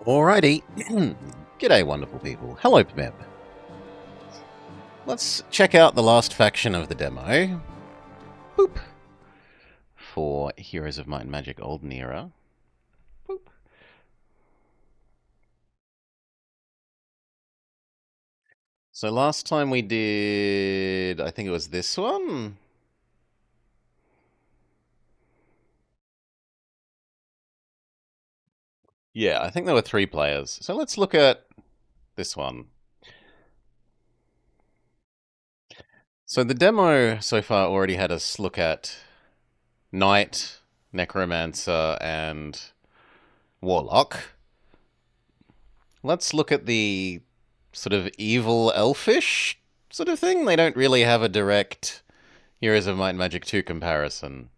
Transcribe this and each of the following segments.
Alrighty. G'day, wonderful people. Hello, HoMM. Let's check out the last faction of the demo. Boop. For Heroes of Might and Magic Olden era. Boop. So last time we did... I think it was this one? Yeah, I think there were 3 players. So let's look at this one. So the demo so far already had us look at Knight, Necromancer, and Warlock. Let's look at the sort of evil elfish sort of thing. They don't really have a direct Heroes of Might and Magic 2 comparison.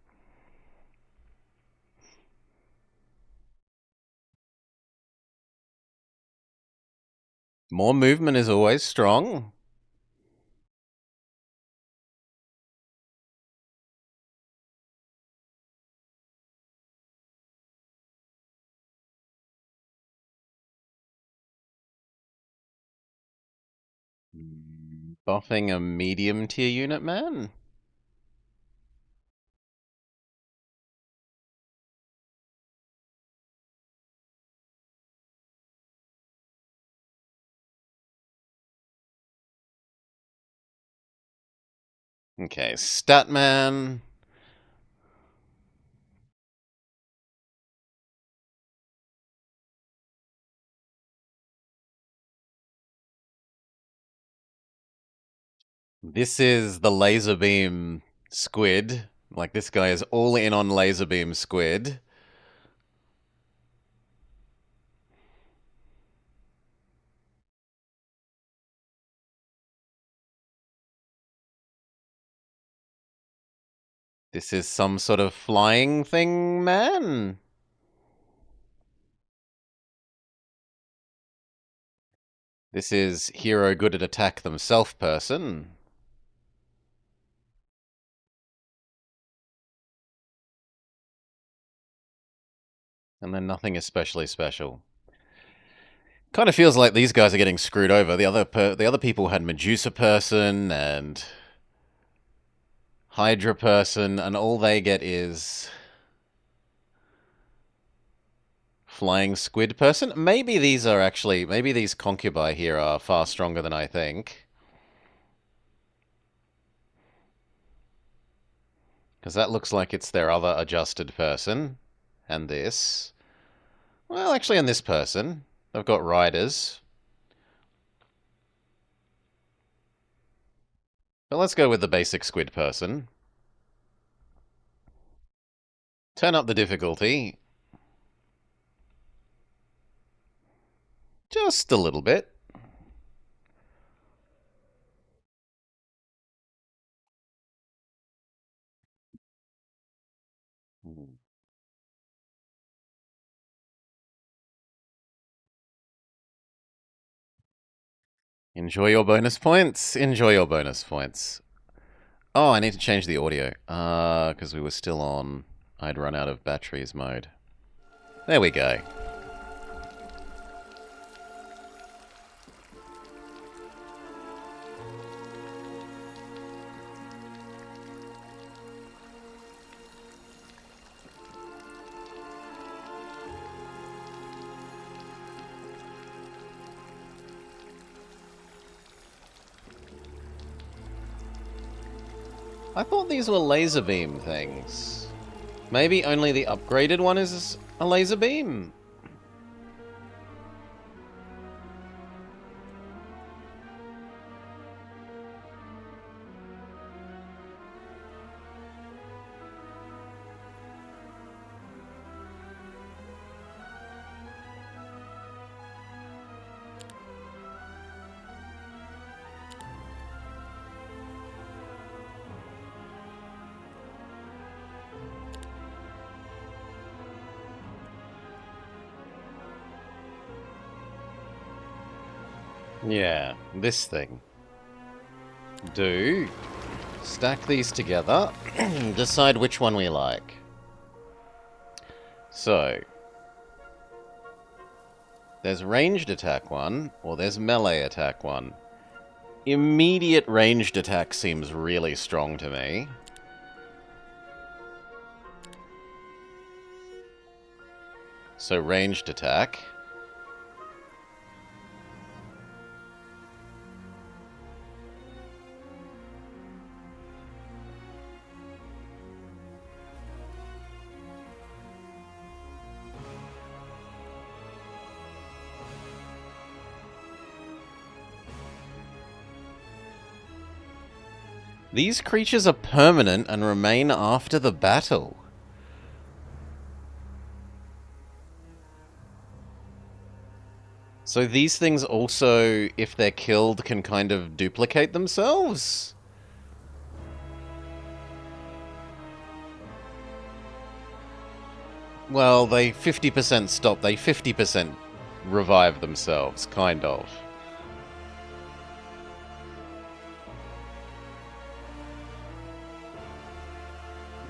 More movement is always strong. Buffing a medium tier unit, man. Okay, Statman. This is the laser beam squid. Like, this guy is all in on laser beam squid. This is some sort of flying thing, man. This is hero good at attack themself person. And then nothing especially special. Kind of feels like these guys are getting screwed over. The other people had Medusa person and Hydra person, and all they get is flying squid person. Maybe these concubi here are far stronger than I think. Because that looks like it's their other adjusted person. And this. Well, actually, and this person. They've got riders. But let's go with the basic squid person. Turn up the difficulty. Just a little bit. Enjoy your bonus points. Enjoy your bonus points. Oh, I need to change the audio. Because we were still on I'd run out of batteries mode. There we go. I thought these were laser beam things. Maybe only the upgraded one is a laser beam? Yeah, this thing. Do stack these together, decide which one we like. So, There's ranged attack one, or there's melee attack one. Immediate ranged attack seems really strong to me. So ranged attack. These creatures are permanent and remain after the battle. So these things also, if they're killed, can kind of duplicate themselves? Well, they 50% stop, they 50% revive themselves, kind of.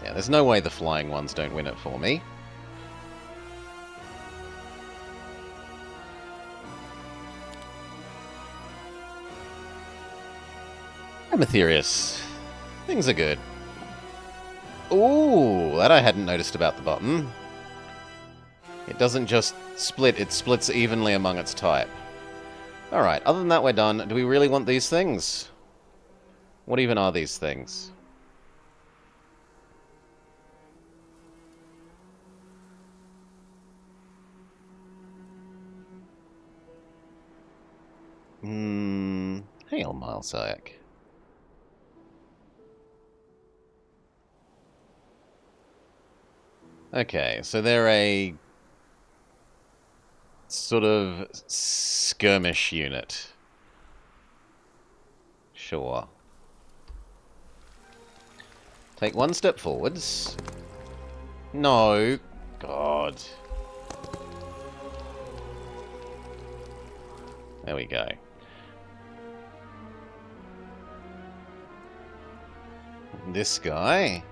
Yeah, there's no way the flying ones don't win it for me. Amethyrius. Things are good. Ooh, that I hadn't noticed about the button. It doesn't just split, it splits evenly among its type. Alright, other than that we're done. Do we really want these things? What even are these things? Hail Milesack. Okay, so they're a sort of skirmish unit. Sure. Take one step forwards. No. God. There we go. This guy.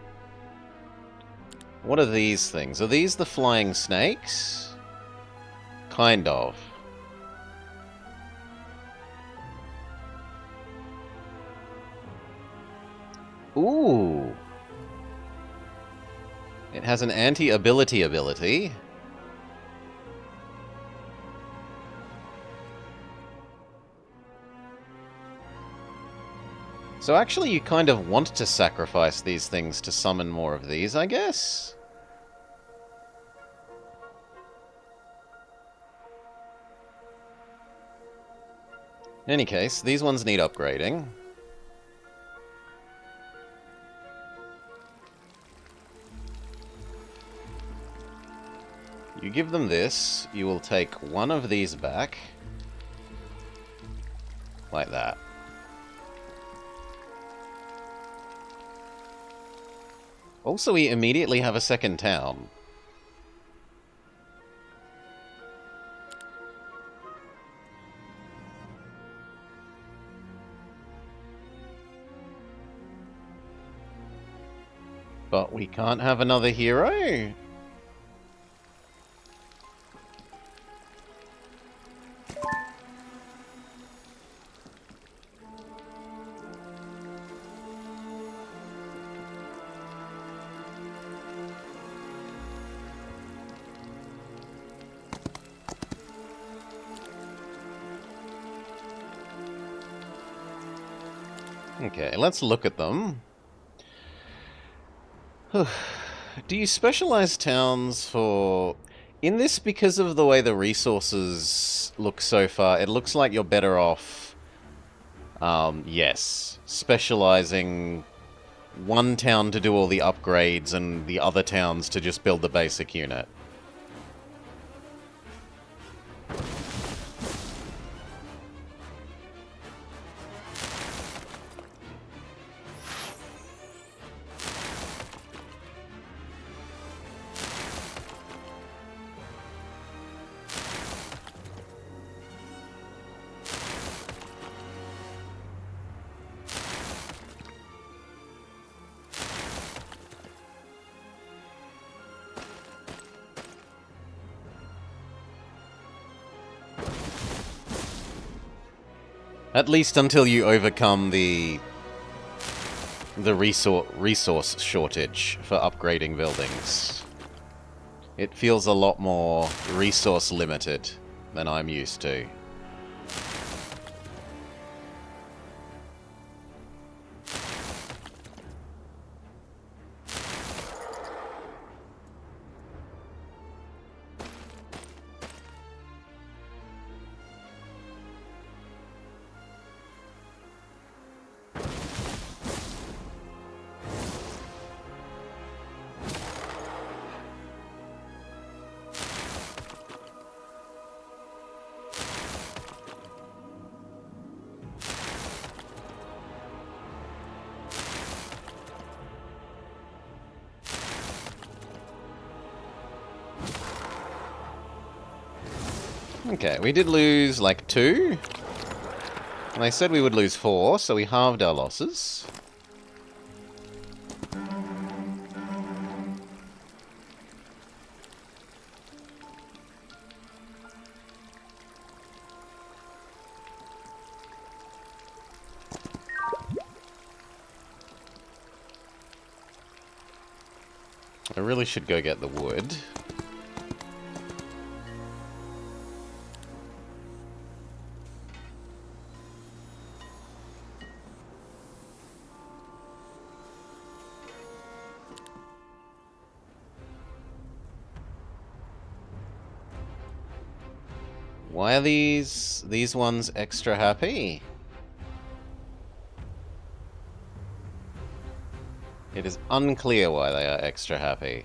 What are these things? Are these the flying snakes? Kind of. Ooh. It has an anti-ability ability. So actually you kind of want to sacrifice these things to summon more of these, I guess? In any case, these ones need upgrading. You give them this, you will take one of these back. Like that. Also, we immediately have a second town. But we can't have another hero? Okay, let's look at them. Do you specialize towns for... In this, because of the way the resources look so far, it looks like you're better off, yes, specializing one town to do all the upgrades and the other towns to just build the basic unit. At least until you overcome the resource shortage for upgrading buildings. It feels a lot more resource limited than I'm used to. Okay, we did lose, like, 2. And they said we would lose 4, so we halved our losses. I really should go get the wood. Why are these ones extra happy? It is unclear why they are extra happy.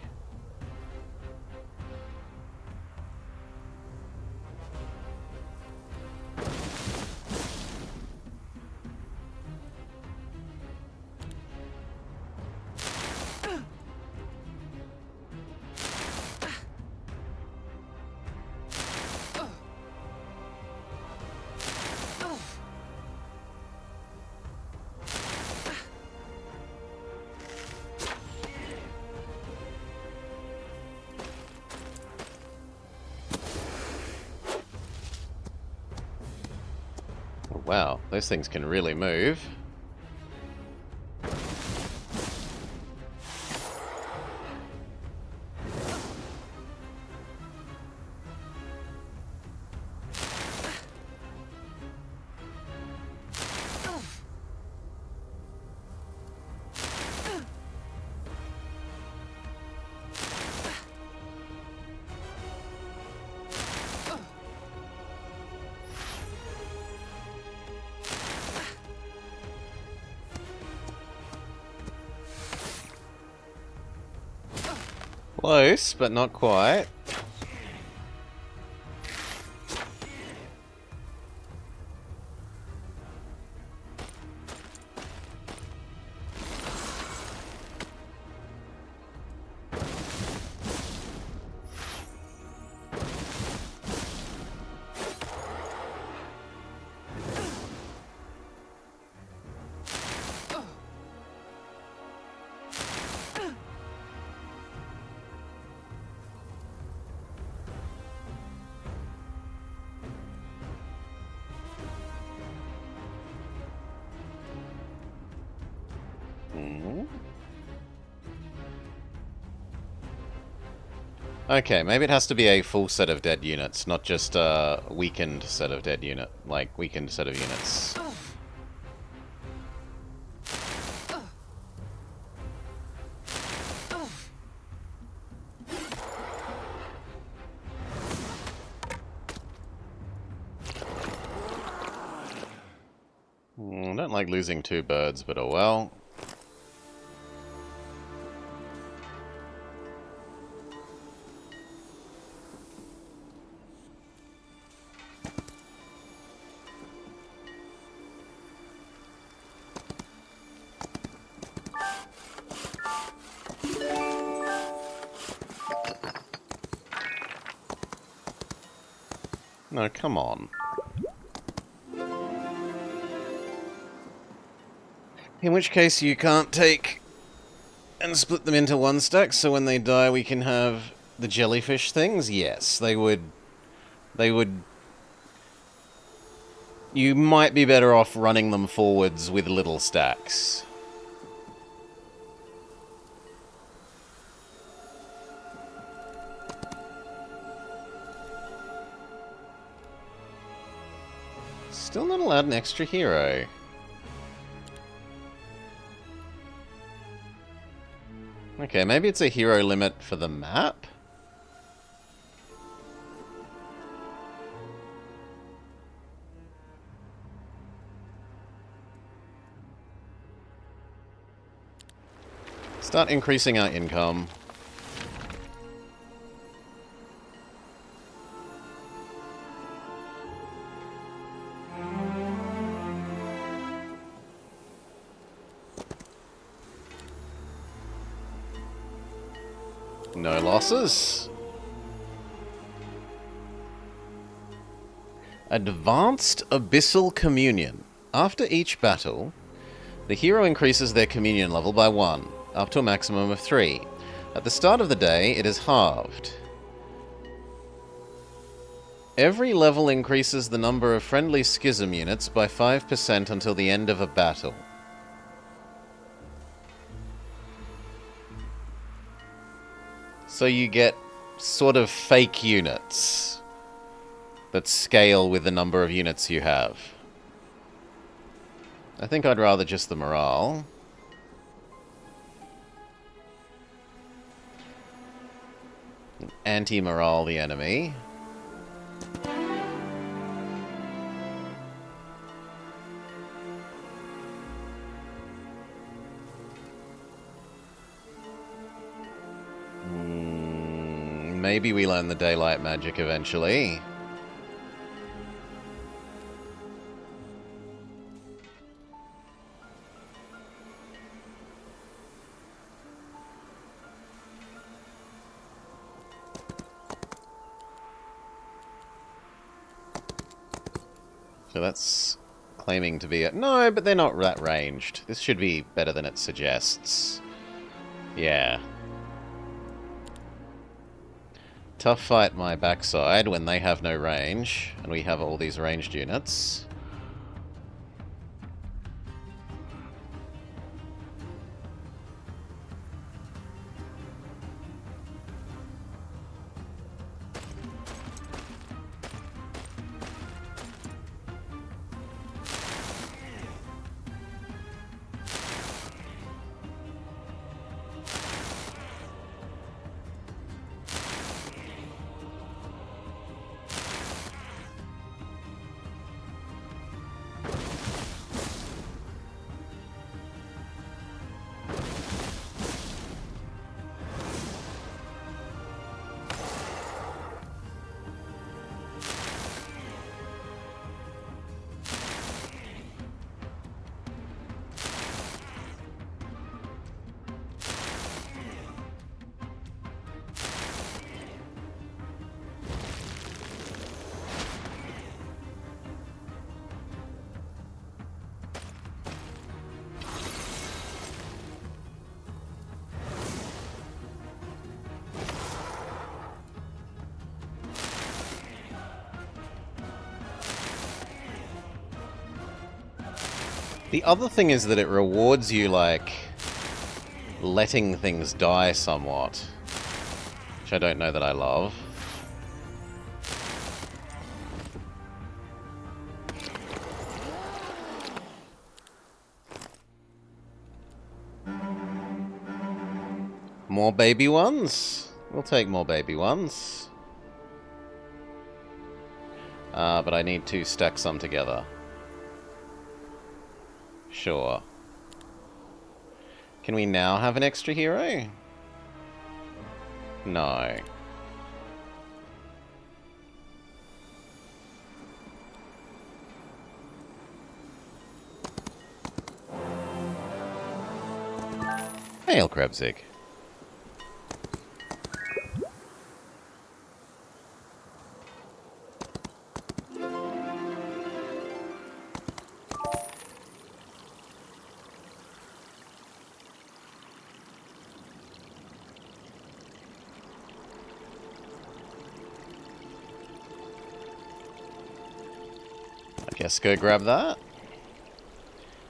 Wow, those things can really move. Close, but not quite. Okay, maybe it has to be a full set of dead units, not just a weakened set of dead unit, like weakened set of units. I don't like losing 2 birds, but oh well. No, come on. In which case you can't take and split them into 1 stack, so when they die we can have the jellyfish things? Yes, they would You might be better off running them forwards with little stacks. Still not allowed an extra hero. Okay, maybe it's a hero limit for the map? Start increasing our income. No losses. Advanced Abyssal Communion. After each battle, the hero increases their communion level by 1, up to a maximum of 3. At the start of the day, it is halved. Every level increases the number of friendly schism units by 5% until the end of a battle. So you get sort of fake units that scale with the number of units you have. I think I'd rather just the morale. Anti-morale the enemy. Maybe we learn the daylight magic eventually. So that's claiming to be a... No, but they're not that ranged. This should be better than it suggests. Yeah. Tough fight my backside when they have no range, and we have all these ranged units. The other thing is that it rewards you, like, letting things die somewhat. Which I don't know that I love. More baby ones? We'll take more baby ones. But I need to stack some together. Sure. Can we now have an extra hero? No. Hail, Krebsig. Yes, go grab that.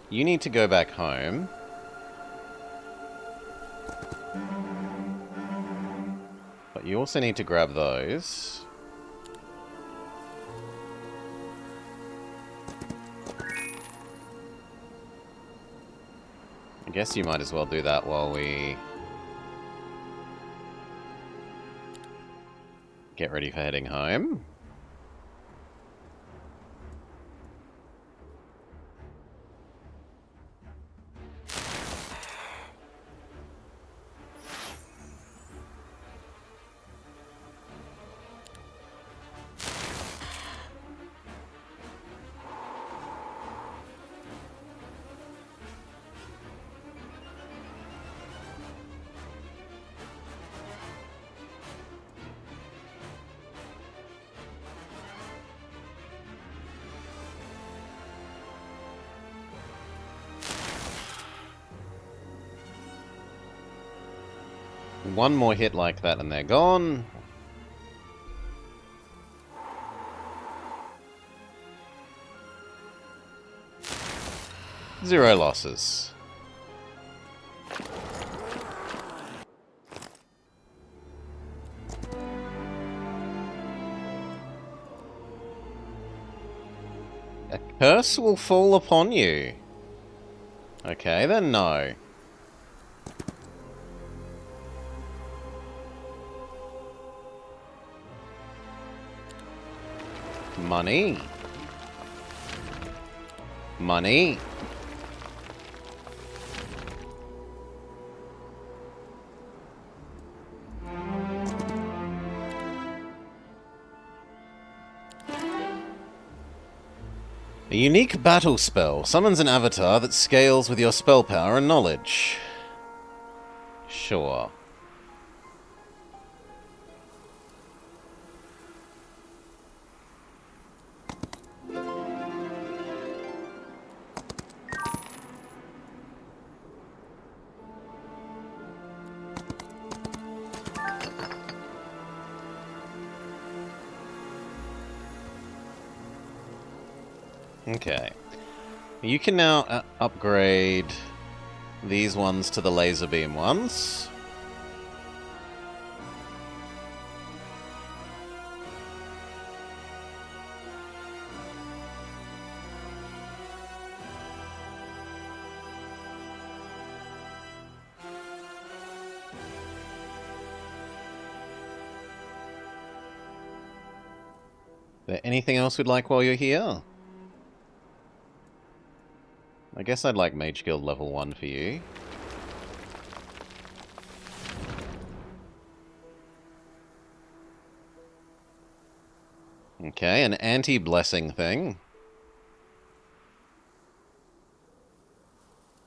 You need to go back home. But you also need to grab those. I guess you might as well do that while we get ready for heading home. One more hit like that and they're gone. Zero losses. A curse will fall upon you. Okay, then no. Money. Money. A unique battle spell summons an avatar that scales with your spell power and knowledge. Sure. Okay. You can now upgrade these ones to the laser beam ones. Is there anything else we'd like while you're here? I guess I'd like Mage Guild level 1 for you. Okay, an anti-blessing thing.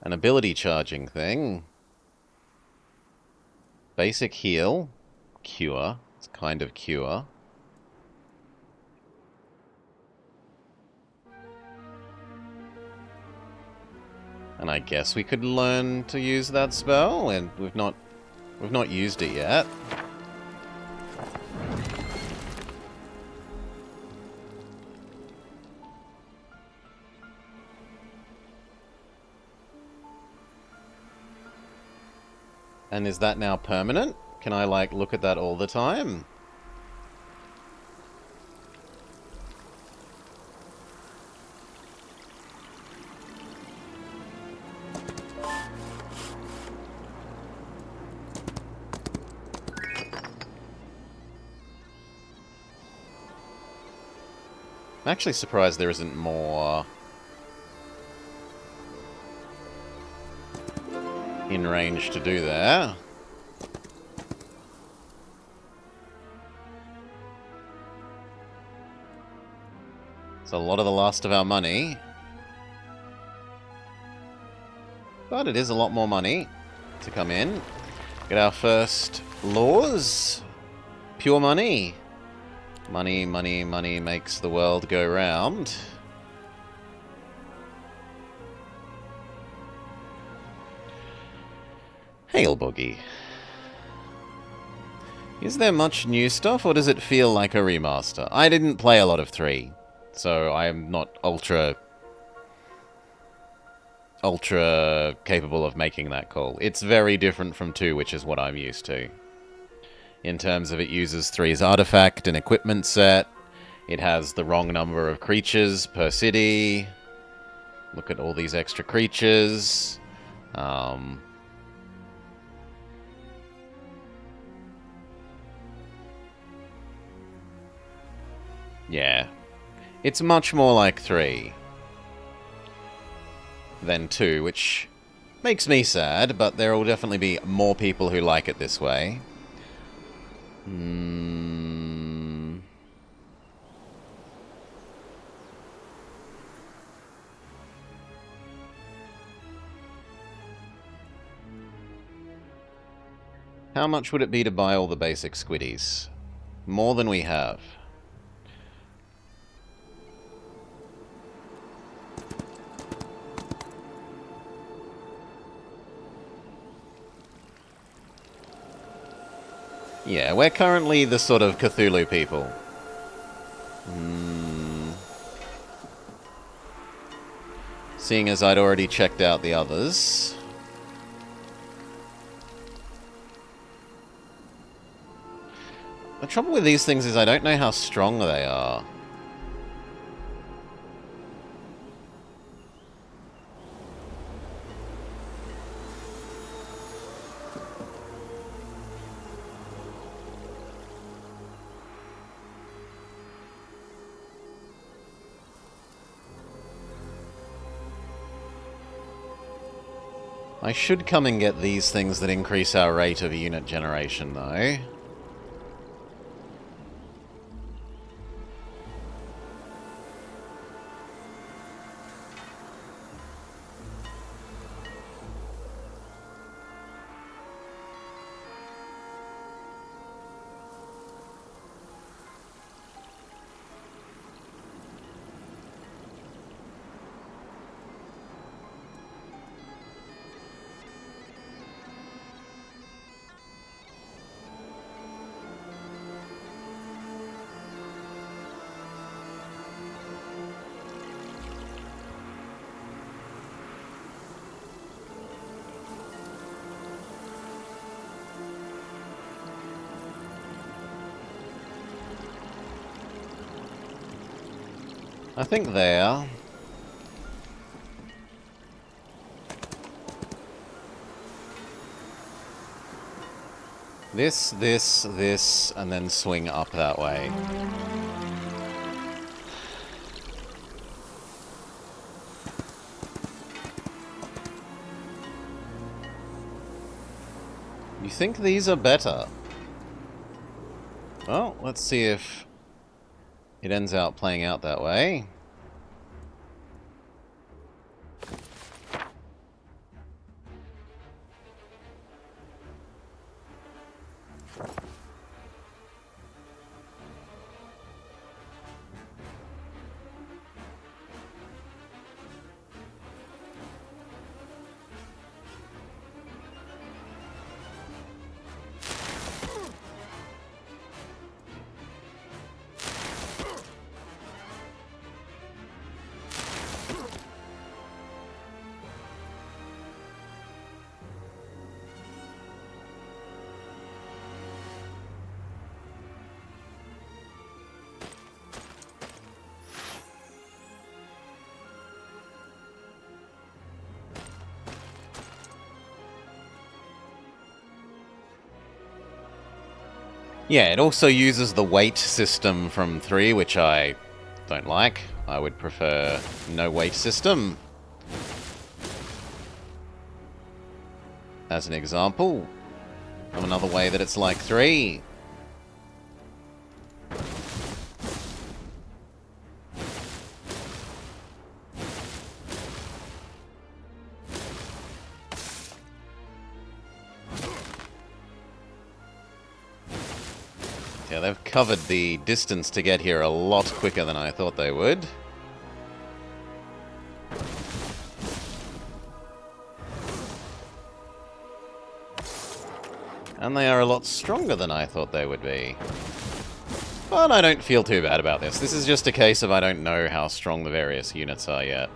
An ability charging thing. Basic heal. Cure. It's kind of cure. And I guess we could learn to use that spell, and we've not used it yet. And is that now permanent? Can I, like, look at that all the time? I'm actually surprised there isn't more in range to do there. It's a lot of the last of our money. But it is a lot more money to come in. Get our first laws. Pure money. Money, money, money makes the world go round. Hail Boogie. Is there much new stuff, or does it feel like a remaster? I didn't play a lot of 3, So I am not ultra capable of making that call. It's very different from 2, which is what I'm used to. In terms of it uses 3's artifact and equipment set. It has the wrong number of creatures per city. Look at all these extra creatures. Yeah. It's much more like 3 than 2, which makes me sad, but there will definitely be more people who like it this way. How much would it be to buy all the basic squiddies? More than we have. Yeah, we're currently the sort of Cthulhu people. Seeing as I'd already checked out the others. The trouble with these things is I don't know how strong they are. I should come and get these things that increase our rate of unit generation, though. I think they are. This, and then swing up that way. You think these are better? Well, let's see if it ends out playing out that way. Yeah, it also uses the weight system from 3, which I don't like. I would prefer no weight system. As an example of another way that it's like 3. Yeah, they've covered the distance to get here a lot quicker than I thought they would. And they are a lot stronger than I thought they would be. But I don't feel too bad about this. This is just a case of I don't know how strong the various units are yet.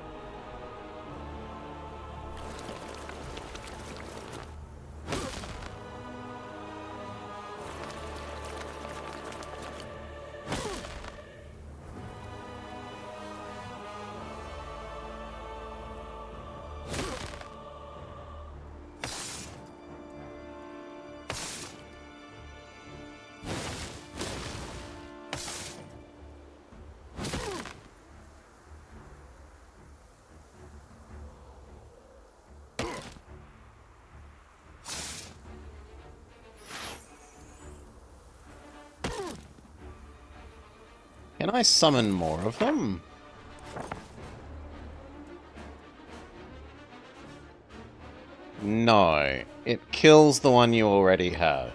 Can I summon more of them? No. It kills the one you already have.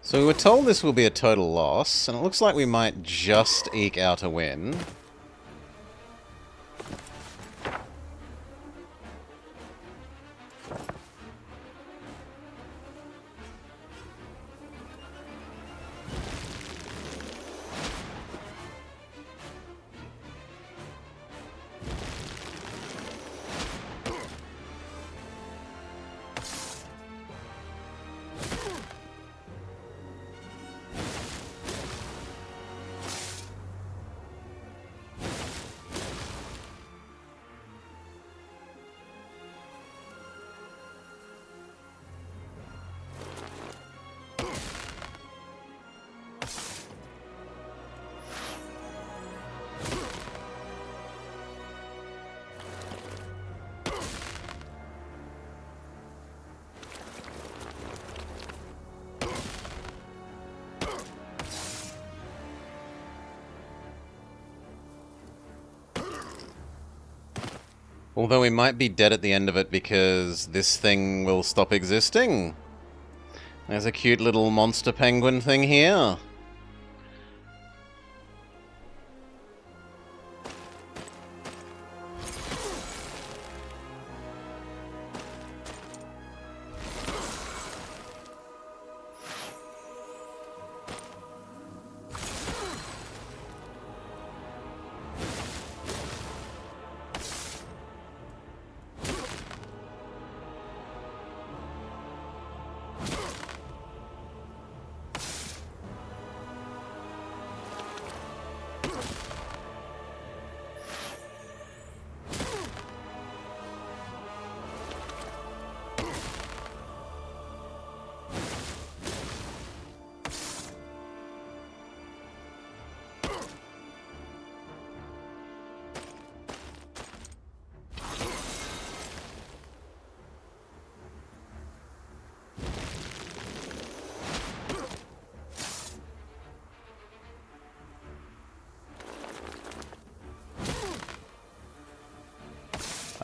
So we were told this will be a total loss, and it looks like we might just eke out a win. Although we might be dead at the end of it because this thing will stop existing. There's a cute little monster penguin thing here.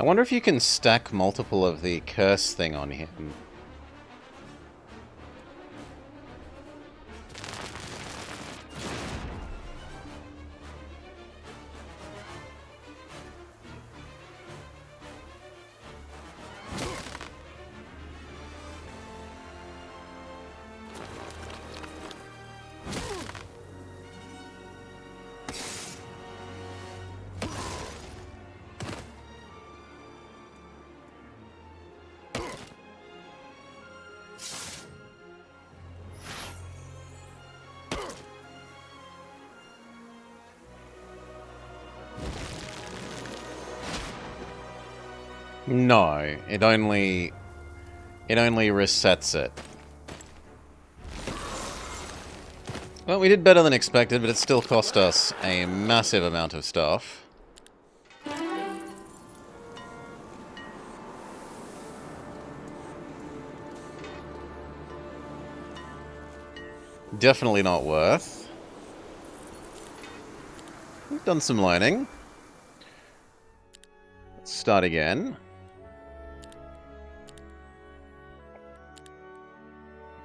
I wonder if you can stack multiple of the curse thing on him. No, it only resets it. Well, we did better than expected, but it still cost us a massive amount of stuff. Definitely not worth. We've done some learning. Let's start again.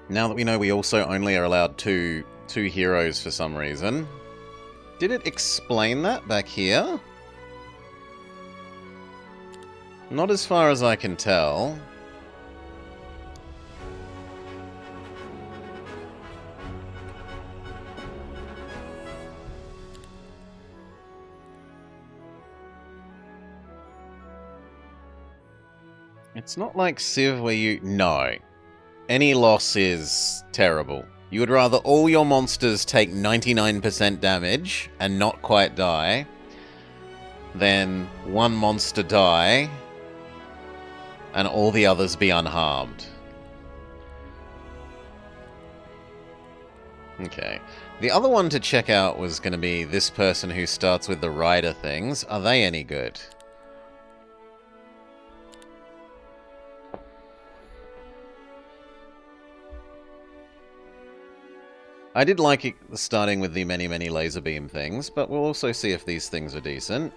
Now that we know we also only are allowed two heroes for some reason. Did it explain that back here? Not as far as I can tell. It's not like Civ where you... No. Any loss is terrible. You would rather all your monsters take 99% damage and not quite die than one monster die and all the others be unharmed. Okay. The other one to check out was going to be this person who starts with the rider things. Are they any good? I did like it starting with the many laser beam things, but we'll also see if these things are decent.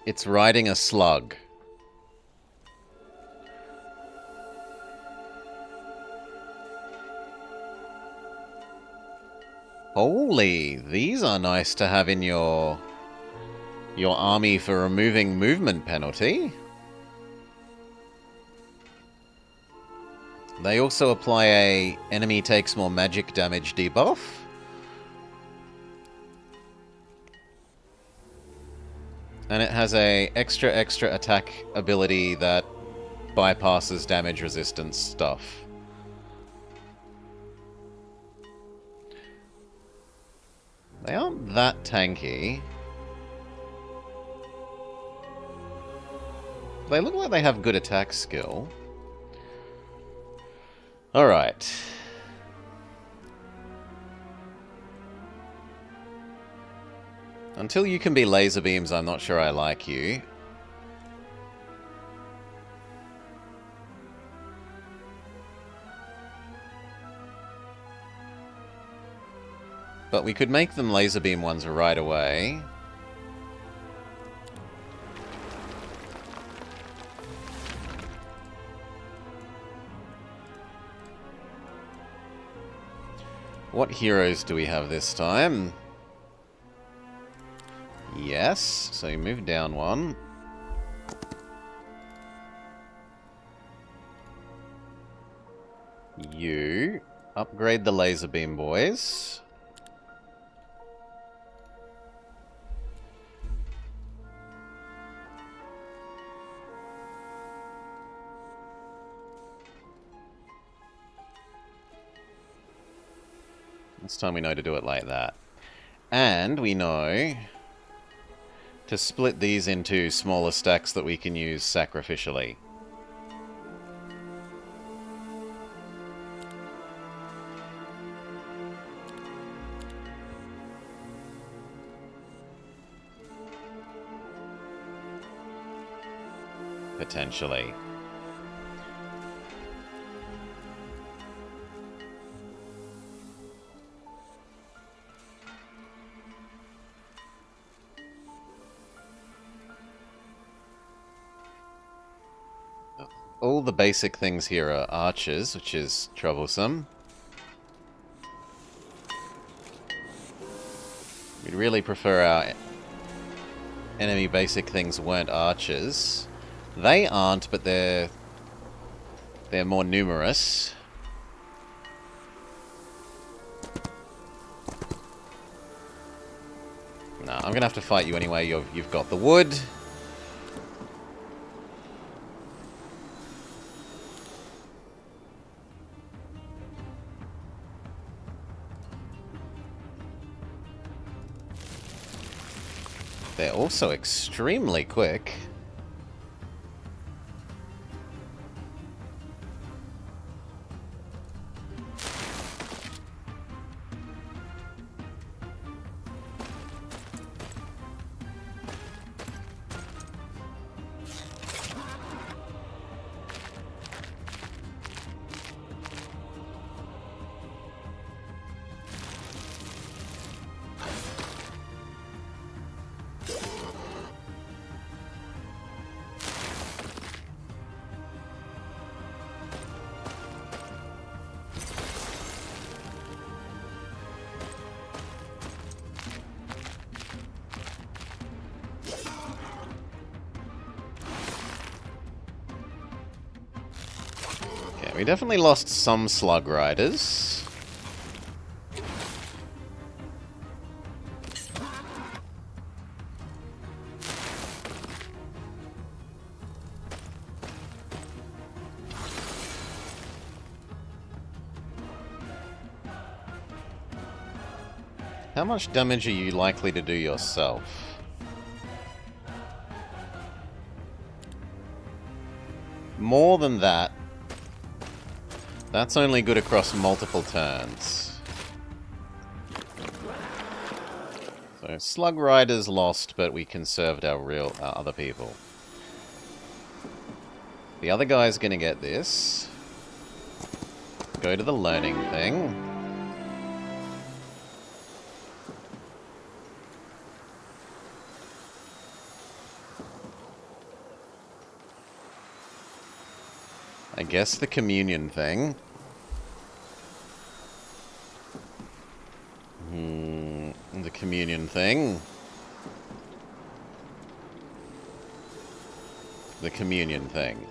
It's riding a slug. Holy, these are nice to have in your army for removing movement penalty. They also apply a enemy takes more magic damage debuff. And it has a extra attack ability that bypasses damage resistance stuff. They aren't that tanky. They look like they have good attack skill. Alright. Until you can be laser beams, I'm not sure I like you. But we could make them laser beam ones right away. What heroes do we have this time? Yes, so you move down one. You upgrade the laser beam boys. This time we know to do it like that. And we know to split these into smaller stacks that we can use sacrificially. Potentially. all the basic things here are archers, which is troublesome. We'd really prefer our enemy basic things weren't archers. They aren't, but they're more numerous. No, I'm gonna have to fight you anyway. You've got the wood. They're also extremely quick. We definitely lost some slug riders. How much damage are you likely to do yourself? More than that. That's only good across multiple turns. So slug riders lost, but we conserved our other people. The other guy's gonna get this. Go to the learning thing. I guess the communion thing. The communion thing. The communion thing.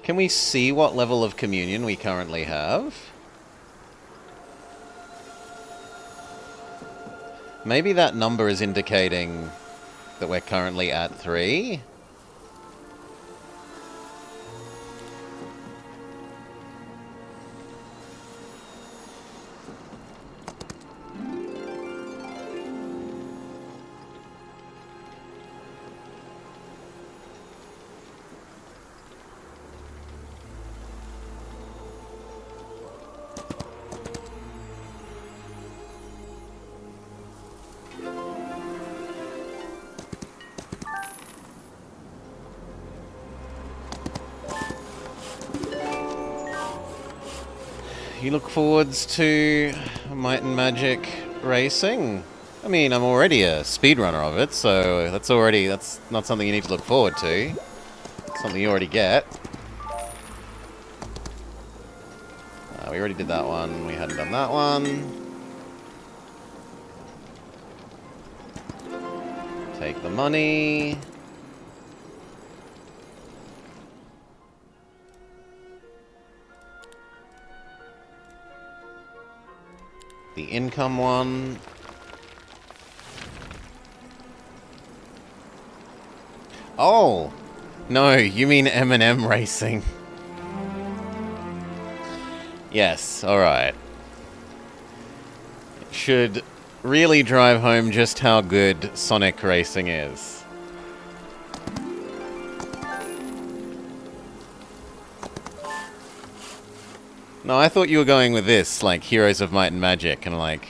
Can we see what level of communion we currently have? Maybe that number is indicating that we're currently at 3. You look forwards to Might and Magic racing? I mean, I'm already a speedrunner of it, so that's not something you need to look forward to. It's something you already get. We already did that one. We hadn't done that one. Take the money. The income one. Oh! No, you mean M&M racing. Yes, alright. Should really drive home just how good Sonic racing is. No, I thought you were going with this, like Heroes of Might and Magic, and like...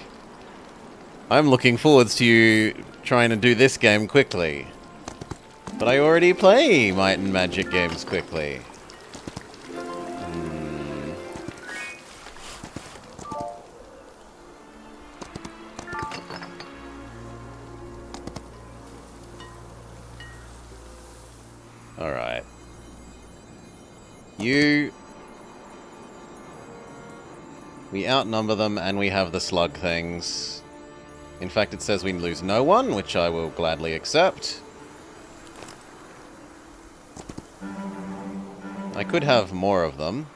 I'm looking forwards to you trying to do this game quickly. But I already play Might and Magic games quickly. Alright. You... We outnumber them, and we have the slug things. In fact, it says we lose no one, which I will gladly accept. I could have more of them.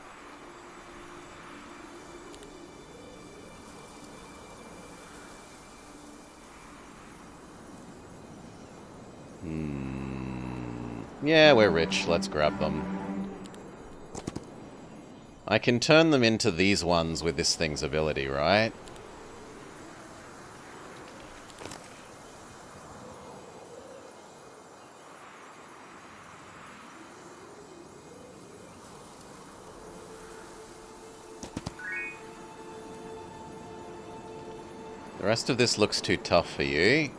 Yeah, we're rich. Let's grab them. I can turn them into these ones with this thing's ability, right? The rest of this looks too tough for you.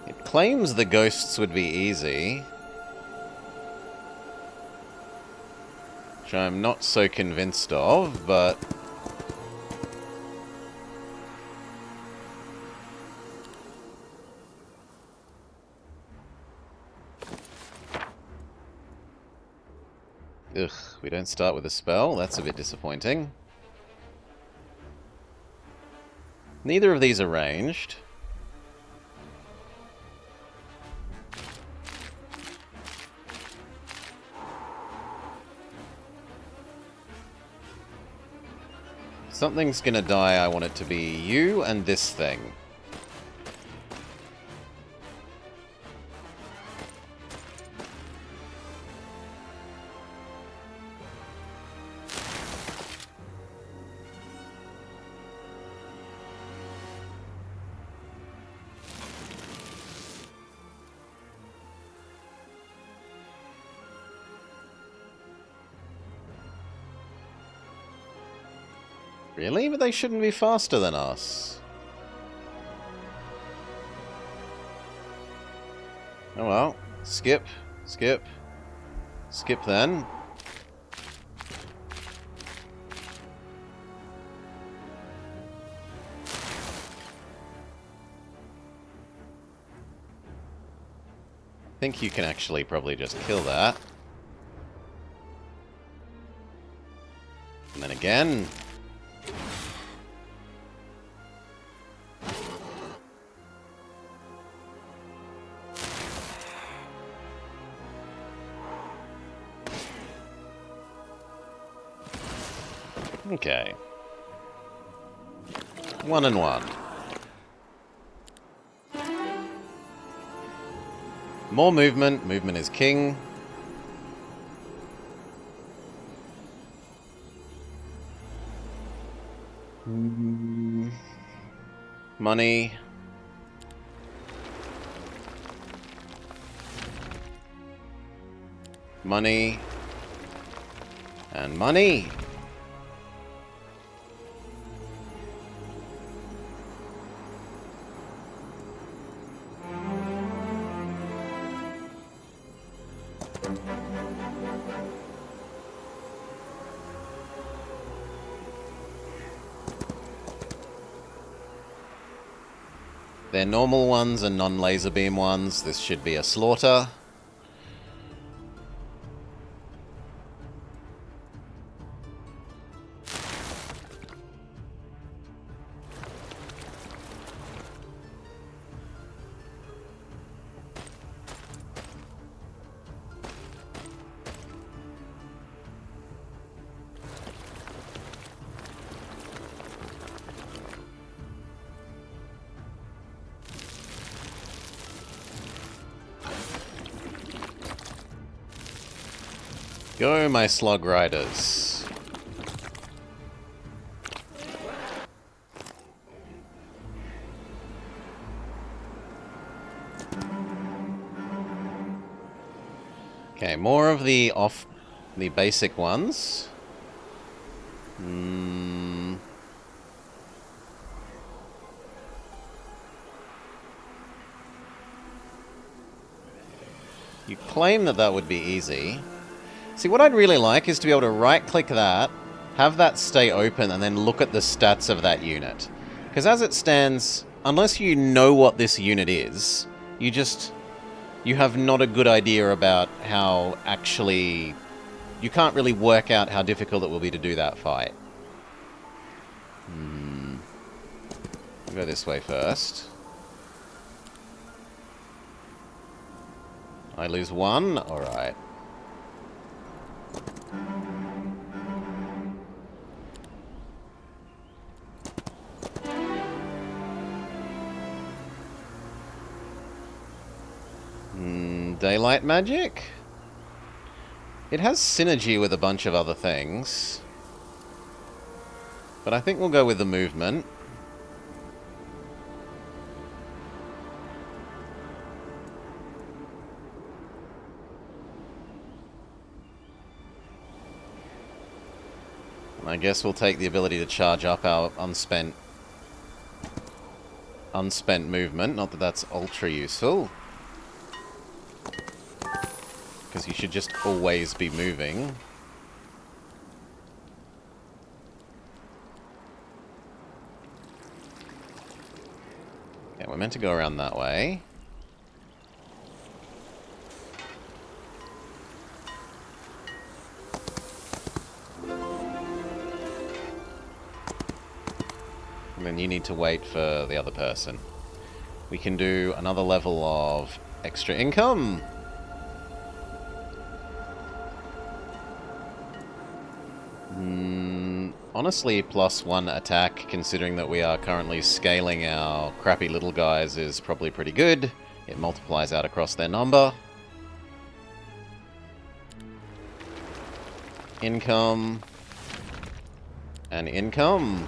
It claims the ghosts would be easy, which I'm not so convinced of, but... Ugh, we don't start with a spell. That's a bit disappointing. Neither of these are ranged. Something's gonna die. I want it to be you and this thing. Really? But they shouldn't be faster than us. Oh well. Skip. Skip. Skip then. I think you can actually probably just kill that. And then again. Okay. 1 and 1. More movement. Movement is king. Money. Money. And money. They're normal ones and non-laser beam ones. This should be a slaughter. Go, my slug riders. Okay, more of the basic ones. You claim that that would be easy. See, what I'd really like is to be able to right-click that, have that stay open, and then look at the stats of that unit. Because as it stands, unless you know what this unit is, you have not a good idea about how actually you can't really work out how difficult it will be to do that fight. I'll go this way first. I lose one? Alright. Daylight magic? It has synergy with a bunch of other things. But I think we'll go with the movement. I guess we'll take the ability to charge up our unspent movement. Not that that's ultra useful. Because you should just always be moving. Okay, we're meant to go around that way. And then you need to wait for the other person. We can do another level of extra income. Honestly, +1 attack, considering that we are currently scaling our crappy little guys, is probably pretty good. It multiplies out across their number. Income. And income.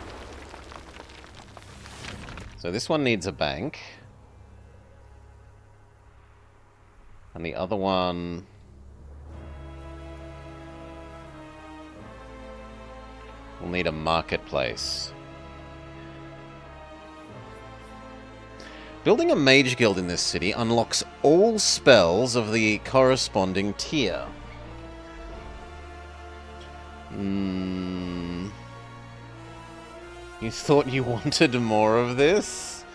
So this one needs a bank. And the other one... we'll need a marketplace. Building a mage guild in this city unlocks all spells of the corresponding tier. You thought you wanted more of this?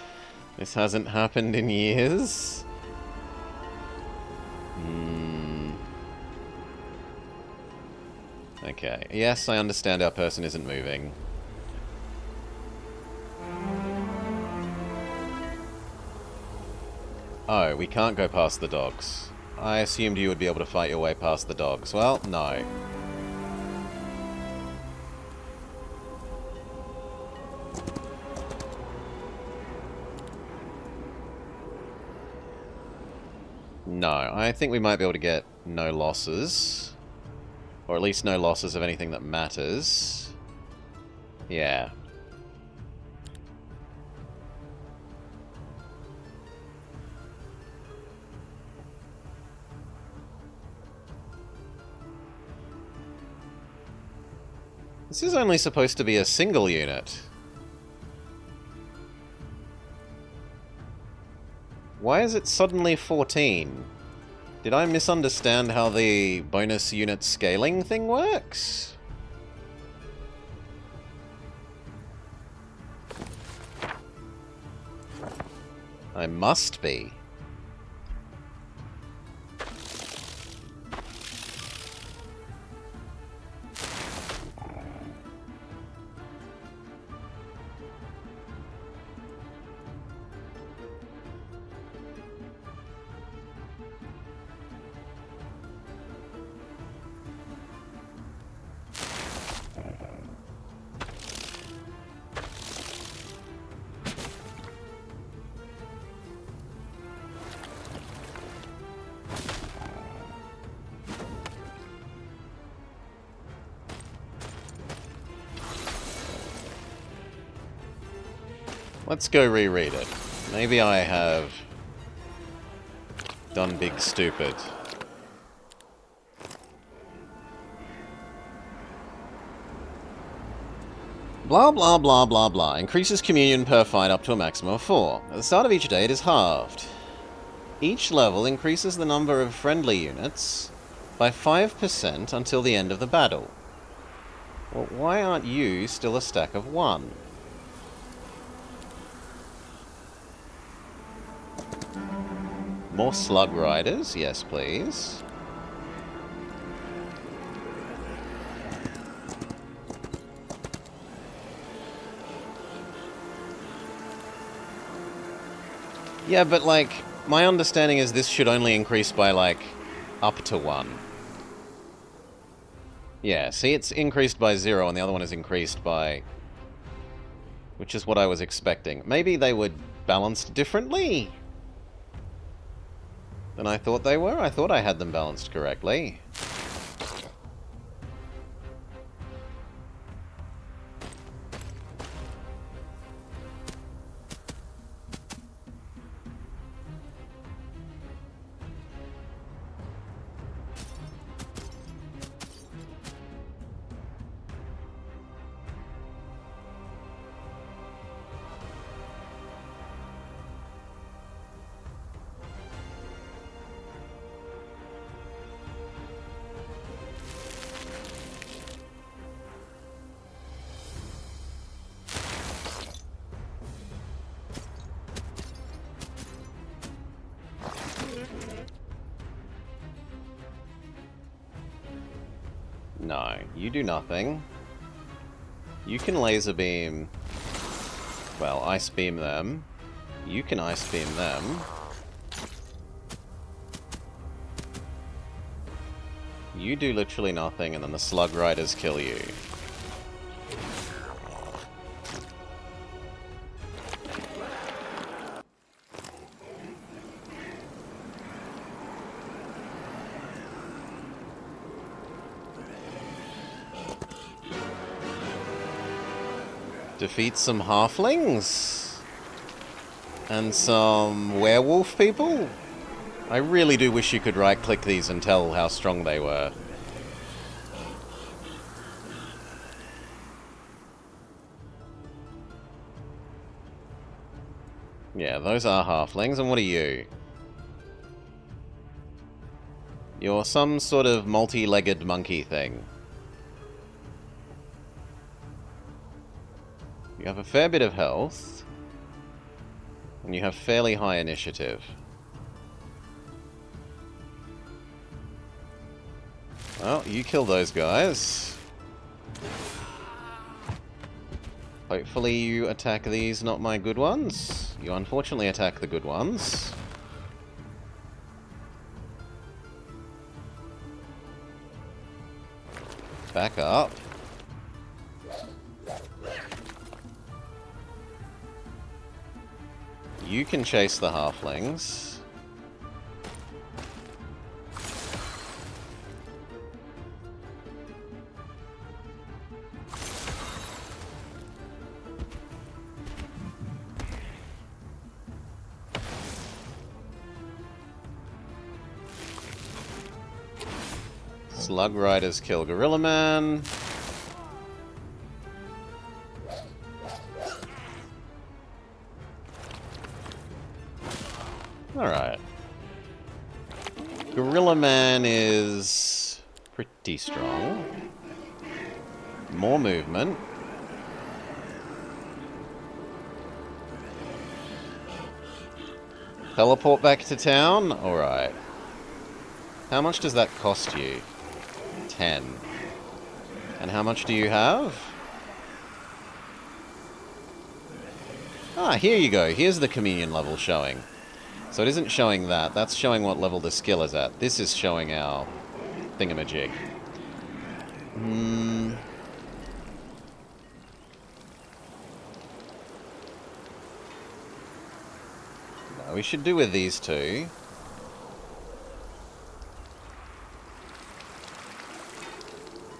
This hasn't happened in years? Okay. Yes, I understand our person isn't moving. Oh, we can't go past the dogs. I assumed you would be able to fight your way past the dogs. Well, no. No, I think we might be able to get no losses. Or at least no losses of anything that matters. Yeah. This is only supposed to be a single unit. Why is it suddenly 14? Did I misunderstand how the bonus unit scaling thing works? I must be. Let's go reread it. Maybe I have done big stupid. Blah blah blah blah blah. Increases communion per fight up to a maximum of 4. At the start of each day it is halved. Each level increases the number of friendly units by 5% until the end of the battle. Well, why aren't you still a stack of 1? More slug riders? Yes, please. Yeah, but, like, my understanding is this should only increase by, like, up to 1. Yeah, see, it's increased by 0, and the other one is increased by... which is what I was expecting. Maybe they were balanced differently than I thought they were? I thought I had them balanced correctly. No, you do nothing. You can laser beam... well, ice beam them. You can ice beam them. You do literally nothing, and then the slug riders kill you. Defeat some halflings? And some werewolf people? I really do wish you could right-click these and tell how strong they were. Yeah, those are halflings, and what are you? You're some sort of multi-legged monkey thing. You have a fair bit of health, and you have fairly high initiative. Well, you kill those guys. Hopefully you attack these, not my good ones. You unfortunately attack the good ones. Back up. You can chase the halflings. Slug Riders kill Gorilla Man. Alright. Gorilla Man is pretty strong. More movement. Teleport back to town? Alright. How much does that cost you? 10. And how much do you have? Ah, here you go. Here's the communion level showing. So it isn't showing that. That's showing what level the skill is at. This is showing our thingamajig. No, we should do with these two.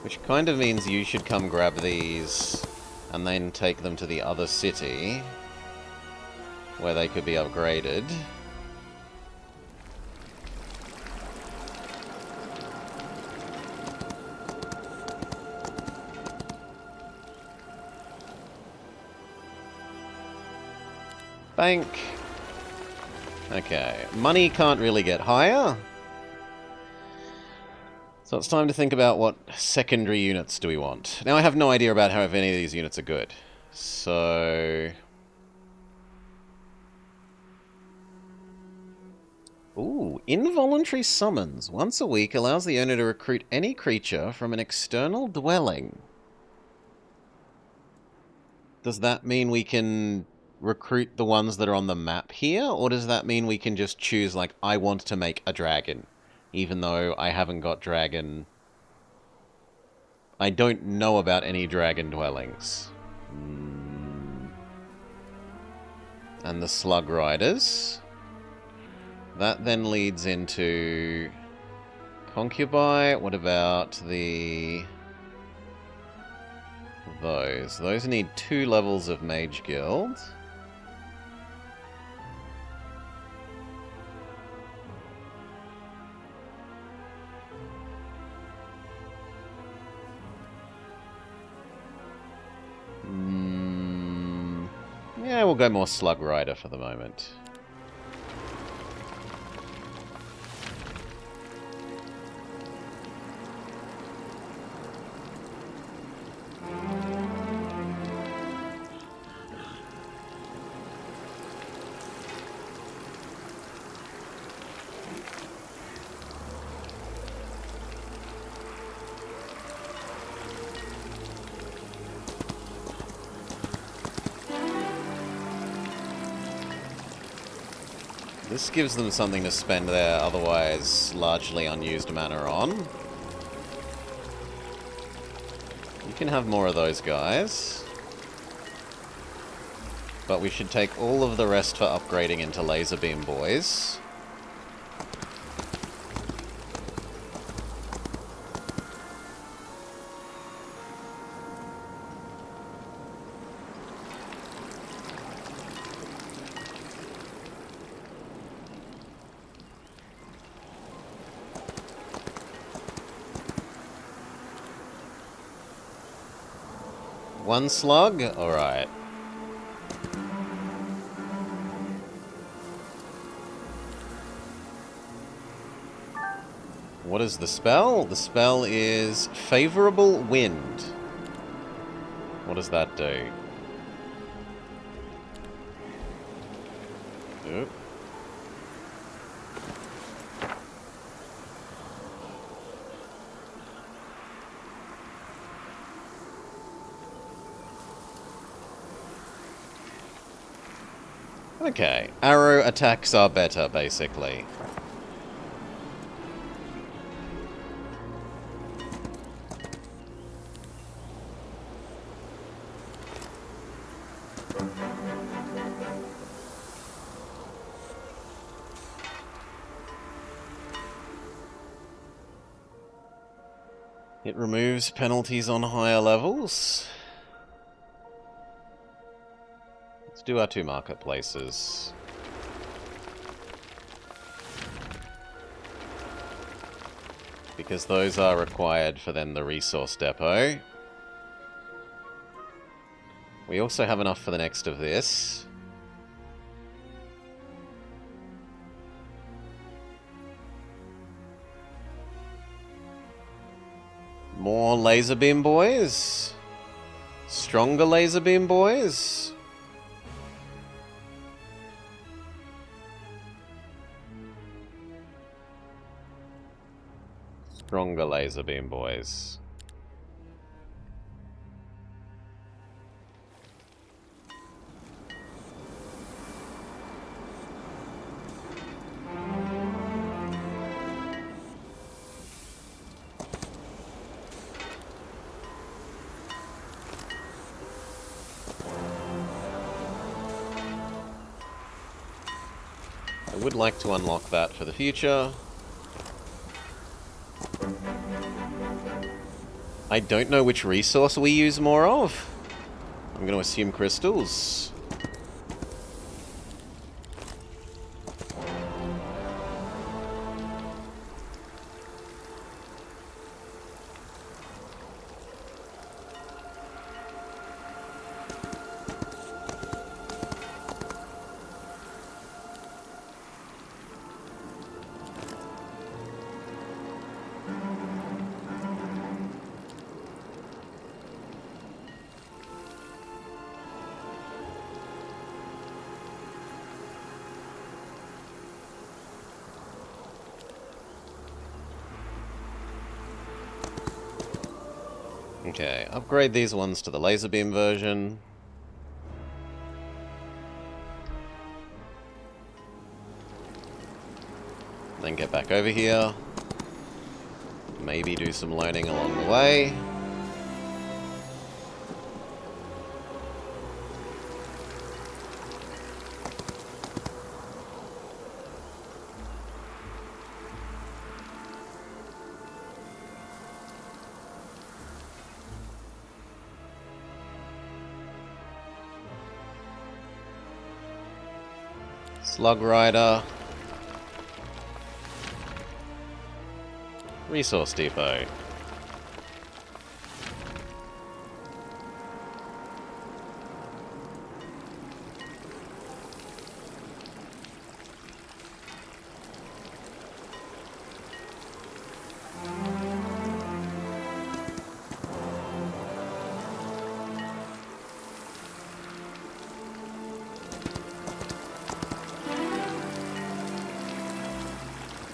Which kind of means you should come grab these and then take them to the other city where they could be upgraded. Bank. Okay, money can't really get higher. So it's time to think about what secondary units do we want. Now I have no idea about how if any of these units are good. So... ooh, involuntary summons. Once a week allows the owner to recruit any creature from an external dwelling. Does that mean we can recruit the ones that are on the map here? Or does that mean we can just choose, like, I want to make a dragon? Even though I haven't got dragon... I don't know about any dragon dwellings. And the slug riders. That then leads into... Concubine. What about the... Those. Those need 2 levels of Mage Guild. Yeah, we'll go more Slug Rider for the moment. This gives them something to spend their otherwise largely unused mana on. You can have more of those guys. But we should take all of the rest for upgrading into laser beam boys. One slug? Alright. What is the spell? The spell is Favorable Wind. What does that do? Oop. Okay, arrow attacks are better, basically. It removes penalties on higher levels. Let's do our 2 marketplaces. Because those are required for then the resource depot. We also have enough for the next of this. More laser beam boys. Stronger laser beam boys. Stronger laser beam boys. I would like to unlock that for the future. I don't know which resource we use more of. I'm going to assume crystals. Okay, upgrade these ones to the laser beam version. back over here. Maybe do some learning along the way. Slug Rider. Resource Depot.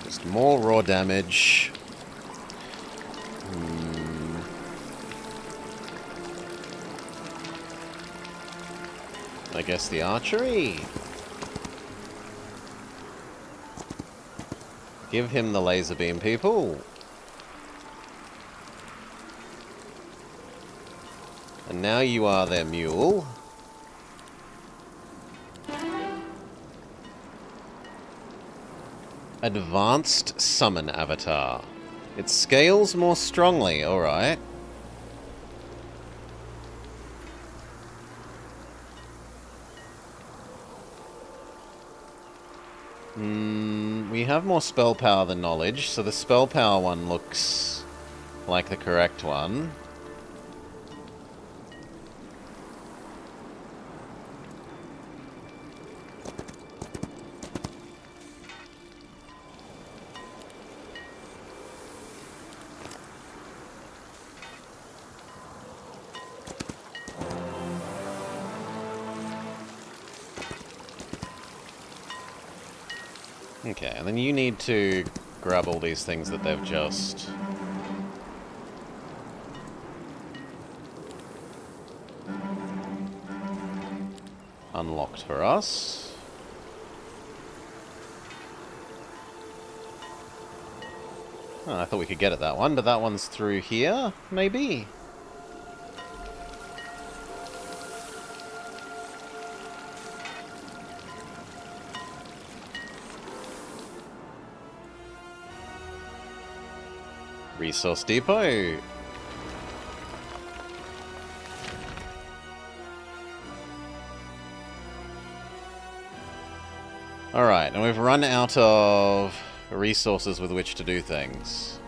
Just more raw damage. I guess the archery. Give him the laser beam, people. And now you are their mule. Advanced Summon Avatar. It scales more strongly, alright. We have more spell power than knowledge, so the spell power one looks like the correct one. Okay, and then you need to grab all these things that they've just unlocked for us. Oh, I thought we could get at that one, but that one's through here, maybe? Resource Depot. Alright, and we've run out of resources with which to do things.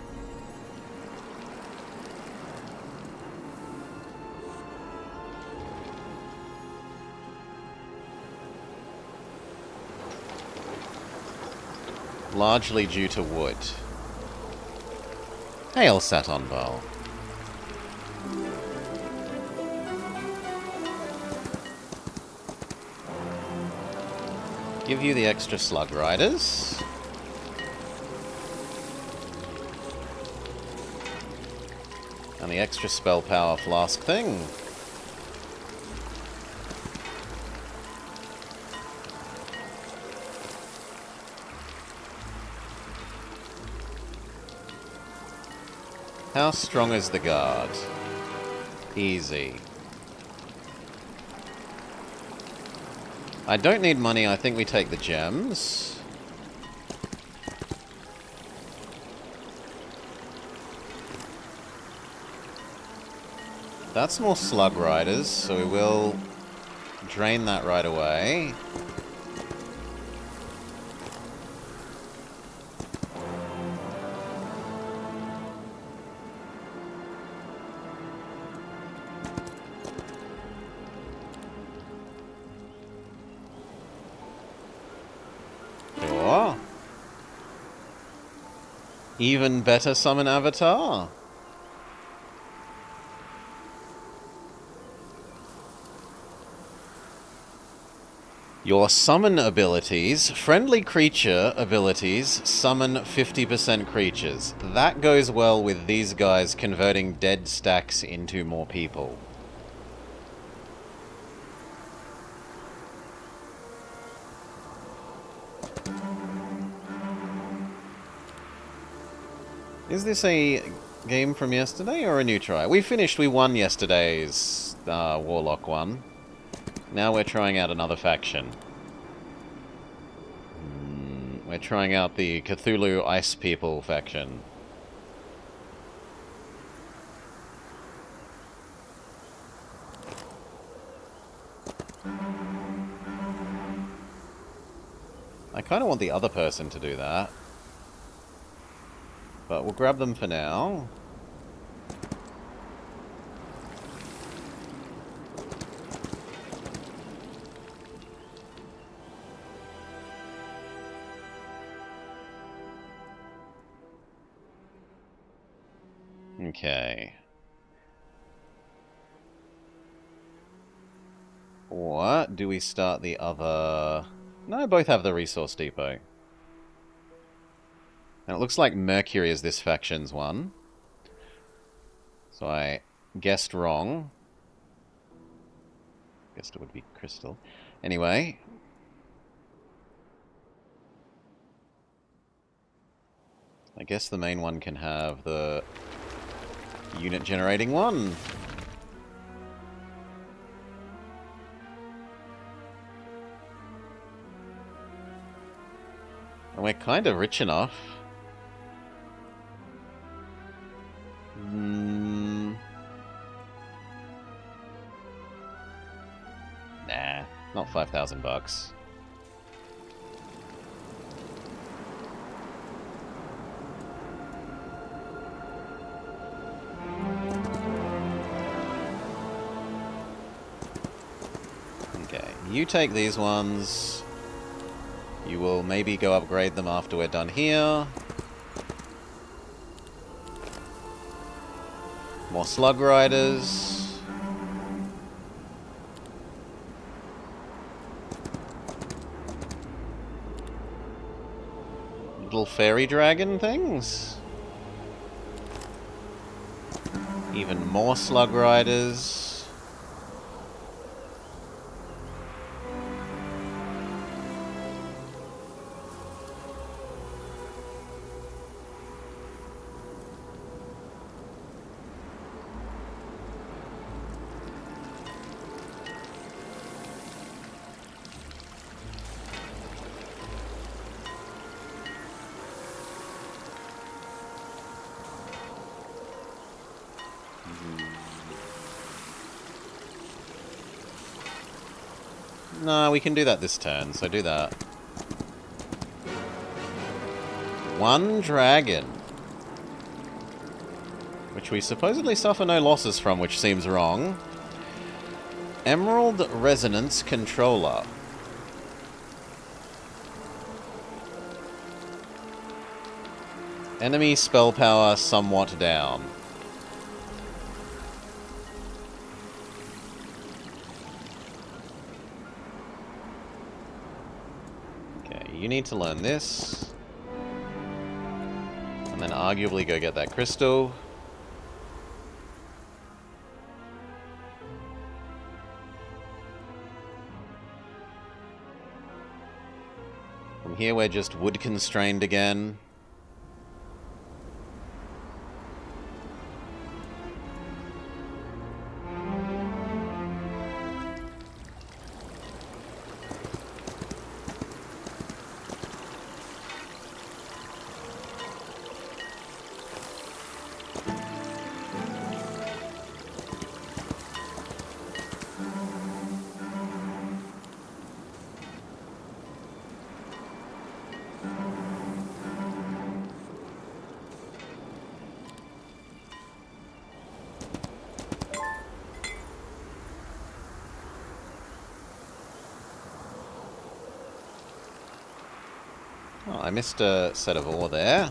Largely due to wood. Hail, Saturn Ball. Give you the extra Slug Riders. And the extra spell power flask thing. How strong is the guard? Easy. I don't need money, I think we take the gems. That's more Slug Riders, so we will drain that right away. Sure. Even better summon avatar. Your summon abilities, friendly creature abilities, summon 50% creatures. That goes well with these guys converting dead stacks into more people. Is this a game from yesterday or a new try? We won yesterday's Warlock one. Now we're trying out another faction. We're trying out the Cthulhu Ice People faction. I kind of want the other person to do that. But we'll grab them for now. Okay. What? Do we start the other... No, both have the resource depot. And it looks like Mercury is this faction's one. So I guessed wrong. Guessed it would be Crystal. Anyway. I guess the main one can have the unit generating one. And we're kind of rich enough. Nah, not $5,000. Okay, you take these ones. You will maybe go upgrade them after we're done here. More slug riders. Little fairy dragon things. Even more slug riders. No, we can do that this turn, so do that. One dragon. Which we supposedly suffer no losses from, which seems wrong. Emerald Resonance Controller. Enemy spell power somewhat down. You need to learn this. And then arguably go get that crystal. From here we're just wood constrained again. Oh, I missed a set of ore there.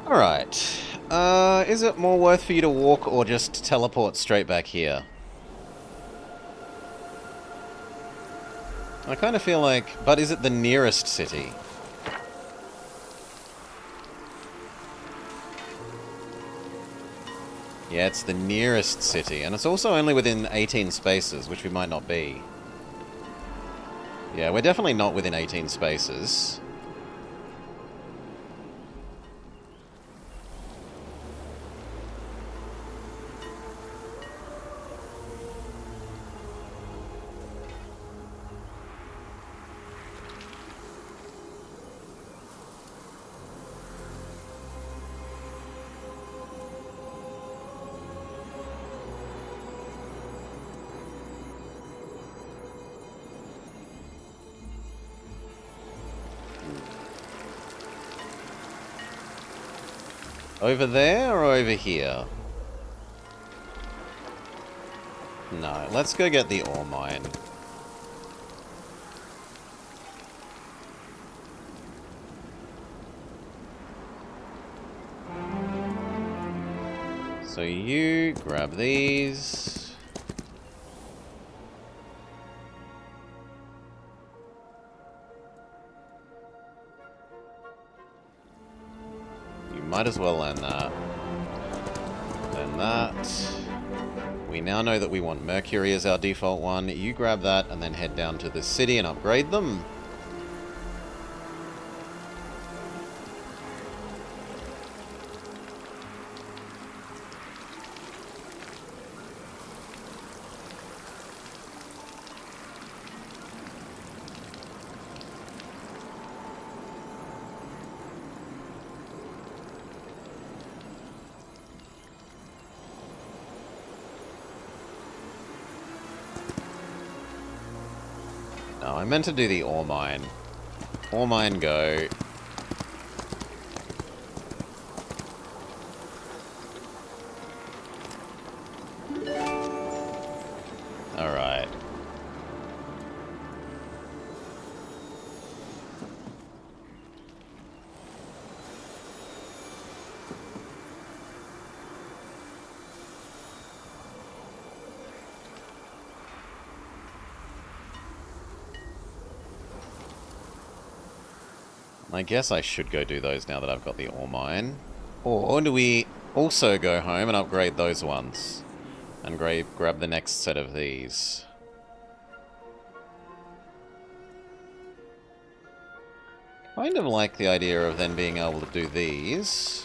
Alright. Is it more worth for you to walk or just teleport straight back here? I kind of feel like... But is it the nearest city? Yeah, it's the nearest city, and it's also only within 18 spaces, which we might not be. Yeah, we're definitely not within 18 spaces. Over there or over here? No, let's go get the ore mine. So you grab these. You might as well learn that. Learn that. We now know that we want Mercury as our default one. You grab that and then head down to the city and upgrade them. No, I meant to do the ore mine. Ore mine, go. Alright. I guess I should go do those now that I've got the ore mine. Or do we also go home and upgrade those ones? And grab the next set of these. Kind of like the idea of then being able to do these.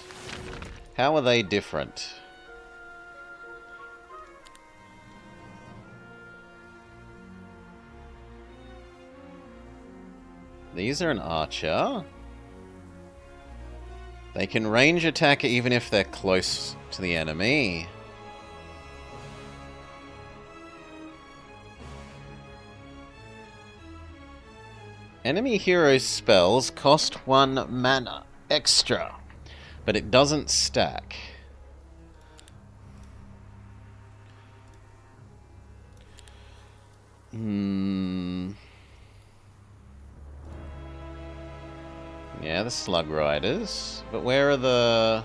How are they different? These are an archer. They can range attack even if they're close to the enemy. Enemy heroes' spells cost 1 mana extra, but it doesn't stack. Yeah, the Slug Riders. But where are the...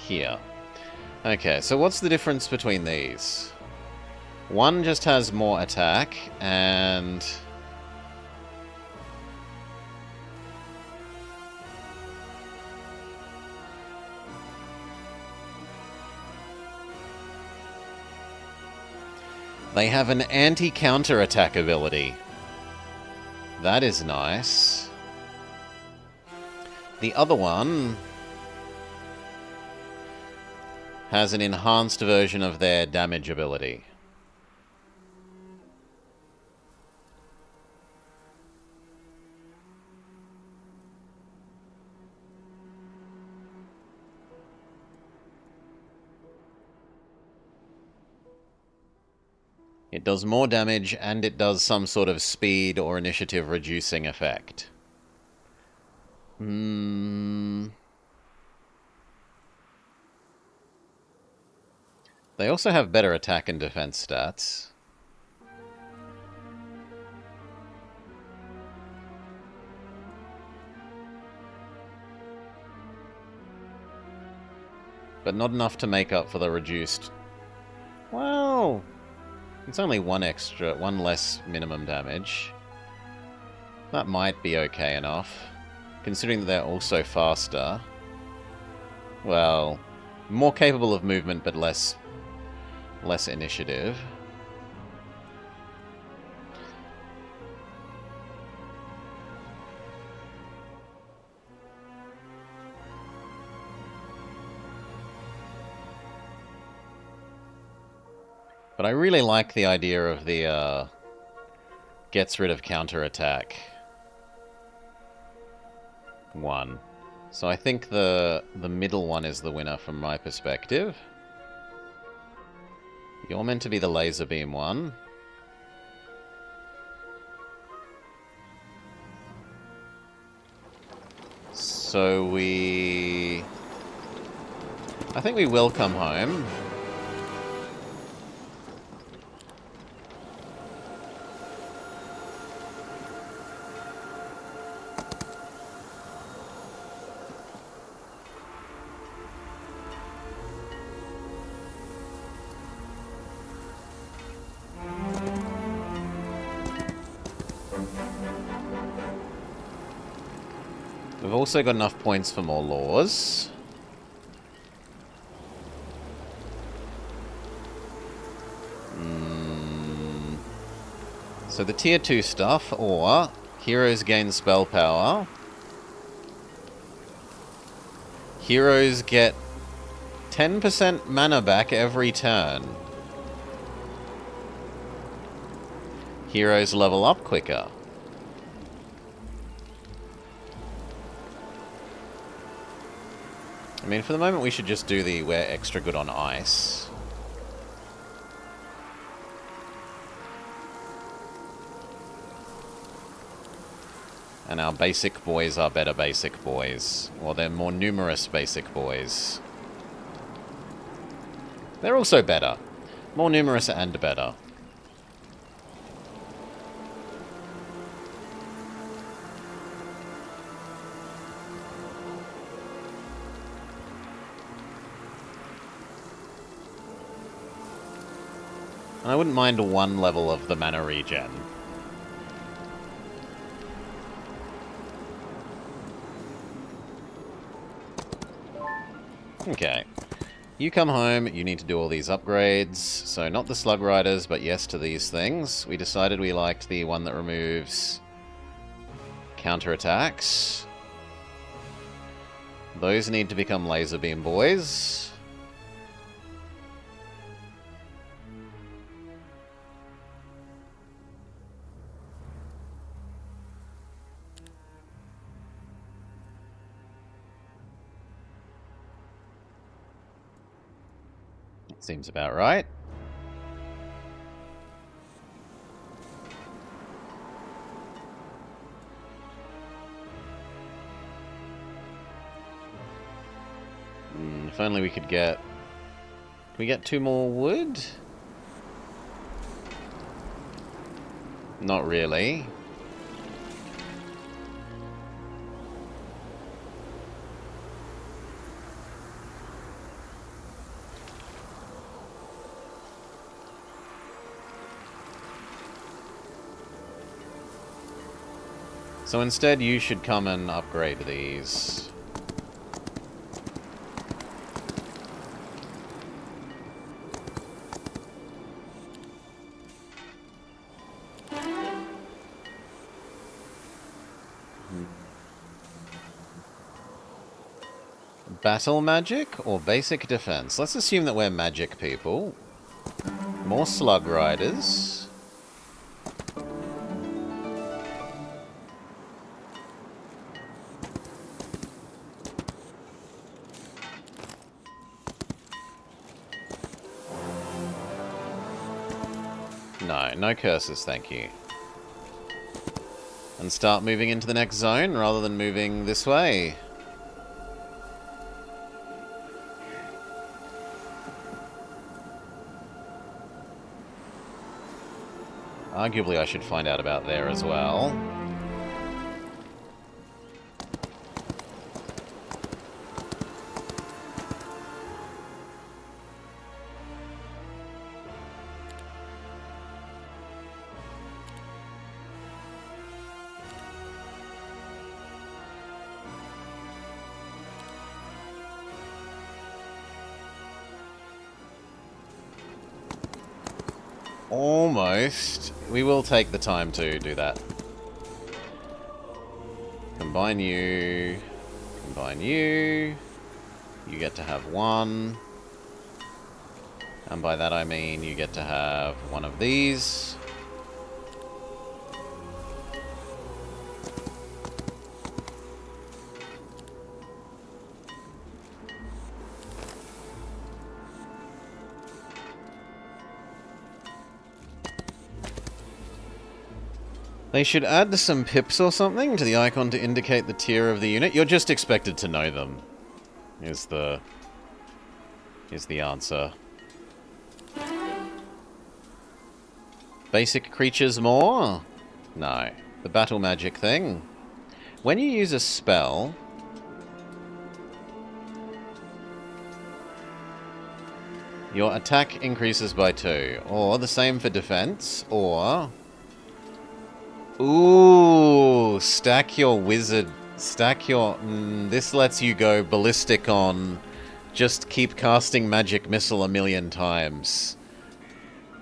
Here. Okay, so what's the difference between these? One just has more attack, and... they have an anti-counter attack ability. That is nice. The other one has an enhanced version of their damage ability. It does more damage, and it does some sort of speed or initiative reducing effect. They also have better attack and defense stats. But not enough to make up for the reduced... Well... it's only one less minimum damage. That might be okay enough. considering that they're also faster. Well, more capable of movement, but less initiative. But I really like the idea of the gets rid of counterattack one. So I think the middle one is the winner from my perspective. You're meant to be the laser beam one. So I think we will come home. We've also got enough points for more laws. So the tier 2 stuff, or heroes gain spell power. Heroes get 10% mana back every turn. Heroes level up quicker. I mean, for the moment we should just do the we're extra good on ice. And our basic boys are better basic boys. Or they're more numerous basic boys. They're also better. More numerous and better. And I wouldn't mind one level of the mana regen. Okay. You come home, you need to do all these upgrades. So not the Slug Riders, but yes to these things. We decided we liked the one that removes counterattacks. Those need to become laser beam boys. Seems about right. If only we could get... Can we get 2 more wood? Not really. So instead, you should come and upgrade these. Battle magic or basic defense? Let's assume that we're magic people. More slug riders. No, no curses, thank you. And start moving into the next zone rather than moving this way. Arguably, I should find out about there as well. Almost. We will take the time to do that. Combine you. Combine you. You get to have one. And by that I mean you get to have one of these. They should add some pips or something to the icon to indicate the tier of the unit. You're just expected to know them, is the answer. Basic creatures more? No. The battle magic thing. When you use a spell, your attack increases by 2. Or the same for defense, or... Ooh, stack your wizard. Stack your... this lets you go ballistic on... Just keep casting magic missile a million times.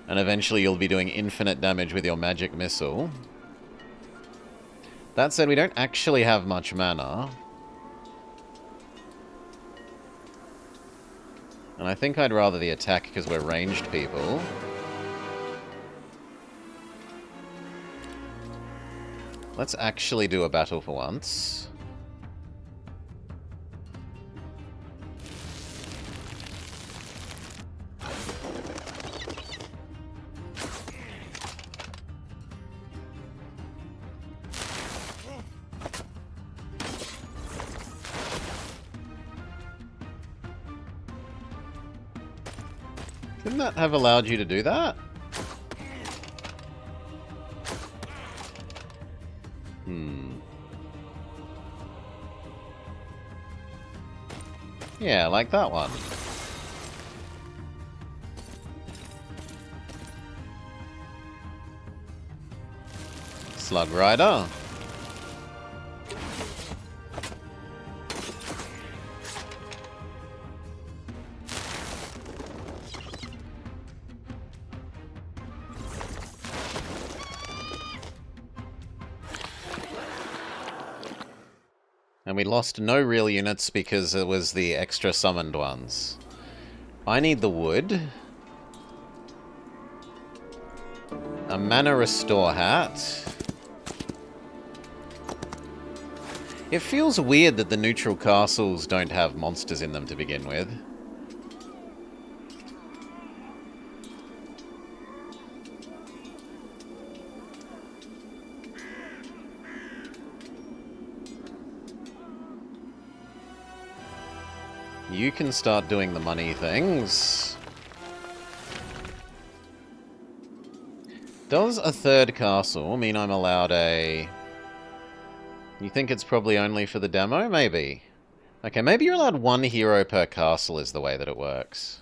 And eventually you'll be doing infinite damage with your magic missile. That said, we don't actually have much mana. And I think I'd rather the attack because we're ranged people. Let's actually do a battle for once. Couldn't that have allowed you to do that? Yeah, like that one. Slug Rider. And we lost no real units because it was the extra summoned ones. I need the wood. A mana restore hat. It feels weird that the neutral castles don't have monsters in them to begin with. You can start doing the money things. Does a third castle mean I'm allowed a... You think it's probably only for the demo? Maybe. Okay, maybe you're allowed one hero per castle is the way that it works.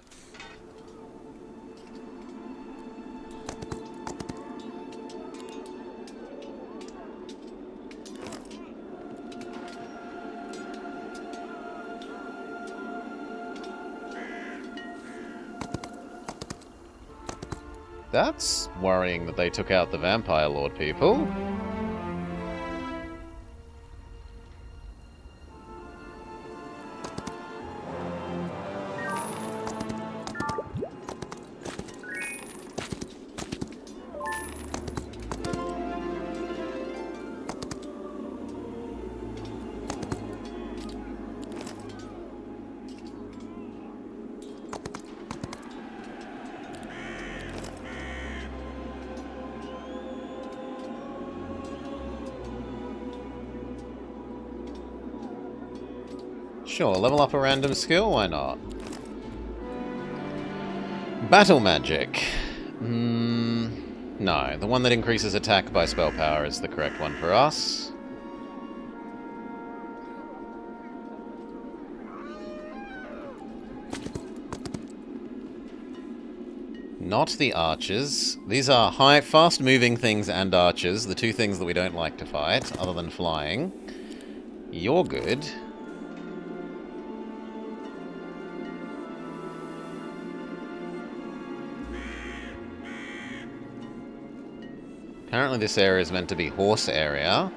That's worrying that they took out the Vampire Lord people. Sure, level up a random skill, why not? Battle magic. No, the one that increases attack by spell power is the correct one for us. Not the archers. These are high, fast-moving things and archers, the two things that we don't like to fight, other than flying. You're good. Apparently this area is meant to be horse area.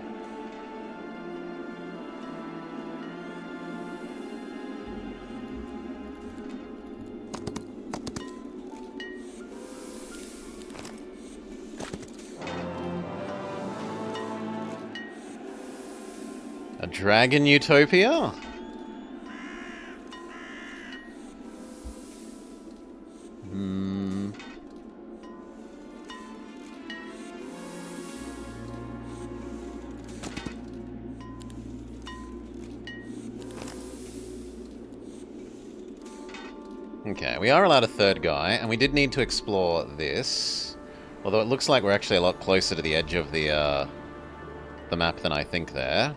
A dragon utopia? Okay, we are allowed a third guy, and we did need to explore this. Although it looks like we're actually a lot closer to the edge of the map than I think there.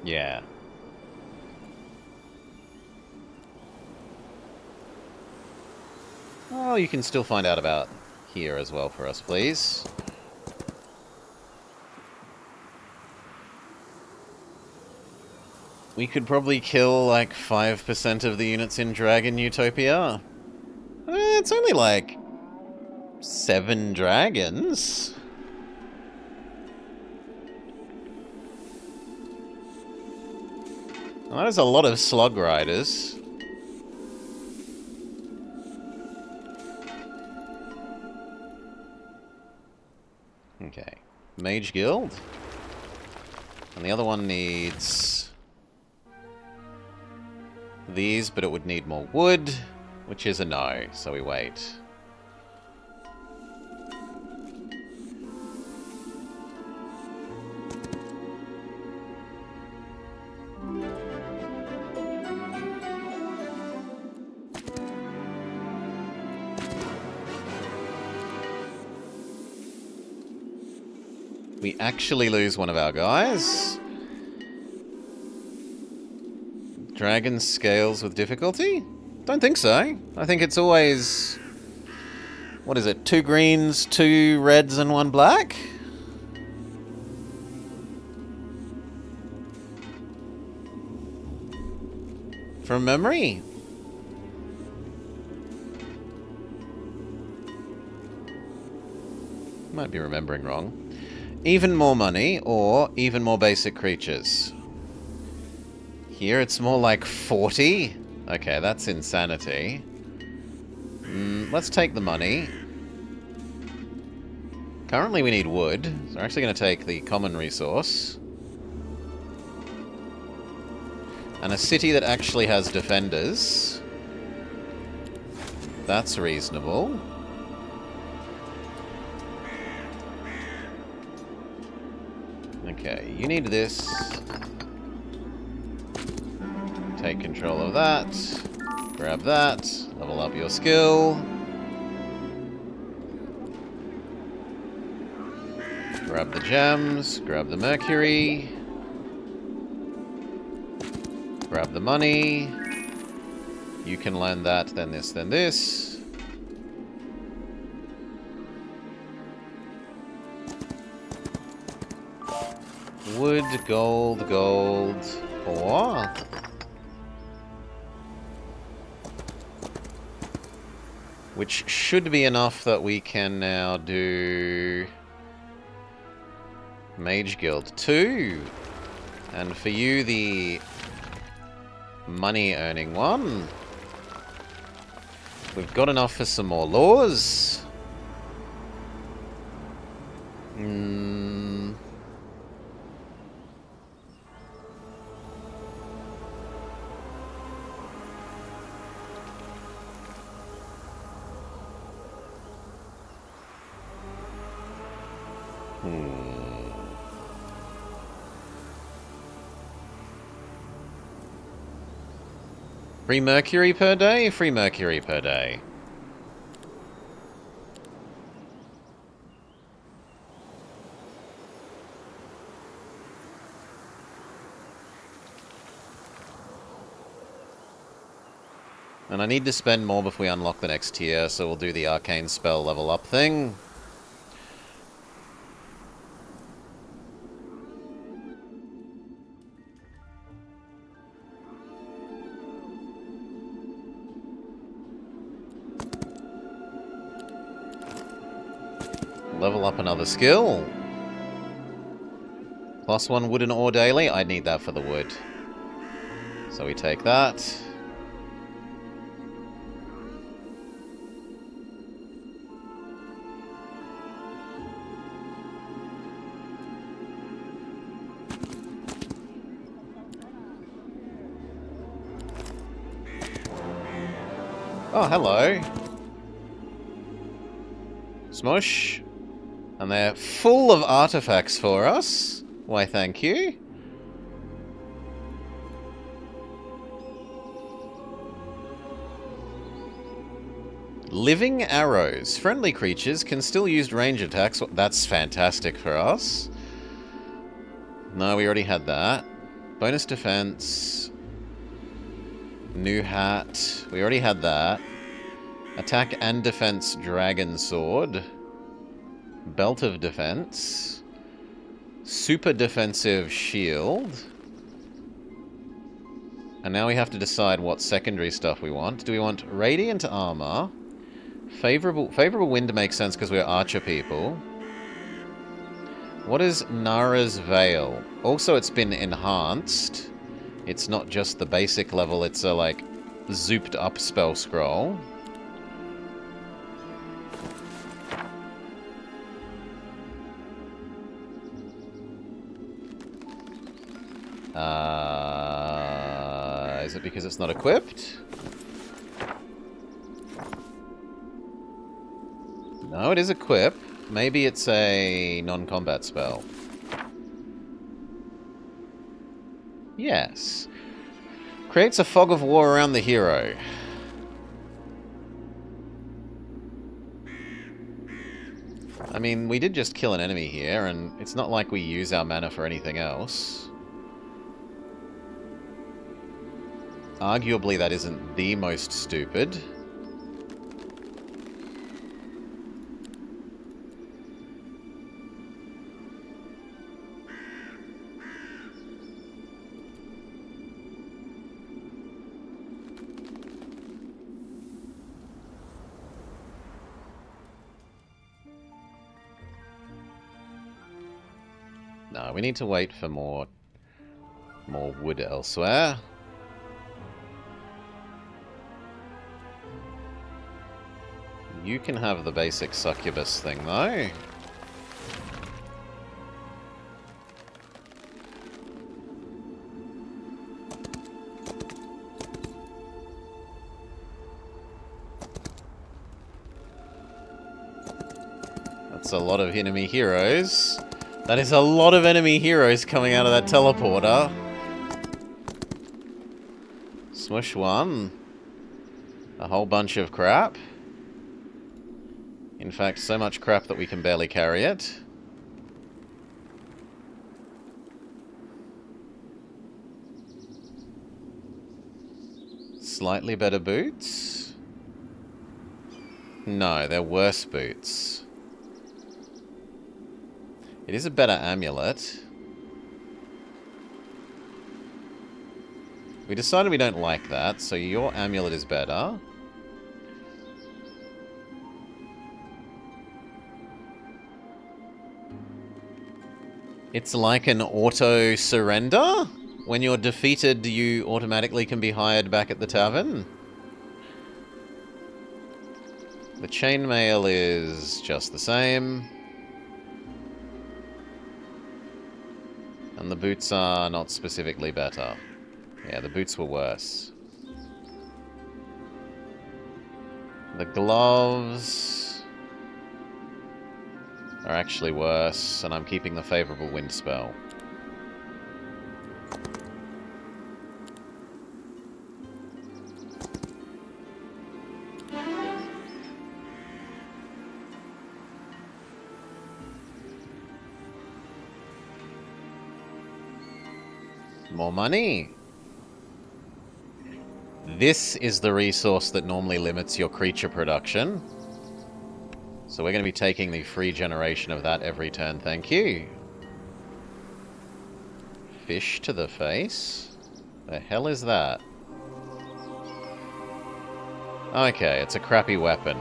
Yeah. Well, you can still find out about here as well for us, please. We could probably kill like 5% of the units in Dragon Utopia. It's only like 7 dragons. Well, that is a lot of slug riders. Okay. Mage Guild. And the other one needs these, but it would need more wood, which is a no, so we wait. We actually lose one of our guys. Dragon scales with difficulty? Don't think so. I think it's always... What is it? 2 greens, 2 reds, and 1 black? From memory? Might be remembering wrong. Even more money, or even more basic creatures. Here it's more like 40? Okay, that's insanity. Let's take the money. Currently we need wood, so we're actually going to take the common resource. And a city that actually has defenders. That's reasonable. Okay, you need this. Take control of that. Grab that. Level up your skill. Grab the gems. Grab the mercury. Grab the money. You can learn that, then this, then this. Wood, gold, gold, or... Which should be enough that we can now do... Mage Guild 2. And for you, the money-earning one. We've got enough for some more laws. Free mercury per day? Free mercury per day. And I need to spend more before we unlock the next tier, so we'll do the arcane spell level up thing. Level up another skill. +1 wooden ore daily. I need that for the wood. So we take that. Oh, hello. Smush. And they're full of artifacts for us. Why, thank you. Living arrows. Friendly creatures can still use range attacks. That's fantastic for us. No, we already had that. Bonus defense. New hat. We already had that. Attack and defense dragon sword. Belt of defense. Super defensive shield. And now we have to decide what secondary stuff we want. Do we want radiant armor? Favorable wind makes sense because we're archer people. What is Nara's Veil? Also, it's been enhanced. It's not just the basic level, it's a, like, zooped up spell scroll. Is it because it's not equipped? No, it is equipped. Maybe it's a non-combat spell. Yes. Creates a fog of war around the hero. I mean, we did just kill an enemy here, and it's not like we use our mana for anything else. Arguably, that isn't the most stupid. No, we need to wait for more wood elsewhere. You can have the basic succubus thing, though. That's a lot of enemy heroes. That is a lot of enemy heroes coming out of that teleporter. Smush one. A whole bunch of crap. In fact, so much crap that we can barely carry it. Slightly better boots? No, they're worse boots. It is a better amulet. We decided we don't like that, so your amulet is better. It's like an auto-surrender? When you're defeated, you automatically can be hired back at the tavern? The chainmail is just the same. And the boots are not specifically better. Yeah, the boots were worse. The gloves are actually worse, and I'm keeping the favorable wind spell. More money. this is the resource that normally limits your creature production. So we're going to be taking the free generation of that every turn, thank you. Fish to the face? The hell is that? Okay, it's a crappy weapon.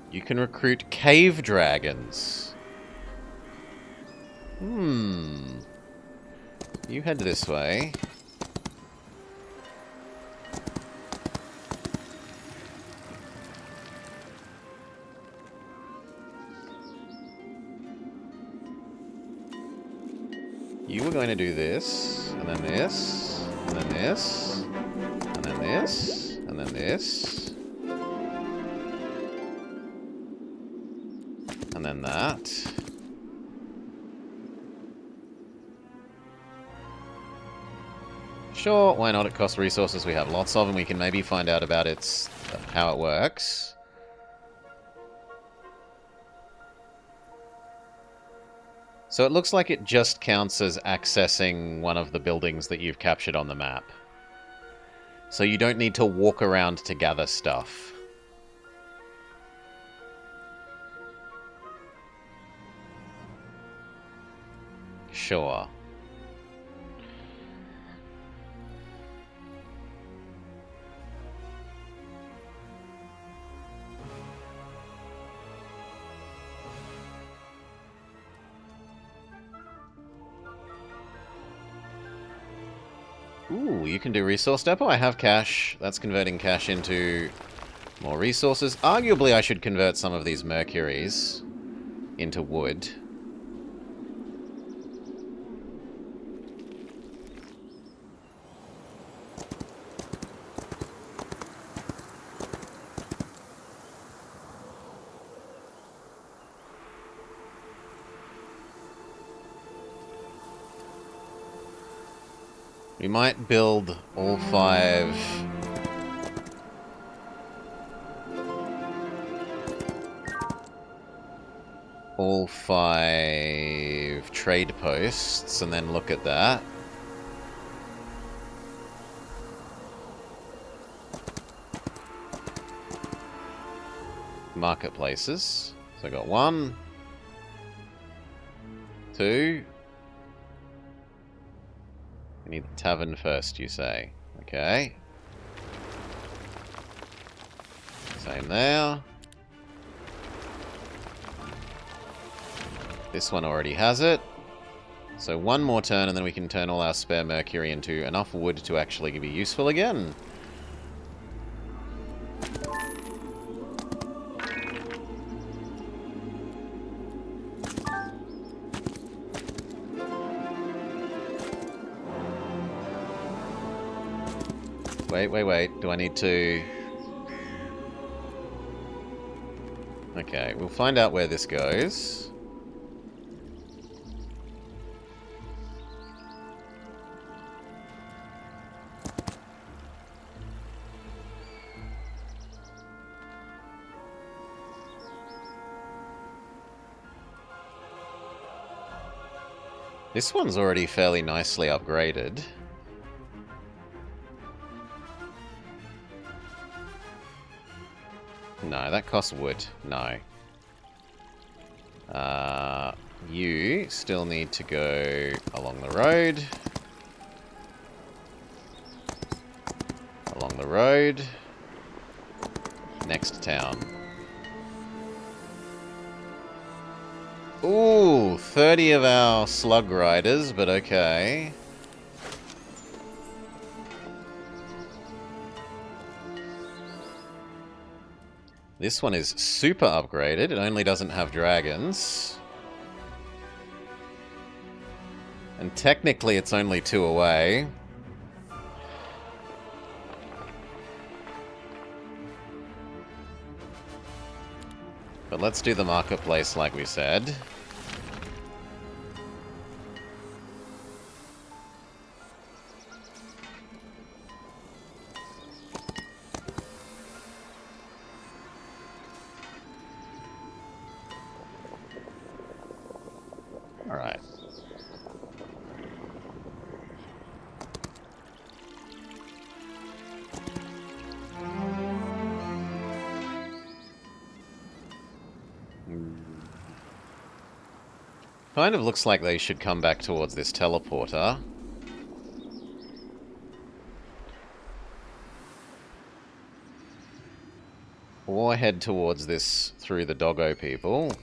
You can recruit cave dragons. You head this way. You were going to do this, and then this, and then this, and then this, and then this. And then that. Sure, why not? It costs resources. We have lots of them. We can maybe find out about its how it works. So it looks like it just counts as accessing one of the buildings that you've captured on the map. So you don't need to walk around to gather stuff. Sure. Ooh, you can do resource depot. I have cash. That's converting cash into more resources. Arguably, I should convert some of these mercuries into wood. We might build all 5... all 5 trade posts, and then look at that. Marketplaces. So I got 1, 2... We need the tavern first, you say. Okay. Same there. This one already has it. So one more turn and then we can turn all our spare mercury into enough wood to actually be useful again. Wait. Do I need to... Okay, we'll find out where this goes. This one's already fairly nicely upgraded. No, that costs wood. No. You still need to go along the road. Along the road. Next town. Ooh, 30 of our slug riders, but okay. This one is super upgraded. It only doesn't have dragons. And technically it's only 2 away. But let's do the marketplace like we said. Alright. Kind of looks like they should come back towards this teleporter. Or head towards this through the doggo people.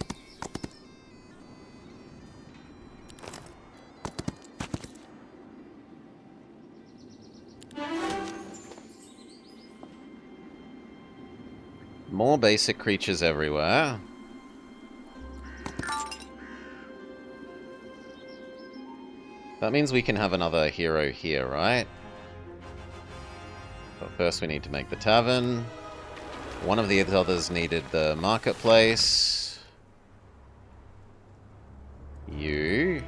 More basic creatures everywhere. That means we can have another hero here, right? But first we need to make the tavern. One of the others needed the marketplace. You.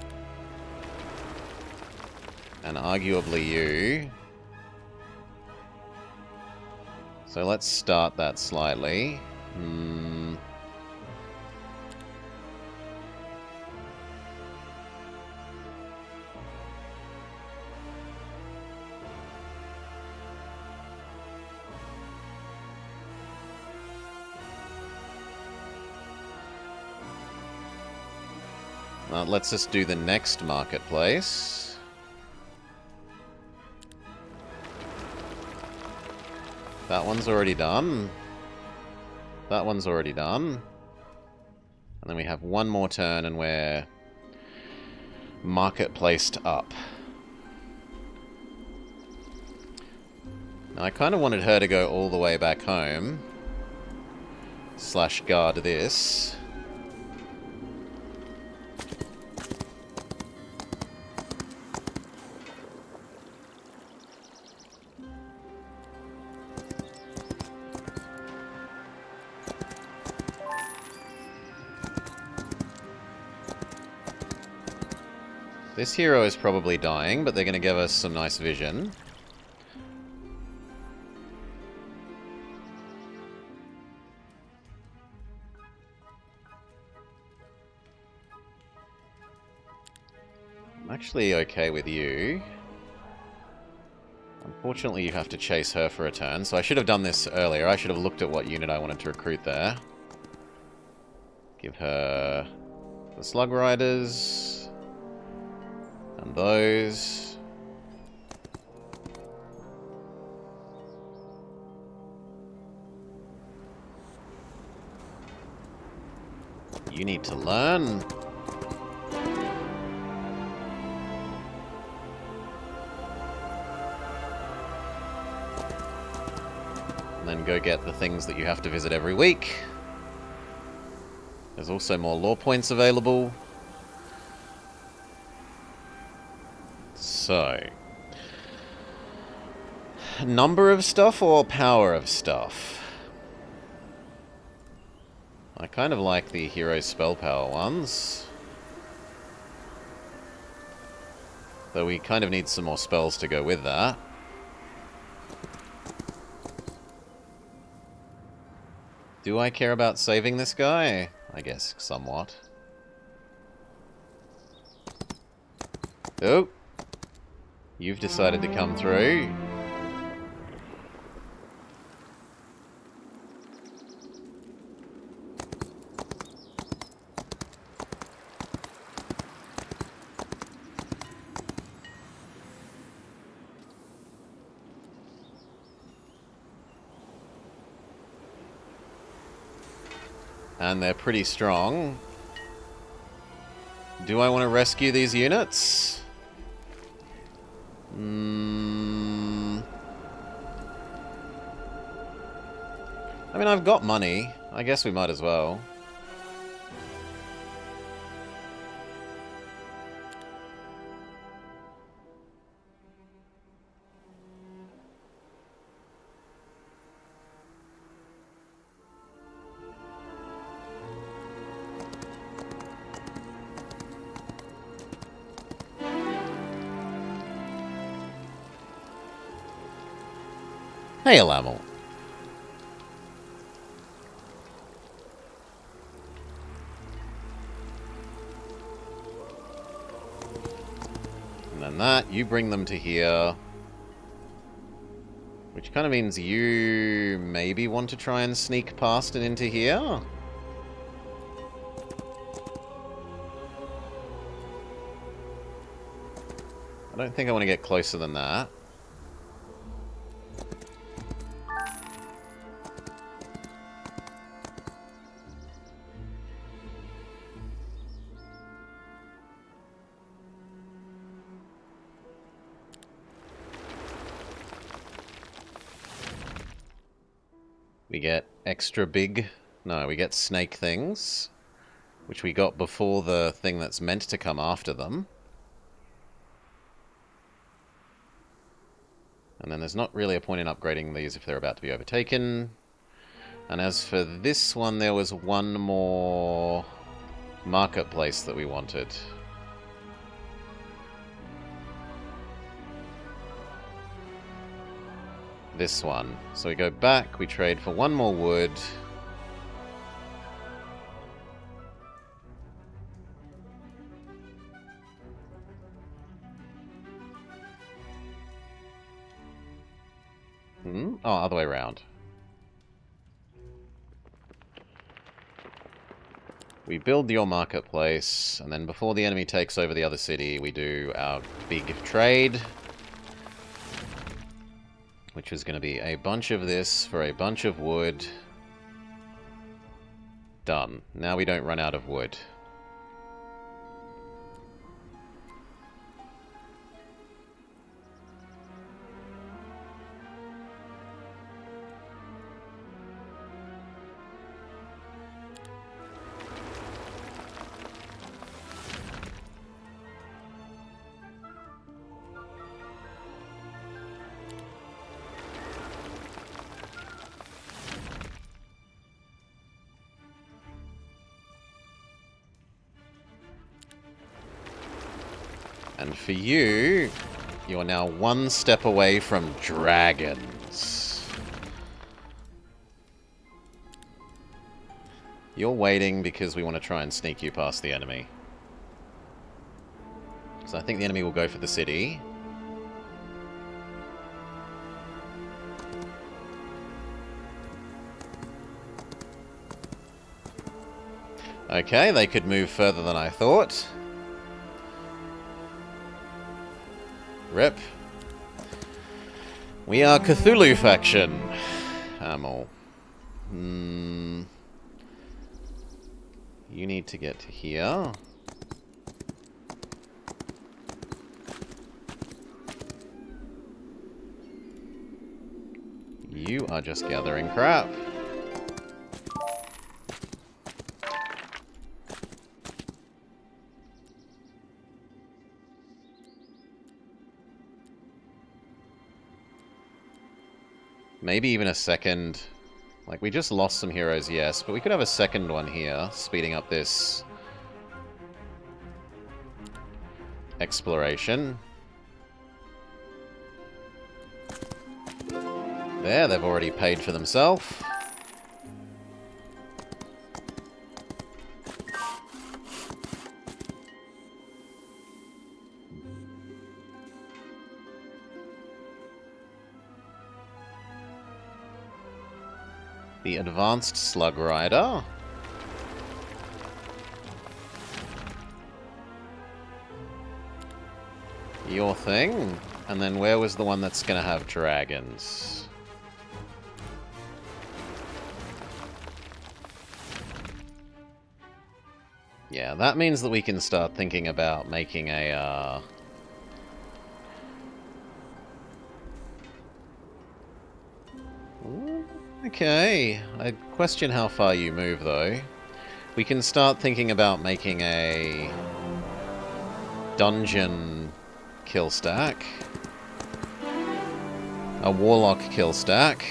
And arguably you. So let's start that slightly. Let's just do the next marketplace. That one's already done. That one's already done. And then we have one more turn and we're marketplaced up. Now I kind of wanted her to go all the way back home. / guard this. This hero is probably dying, but they're going to give us some nice vision. I'm actually okay with you. Unfortunately, you have to chase her for a turn, so I should have done this earlier. I should have looked at what unit I wanted to recruit there. Give her the Slug Riders. And those. You need to learn. And then go get the things that you have to visit every week. There's also more lore points available. So, number of stuff or power of stuff? I kind of like the hero spell power ones. Though we kind of need some more spells to go with that. Do I care about saving this guy? I guess somewhat. Oh! You've decided to come through. And they're pretty strong. Do I want to rescue these units? I mean, I've got money. I guess we might as well. Hey, Alamel. And then that, you bring them to here. Which kind of means you maybe want to try and sneak past and into here? I don't think I want to get closer than that. We get extra big... No, we get snake things. Which we got before the thing that's meant to come after them. And then there's not really a point in upgrading these if they're about to be overtaken. And as for this one, there was one more marketplace that we wanted. This one. So we go back, we trade for one more wood. Oh, other way around. We build your marketplace, and then before the enemy takes over the other city, we do our big trade. Which is going to be a bunch of this for a bunch of wood. Done. Now we don't run out of wood. And for you, you're now one step away from dragons. You're waiting because we want to try and sneak you past the enemy. So I think the enemy will go for the city. Okay, they could move further than I thought. Rip. We are Cthulhu faction. Hamel. You need to get to here. You are just gathering crap. Maybe even a second. Like, we just lost some heroes, yes, but we could have a second one here, speeding up this exploration. There, they've already paid for themselves. The Advanced Slug Rider. Your thing. And then where was the one that's going to have dragons? Yeah, that means that we can start thinking about making a, Okay, I question how far you move, though. We can start thinking about making a dungeon kill stack. A warlock kill stack.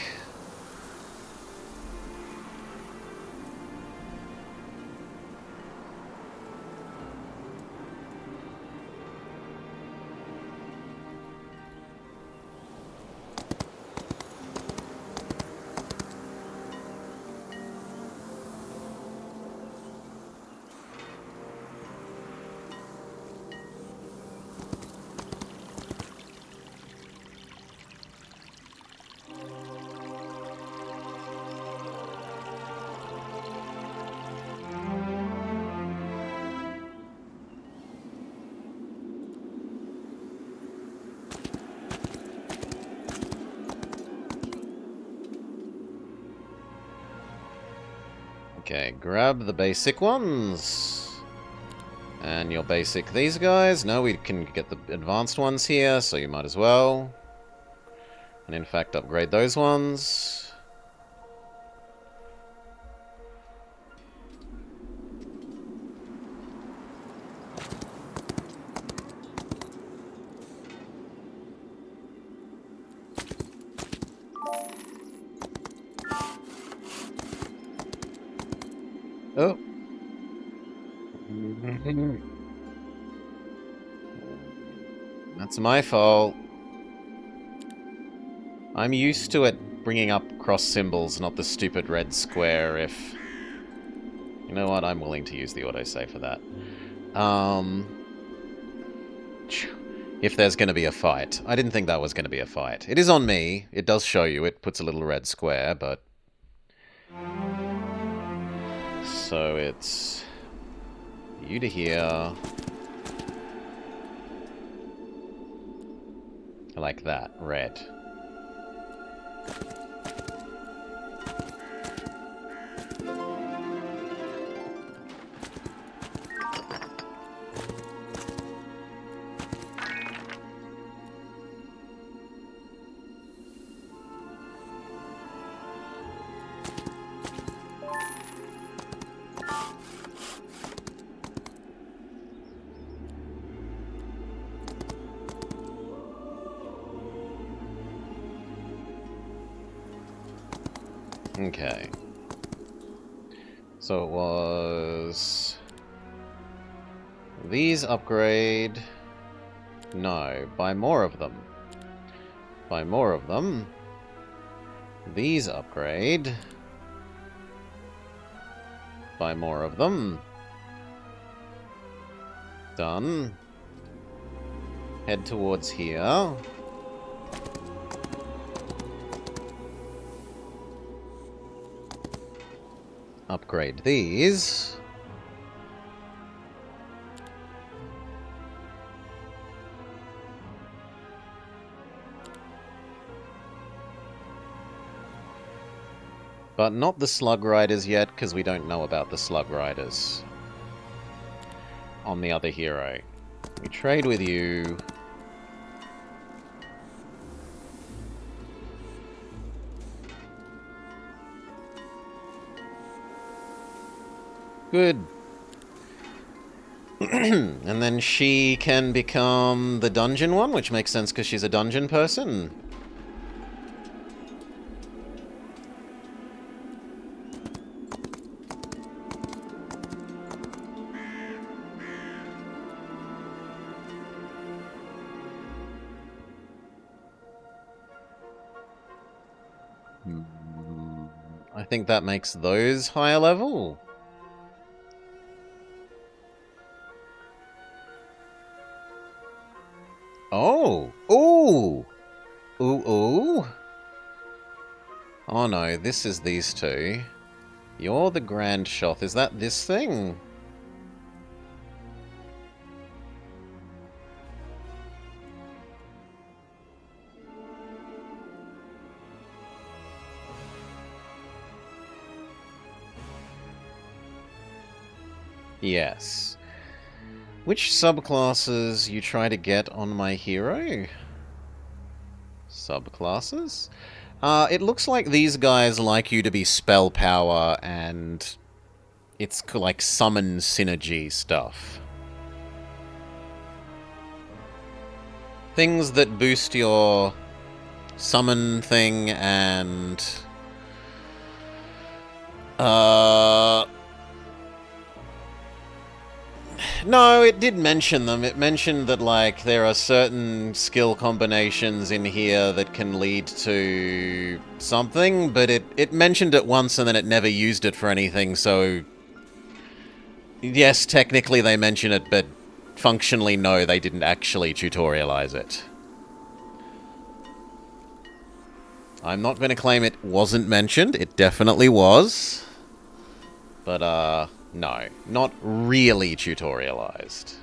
Okay, grab the basic ones. And your basic these guys. No, we can get the advanced ones here, so you might as well. And in fact, upgrade those ones. Oh. That's my fault. I'm used to it bringing up cross symbols, not the stupid red square if... You know what? I'm willing to use the autosave for that. If there's going to be a fight. I didn't think that was going to be a fight. It is on me. It does show you. It puts a little red square, but... So it's... you to here. Like that. Red. Okay. So it was... these upgrade... no, buy more of them. Buy more of them. These upgrade. Buy more of them. Done. Head towards here. Upgrade these. But not the Slug Riders yet, because we don't know about the Slug Riders. On the other hero. We trade with you. Good. And then she can become the dungeon one, which makes sense because she's a dungeon person. I think that makes those higher level. Oh! Ooh! Ooh, ooh! Oh no, this is these two. You're the Grand Shoth. Is that this thing? Yes. Which subclasses you try to get on my hero? Subclasses? It looks like these guys like you to be spell power and it's like summon synergy stuff. Things that boost your summon thing and... No, it did mention them. It mentioned that, like, there are certain skill combinations in here that can lead to something, but it mentioned it once and then it never used it for anything, so... Yes, technically they mention it, but functionally, no, they didn't actually tutorialize it. I'm not going to claim it wasn't mentioned. It definitely was. But, no. Not really tutorialized.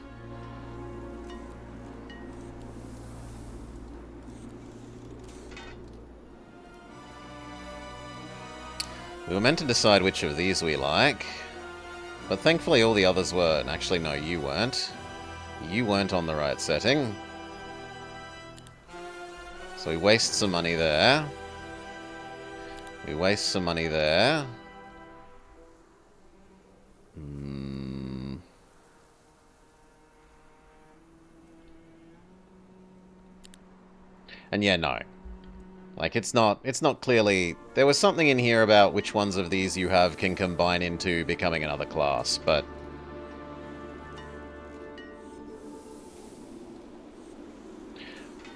We were meant to decide which of these we like, but thankfully all the others were. Actually, no, you weren't. You weren't on the right setting. So we waste some money there. We waste some money there. And yeah, no. Like, it's not clearly... There was something in here about which ones of these you have can combine into becoming another class, but...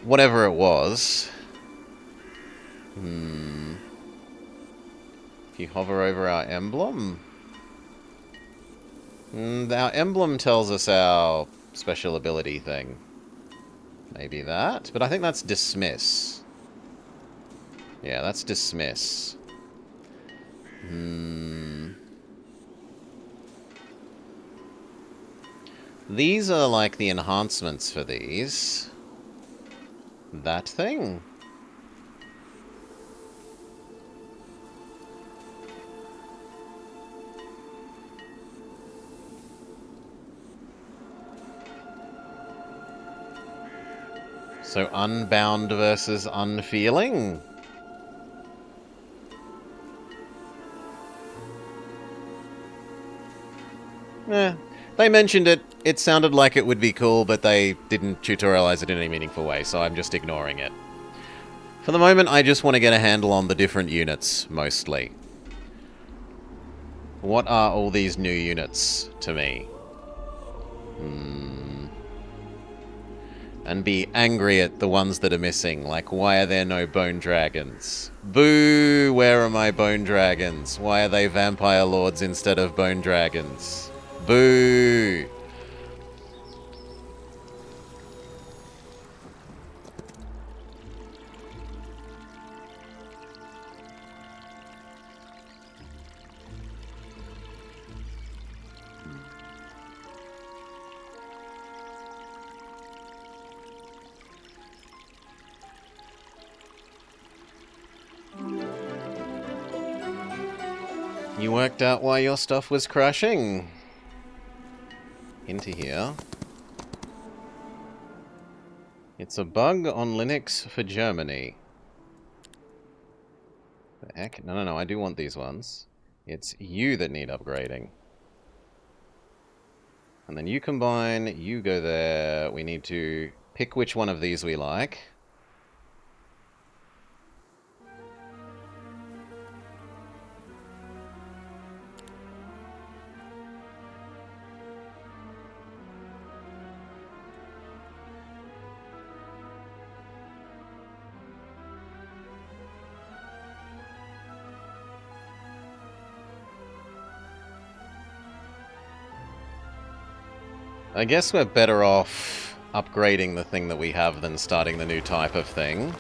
Whatever it was... If you hover over our emblem... our emblem tells us our special ability thing. Maybe that? But I think that's dismiss. Yeah, that's dismiss. These are like the enhancements for these. That thing. So unbound versus unfeeling? They mentioned it. It sounded like it would be cool, but they didn't tutorialize it in any meaningful way, so I'm just ignoring it. For the moment, I just want to get a handle on the different units, mostly. What are all these new units to me? And be angry at the ones that are missing. Like, why are there no bone dragons? Boo! Where are my bone dragons? Why are they vampire lords instead of bone dragons? Boo! You worked out why your stuff was crashing. Into here. It's a bug on Linux for Germany. The heck? No, I do want these ones. It's you that need upgrading. And then you combine, you go there. We need to pick which one of these we like. I guess we're better off upgrading the thing that we have than starting the new type of thing.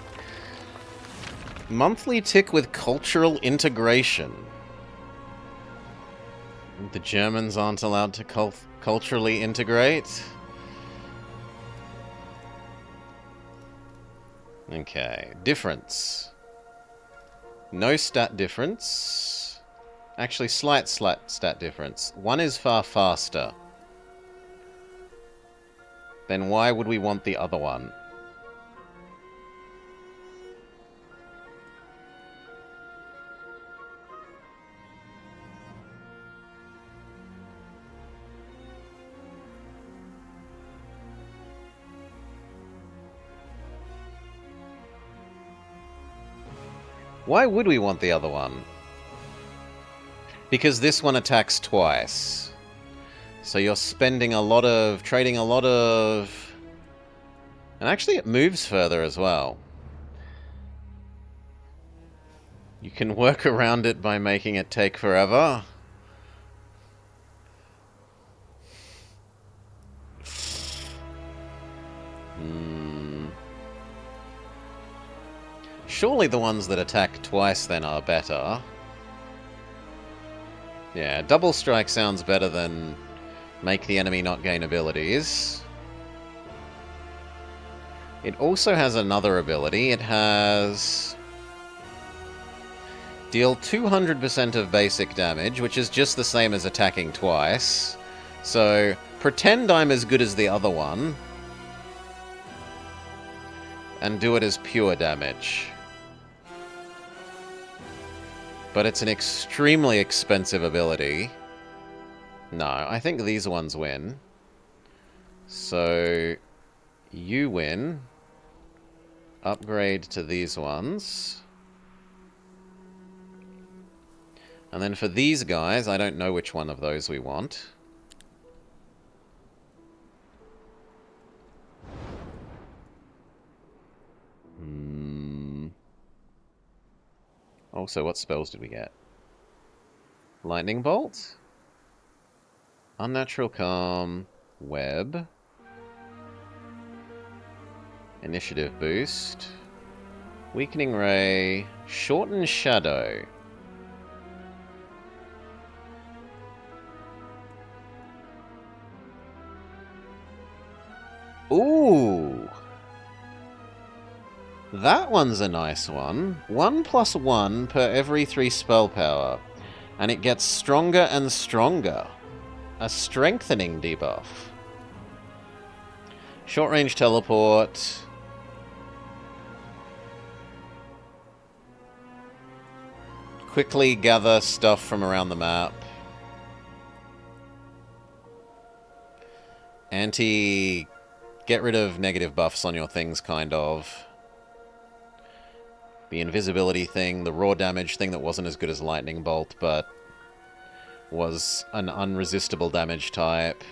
Monthly tick with cultural integration. The Germans aren't allowed to culturally integrate? Okay, difference. No stat difference. Actually, slight stat difference. One is far faster. Then why would we want the other one? Why would we want the other one? Because this one attacks twice. So you're spending a lot of... trading a lot of... And actually it moves further as well. You can work around it by making it take forever. Surely the ones that attack twice then are better. Yeah, double strike sounds better than make the enemy not gain abilities. It also has another ability. It has... Deal 200% of basic damage, which is just the same as attacking twice. So, pretend I'm as good as the other one, and do it as pure damage. But it's an extremely expensive ability. No, I think these ones win. So, you win. Upgrade to these ones. And then for these guys, I don't know which one of those we want. Also, what spells did we get? Lightning Bolt? Unnatural Calm. Web. Initiative Boost. Weakening Ray. Shorten Shadow. Ooh! That one's a nice one. 1+1 per every 3 spell power. And it gets stronger and stronger. A strengthening debuff. Short range teleport. Quickly gather stuff from around the map. Anti... Get rid of negative buffs on your things, kind of. The invisibility thing, the raw damage thing that wasn't as good as Lightning Bolt, but was an unresistible damage type.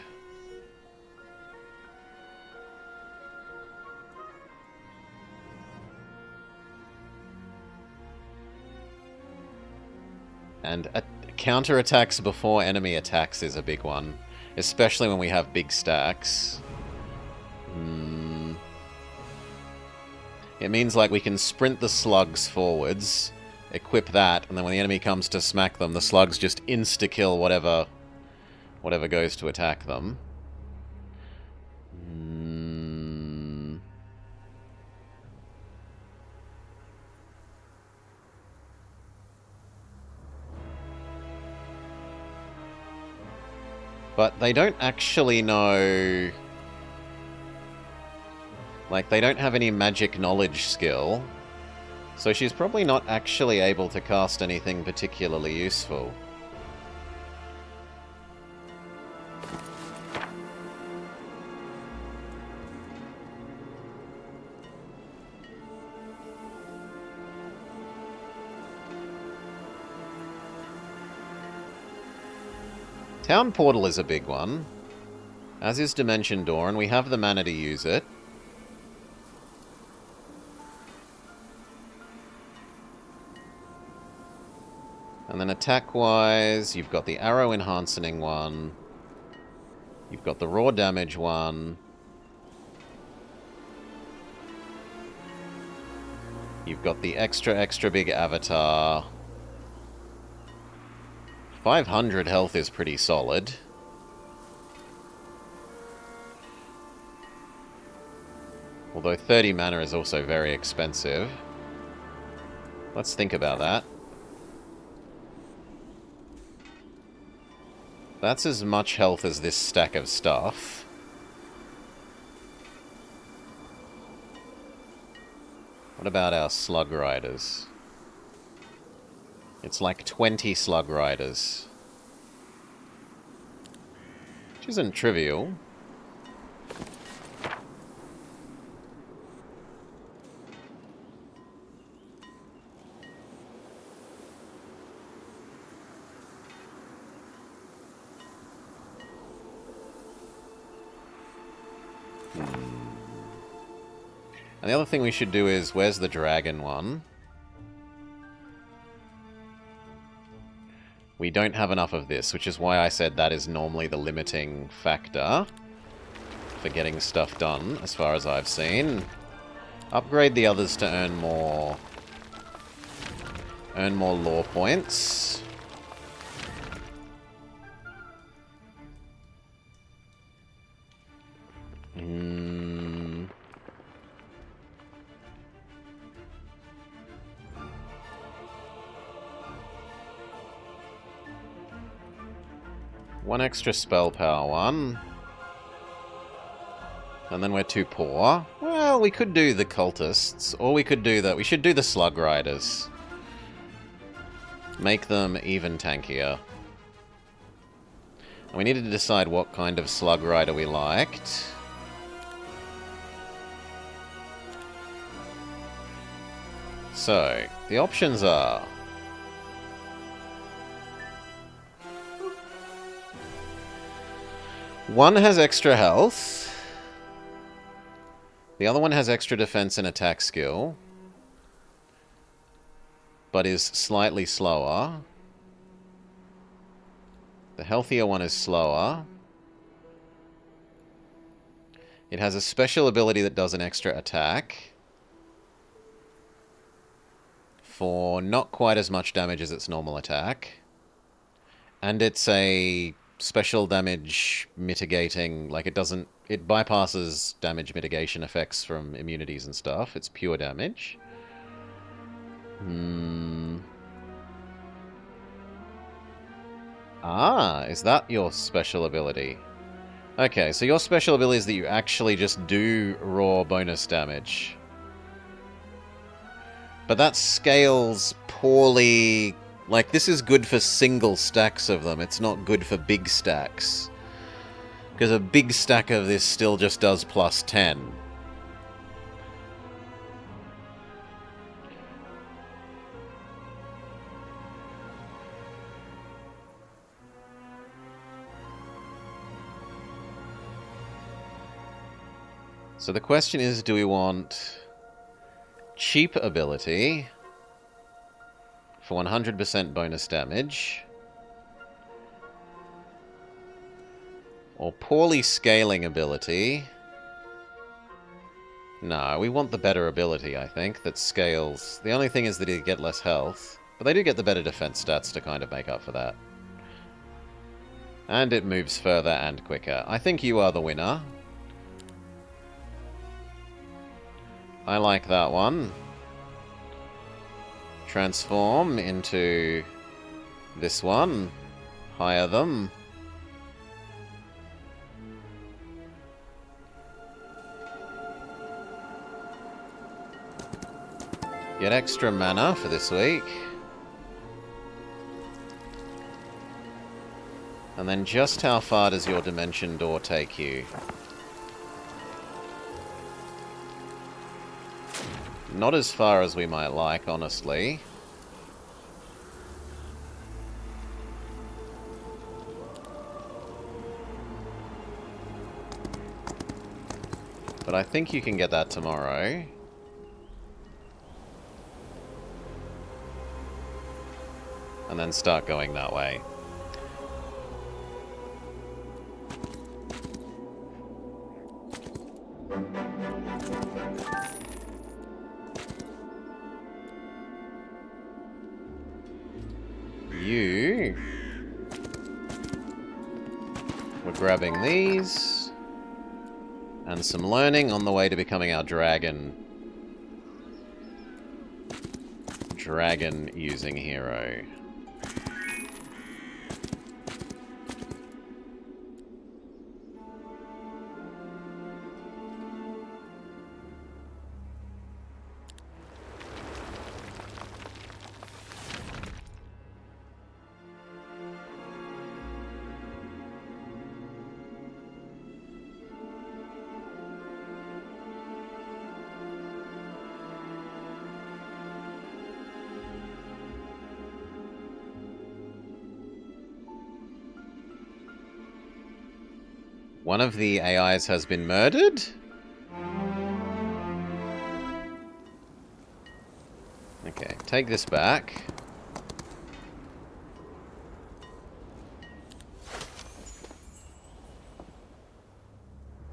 And counter-attacks before enemy attacks is a big one. Especially when we have big stacks. It means, like, we can sprint the slugs forwards, equip that, and then when the enemy comes to smack them, the slugs just insta-kill whatever goes to attack them. But they don't actually know... Like, they don't have any magic knowledge skill. So she's probably not actually able to cast anything particularly useful. Town Portal is a big one. As is Dimension Door, and we have the mana to use it. And then attack-wise, you've got the arrow enhancing one. You've got the raw damage one. You've got the extra big avatar. 500 health is pretty solid. Although 30 mana is also very expensive. Let's think about that. That's as much health as this stack of stuff. What about our Slug Riders? It's like 20 Slug Riders. Which isn't trivial. And the other thing we should do is, where's the dragon one? We don't have enough of this, which is why I said that is normally the limiting factor for getting stuff done, as far as I've seen. Upgrade the others to earn more lore points. One extra spell power one. And then we're too poor. Well, we could do the cultists, or we could do the... We should do the slug riders. Make them even tankier. And we needed to decide what kind of slug rider we liked. So, the options are... One has extra health. The other one has extra defense and attack skill, but is slightly slower. The healthier one is slower. It has a special ability that does an extra attack for not quite as much damage as its normal attack. And it's a special damage mitigating, like it doesn't... It bypasses damage mitigation effects from immunities and stuff. It's pure damage. Ah, is that your special ability? Okay, so your special ability is that you actually just do raw bonus damage. But that scales poorly. Like, this is good for single stacks of them. It's not good for big stacks. Because a big stack of this still just does plus 10. So the question is, do we want cheap ability for 100% bonus damage, or poorly scaling ability? No, we want the better ability, I think, that scales. The only thing is that they get less health, but they do get the better defense stats to kind of make up for that. And it moves further and quicker. I think you are the winner. I like that one. Transform into this one. Hire them. Get extra mana for this week. And then just how far does your dimension door take you? Not as far as we might like, honestly. But I think you can get that tomorrow. And then start going that way. You... We're grabbing these. And some learning on the way to becoming our dragon. Dragon using hero. One of the AIs has been murdered? Okay, take this back.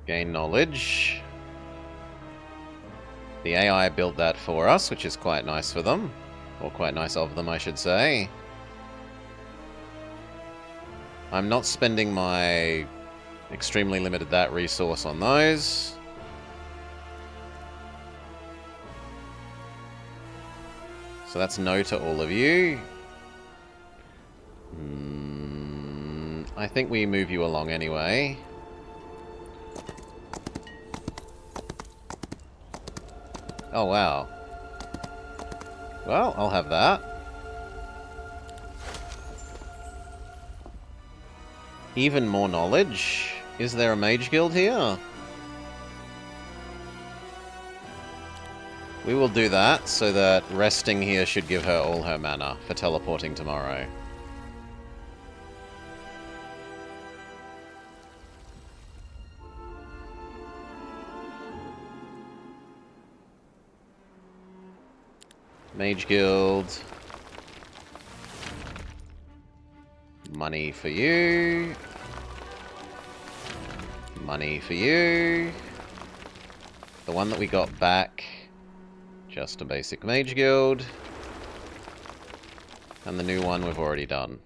Gain knowledge. The AI built that for us, which is quite nice for them. Or quite nice of them, I should say. I'm not spending my extremely limited that resource on those. So that's no to all of you. I think we move you along anyway. Oh, wow. Well, I'll have that. Even more knowledge. Is there a mage guild here? We will do that, so that resting here should give her all her mana for teleporting tomorrow. Mage guild. Money for you. Money for you. The one that we got back, just a basic mage guild. And the new one we've already done.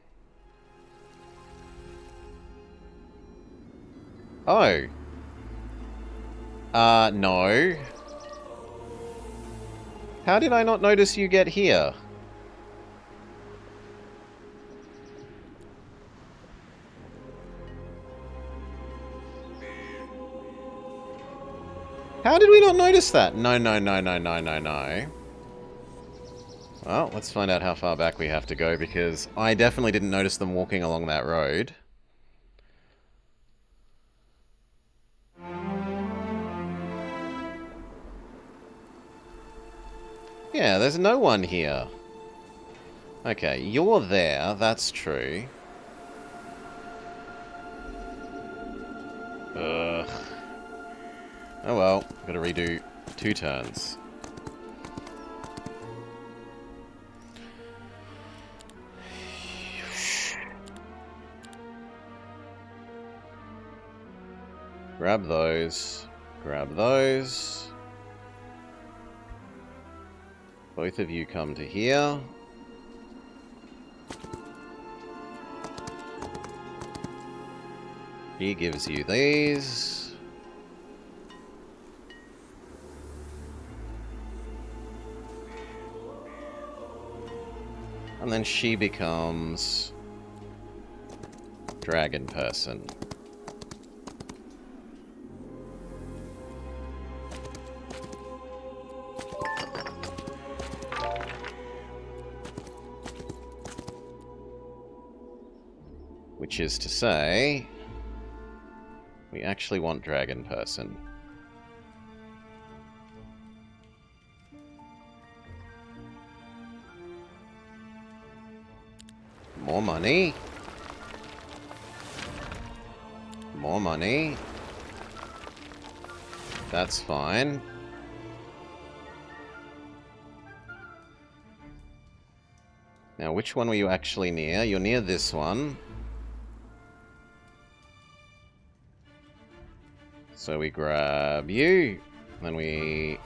Oh. No. How did I not notice you get here? How did we not notice that? No. Well, let's find out how far back we have to go, because I definitely didn't notice them walking along that road. Yeah, there's no one here. Okay, you're there, that's true. Ugh. Oh well, gotta redo 2 turns. Grab those. Grab those. Both of you come to here. He gives you these. And then she becomes dragon person. Which is to say, we actually want dragon person. More money. More money. That's fine. Now, which one were you actually near? You're near this one. So we grab you, then we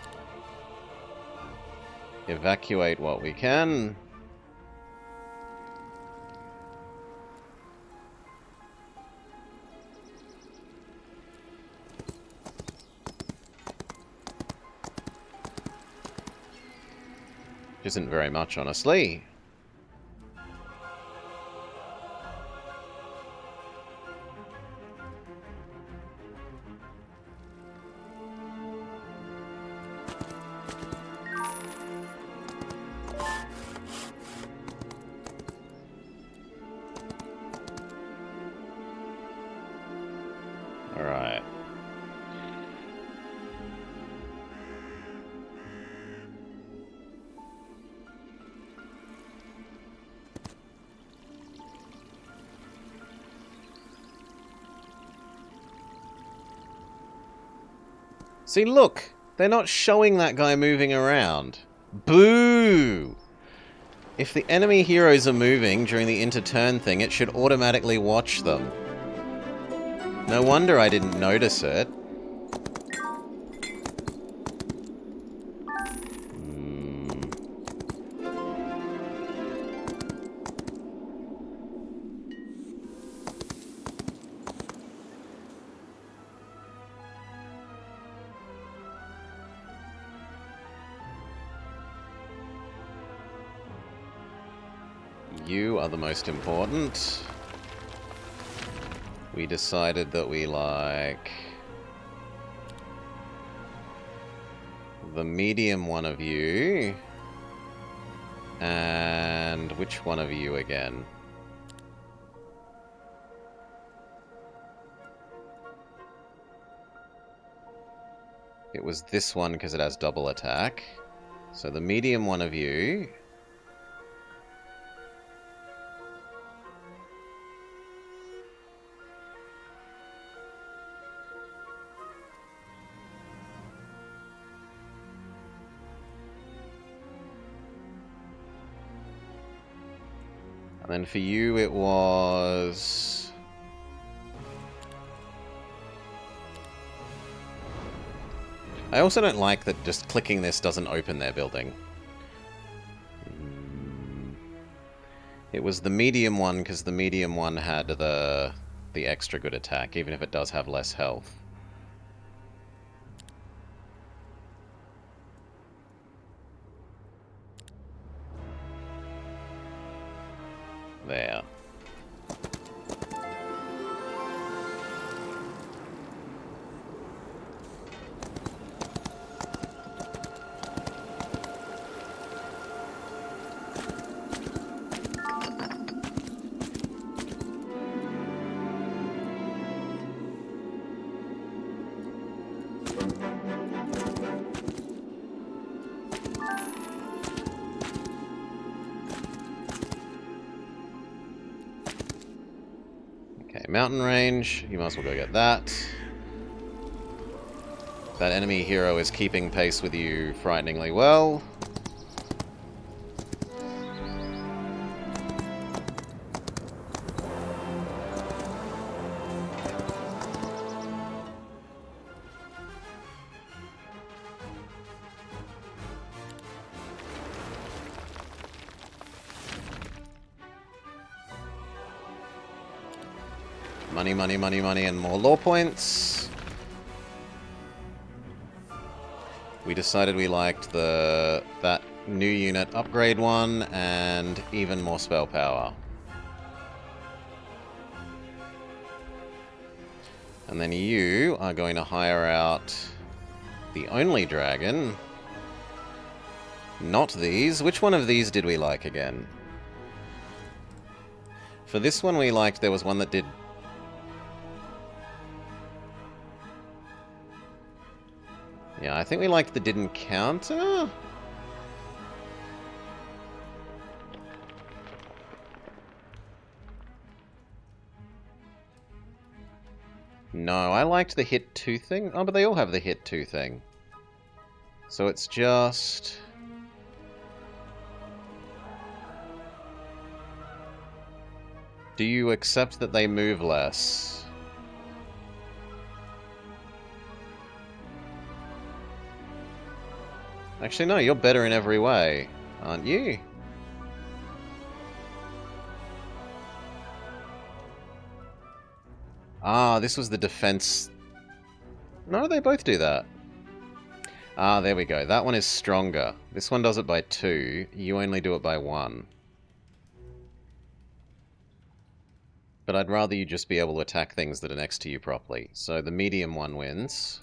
evacuate what we can. Which isn't very much, honestly. Alright. See, look! They're not showing that guy moving around. Boo! If the enemy heroes are moving during the inter-turn thing, it should automatically watch them. No wonder I didn't notice it. You are the most important. We decided that we like the medium one of you. And which one of you again? It was this one because it has double attack. So the medium one of you. And then for you it was... I also don't like that just clicking this doesn't open their building. It was the medium one because the medium one had the extra good attack, even if it does have less health. There. Okay, mountain range. You might as well go get that. That enemy hero is keeping pace with you frighteningly well. Money, money, money, money, and more lore points. We decided we liked that new unit upgrade one, and even more spell power. And then you are going to hire out the only dragon. Not these. Which one of these did we like again? For this one we liked, there was one that did... Yeah, I think we liked the didn't counter. No, I liked the hit 2 thing. Oh, but they all have the hit 2 thing. So it's just... Do you accept that they move less? Actually, no, you're better in every way, aren't you? Ah, this was the defense... No, they both do that. Ah, there we go. That one is stronger. This one does it by 2. You only do it by 1. But I'd rather you just be able to attack things that are next to you properly. So the medium one wins.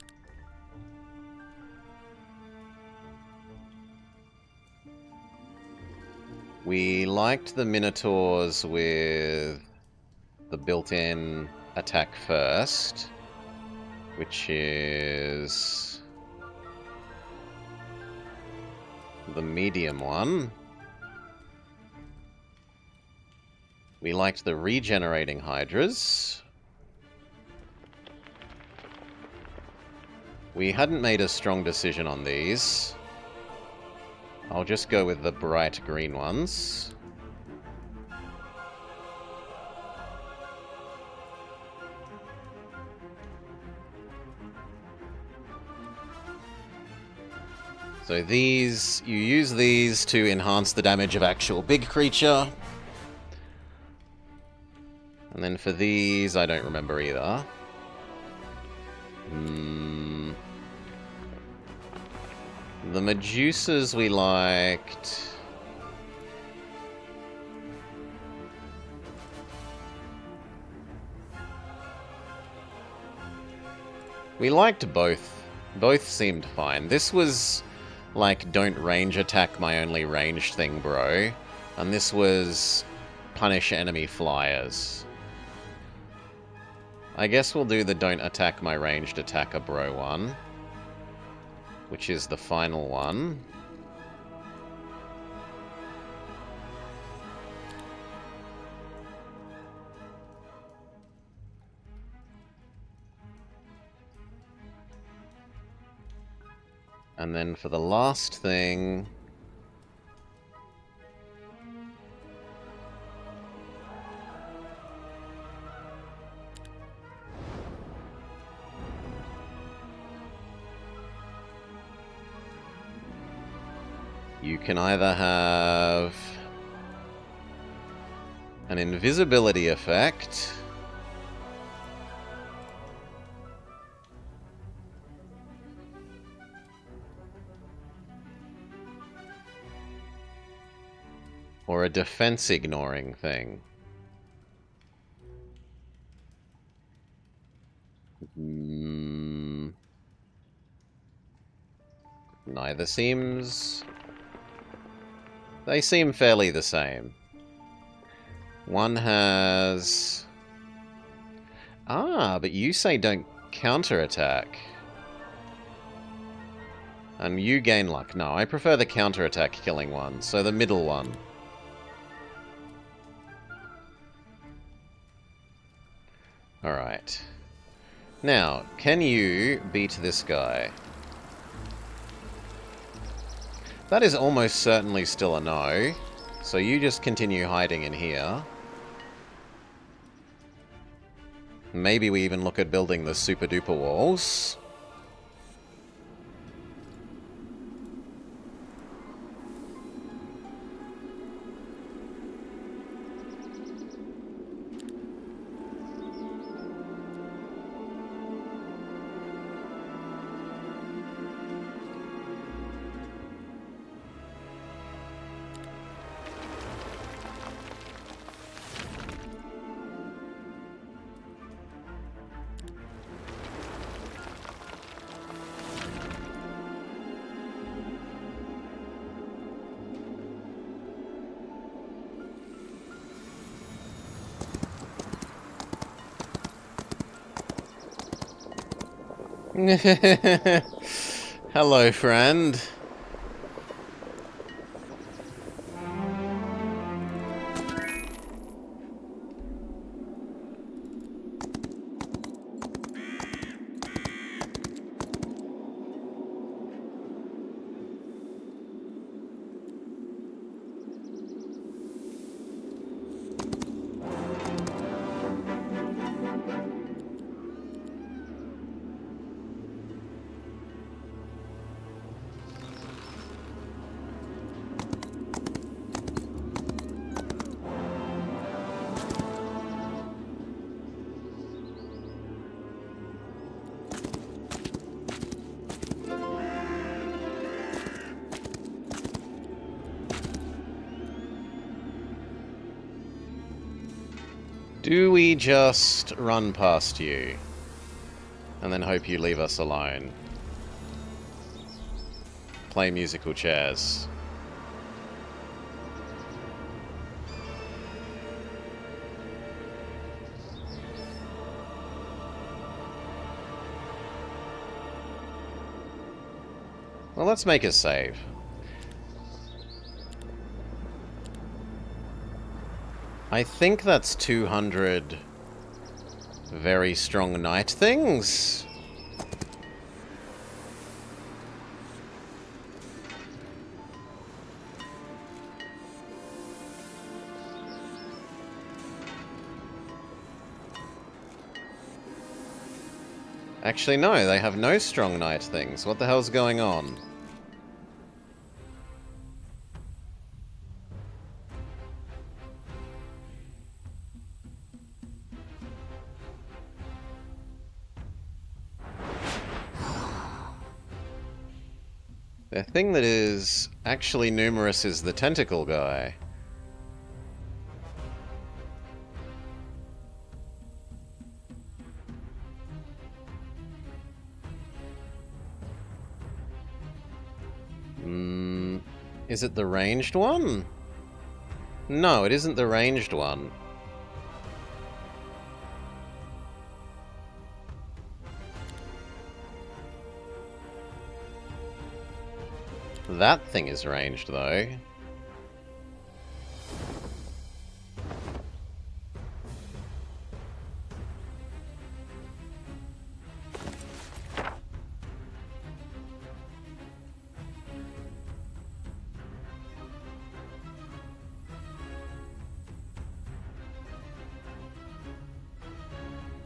We liked the Minotaurs with the built-in attack first, which is the medium one. We liked the regenerating Hydras. We hadn't made a strong decision on these. I'll just go with the bright green ones. So these, you use these to enhance the damage of actual big creature. And then for these, I don't remember either. The Medusas we liked. We liked both. Both seemed fine. This was like, don't range attack my only ranged thing, bro. And this was punish enemy flyers. I guess we'll do the don't attack my ranged attacker, bro one. Which is the final one. And then for the last thing... you can either have an invisibility effect, or a defense ignoring thing. Neither seems... they seem fairly the same. One has... ah, but you say don't counterattack. And you gain luck. No, I prefer the counterattack killing one, so the middle one. Alright. Now, can you beat this guy? That is almost certainly still a no. So you just continue hiding in here. Maybe we even look at building the super duper walls. Hello, friend. Do we just run past you and then hope you leave us alone? Play musical chairs. Well, let's make a save. I think that's 200 very strong knight things. Actually, no, they have no strong knight things. What the hell's going on? The thing that is actually numerous is the tentacle guy. Is it the ranged one? No, it isn't the ranged one. That thing is ranged, though.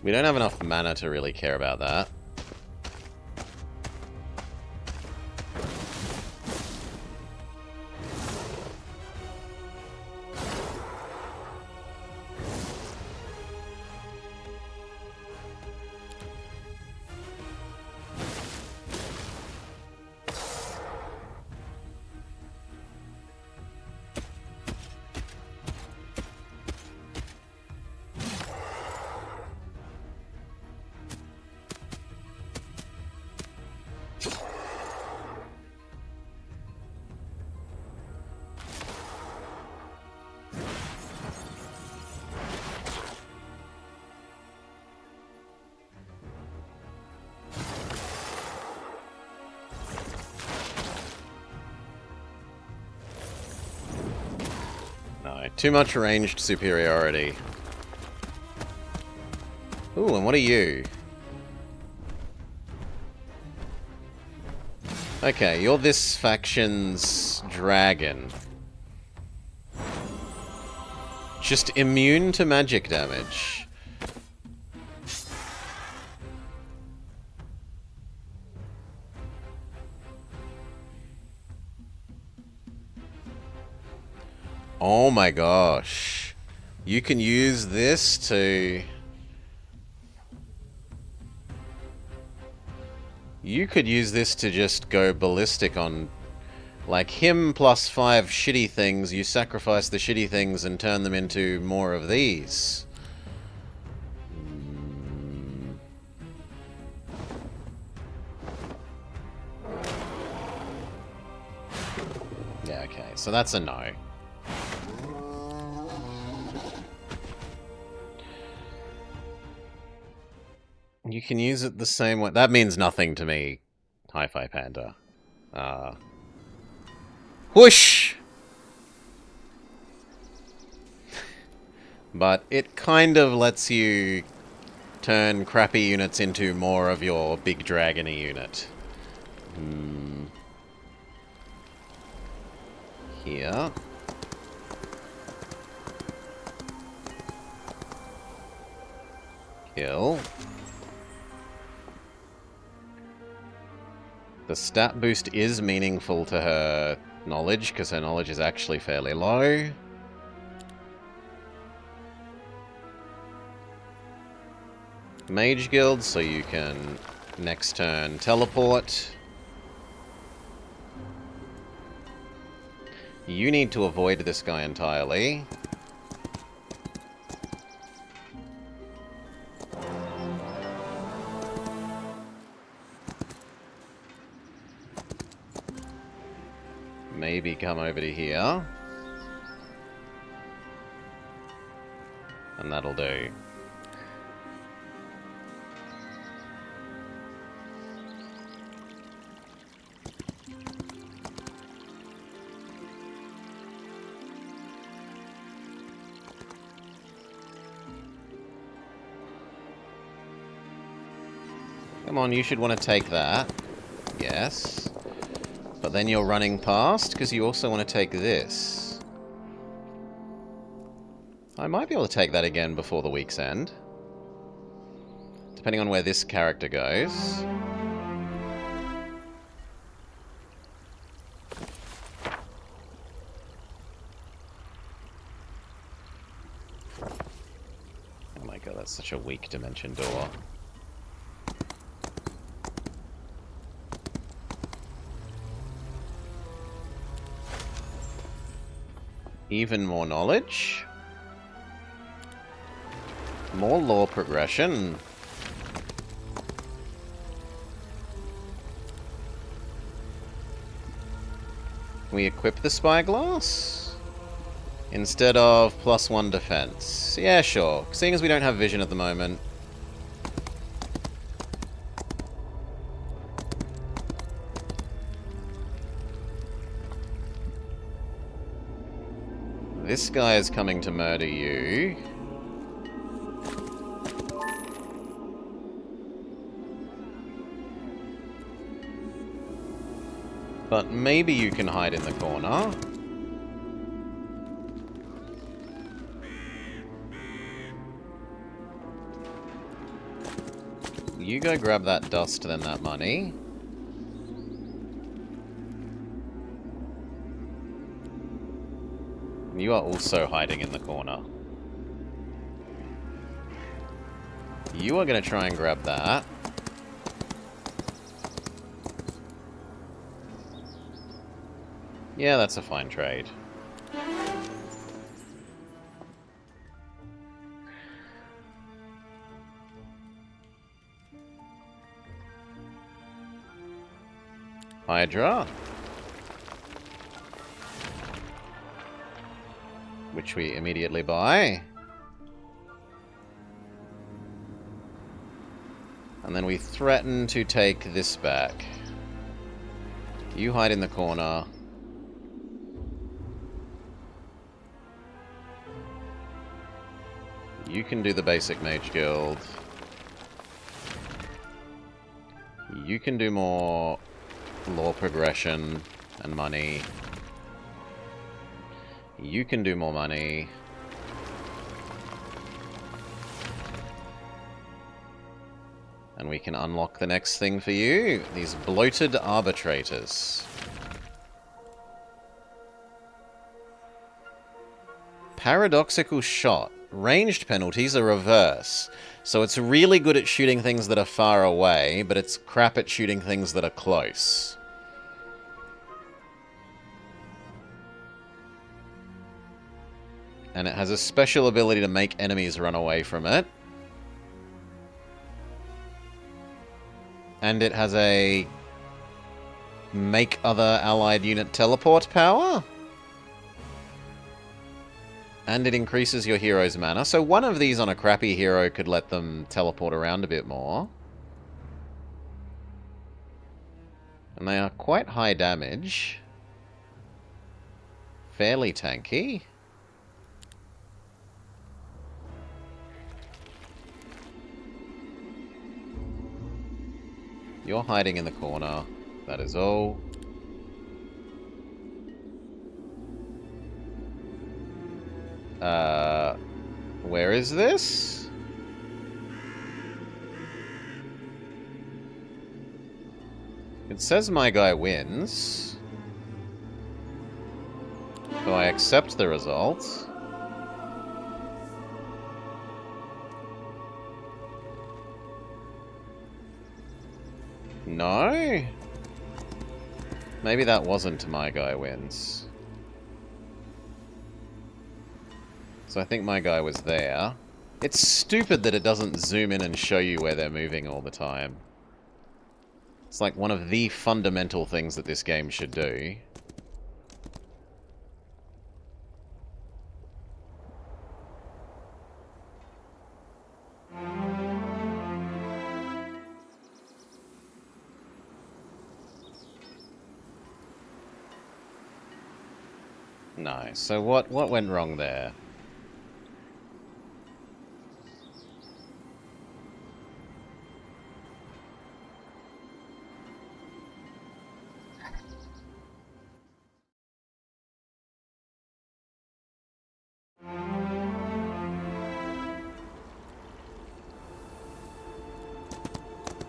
We don't have enough mana to really care about that. No, too much ranged superiority. Ooh, and what are you? Okay, you're this faction's dragon. Just immune to magic damage. Oh my gosh. You can use this to... You could use this to just go ballistic on... Like him plus 5 shitty things, you sacrifice the shitty things and turn them into more of these. Yeah, okay, so that's a no. You can use it the same way. That means nothing to me, Hi-Fi Panda. Whoosh! But it kind of lets you turn crappy units into more of your big dragony unit. Here. Kill. The stat boost is meaningful to her knowledge, because her knowledge is actually fairly low. Mage Guild, so you can next turn teleport. You need to avoid this guy entirely. Maybe come over to here. And that'll do. Come on, you should want to take that. Yes. But then you're running past, because you also want to take this. I might be able to take that again before the week's end. Depending on where this character goes. Oh my god, that's such a weak dimension door. Even more knowledge. More lore progression. We equip the spyglass instead of +1 defense. Yeah, sure. Seeing as we don't have vision at the moment. This guy is coming to murder you. But maybe you can hide in the corner. You go grab that dust, then that money. You are also hiding in the corner. You are going to try and grab that. Yeah, that's a fine trade. Hydra. Which we immediately buy. And then we threaten to take this back. You hide in the corner. You can do the basic mage guild. You can do more lore progression and money. You can do more money. And we can unlock the next thing for you. These bloated arbitrators. Paradoxical shot. Ranged penalties are reverse. So it's really good at shooting things that are far away, but it's crap at shooting things that are close. And it has a special ability to make enemies run away from it. And it has a make other allied unit teleport power. And it increases your hero's mana. So one of these on a crappy hero could let them teleport around a bit more. And they are quite high damage. Fairly tanky. You're hiding in the corner. That is all. Where is this? It says my guy wins. So I accept the result. No? Maybe that wasn't my guy wins. So I think my guy was there. It's stupid that it doesn't zoom in and show you where they're moving all the time. It's like one of the fundamental things that this game should do. No, so what went wrong there?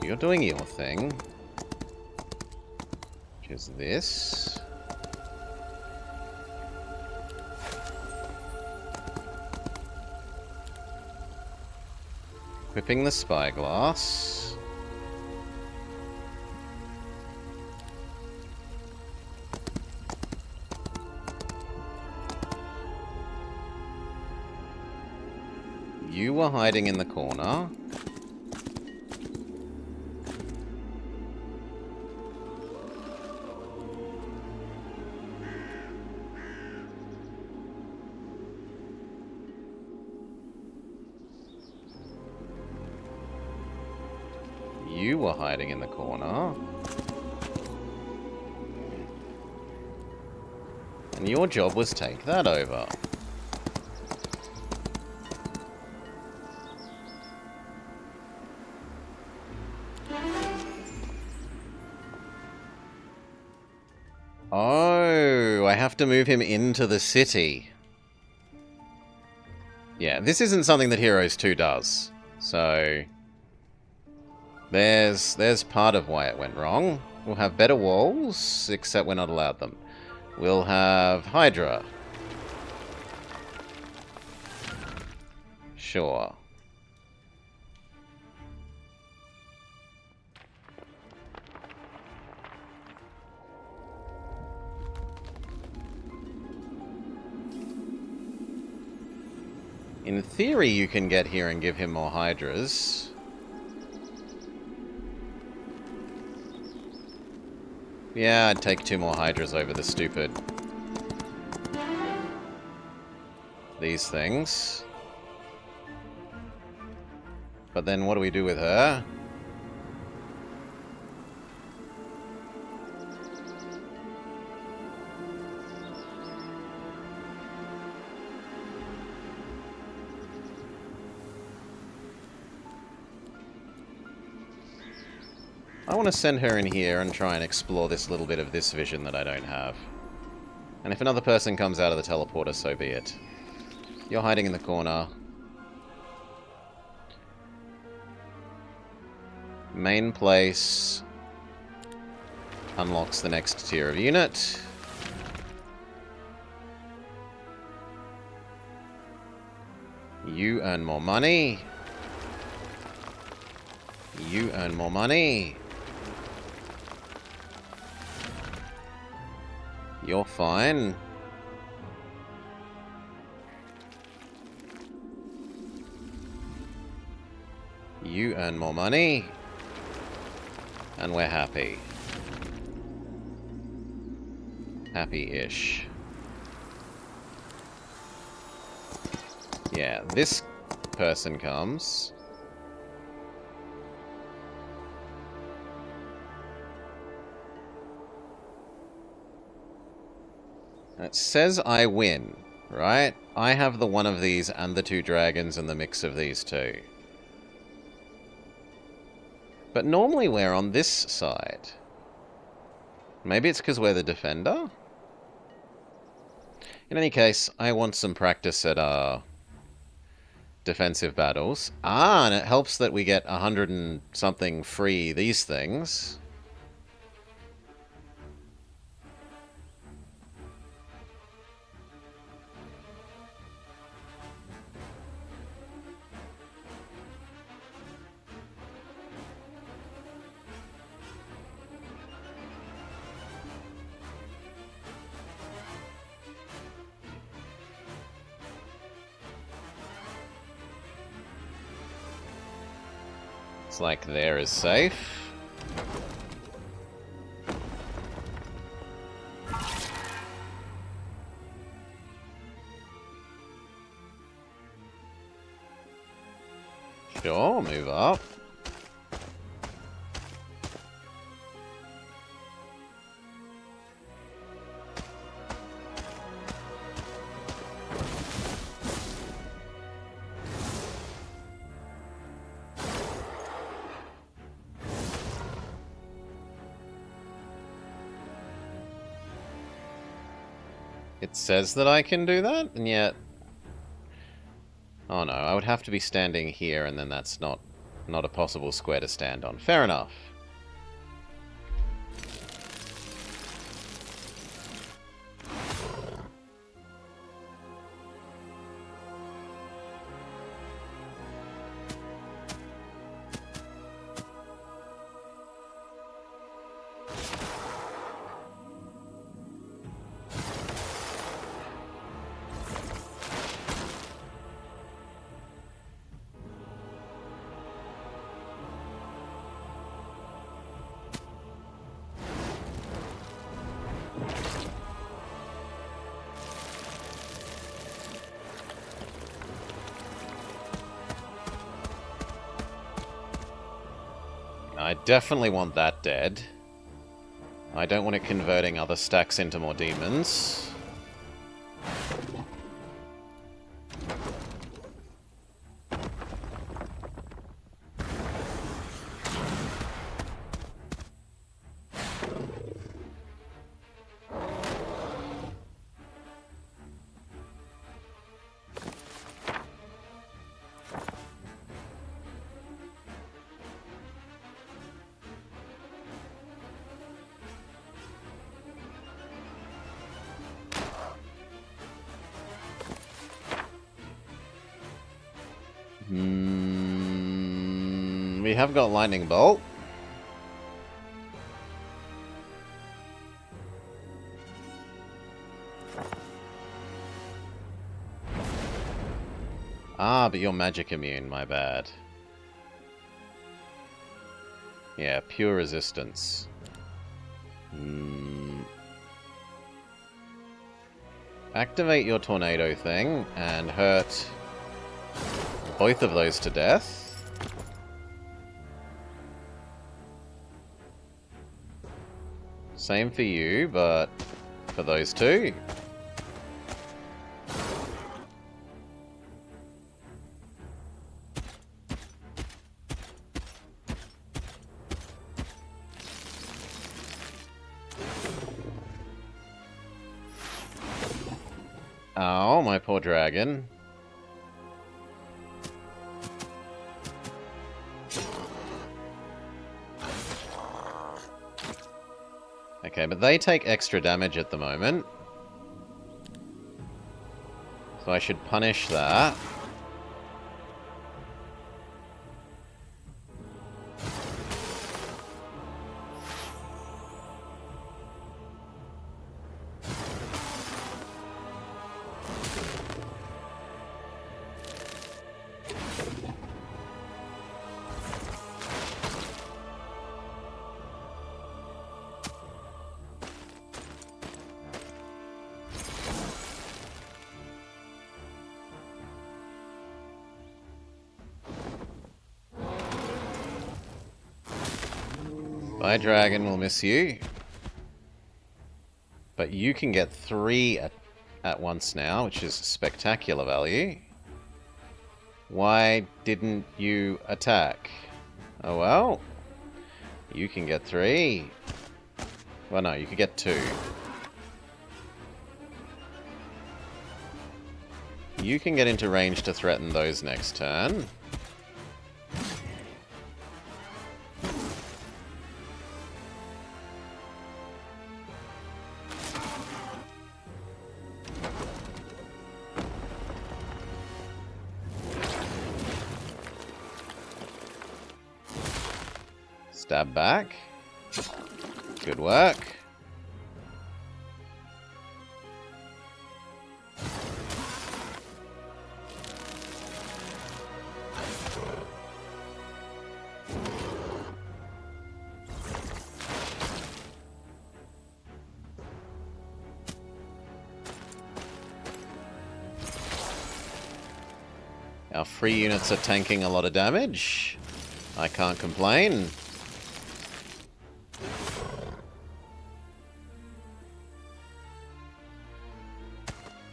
You're doing your thing. Which is this. Equipping the spyglass. You were hiding in the corner. were hiding in the corner. And your job was take that over. Oh, I have to move him into the city. Yeah, this isn't something that Heroes 2 does. So there's part of why it went wrong. We'll have better walls, except we're not allowed them. We'll have Hydra. Sure. In theory, you can get here and give him more Hydras. Yeah, I'd take 2 more Hydras over the stupid... these things. But then what do we do with her? I want to send her in here and try and explore this little bit of this vision that I don't have. And if another person comes out of the teleporter, so be it. You're hiding in the corner. Main place unlocks the next tier of unit. You earn more money. You earn more money. You're fine. You earn more money. And we're happy. Happy-ish. Yeah, this person comes. It says I win, right? I have the one of these and the 2 dragons and the mix of these 2. But normally we're on this side. Maybe it's because we're the defender? In any case, I want some practice at defensive battles. Ah, and it helps that we get 100 and something free these things. It's like there is safe. Sure, move up. It says that I can do that, and yet... Oh no, I would have to be standing here, and then that's not a possible square to stand on. Fair enough. I definitely want that dead. I don't want it converting other stacks into more demons. We have got Lightning Bolt. Ah, but you're magic immune, my bad. Yeah, pure resistance. Activate your tornado thing and hurt both of those to death. Same for you, but for those two. Oh, my poor dragon. Okay, but they take extra damage at the moment. So I should punish that. My dragon will miss you. But you can get 3 at once now, which is spectacular value. Why didn't you attack? Oh well. You can get 3. Well, no, you could get 2. You can get into range to threaten those next turn. Stab back. Good work. Our free units are tanking a lot of damage. I can't complain.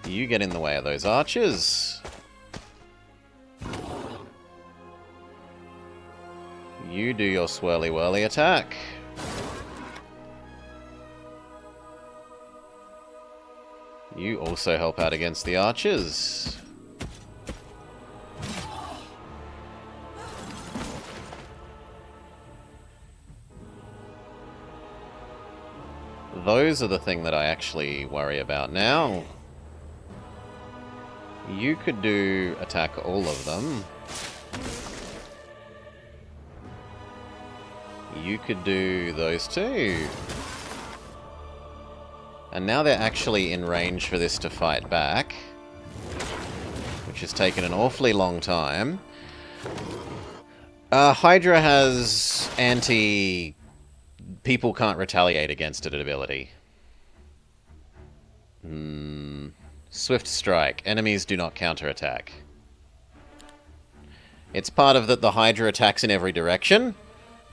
You get in the way of those archers. You do your swirly-whirly attack. You also help out against the archers. Those are the thing that I actually worry about now. You could do attack all of them. You could do those two. And now they're actually in range for this to fight back, which has taken an awfully long time. Hydra has anti... people can't retaliate against it ability. Swift Strike. Enemies do not counterattack. It's part of that the Hydra attacks in every direction,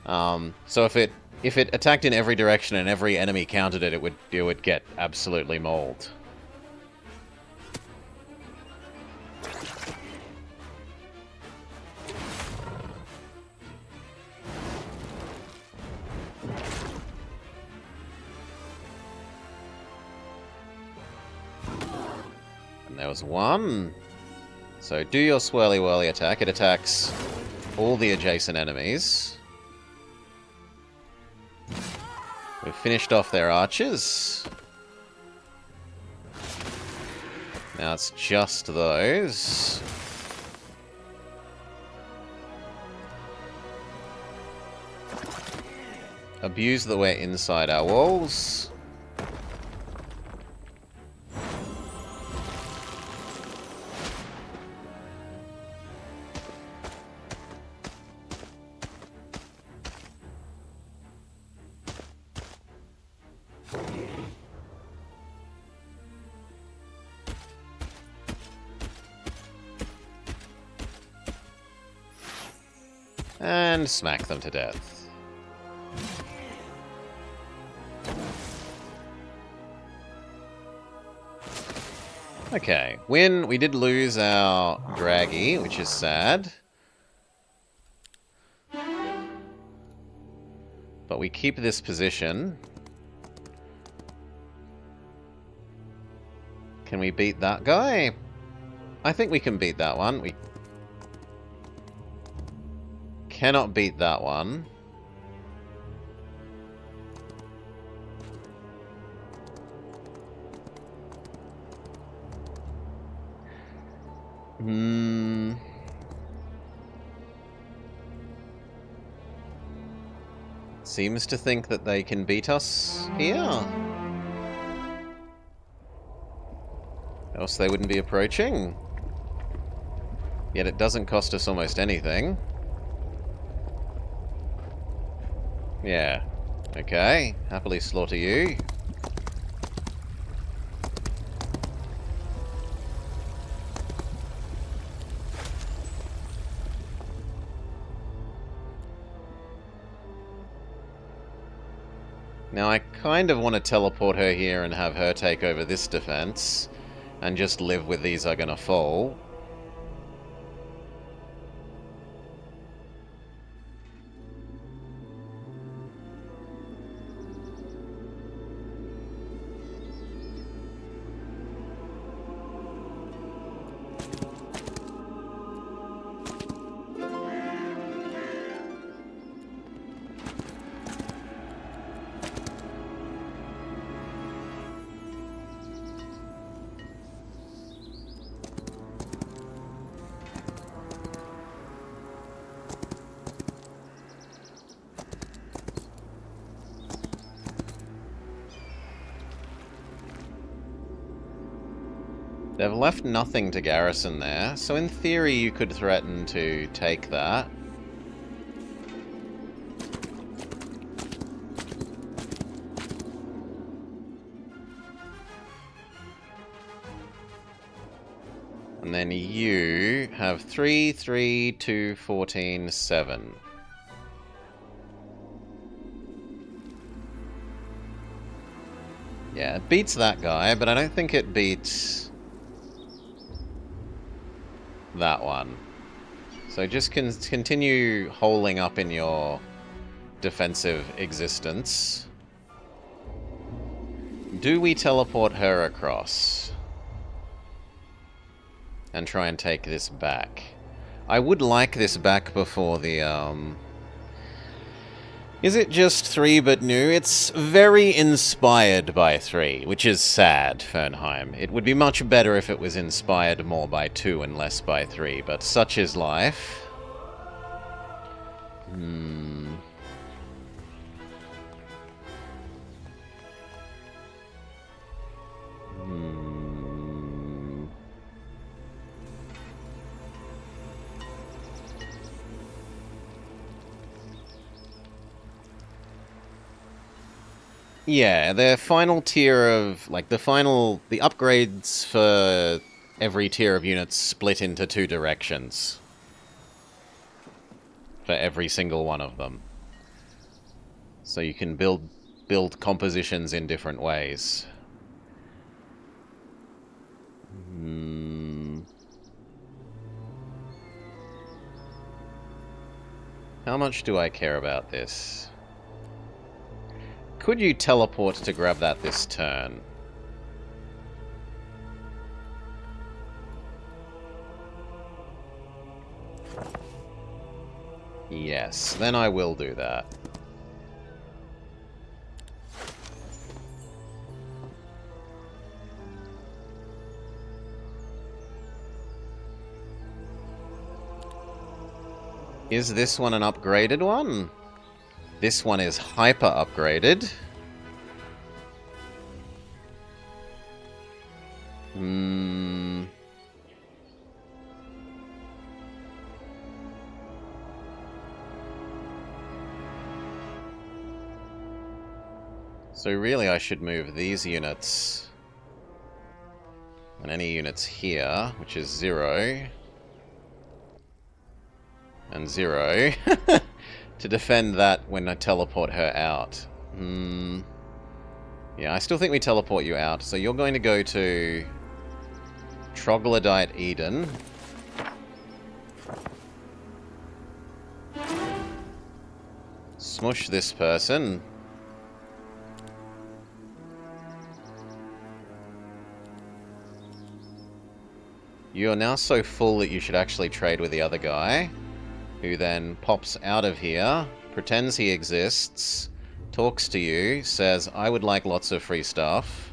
So if it attacked in every direction and every enemy countered it, it would get absolutely mauled. And there was one. So do your swirly whirly attack. It attacks all the adjacent enemies. We've finished off their archers. Now it's just those. Abuse that we're inside our walls. And smack them to death. Okay, we did lose our Draggy, which is sad. But we keep this position. Can we beat that guy? I think we can beat that one. We cannot beat that one. Seems to think that they can beat us here. Else they wouldn't be approaching. Yet it doesn't cost us almost anything. Yeah. Okay. Happily slaughter you. Now I kind of want to teleport her here and have her take over this defense. And just live with these are gonna fall. They've left nothing to garrison there, so in theory you could threaten to take that. And then you have 3, 3, 2, 14, 7. Yeah, it beats that guy, but I don't think it beats that one. So just continue holing up in your defensive existence. Do we teleport her across? And try and take this back. I would like this back before the, Is it just 3 but new? It's very inspired by 3, which is sad, Fernheim. It would be much better if it was inspired more by 2 and less by 3, but such is life. Yeah, the final tier of, like, the upgrades for every tier of units split into 2 directions. For every single one of them. So you can build compositions in different ways. How much do I care about this? Could you teleport to grab that this turn? Yes, then I will do that. Is this one an upgraded one? This one is hyper upgraded. So really I should move these units and any units here, which is 0 and 0, to defend that when I teleport her out. Yeah, I still think we teleport you out. So you're going to go to Troglodyte Eden. Smush this person. You are now so full that you should actually trade with the other guy, who then pops out of here, pretends he exists, talks to you, says, I would like lots of free stuff.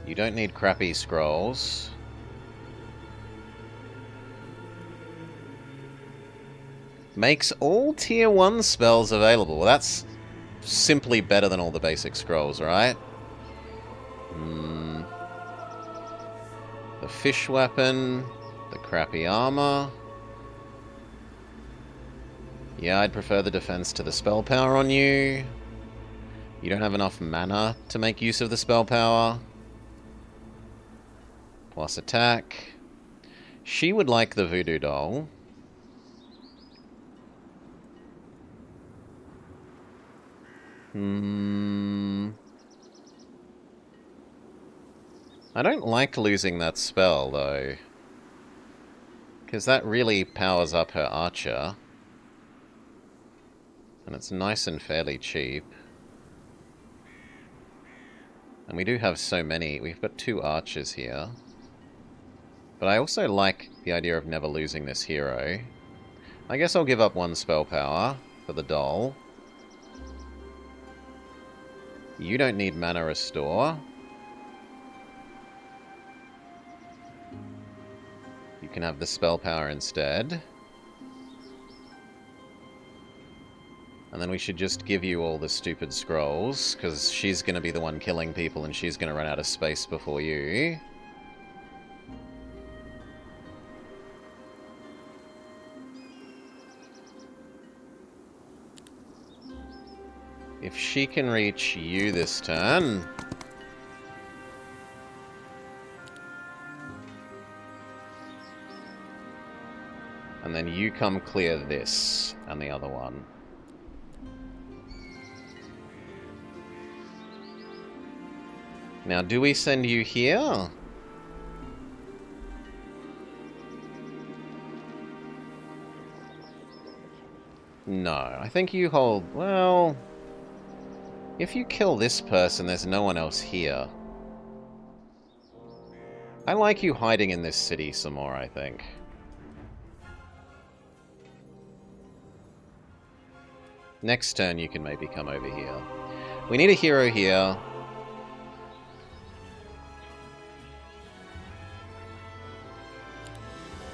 You don't need crappy scrolls. Makes all tier 1 spells available. Well, that's simply better than all the basic scrolls, right? The fish weapon, the crappy armor. Yeah, I'd prefer the defense to the spell power on you. You don't have enough mana to make use of the spell power. Plus attack. She would like the voodoo doll. I don't like losing that spell, though. Because that really powers up her archer. And it's nice and fairly cheap. And we do have so many. We've got 2 archers here. But I also like the idea of never losing this hero. I guess I'll give up 1 spell power for the doll. You don't need mana restore. You can have the spell power instead. And then we should just give you all the stupid scrolls, because she's going to be the one killing people and she's going to run out of space before you. If she can reach you this turn... And then you come clear this and the other one. Now, do we send you here? No, I think you hold... Well... If you kill this person, there's no one else here. I like you hiding in this city some more, I think. Next turn, you can maybe come over here. We need a hero here.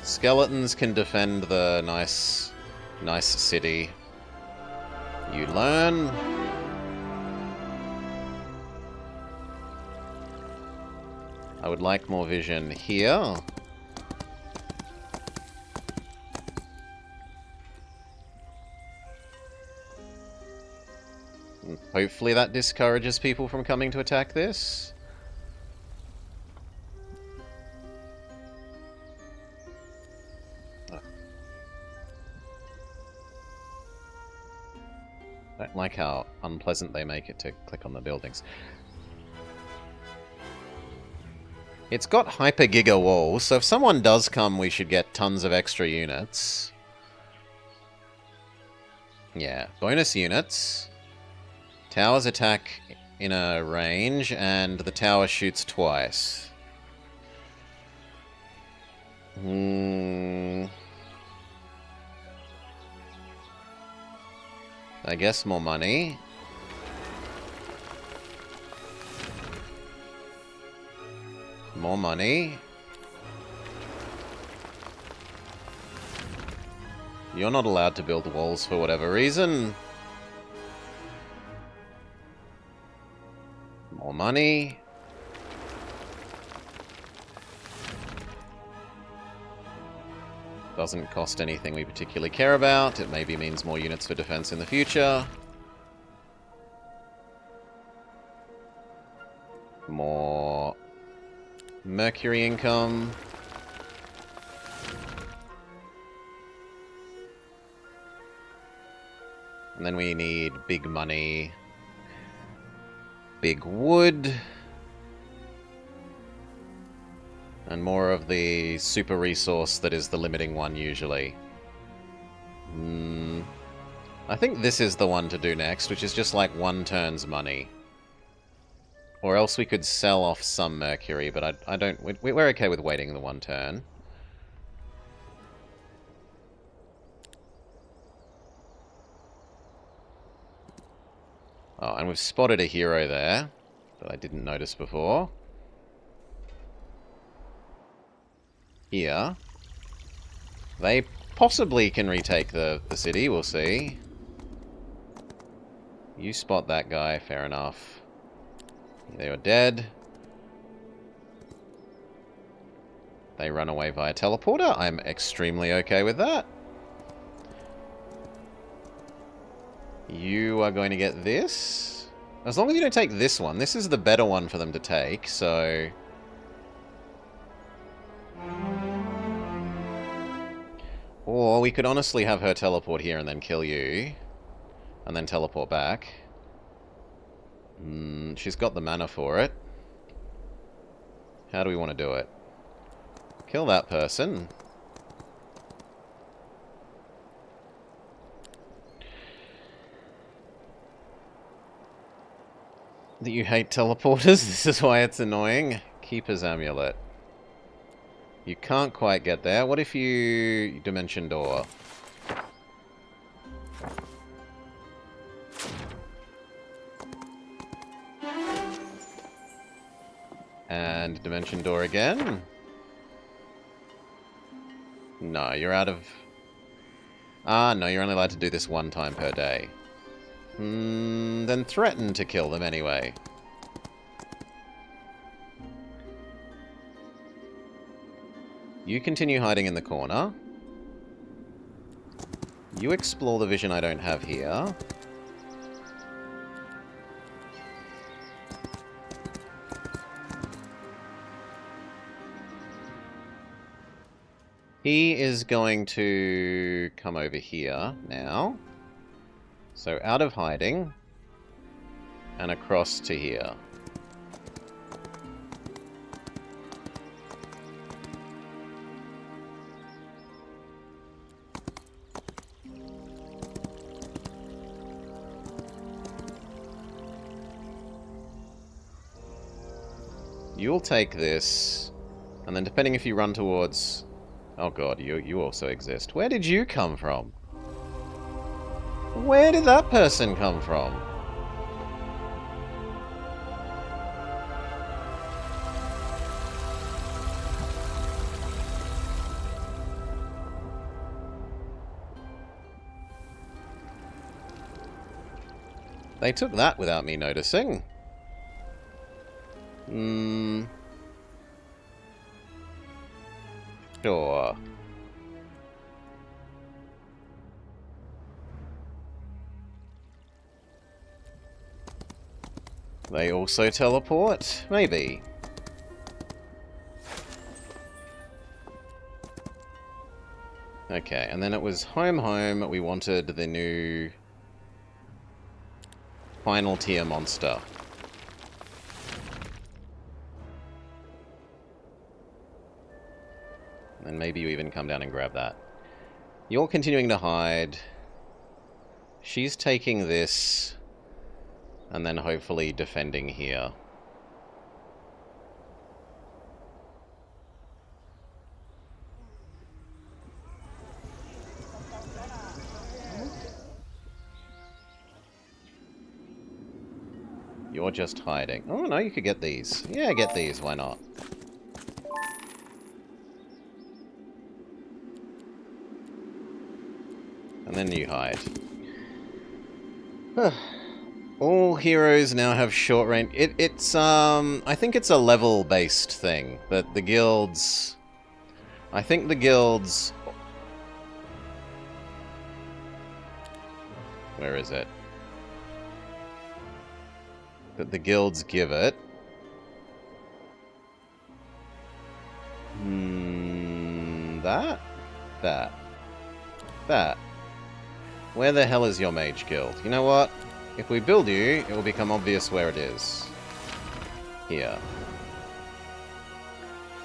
Skeletons can defend the nice city. You learn. I would like more vision here. Hopefully that discourages people from coming to attack this. don't like how unpleasant they make it to click on the buildings. It's got hyper giga walls, so if someone does come, we should get tons of extra units. Yeah, bonus units. Towers attack in a range, and the tower shoots twice. I guess more money. More money. You're not allowed to build walls for whatever reason. More money. Doesn't cost anything we particularly care about. It maybe means more units for defense in the future. More mercury income. And then we need big money. Big wood. And more of the super resource that is the limiting one, usually. I think this is the one to do next, which is just like 1 turn's money. Or else we could sell off some mercury, but I don't... We're okay with waiting the 1 turn. Oh, and we've spotted a hero there that I didn't notice before. Here. They possibly can retake the city, we'll see. You spot that guy, fair enough. They are dead. They run away via teleporter. I'm extremely okay with that. You are going to get this. As long as you don't take this one. This is the better one for them to take, so... Or we could honestly have her teleport here and then kill you. And then teleport back. She's got the mana for it. How do we want to do it? Kill that person. That you hate teleporters? This is why it's annoying. Keeper's Amulet. You can't quite get there. What if you... Dimension Door? And Dimension Door again? No, you're out of... Ah, no, you're only allowed to do this 1 time per day. Then threaten to kill them anyway. You continue hiding in the corner. You explore the vision I don't have here. He is going to come over here now. So out of hiding and across to here. You'll take this, and then depending if you run towards... Oh god, you also exist. Where did you come from? Where did that person come from? They took that without me noticing. Sure. They also teleport? Maybe. Okay, and then it was HoMM. We wanted the new final tier monster. And maybe you even come down and grab that. You're continuing to hide. She's taking this, and then hopefully defending here. You're just hiding. Oh, no, you could get these. Yeah, get these. Why not? And then you hide. All heroes now have short range. I think it's a level-based thing. But the guilds... I think the guilds... Where is it? That the guilds give it. That? That. Where the hell is your mage guild? You know what? If we build you, it will become obvious where it is. Here.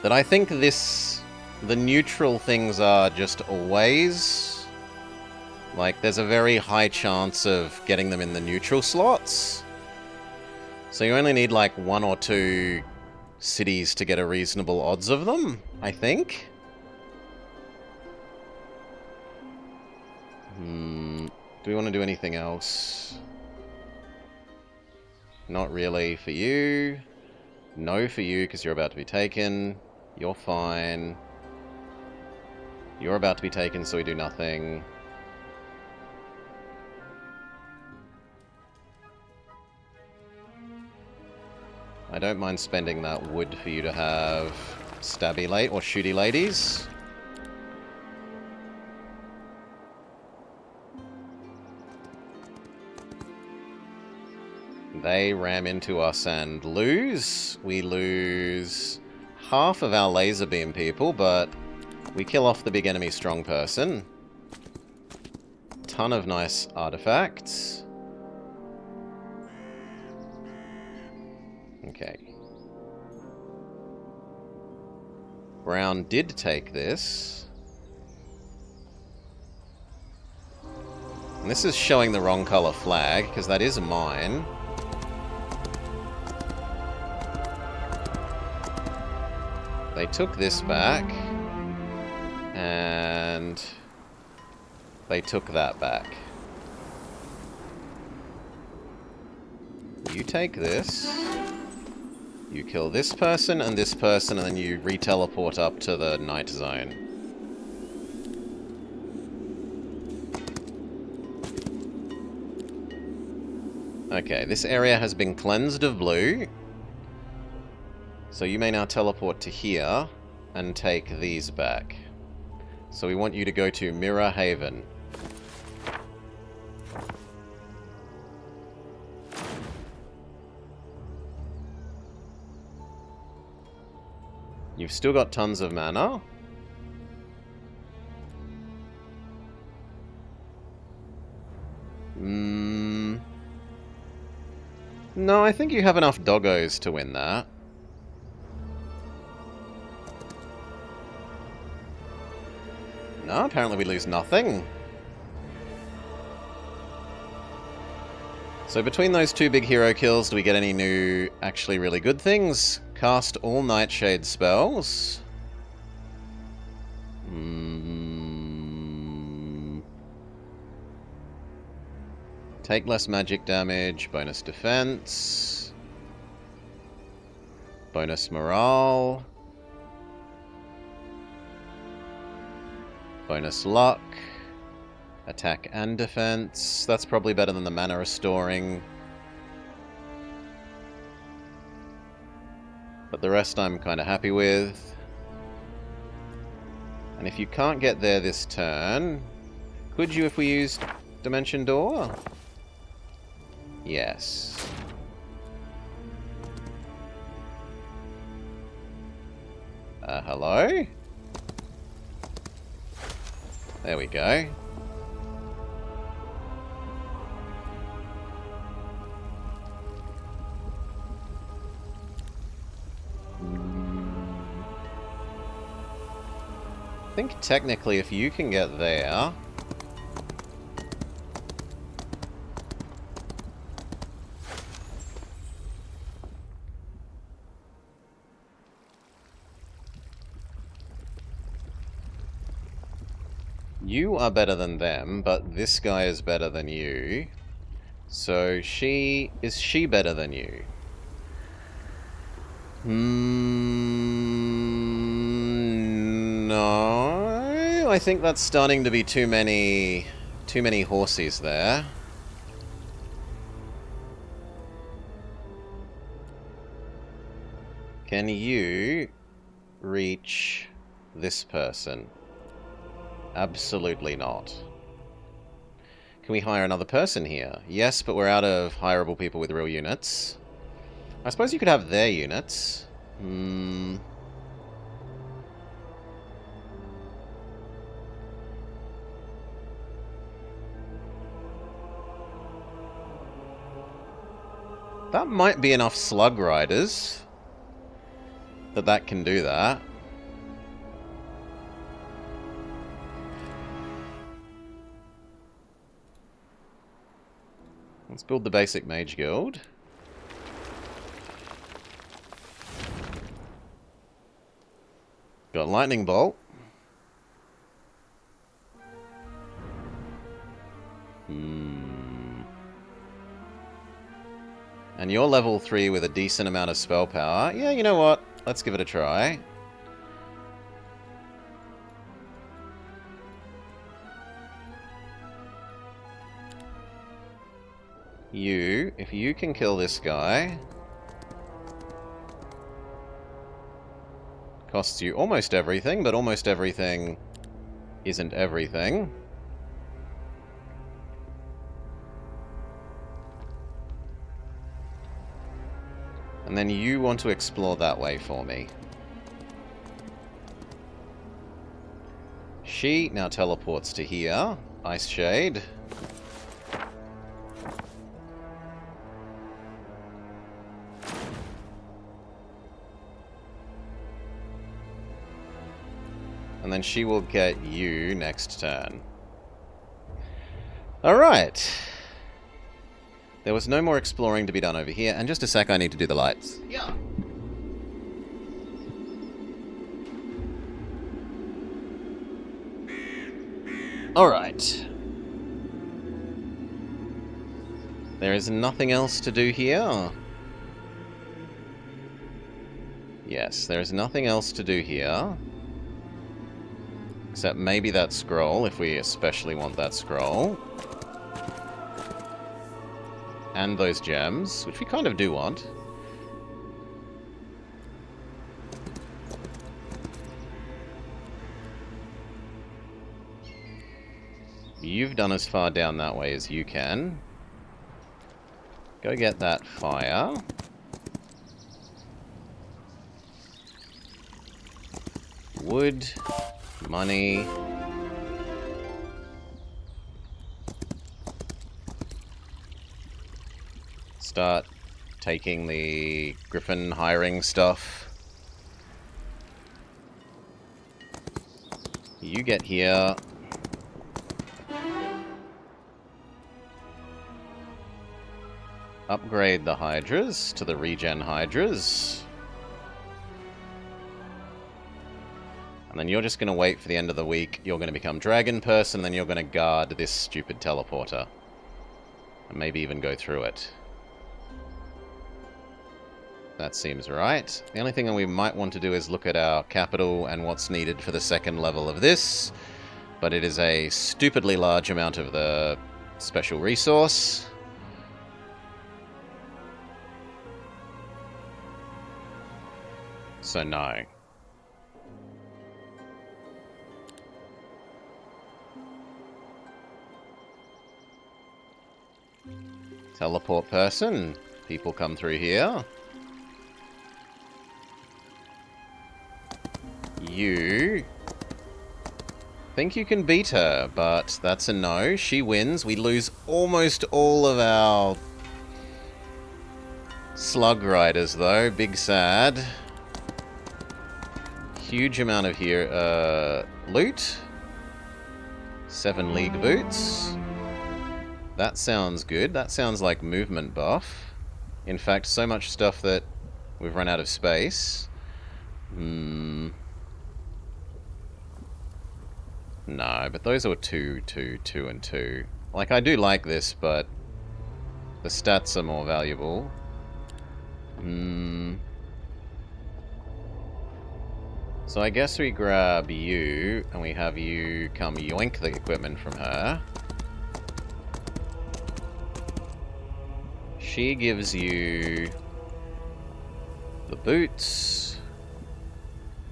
That I think this... The neutral things are just always... Like, there's a very high chance of getting them in the neutral slots. So you only need like 1 or 2 cities to get a reasonable odds of them, I think. Do we want to do anything else? Not really. For you. No for you, because you're about to be taken. You're fine. You're about to be taken, so we do nothing. I don't mind spending that wood for you to have stabby late or shooty ladies. They ram into us and lose. We lose half of our laser beam people, but we kill off the big enemy strong person. Ton of nice artifacts. Okay. Brown did take this. And this is showing the wrong color flag, because that is mine. They took this back. And they took that back. You take this. You kill this person, and then you re-teleport up to the night zone. Okay, this area has been cleansed of blue. So you may now teleport to here and take these back. So we want you to go to Mirror Haven. You've still got tons of mana. No, I think you have enough doggos to win that. No, apparently we lose nothing. So between those 2 big hero kills, do we get any new, actually really good things? Cast all Nightshade spells. Take less magic damage, bonus defense. Bonus morale. Bonus luck. Attack and defense. That's probably better than the mana restoring. But the rest I'm kind of happy with. And if you can't get there this turn, could you if we used Dimension Door? Yes. Hello? There we go. I think technically if you can get there... You are better than them, but this guy is better than you. So is she better than you? No. I think that's starting to be too many horsies there. Can you reach this person? Absolutely not. Can we hire another person here? Yes, but we're out of hireable people with real units. I suppose you could have their units. That might be enough slug riders that can do that. Let's build the basic mage guild. Got lightning bolt. And you're level 3 with a decent amount of spell power. Yeah, you know what? Let's give it a try. If you can kill this guy... Costs you almost everything, but almost everything isn't everything. And then you want to explore that way for me. She now teleports to here. Ice Shade. And then she will get you next turn. Alright. There was no more exploring to be done over here. And just a sec, I need to do the lights. Yeah. Alright. There is nothing else to do here. Yes, there is nothing else to do here. Except maybe that scroll, if we especially want that scroll. And those gems, which we kind of do want. You've done as far down that way as you can. Go get that fire. Wood, money. Start taking the griffin hiring stuff. You get here. Upgrade the hydras to the regen hydras. And then you're just going to wait for the end of the week. You're going to become dragon person, and then you're going to guard this stupid teleporter. And maybe even go through it. That seems right. The only thing that we might want to do is look at our capital and what's needed for the second level of this. But it is a stupidly large amount of the special resource. So no. Teleport person. People come through here. You think you can beat her, but that's a no. She wins. We lose almost all of our slug riders, though. Big sad. huge amount of here. Loot. 7 league boots. That sounds good. That sounds like movement buff. In fact, so much stuff that we've run out of space. No, but those are 2, 2, 2, and 2. Like, I do like this, but the stats are more valuable. So I guess we grab you, and we have you come yoink the equipment from her. She gives you the boots,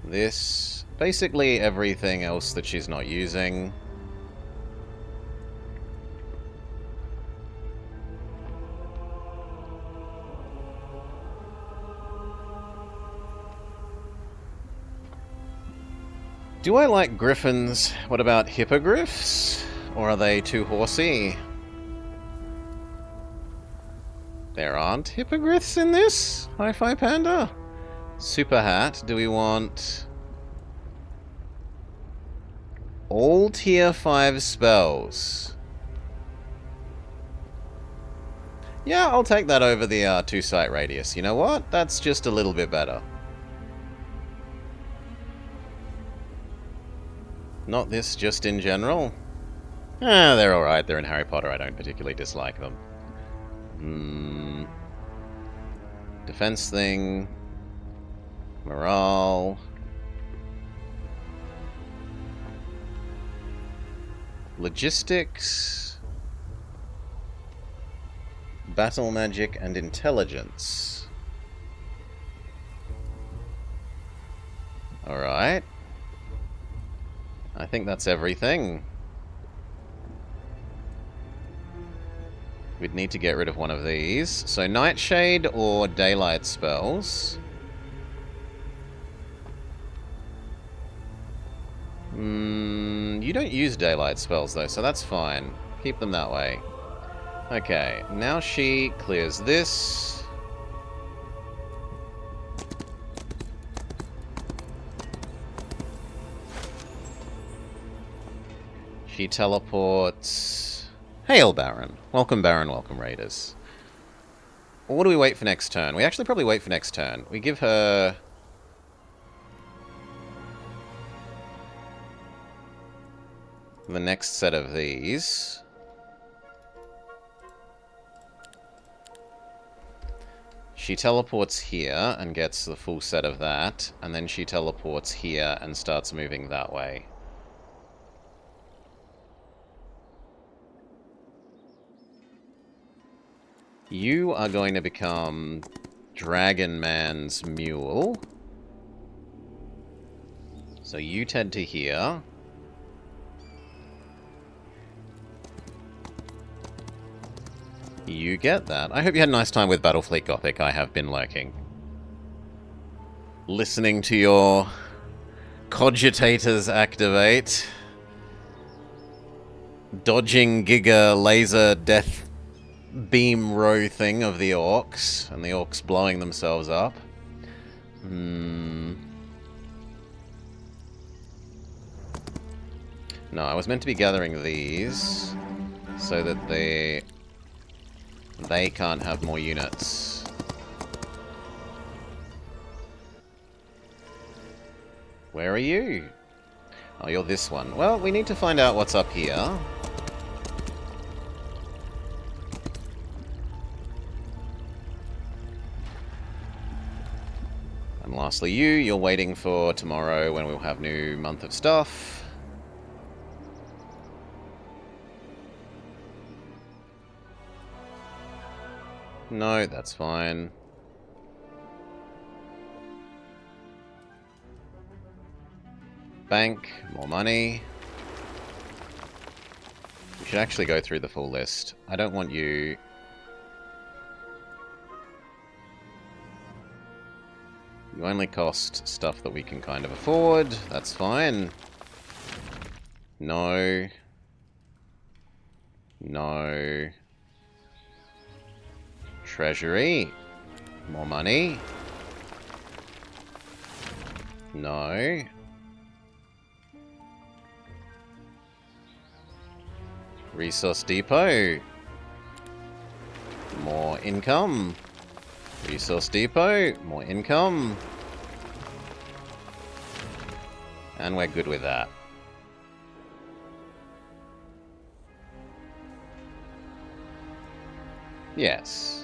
this, basically everything else that she's not using. Do I like griffins? What about hippogriffs? Or are they too horsey? There aren't hippogriffs in this? Hi-Fi Panda? Super hat. Do we want all tier 5 spells? Yeah, I'll take that over the 2-site radius. You know what? That's just a little bit better. Not this, just in general. They're alright. They're in Harry Potter. I don't particularly dislike them. Defense thing. Morale. Logistics. Battle magic and intelligence. Alright. I think that's everything. We'd need to get rid of one of these. So Nightshade or Daylight spells. You don't use Daylight spells though, so that's fine. Keep them that way. Okay, now she clears this. She teleports. Hail, Baron. Welcome, Baron. Welcome, Raiders. Or what do we wait for next turn? We actually probably wait for next turn. We give her... the next set of these. She teleports here and gets the full set of that, and then she teleports here and starts moving that way. You are going to become Dragon Man's mule. So you tend to here. You get that. I hope you had a nice time with Battlefleet Gothic. I have been lurking. Listening to your cogitators activate. Dodging Giga laser death beam row thing of the orcs. And the orcs blowing themselves up. No, I was meant to be gathering these. So that they can't have more units. Where are you? Oh, you're this one. Well, we need to find out what's up here. And lastly you're waiting for tomorrow when we'll have new month of stuff. No, that's fine. Bank, more money. We should actually go through the full list. I don't want you... You only cost stuff that we can kind of afford. That's fine. No. No. Treasury. More money. No. Resource depot. More income. Resource depot. More income. And we're good with that. Yes.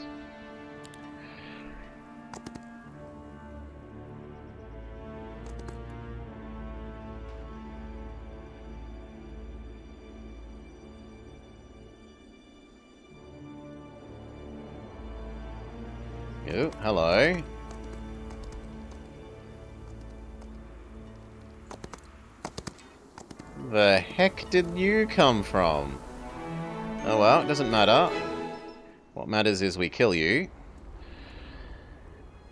Oh, hello. The heck did you come from? Oh well, it doesn't matter. What matters is we kill you.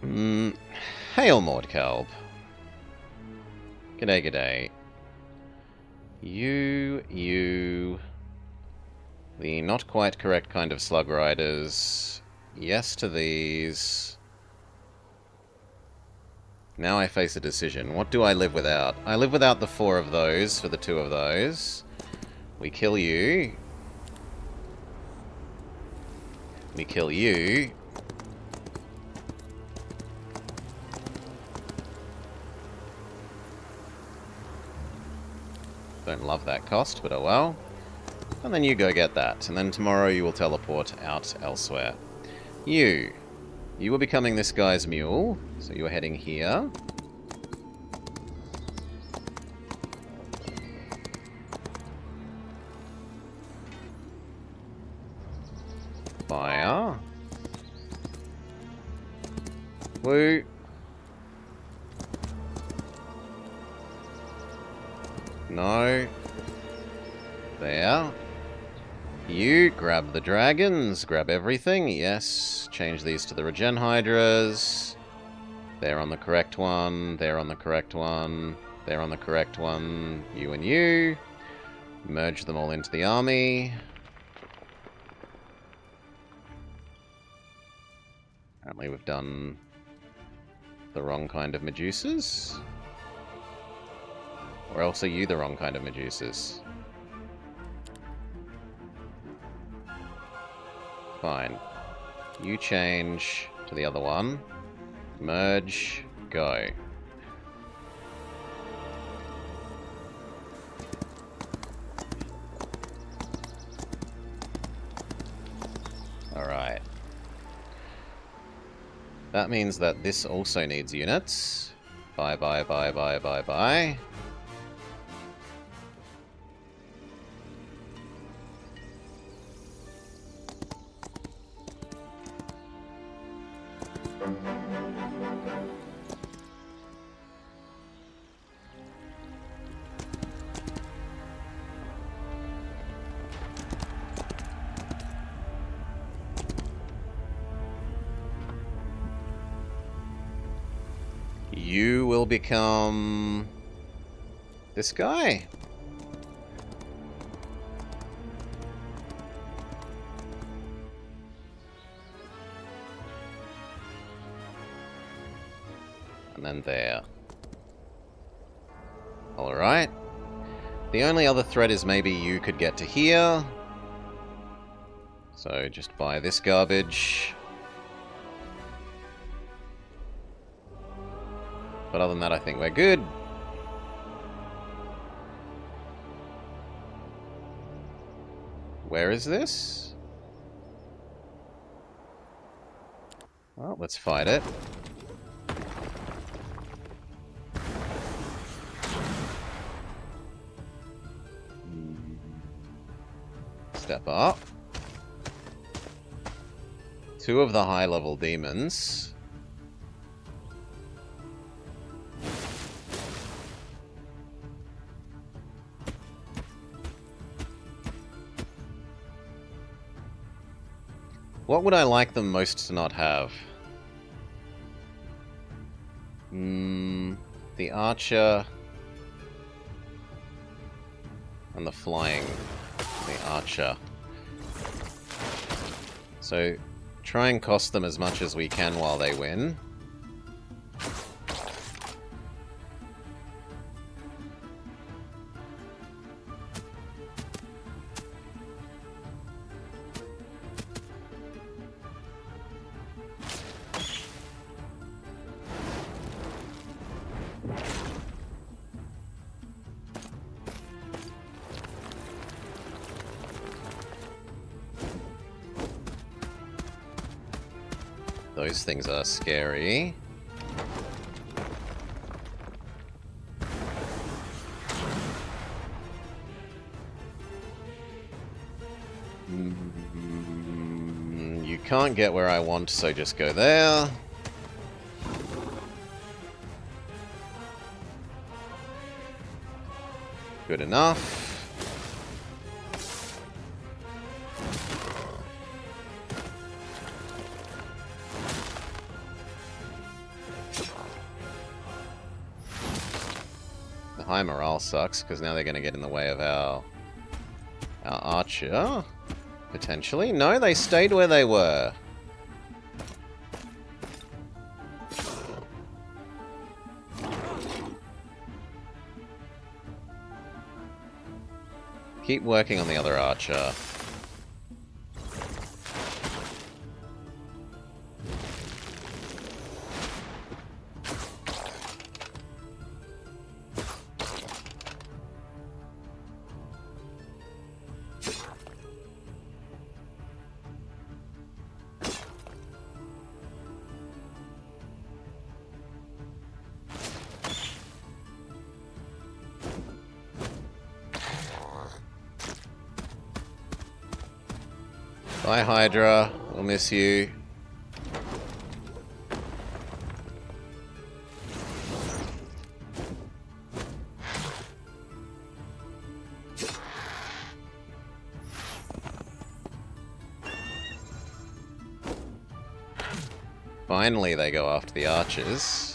Hail, Mordkalb. G'day, g'day. You... The not quite correct kind of slug riders. Yes to these. Now I face a decision. What do I live without? I live without the 4 of those for the 2 of those. We kill you. We kill you. Don't love that cost, but oh well. And then you go get that. And then tomorrow you will teleport out elsewhere. You are becoming this guy's mule. So you're heading here. Fire. Woo. No. There. You grab the dragons. Grab everything. Yes. Change these to the regen hydras. They're on the correct one. They're on the correct one. They're on the correct one. You and you. Merge them all into the army. Apparently we've done the wrong kind of Medusas. Or else are you the wrong kind of Medusas? Fine. You change to the other one. Merge. Go. Alright. That means that this also needs units. Bye, bye, bye, bye, bye, bye. You will become this guy. And then there. Alright. The only other threat is maybe you could get to here. So just buy this garbage. But other than that, I think we're good. Where is this? Well, let's fight it. Step up. 2 of the high-level demons. What would I like them most to not have? The archer and the flying. The archer. So, try and cost them as much as we can while they win. Those things are scary. You can't get where I want, so just go there. Good enough. The high morale sucks, because now they're going to get in the way of our archer. Potentially. No, they stayed where they were. Keep working on the other archer. Bye, Hydra. We'll miss you. Finally, they go after the archers.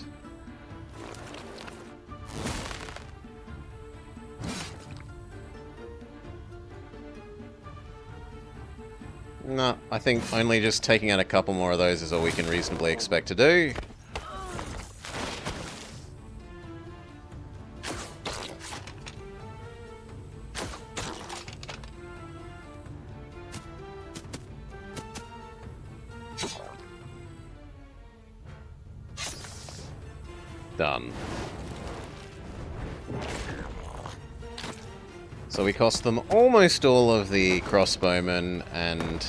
No, I think only just taking out a couple more of those is all we can reasonably expect to do. Done. So we cost them almost all of the crossbowmen and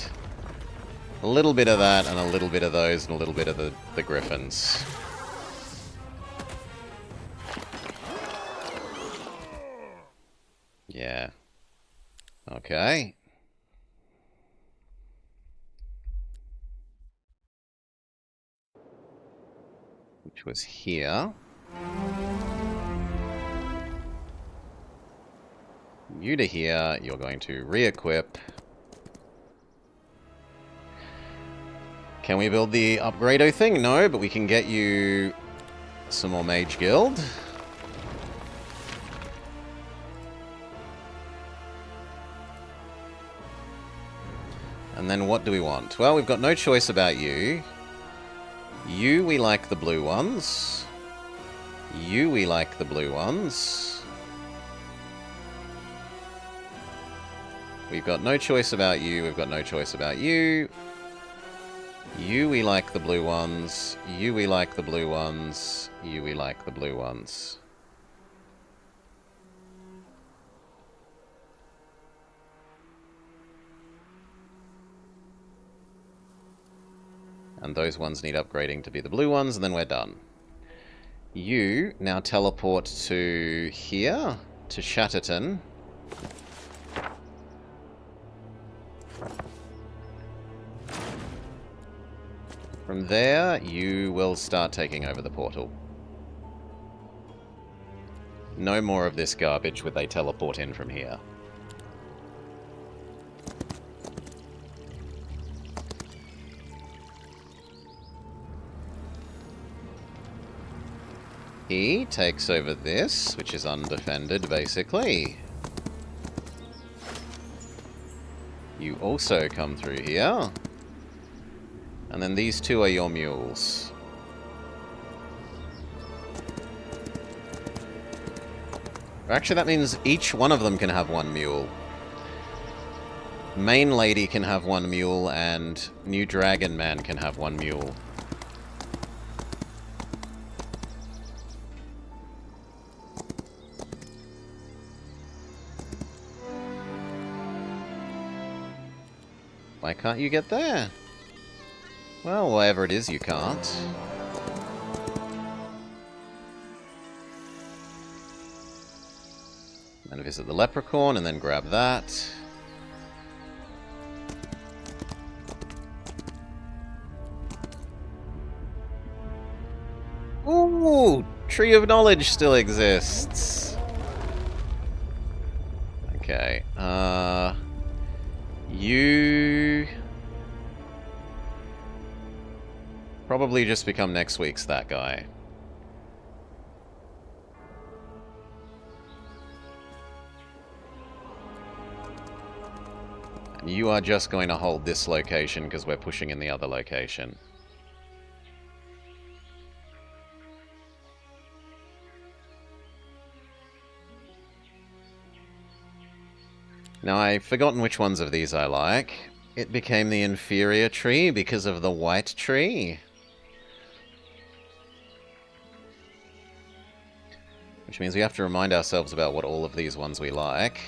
a little bit of that and a little bit of those and a little bit of the griffins. Yeah. Okay. Which was here. You to here, you're going to re-equip. Can we build the upgrado thing? No, but we can get you some more Mage Guild. And then what do we want? Well, we've got no choice about you. You, we like the blue ones. You, we like the blue ones. We've got no choice about you. We've got no choice about you. You, we like the blue ones. You, we like the blue ones. You, we like the blue ones. And those ones need upgrading to be the blue ones, and then we're done. You now teleport to here, to Shatterton. From there, you will start taking over the portal. No more of this garbage where they teleport in from here. He takes over this, which is undefended, basically. You also come through here. And then these two are your mules. Actually, that means each one of them can have one mule. Main Lady can have one mule, and New Dragon Man can have one mule. Why can't you get there? Well, whatever it is, you can't. And visit the leprechaun, and then grab that. Ooh! Tree of Knowledge still exists. Okay, you... probably just become next week's that guy. And you are just going to hold this location because we're pushing in the other location. Now, I've forgotten which ones of these I like. It became the inferior tree because of the white tree. Which means we have to remind ourselves about what all of these ones we like.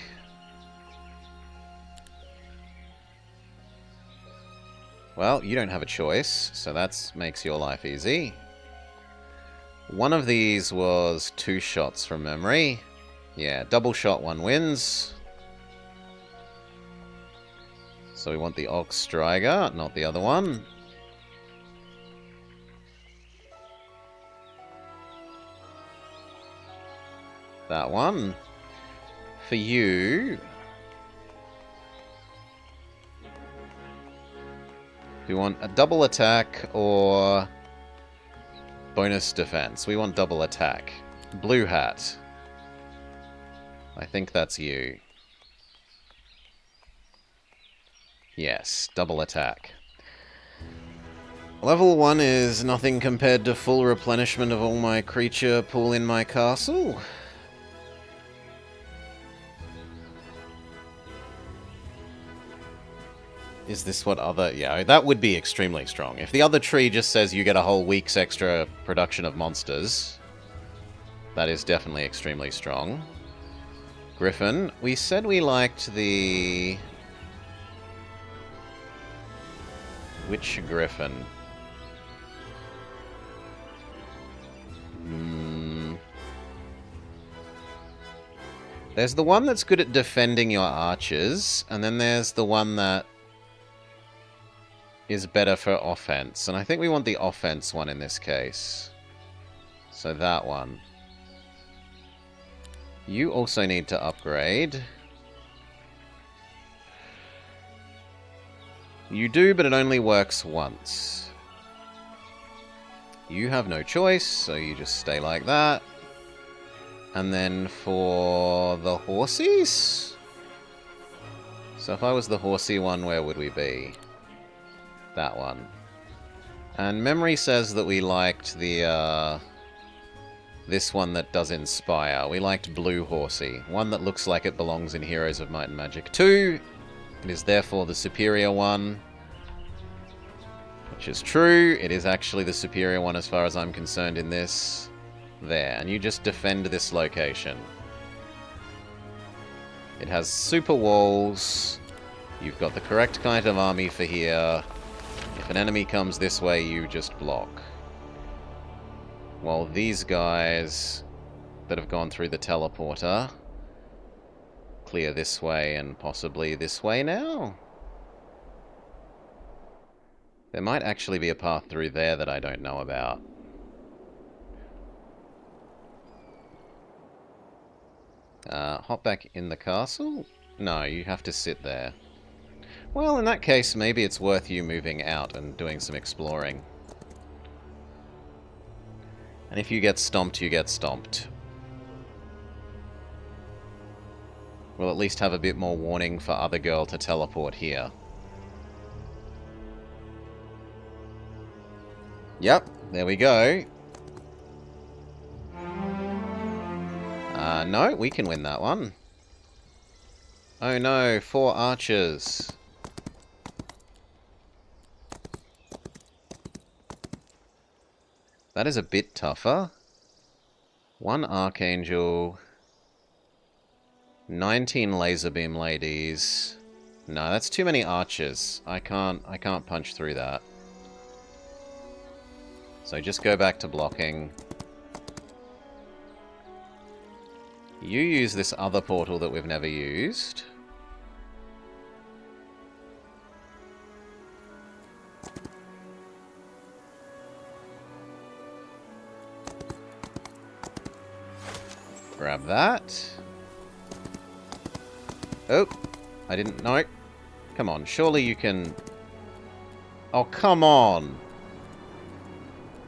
Well, you don't have a choice, so that makes your life easy. One of these was 2 shots from memory. Yeah, double shot, 1 wins. So we want the Ox Striker, not the other one. That one. For you... we want a double attack or bonus defense. We want double attack. Blue hat. I think that's you. Yes, double attack. Level 1 is nothing compared to full replenishment of all my creature pool in my castle. Is this what other... yeah, that would be extremely strong. If the other tree just says you get a whole week's extra production of monsters, that is definitely extremely strong. Griffin, we said we liked the... which Griffin? There's the one that's good at defending your archers, and then there's the one that is better for offense. And I think we want the offense one in this case. So that one. You also need to upgrade. You do, but it only works once. You have no choice, so you just stay like that. And then for the horsies? So if I was the horsey one, where would we be? That one. And memory says that we liked the, this one that does inspire. We liked Blue Horsey. One that looks like it belongs in Heroes of Might and Magic 2. It is therefore the superior one. Which is true. It is actually the superior one as far as I'm concerned in this. There. And you just defend this location. It has super walls. You've got the correct kind of army for here. If an enemy comes this way, you just block. While these guys that have gone through the teleporter clear this way and possibly this way now. There might actually be a path through there that I don't know about. Hop back in the castle? No, you have to sit there. Well, in that case, maybe it's worth you moving out and doing some exploring. And if you get stomped, you get stomped. We'll at least have a bit more warning for other girl to teleport here. Yep, there we go. No, we can win that one. Oh no, 4 archers. That is a bit tougher. 1 archangel. 19 laser beam ladies. No, that's too many archers. I can't punch through that. So just go back to blocking. You use this other portal that we've never used. Grab that. Oh, I didn't know. Come on, surely you can... Oh, come on!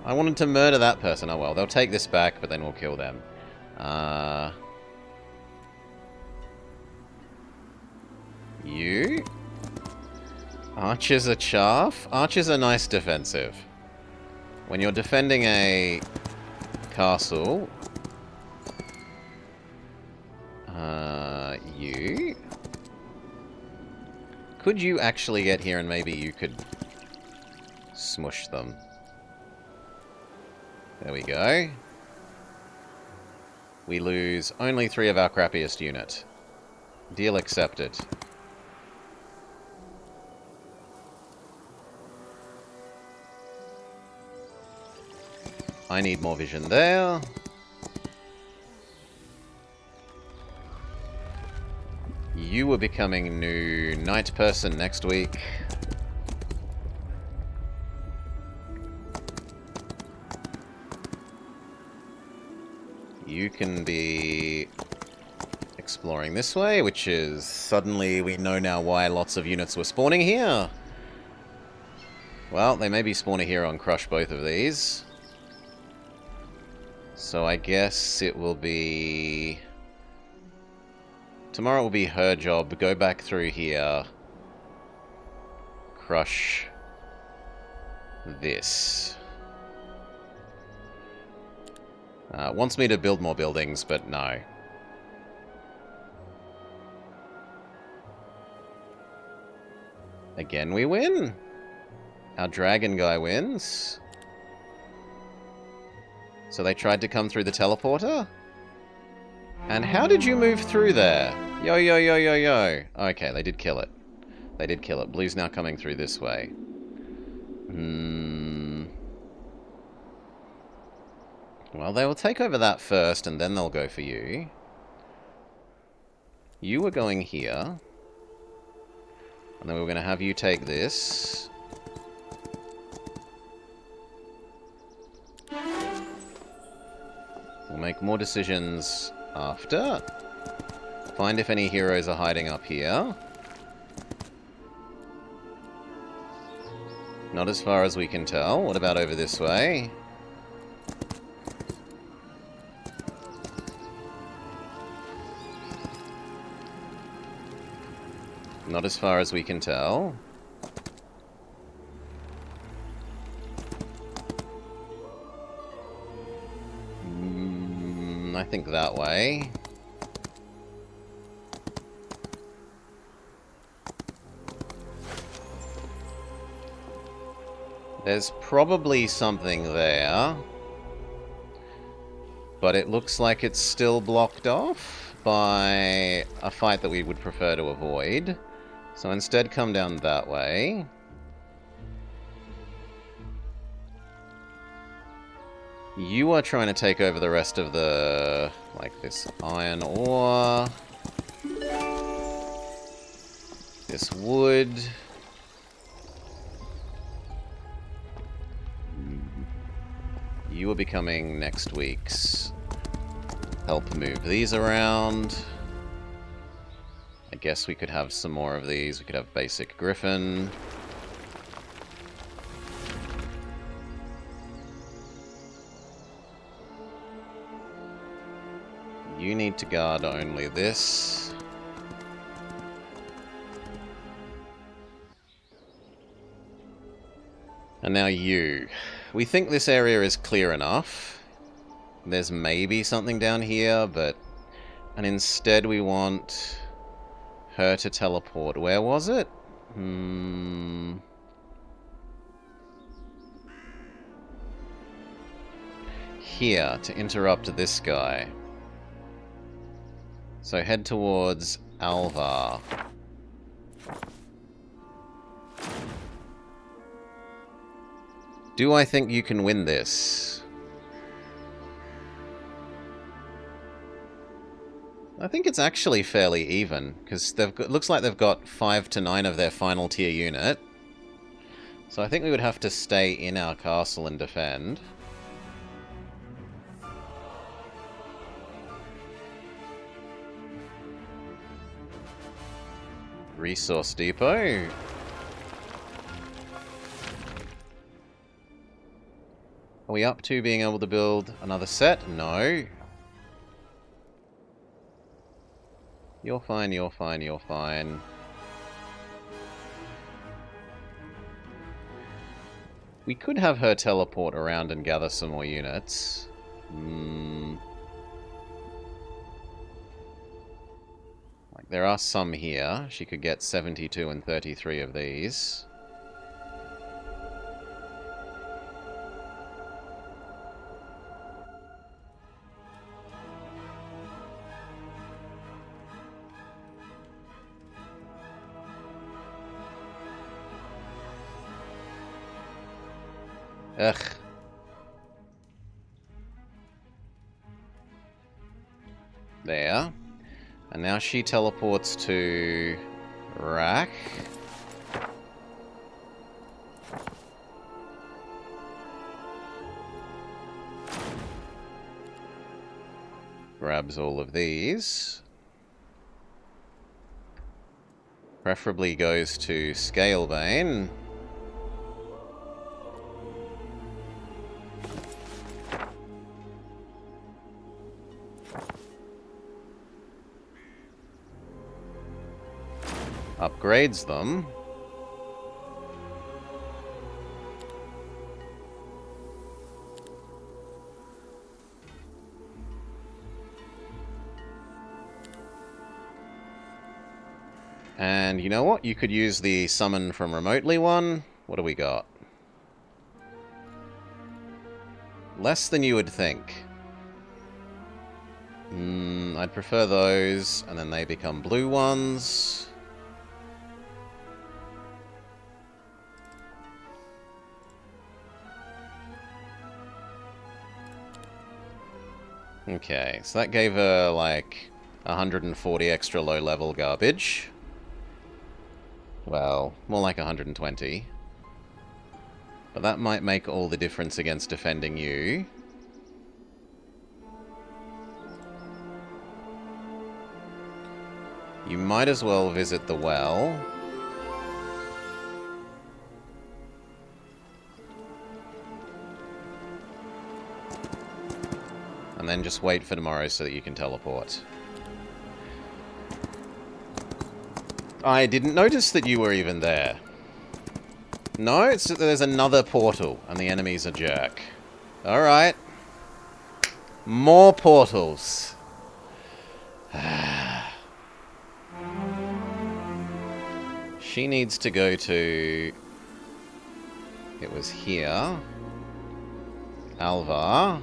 I wanted to murder that person. Oh well, they'll take this back, but then we'll kill them. You? Archers are chaff? Archers are nice defensive. When you're defending a castle... you? Could you actually get here and maybe you could smush them? There we go. We lose only 3 of our crappiest unit. Deal accepted. I need more vision there. You were becoming new knight person next week. You can be exploring this way, which is suddenly we know now why lots of units were spawning here. Well, they may be spawning here on crush both of these. So I guess it will be... Tomorrow will be her job. Go back through here. Crush this. Wants me to build more buildings, but no. Again, we win. Our dragon guy wins. So they tried to come through the teleporter? And how did you move through there? Yo, yo, yo, yo, yo. Okay, they did kill it. They did kill it. Blue's now coming through this way. Well, they will take over that first, and then they'll go for you. You were going here. And then we were going to have you take this. We'll make more decisions after. Find if any heroes are hiding up here. Not as far as we can tell. What about over this way? Not as far as we can tell. I think that way. There's probably something there. But it looks like it's still blocked off by a fight that we would prefer to avoid. So instead come down that way. You are trying to take over the rest of the... like this iron ore. This wood. You are becoming next week's. Help move these around. I guess we could have some more of these. We could have basic griffin. You need to guard only this. And now you. We think this area is clear enough. There's maybe something down here, but... And instead we want her to teleport. Where was it? Here, to interrupt this guy. So head towards Alvar. Do I think you can win this? I think it's actually fairly even, because it looks like they've got 5 to 9 of their final tier unit. So I think we would have to stay in our castle and defend. Resource depot. Are we up to being able to build another set? No. You're fine, you're fine, you're fine. We could have her teleport around and gather some more units. Like, there are some here. She could get 72 and 33 of these. Ugh. There. And now she teleports to Rack. Grabs all of these. Preferably goes to Scalebane. Upgrades them. And you know what? You could use the summon from remotely one. What do we got? Less than you would think. I'd prefer those, and then they become blue ones. Okay, so that gave her, like, 140 extra low-level garbage. Well, more like 120. But that might make all the difference against defending you. You might as well visit the well. And then just wait for tomorrow so that you can teleport. I didn't notice that you were even there. No, it's that there's another portal, and the enemy's a jerk. Alright. More portals. She needs to go to... It was here. Alvar.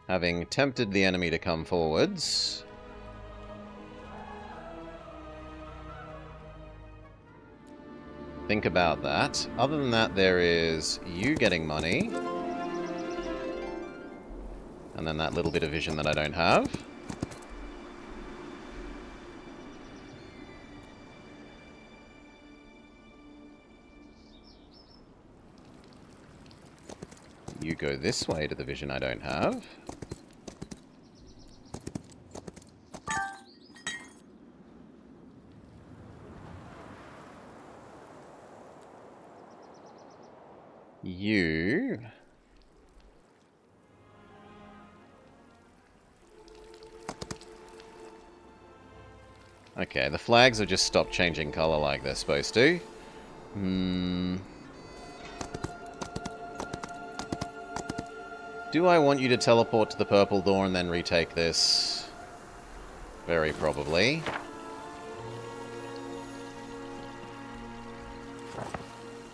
Having tempted the enemy to come forwards. Think about that. Other than that, there is you getting money. And then that little bit of vision that I don't have. You go this way to the vision I don't have. You... Okay, the flags have just stopped changing color like they're supposed to. Do I want you to teleport to the purple door and then retake this? Very probably.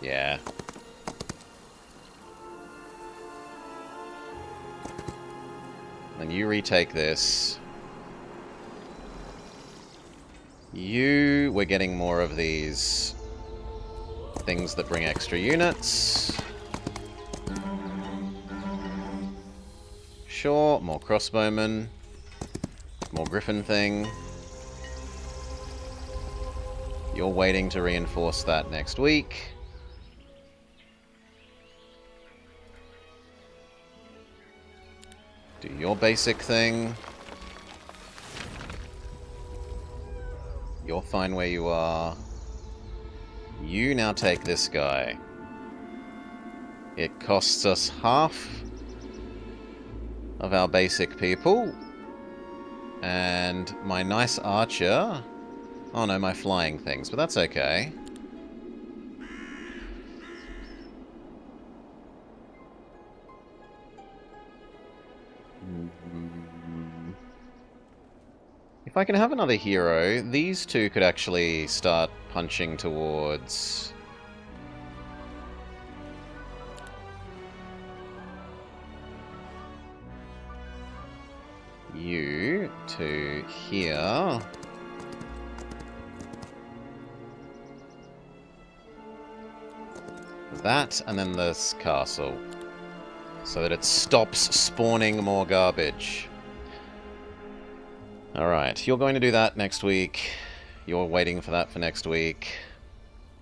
Yeah. Then you retake this. We're getting more of these things that bring extra units. Sure, more crossbowmen. More griffin thing. You're waiting to reinforce that next week. Do your basic thing. You're fine where you are. You now take this guy. It costs us half of our basic people. And my nice archer... Oh no, my flying things, but that's okay. If I can have another hero, these two could actually start punching towards... you to here. That, and then this castle. So that it stops spawning more garbage. Alright, you're going to do that next week. You're waiting for that for next week.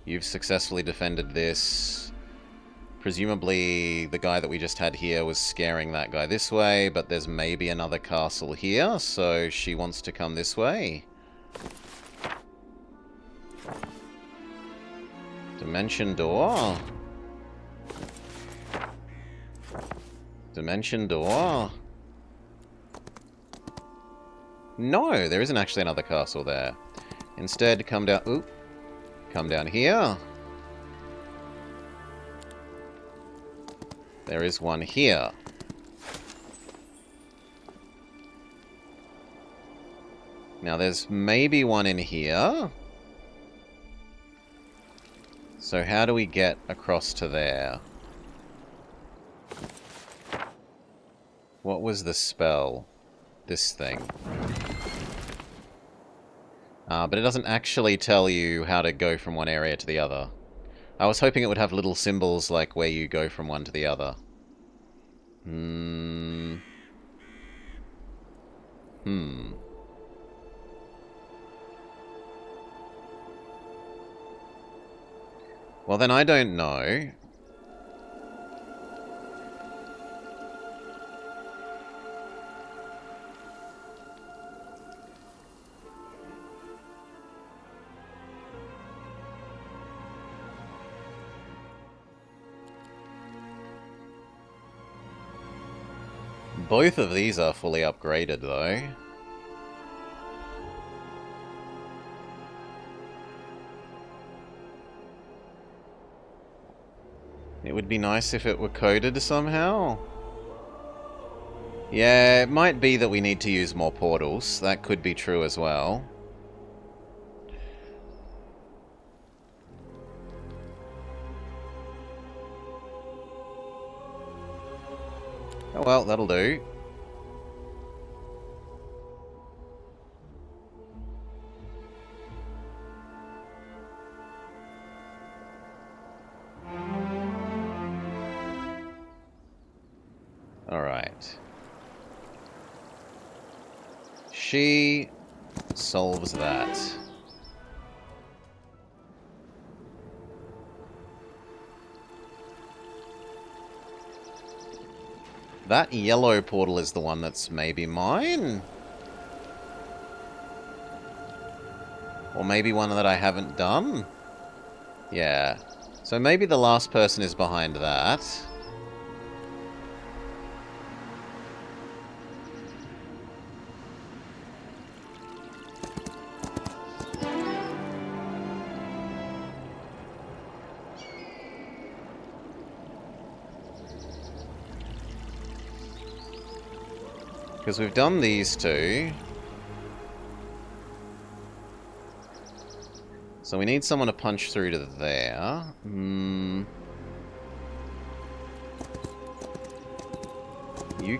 You've successfully defended this. Presumably the guy that we just had here was scaring that guy this way, but there's maybe another castle here, so she wants to come this way. Dimension door. Dimension door. No, there isn't actually another castle there. Instead, come down... Ooh. Come down here. There is one here. Now, there's maybe one in here. So how do we get across to there? What was the spell? This thing. But it doesn't actually tell you how to go from one area to the other. I was hoping it would have little symbols like where you go from one to the other. Well, then I don't know. Both of these are fully upgraded, though. It would be nice if it were coded somehow. Yeah, it might be that we need to use more portals. That could be true as well. Oh well, that'll do. Alright. She solves that. That yellow portal is the one that's maybe mine? Or maybe one that I haven't done? Yeah. So maybe the last person is behind that. Because we've done these two. So we need someone to punch through to there. You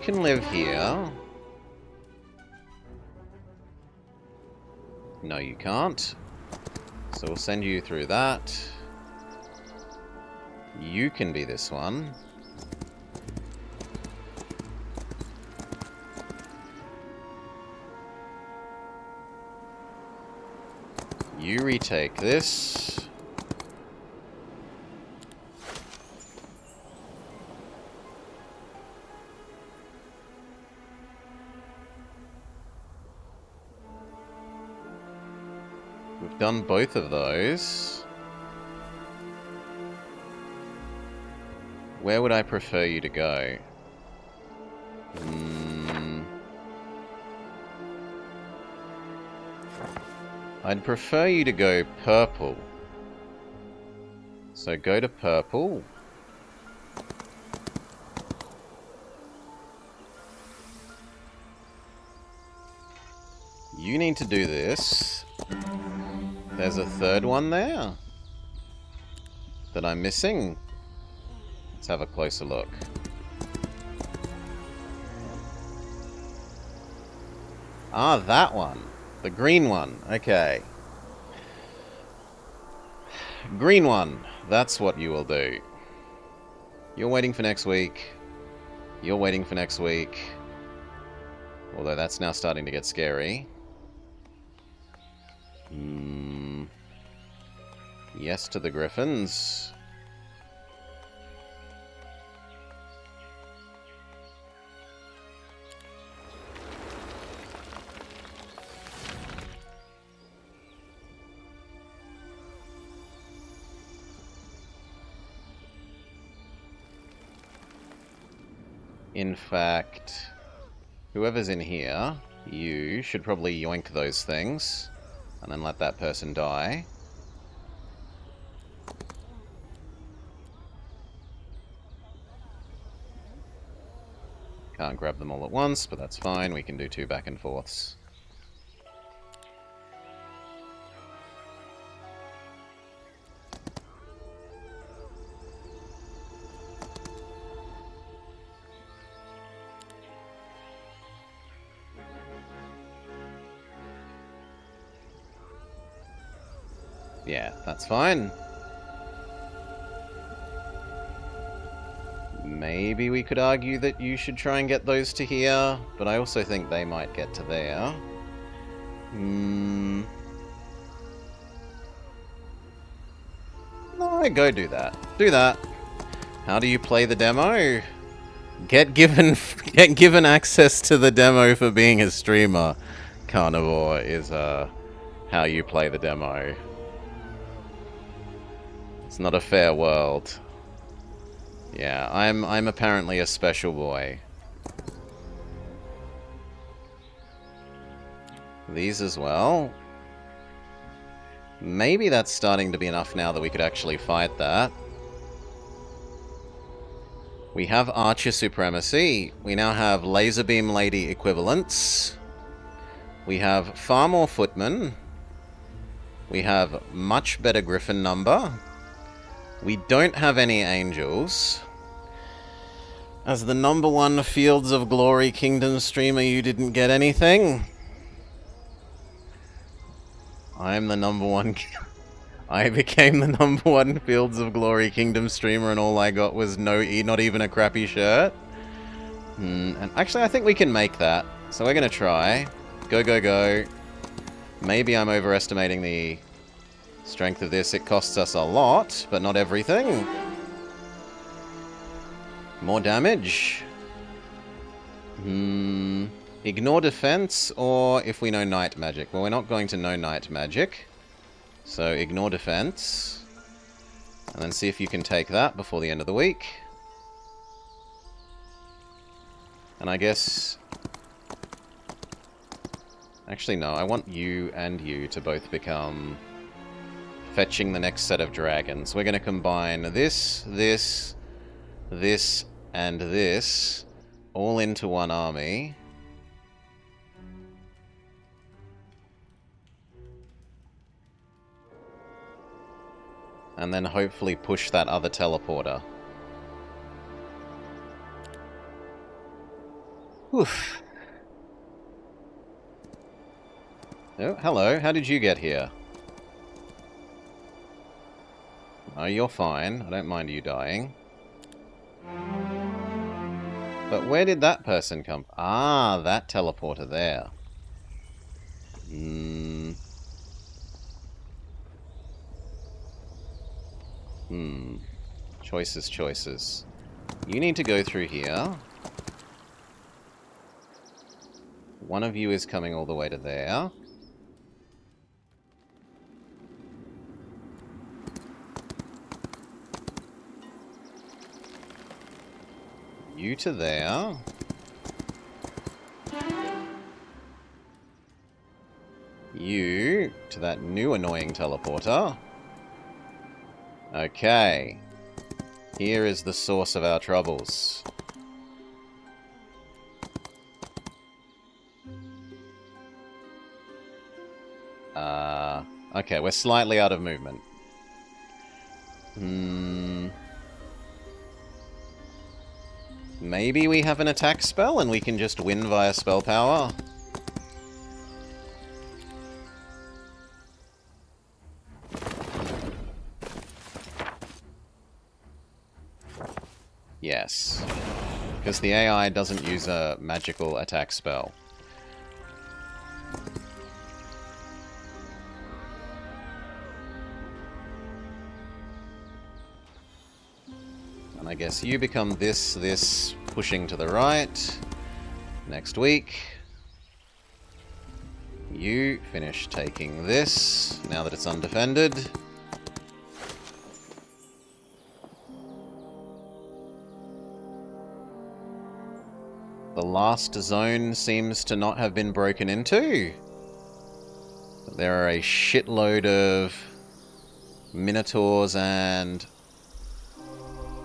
can live here. No, you can't. So we'll send you through that. You can be this one. You retake this. We've done both of those. Where would I prefer you to go? I'd prefer you to go purple. So go to purple. You need to do this. There's a third one there that I'm missing. Let's have a closer look. Ah, that one. The green one. Okay. Green one. That's what you will do. You're waiting for next week. You're waiting for next week. Although that's now starting to get scary. Yes to the Griffins. In fact, whoever's in here, you should probably yoink those things and then let that person die. Can't grab them all at once, but that's fine. We can do 2 back and forths. Yeah, that's fine. Maybe we could argue that you should try and get those to here, but I also think they might get to there. No, go do that. Do that. How do you play the demo? Get given access to the demo for being a streamer. Carnivore is how you play the demo. It's not a fair world. Yeah, I'm apparently a special boy. These as well. Maybe that's starting to be enough now that we could actually fight that. We have Archer Supremacy. We now have Laser Beam Lady equivalents. We have far more Footmen. We have much better Griffin number. We don't have any Angels. As the #1 Fields of Glory Kingdom streamer, you didn't get anything. I'm the #1... I became the #1 Fields of Glory Kingdom streamer and all I got was not even a crappy shirt. And actually I think we can make that. So we're gonna try. Go, go, go. Maybe I'm overestimating the strength of this. It costs us a lot, but not everything. More damage. Ignore defense, or if we know night magic. Well, we're not going to know night magic. So ignore defense. And then see if you can take that before the end of the week. And I guess... Actually, no. I want you and you to both become... fetching the next set of dragons. We're going to combine this, this, this, and this all into one army. And then hopefully push that other teleporter. Oof. Oh, hello. How did you get here? Oh, you're fine. I don't mind you dying. But where did that person come from? Ah, that teleporter there. Hmm. Hmm. Choices, choices. You need to go through here. One of you is coming all the way to there. You to there. You to that new annoying teleporter. Okay. Here is the source of our troubles. Okay, we're slightly out of movement. Maybe we have an attack spell and we can just win via spell power? Yes. Because the AI doesn't use a magical attack spell. And I guess you become this, pushing to the right. Next week. You finish taking this, now that it's undefended. The last zone seems to not have been broken into. There are a shitload of minotaurs and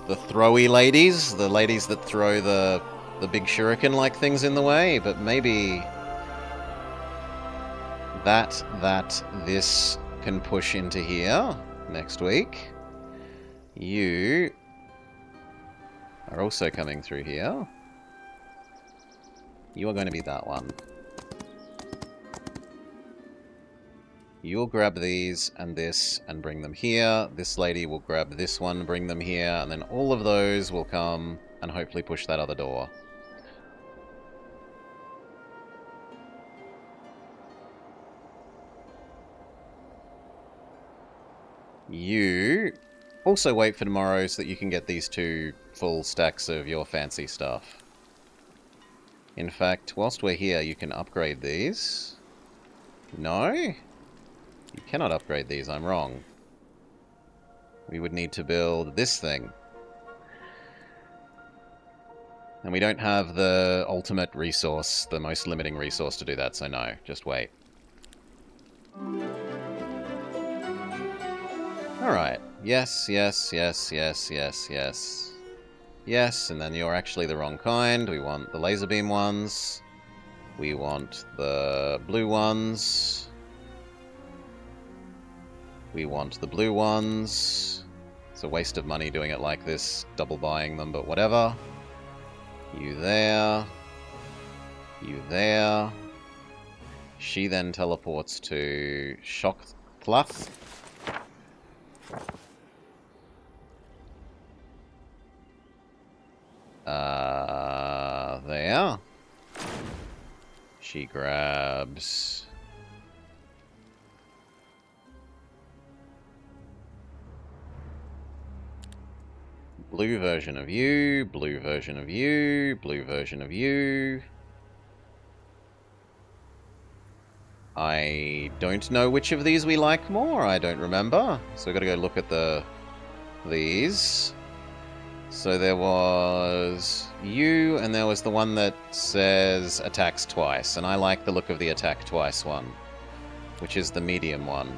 the throwy ladies, the ladies that throw the big shuriken-like things in the way, but maybe this can push into here next week. You are also coming through here. You are going to be that one. You'll grab these and this and bring them here. This lady will grab this one, bring them here, and then all of those will come and hopefully push that other door. You also wait for tomorrow so that you can get these 2 full stacks of your fancy stuff. In fact, whilst we're here, you can upgrade these. No? You cannot upgrade these, I'm wrong. We would need to build this thing. And we don't have the ultimate resource, the most limiting resource to do that, so no, just wait. Alright. Yes, yes, yes, yes, yes, yes. Yes, and then you're actually the wrong kind. We want the laser beam ones. We want the blue ones. We want the blue ones. It's a waste of money doing it like this, double buying them, but whatever. You there. You there. She then teleports to Shockcloth. There. She grabs... blue version of you, blue version of you, blue version of you. I don't know which of these we like more, I don't remember. So we've got to go look at these. So there was you, and there was the one that says attacks twice, and I like the look of the attack twice one, which is the medium one.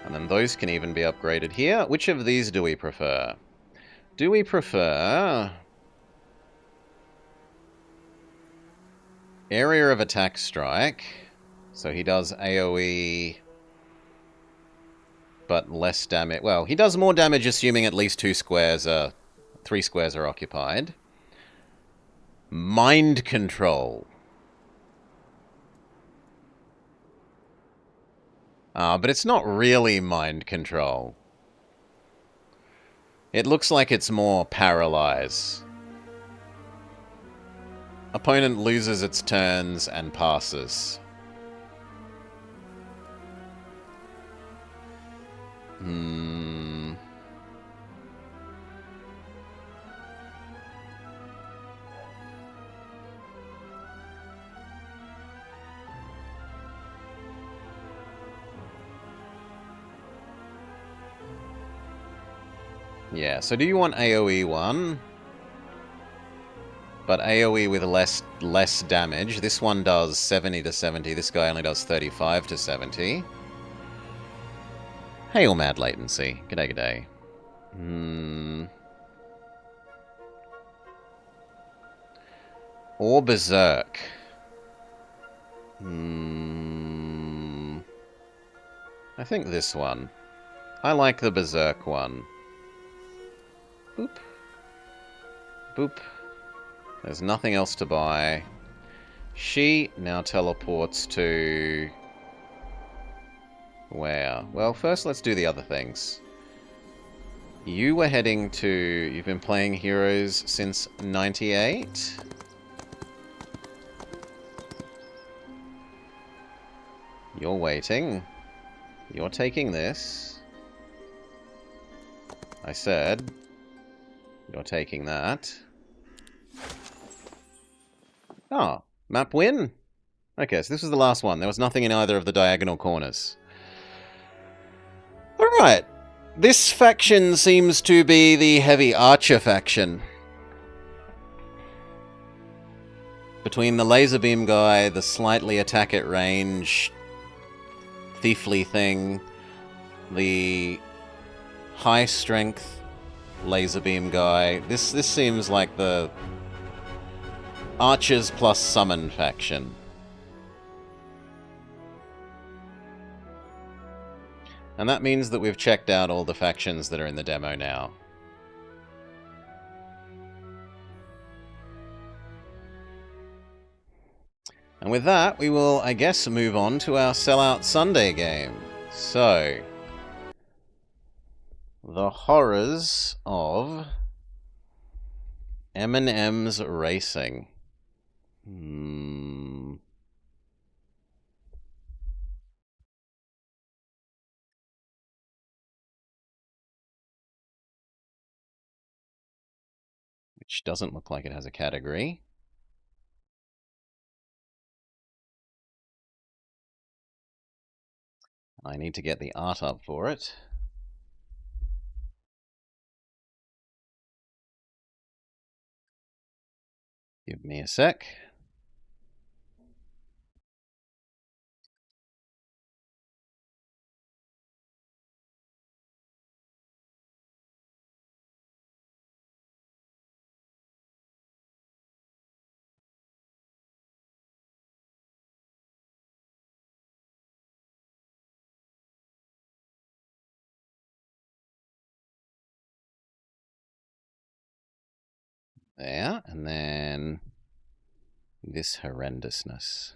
And then those can even be upgraded here. Which of these do we prefer? Do we prefer area of attack strike? So he does AoE, but less damage. Well, he does more damage assuming at least 3 squares are occupied. Mind control. But it's not really mind control. It looks like it's more paralyze. Opponent loses its turns and passes. Hmm. Yeah, so do you want AoE 1? But AoE with less damage. This one does 70 to 70. This guy only does 35 to 70. Hail mad latency. G'day, g'day. Or Berserk. I think this one. I like the Berserk one. Boop. Boop. There's nothing else to buy. She now teleports to... where? Well, first let's do the other things. You were heading to... You've been playing Heroes since 98? You're waiting. You're taking this. I said... You're taking that. Oh, map win? Okay, so this was the last one. There was nothing in either of the diagonal corners. Alright. This faction seems to be the heavy archer faction. Between the laser beam guy, the slightly attack at range, thiefly thing, the high strength laser beam guy, this seems like the archers plus summon faction. And that means that we've checked out all the factions that are in the demo now. And with that, we will, I guess, move on to our Sellout Sunday game. So, the horrors of M&M's Racing. Which doesn't look like it has a category. I need to get the art up for it. Give me a sec. There, and then this horrendousness.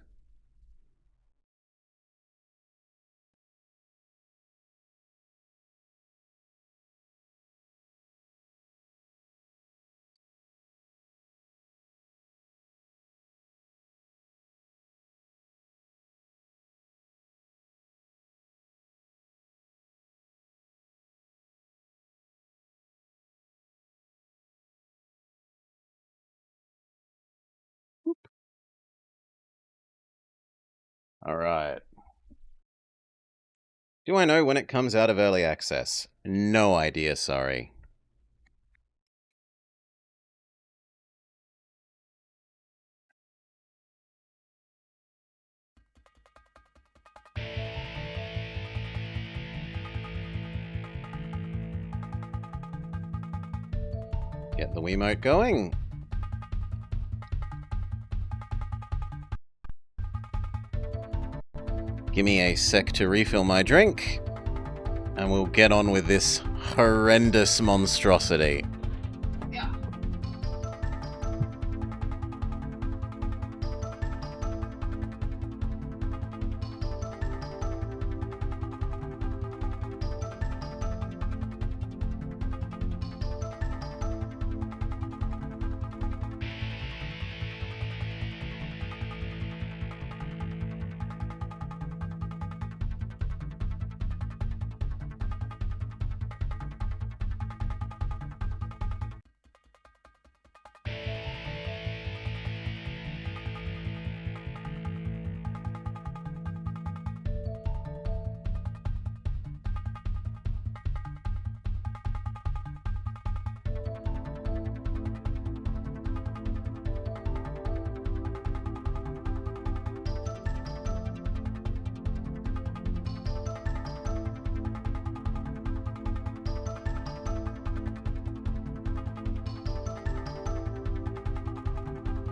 Alright. Do I know when it comes out of early access? No idea, sorry. Get the Wiimote going. Give me a sec to refill my drink, and we'll get on with this horrendous monstrosity. Yeah.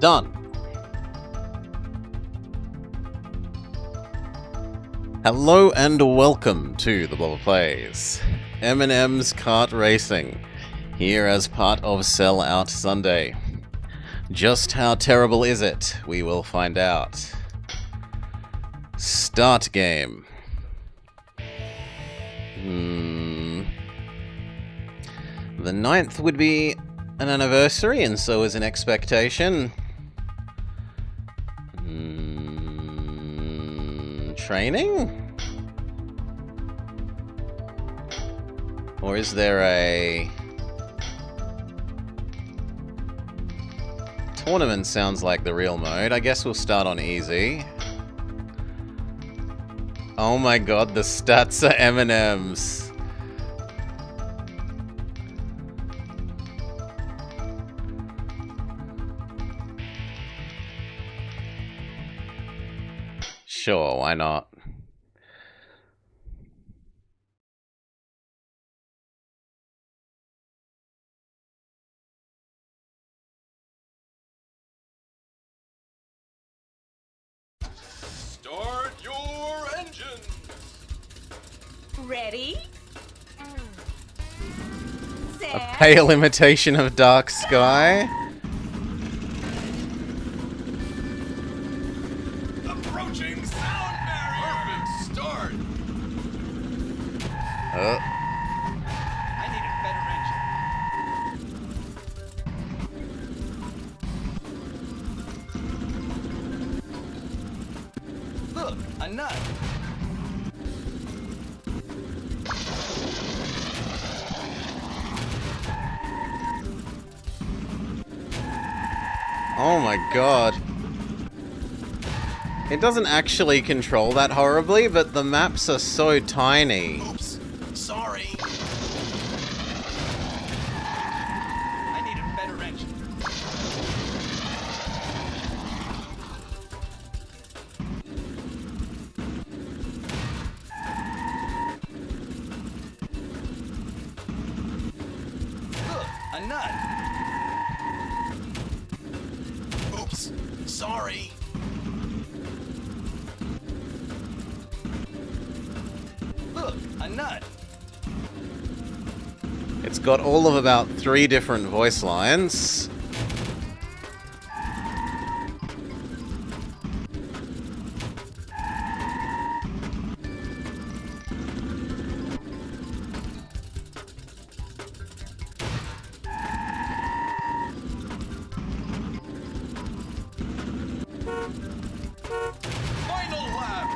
Done. Hello and welcome to the Blobber Plays M&M's Kart Racing, here as part of Sellout Sunday. Just how terrible is it? We will find out. Start game. The 9th would be an anniversary, and so is an expectation. Training? Or is there a... Tournament sounds like the real mode. I guess we'll start on easy. Oh my god, the stats are M&M's. Sure, why not? Start your engines! Ready? A Set. pale imitation of Dark Sky? Approaching sound barrier! Perfect start! I need a better engine. Look, a nut. Oh my god. It doesn't actually control that horribly, but the maps are so tiny. Oops, sorry. I need a better engine. Look, a nut. Oops, sorry. Look, a nut. It's got all of about 3 different voice lines. Final lap!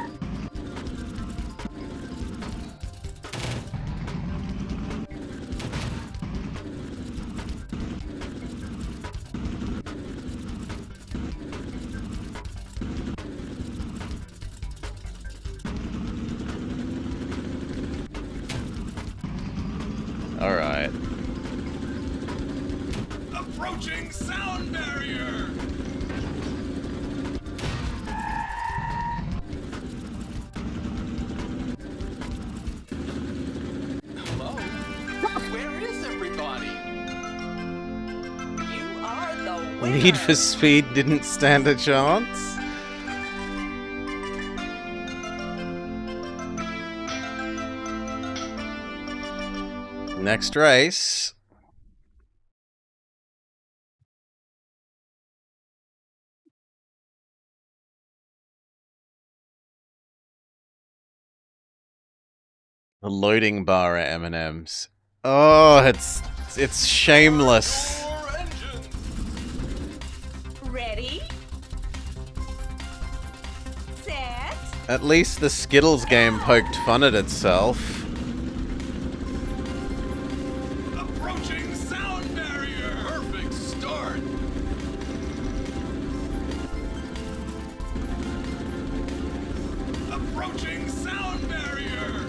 Alright. Approaching sound barrier! Hello? Where is everybody? Need for Speed didn't stand a chance. Next race. The loading bar at M&M's. Oh, it's shameless. Your engines. Ready? Set? At least the Skittles game poked fun at itself. Approaching sound barrier. Perfect start. Approaching sound barrier.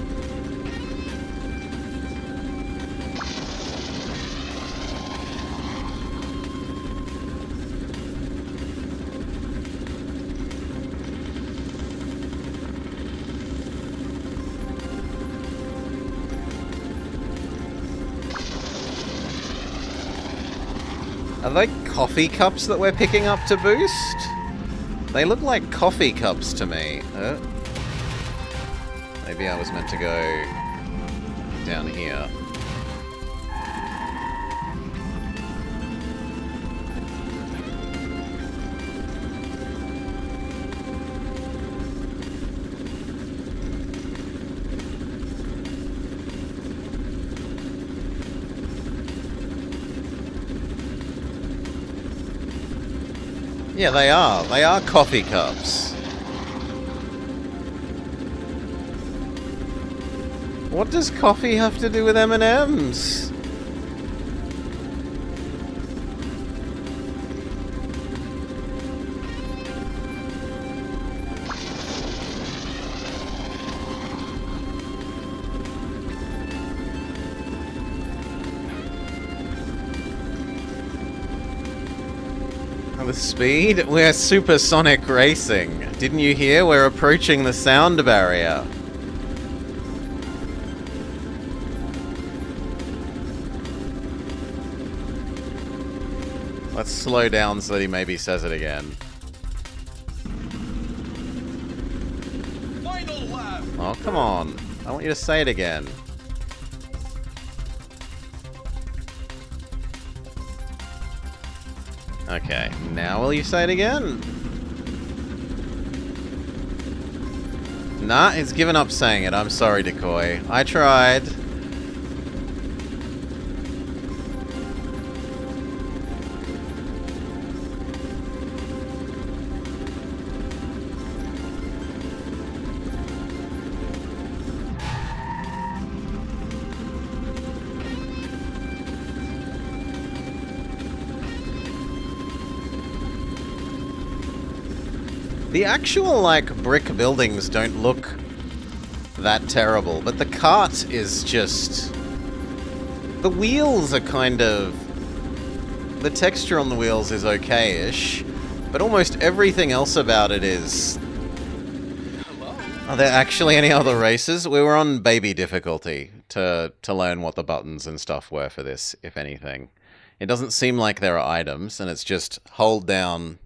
Are they coffee cups that we're picking up to boost? They look like coffee cups to me. Maybe I was meant to go down here. Yeah, they are. They are coffee cups. What does coffee have to do with M&Ms? The speed? We're supersonic racing. Didn't you hear? We're approaching the sound barrier. Let's slow down so that he maybe says it again. Final lap. Oh, come on. I want you to say it again. Okay, now will you say it again? Nah, he's given up saying it. I'm sorry, Decoy. I tried. The actual, like, brick buildings don't look that terrible, but the cart is just... The wheels are kind of... The texture on the wheels is okay-ish, but almost everything else about it is... Hello. Are there actually any other races? We were on baby difficulty to learn what the buttons and stuff were for this, if anything. It doesn't seem like there are items, and it's just hold down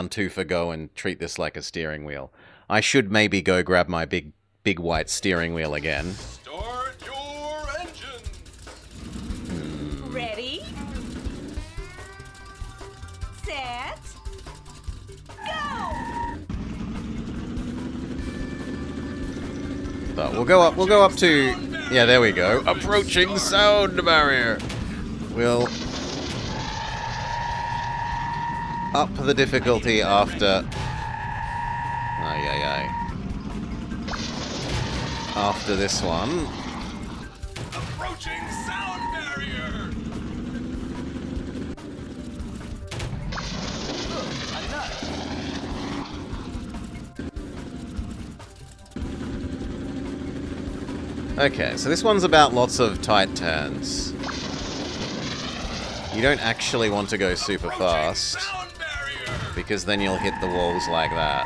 2 for go and treat this like a steering wheel. I should maybe go grab my big white steering wheel again. Start your engines. Ready? Set? Go! But we'll go up to... Yeah, there we go. Approaching sound barrier. We'll up the difficulty after... After this one. Approaching sound barrier. A nut. Okay, so this one's about lots of tight turns. You don't actually want to go super Approaching fast, sound barrier. because then you'll hit the walls like that.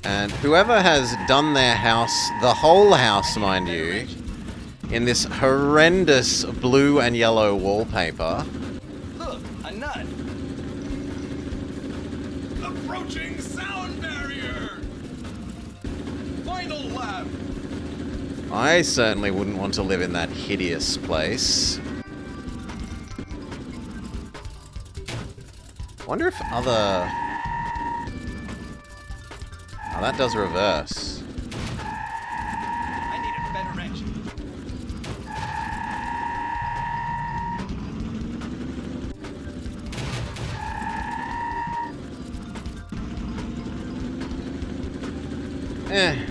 And whoever has done their house, the whole house, mind you, in this horrendous blue and yellow wallpaper. Look, a nut. Approaching sound barrier. Final lap. I certainly wouldn't want to live in that hideous place. Wonder if other... Oh, that does reverse. I need a better engine.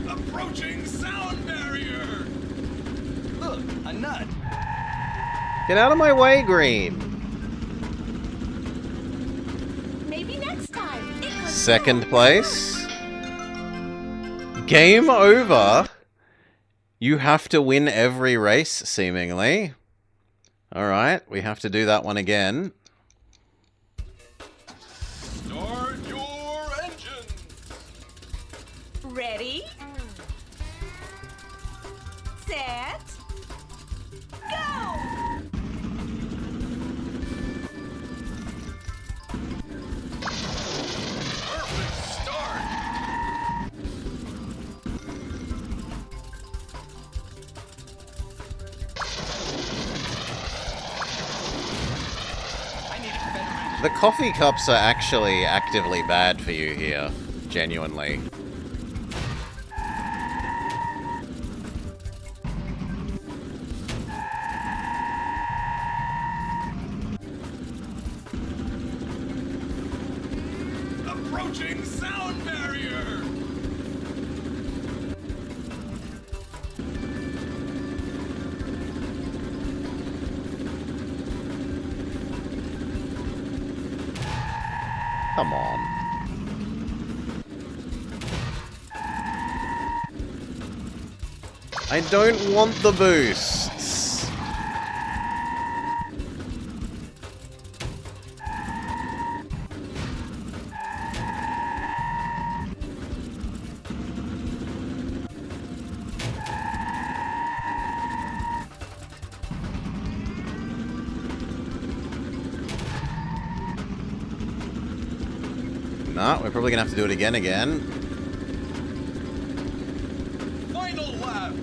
Approaching sound barrier. Look, a nut. Get out of my way, Green! Maybe next time. It was Second so place. Game over. You have to win every race, seemingly. Alright, we have to do that one again. Start your engines. Ready? Set. Go! Perfect start. I need a better engine. The coffee cups are actually actively bad for you here. Genuinely. Approaching sound barrier. Come on. I don't want the boosts. No, we're probably gonna have to do it again. Final lap.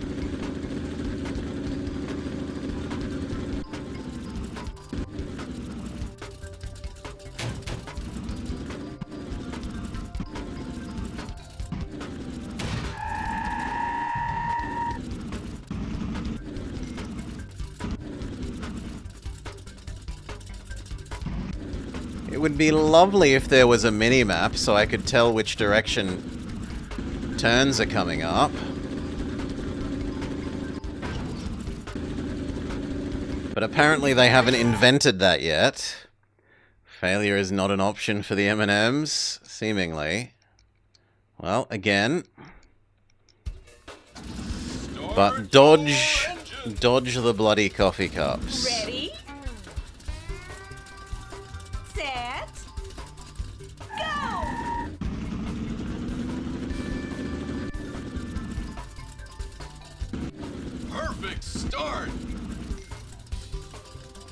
It would be lovely if there was a mini-map so I could tell which direction turns are coming up. But apparently they haven't invented that yet. Failure is not an option for the M&Ms, seemingly. Well, again. But dodge the bloody coffee cups. Ready? Set. Go! Perfect start.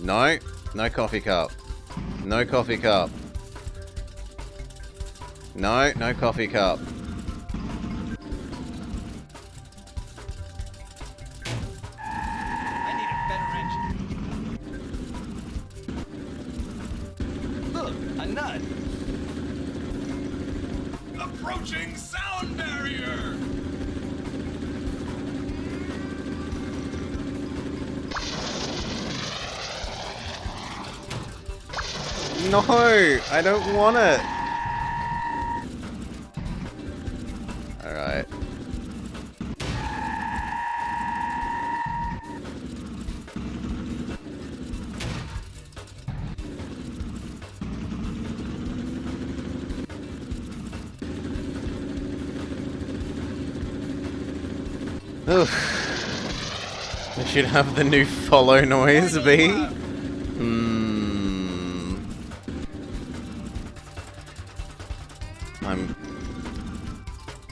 No, no coffee cup. No coffee cup. No, no coffee cup. I need a better engine. Look, a nut. Approaching sound barrier. No, I don't want it. Alright. Oof. I should have the new follow noise be.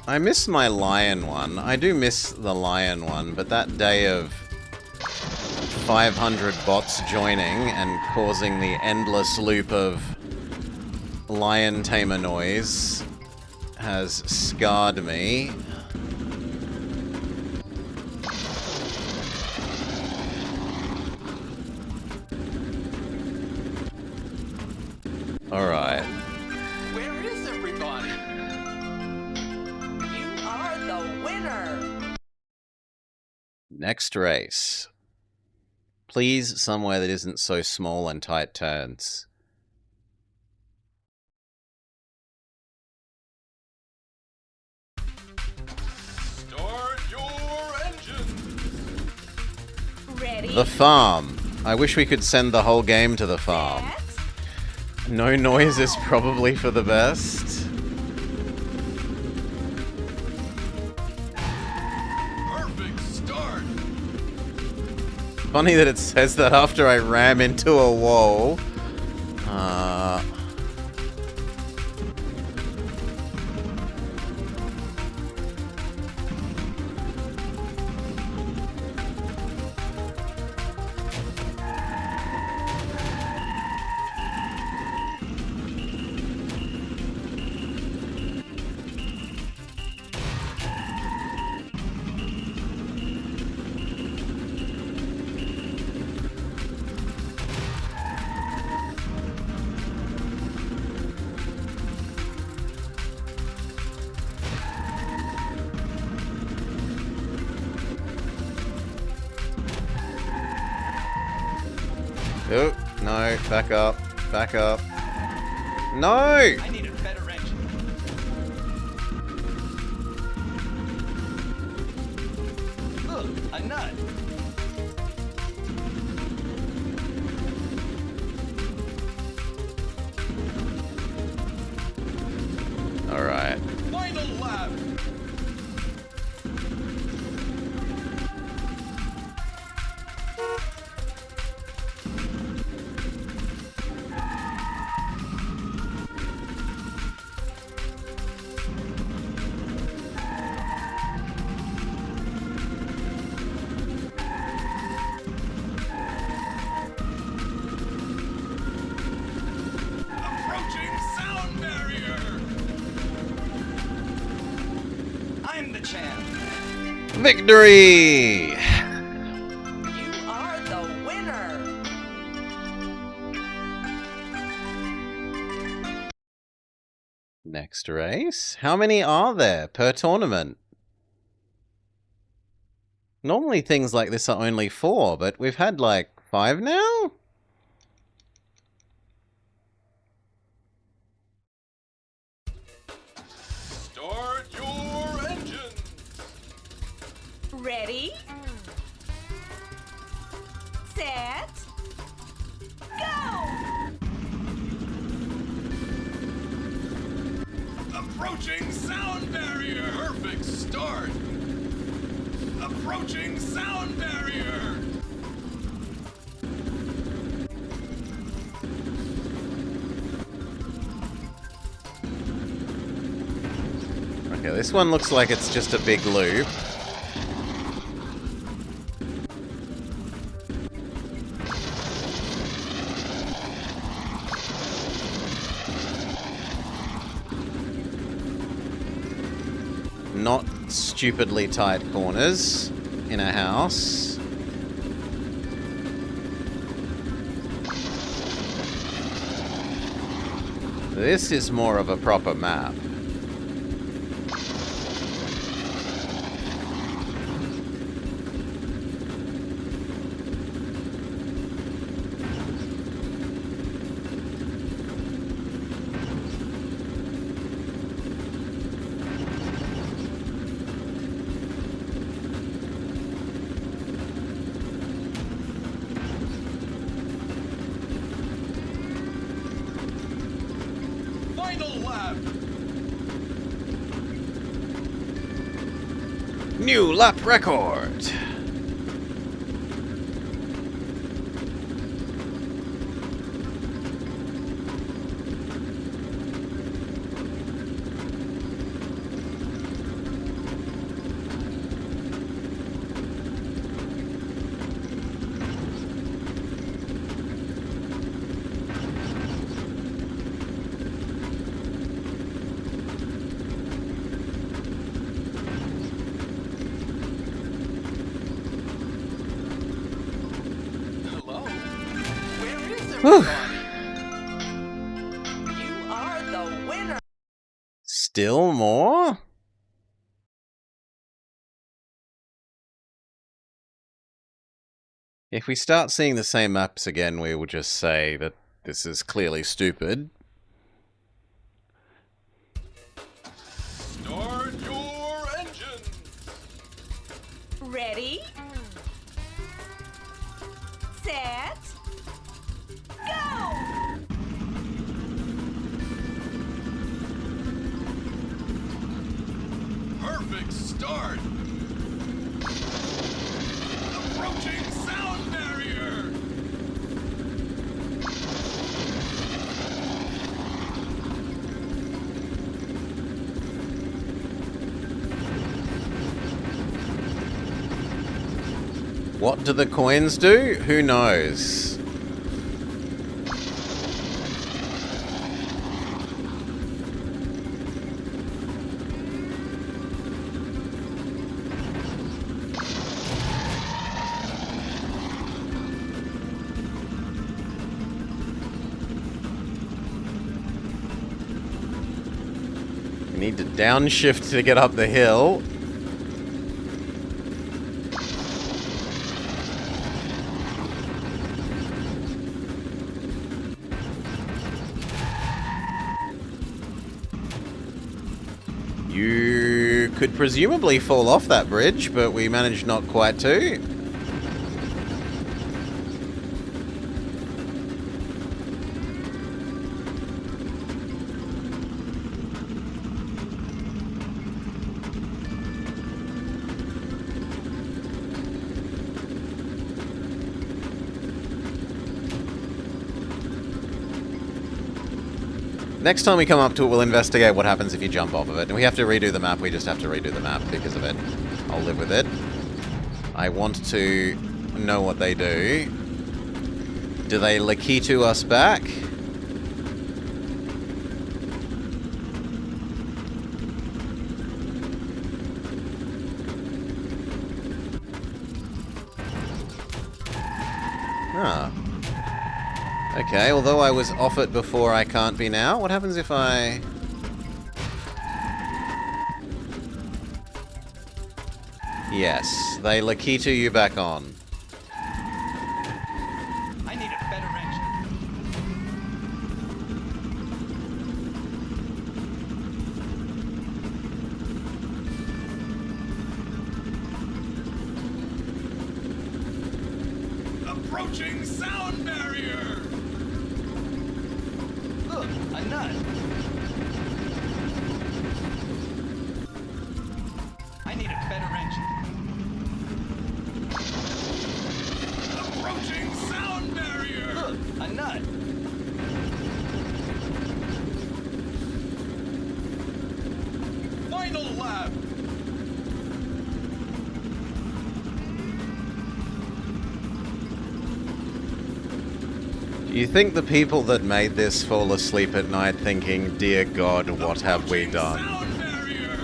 I miss my lion one. I do miss the lion one, but that day of 500 bots joining and causing the endless loop of lion tamer noise has scarred me. Alright. Where is everybody? You are the winner. Next race. Please, somewhere that isn't so small and tight turns. Start your engines. Ready? The farm. I wish we could send the whole game to the farm. Set. No noise is probably for the best. Perfect start. Funny that it says that after I ram into a wall. Oh, no, back up, back up. No! I need a better engine. Look, a nut. Alright. Final lap. Approaching sound barrier. I'm the champ. Victory! You are the winner. Next race. How many are there per tournament? Normally things like this are only 4, but we've had like 5 now? Start your engines. Ready? Set. Go! Approaching sound barrier. Perfect start. Approaching sound barrier. Okay, this one looks like it's just a big loop. Not stupidly tight corners in a house. This is more of a proper map. Final lap. New lap record! Whew. God. You are the winner. Still more? If we start seeing the same maps again, we will just say that this is clearly stupid. Start your engines. Ready? Set. Go! Perfect start. Approaching sound barrier. What do the coins do? Who knows? You need to downshift to get up the hill. You could presumably fall off that bridge, but we managed not quite to. Next time we come up to it, we'll investigate what happens if you jump off of it. And we have to redo the map. We just have to redo the map because of it. I'll live with it. I want to know what they do. Do they Lakitu us back? Ah. Okay, although I was off it before, I can't be now. What happens if I... Yes, they Lakitu you back on. I need a better engine. Approaching sound barrier. Look, a nut. I need a better engine. Approaching sound barrier. Look, a nut. Final lap. Do you think the people that made this fall asleep at night thinking, "Dear God, what have we Approaching done?" sound barrier.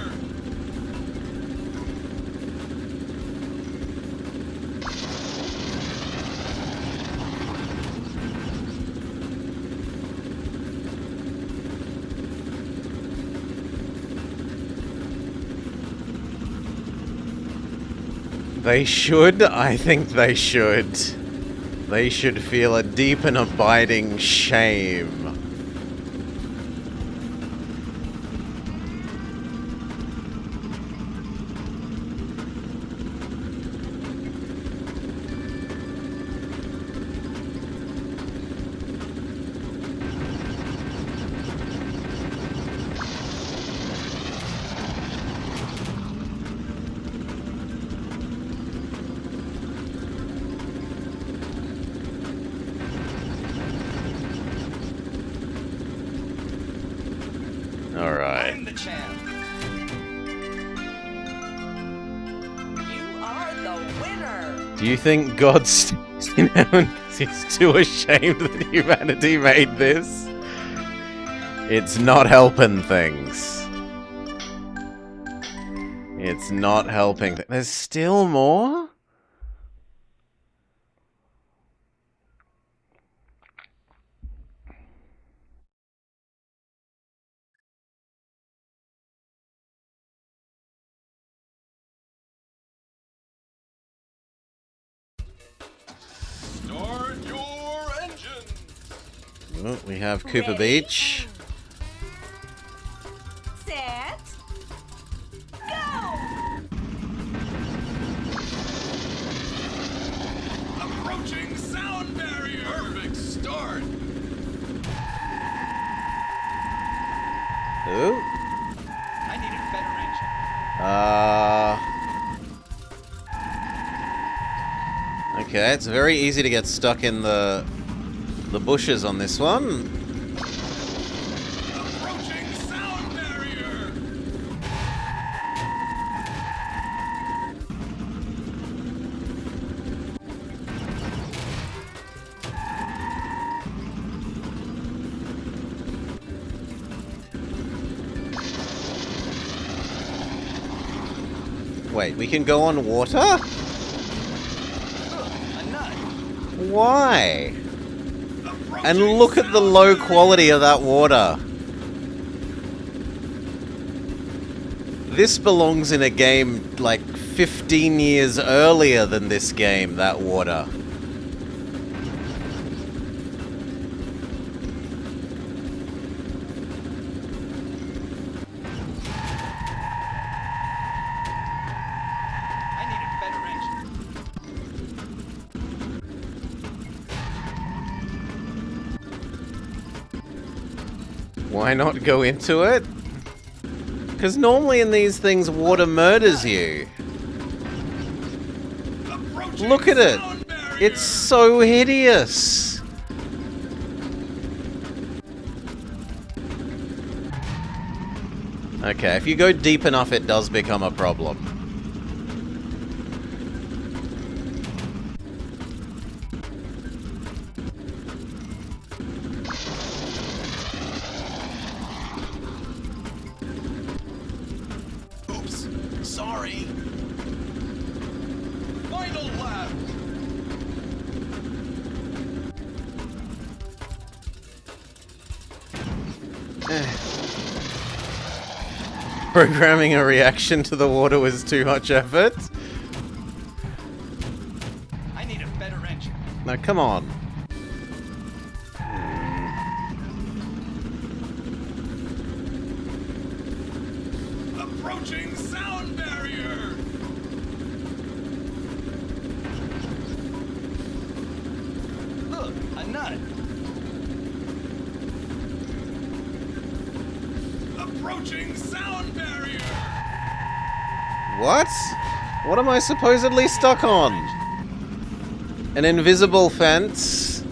They should. I think they should. They should feel a deep and abiding shame. Alright. I'm the champ. You are the winner. Do you think God's he's too ashamed that humanity made this? It's not helping things. It's not helping. There's still more? Oh, we have Cooper Ready? Beach. Set. Go! Approaching sound barrier. Perfect start. Ooh. I needed better engine. Okay, it's very easy to get stuck in the bushes on this one. Approaching sound barrier. Wait, we can go on water? Ugh, a nut. Why? Approaching And look at the low quality of that water. This belongs in a game like 15 years earlier than this game, that water. I needed better engine. Why not go into it? Because normally in these things, water murders you. Approaching Look at it. sound barrier. It's so hideous. Okay, if you go deep enough, it does become a problem. Oops. Sorry. Final lap. Programming a reaction to the water was too much effort. I need a better engine. No, come on. Approaching sound barrier. Ugh, a nut. Approaching sound barrier. What? What am I supposedly stuck on? An invisible fence?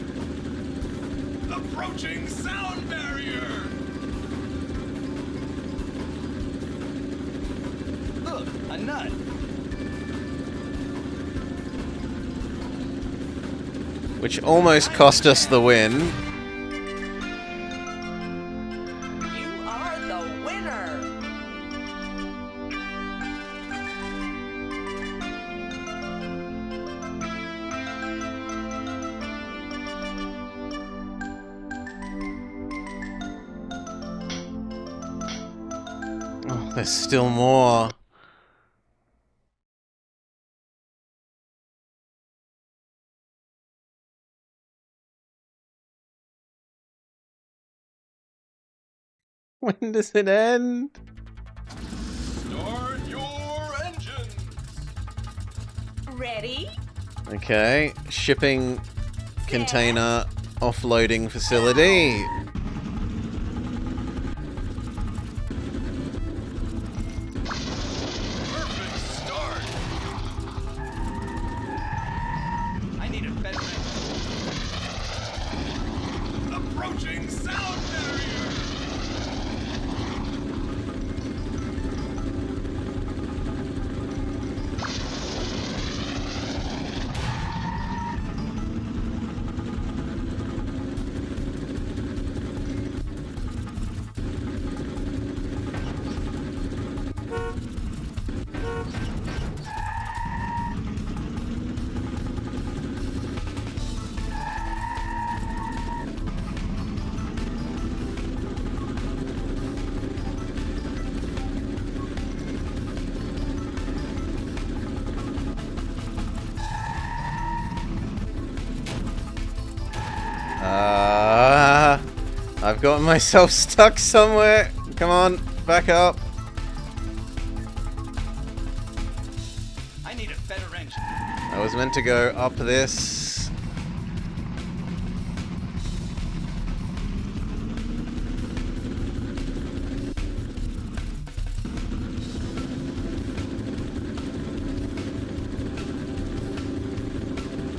Approaching sound barrier. Ugh, a nut. Which almost cost us the win. You are the winner. Oh, there's still more. When does it end? Start your engines. Ready? Okay, shipping container offloading facility. Perfect start. I need a better engine. Approaching sound barrier. I've got myself stuck somewhere. Come on, back up. I need a better engine. I was meant to go up this.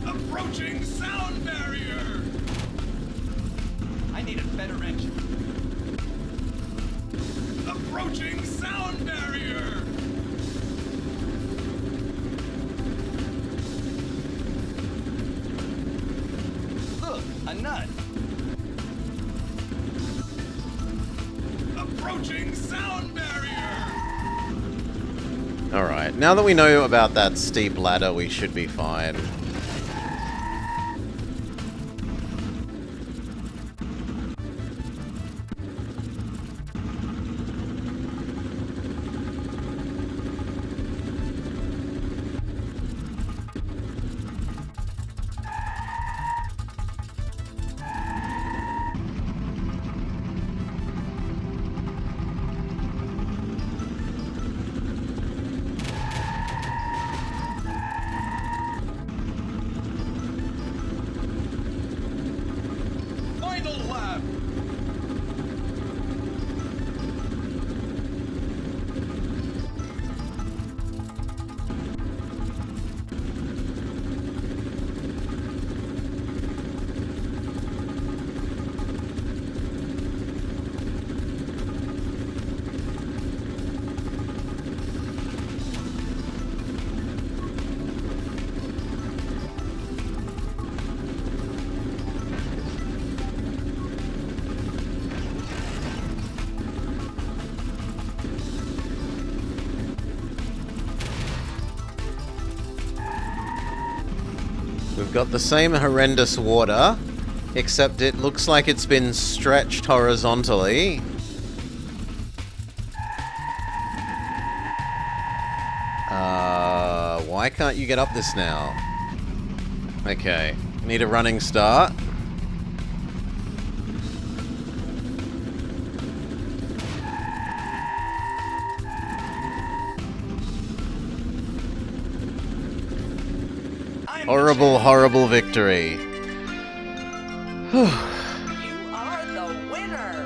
Approaching sound barrier. I need a better engine. Approaching sound barrier. Look, a nut. Approaching sound barrier. Alright, now that we know about that steep ladder, we should be fine. Final lap. We've got the same horrendous water, except it looks like it's been stretched horizontally. Why can't you get up this now? Okay, need a running start. I'm Horrible, horrible victory. You are the winner.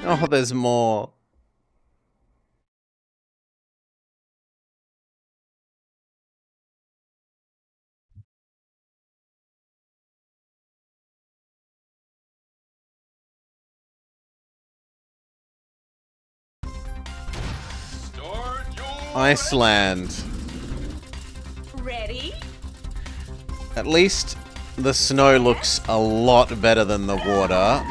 Oh, there's more. Start your Iceland. Ready? At least the snow looks a lot better than the water.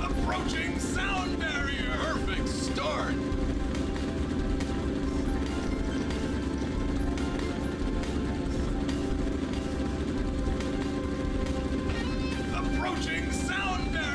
approaching sound barrier. Perfect start. Approaching sound barrier.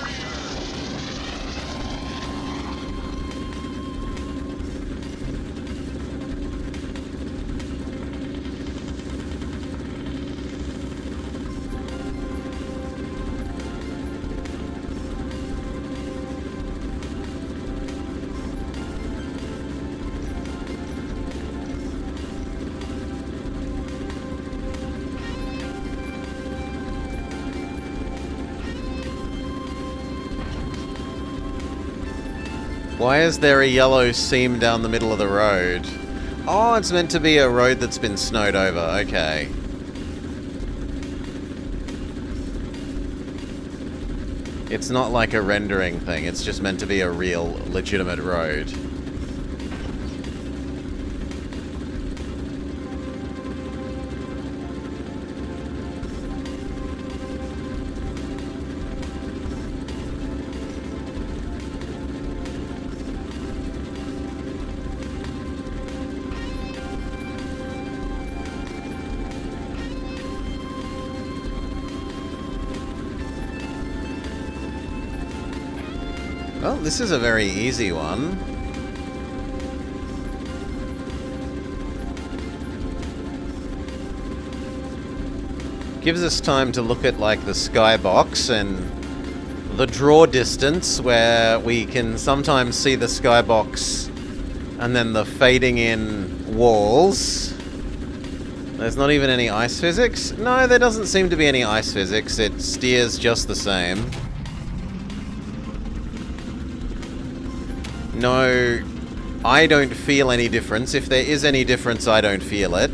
Why is there a yellow seam down the middle of the road? Oh, it's meant to be a road that's been snowed over. Okay. It's not like a rendering thing. It's just meant to be a real, legitimate road. Well, this is a very easy one. Gives us time to look at like the skybox and the draw distance, where we can sometimes see the skybox and then the fading in walls. There's not even any ice physics? No, there doesn't seem to be any ice physics. It steers just the same. No, I don't feel any difference. If there is any difference, I don't feel it.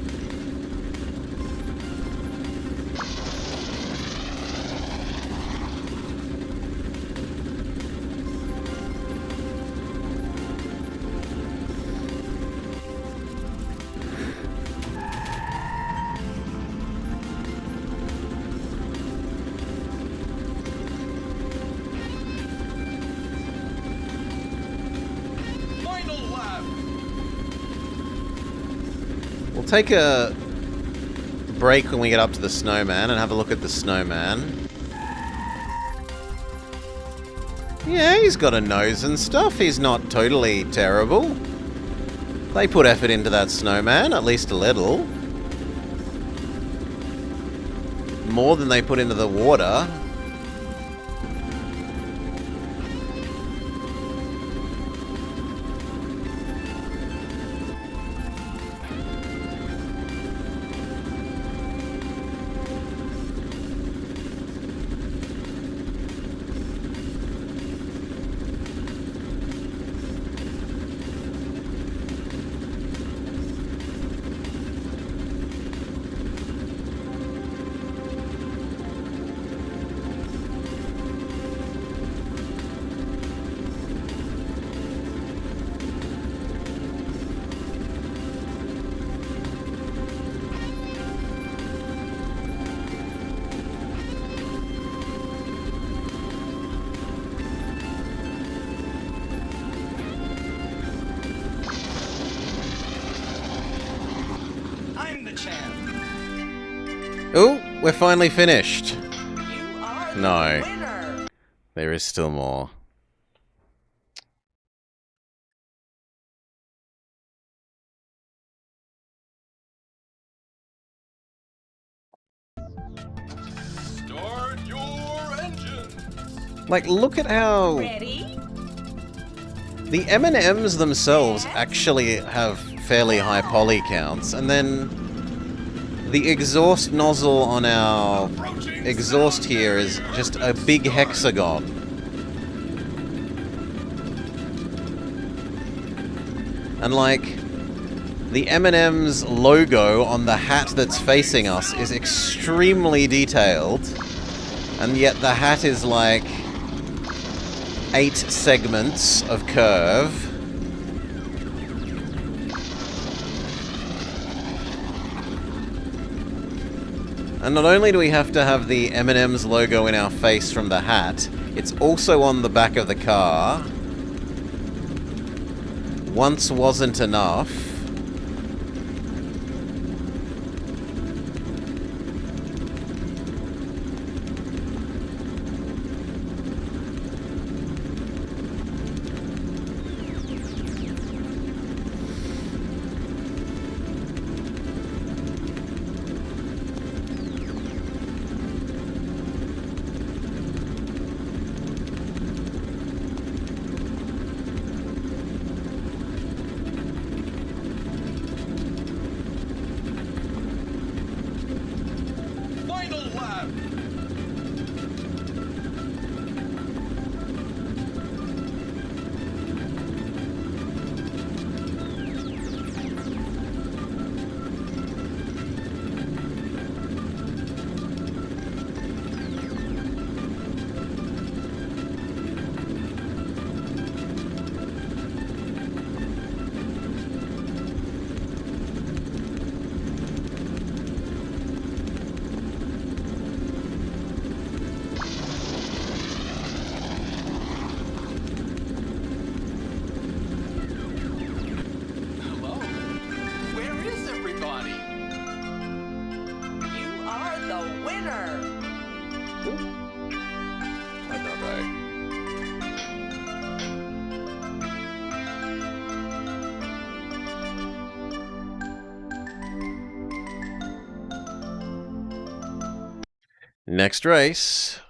Final lap. We'll take a break when we get up to the snowman and have a look at the snowman. Yeah, he's got a nose and stuff. He's not totally terrible. They put effort into that snowman, at least a little. More than they put into the water. I'm the champ. Oh, we're finally finished. You are the No. winner. There is still more. Start your engines. Like, look at how Ready? the M&Ms themselves actually have fairly high poly counts, and then the exhaust nozzle on our Approaching exhaust sound here is barrier. just a big hexagon. And like, the M&M's logo on the hat that's facing us is extremely detailed, and yet the hat is like 8 segments of curve. And not only do we have to have the M&M's logo in our face from the hat, it's also on the back of the car. Once wasn't enough. Final lap. Hello? Where is everybody? You are the winner. I don't know. Next race.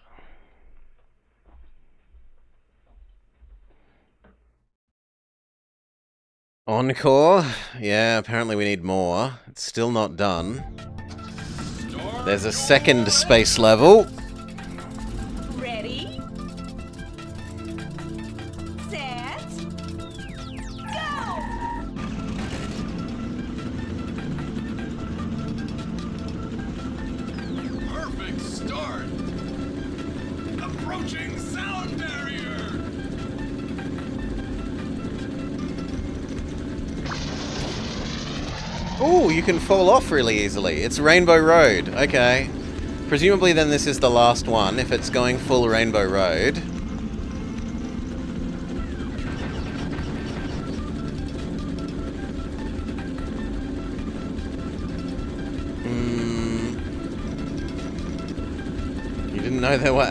Encore. Yeah, apparently we need more. It's still not done. There's a second space level. Ready? Set. Go! Perfect start. Approaching sound barrier. Ooh, you can fall off really easily. It's Rainbow Road. Okay. Presumably then this is the last one, if it's going full Rainbow Road. You didn't know there were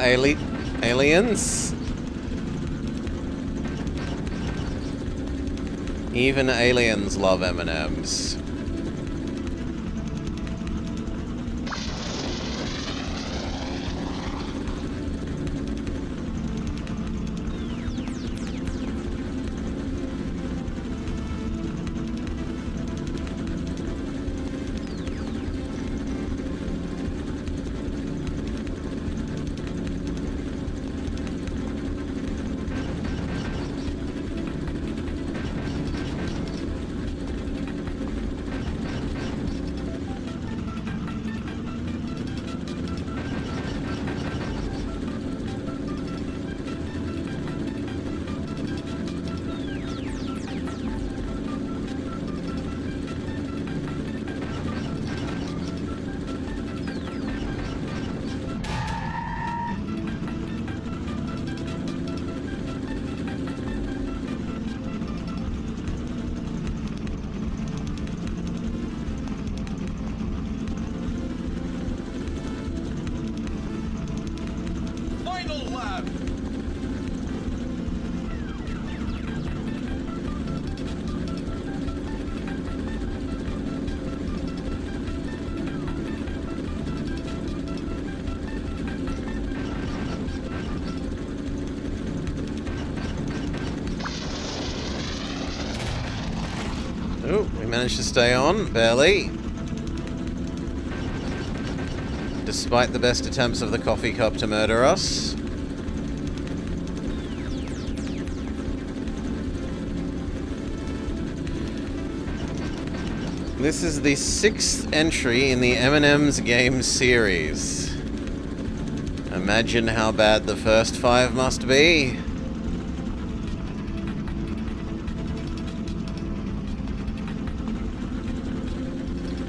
aliens? Even aliens love M&Ms. Final lap. Oh, we managed to stay on, barely. Despite the best attempts of the coffee cup to murder us. This is the 6th entry in the M&M's game series. Imagine how bad the first 5 must be.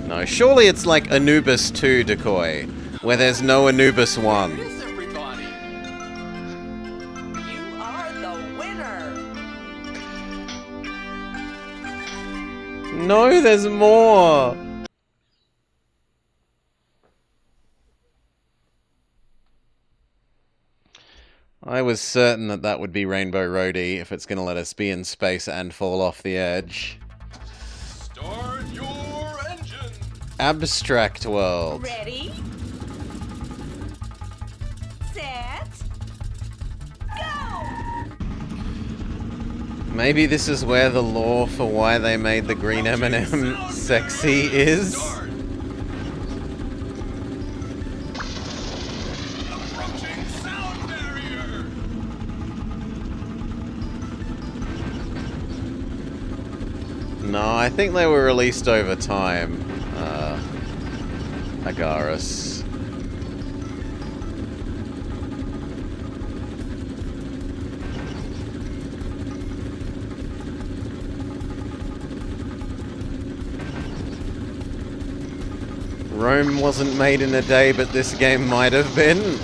No, surely it's like Anubis 2 Decoy, where there's no Anubis 1. Where is everybody? You are the winner. No, there's more! I was certain that that would be Rainbow Roadie if it's going to let us be in space and fall off the edge. Start your engine. Abstract World. Ready? Set. Go! Maybe this is where the lore for why they made the green M&M sexy is? Start. Approaching sound barrier. No, I think they were released over time. Agaris. Rome wasn't made in a day, but this game might have been.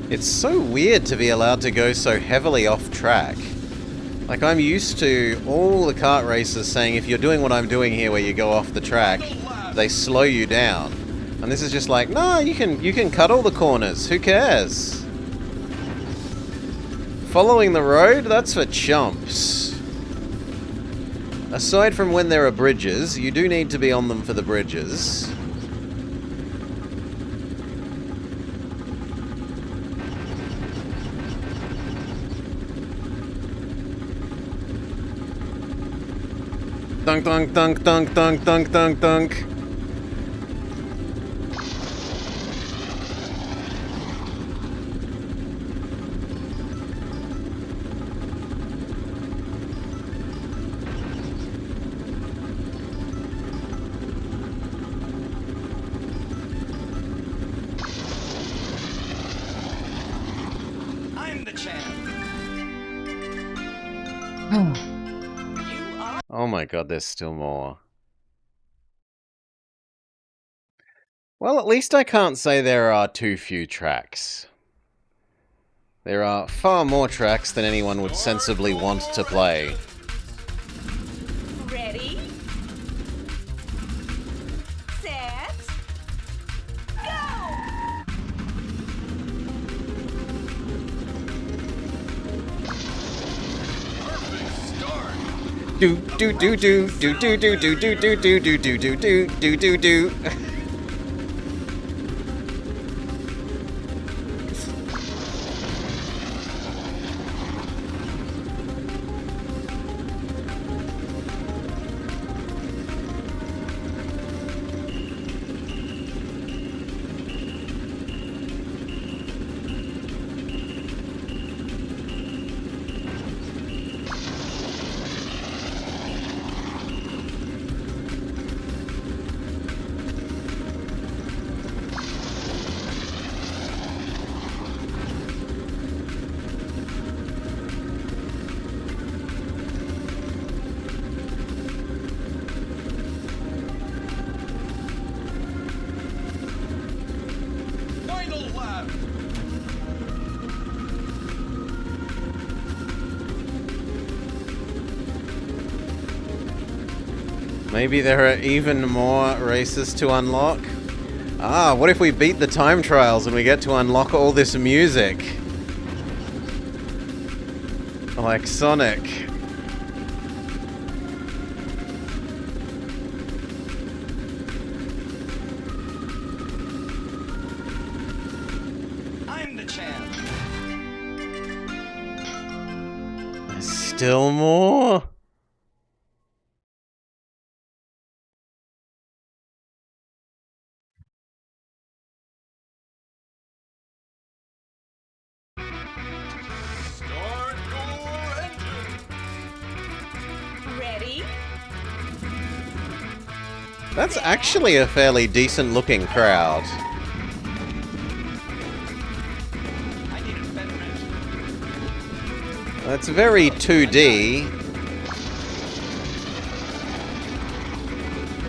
It's so weird to be allowed to go so heavily off track. Like, I'm used to all the kart racers saying if you're doing what I'm doing here where you go off the track, they slow you down. And this is just like, no, you can cut all the corners. Who cares? Following the road? That's for chumps. Aside from when there are bridges, you do need to be on them for the bridges. Dunk, dunk, dunk, dunk, dunk, dunk, dunk, dunk. I'm the champ. You are. Oh my god, there's still more. Well, at least I can't say there are too few tracks. There are far more tracks than anyone would sensibly want to play. Ready? Set. Go! Perfect start. Do do do do do do do do do do do do do do do do do. Final lap. Maybe there are even more races to unlock? Ah, what if we beat the time trials and we get to unlock all this music? Like Sonic. I'm the champ. There's still more? Start your engine. Ready? That's actually a fairly decent looking crowd. I need a better engine. That's very 2D,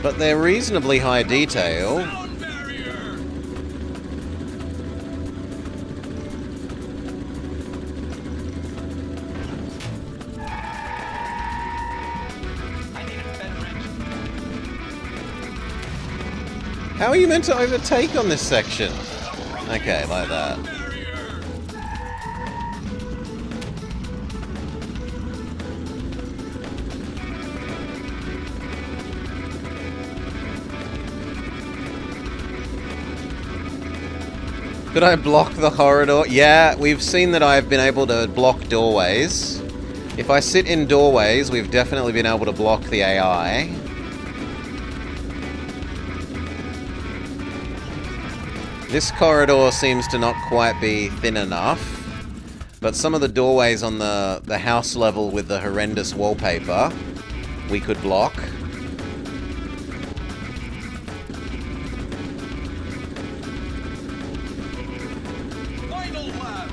but they're reasonably high detail. Sound barrier. I need a better engine. How are you meant to overtake on this section? Okay, like that. Barrier. Could I block the corridor? Yeah, we've seen that I've been able to block doorways. If I sit in doorways, we've definitely been able to block the AI. This corridor seems to not quite be thin enough, but some of the doorways on the house level with the horrendous wallpaper, we could block. Final lap.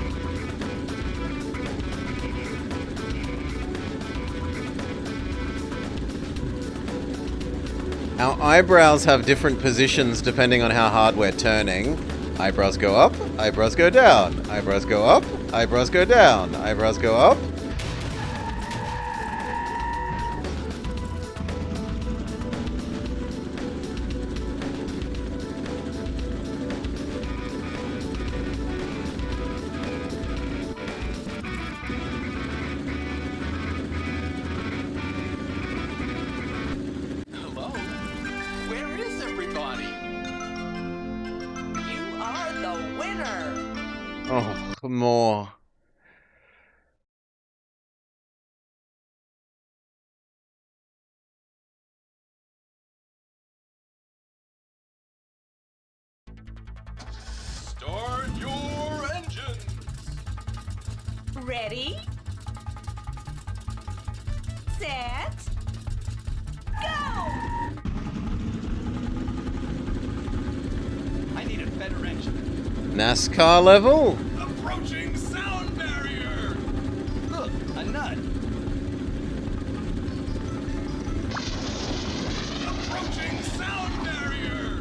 Our eyebrows have different positions depending on how hard we're turning. Eyebrows go up, eyebrows go down, eyebrows go up, eyebrows go down, eyebrows go up. Hello? Where is everybody? You are the winner. Oh, more. Start your engines. Ready? Set. Go! I need a better engine. NASCAR level? Approaching sound barrier. Look, a nut. Approaching sound barrier.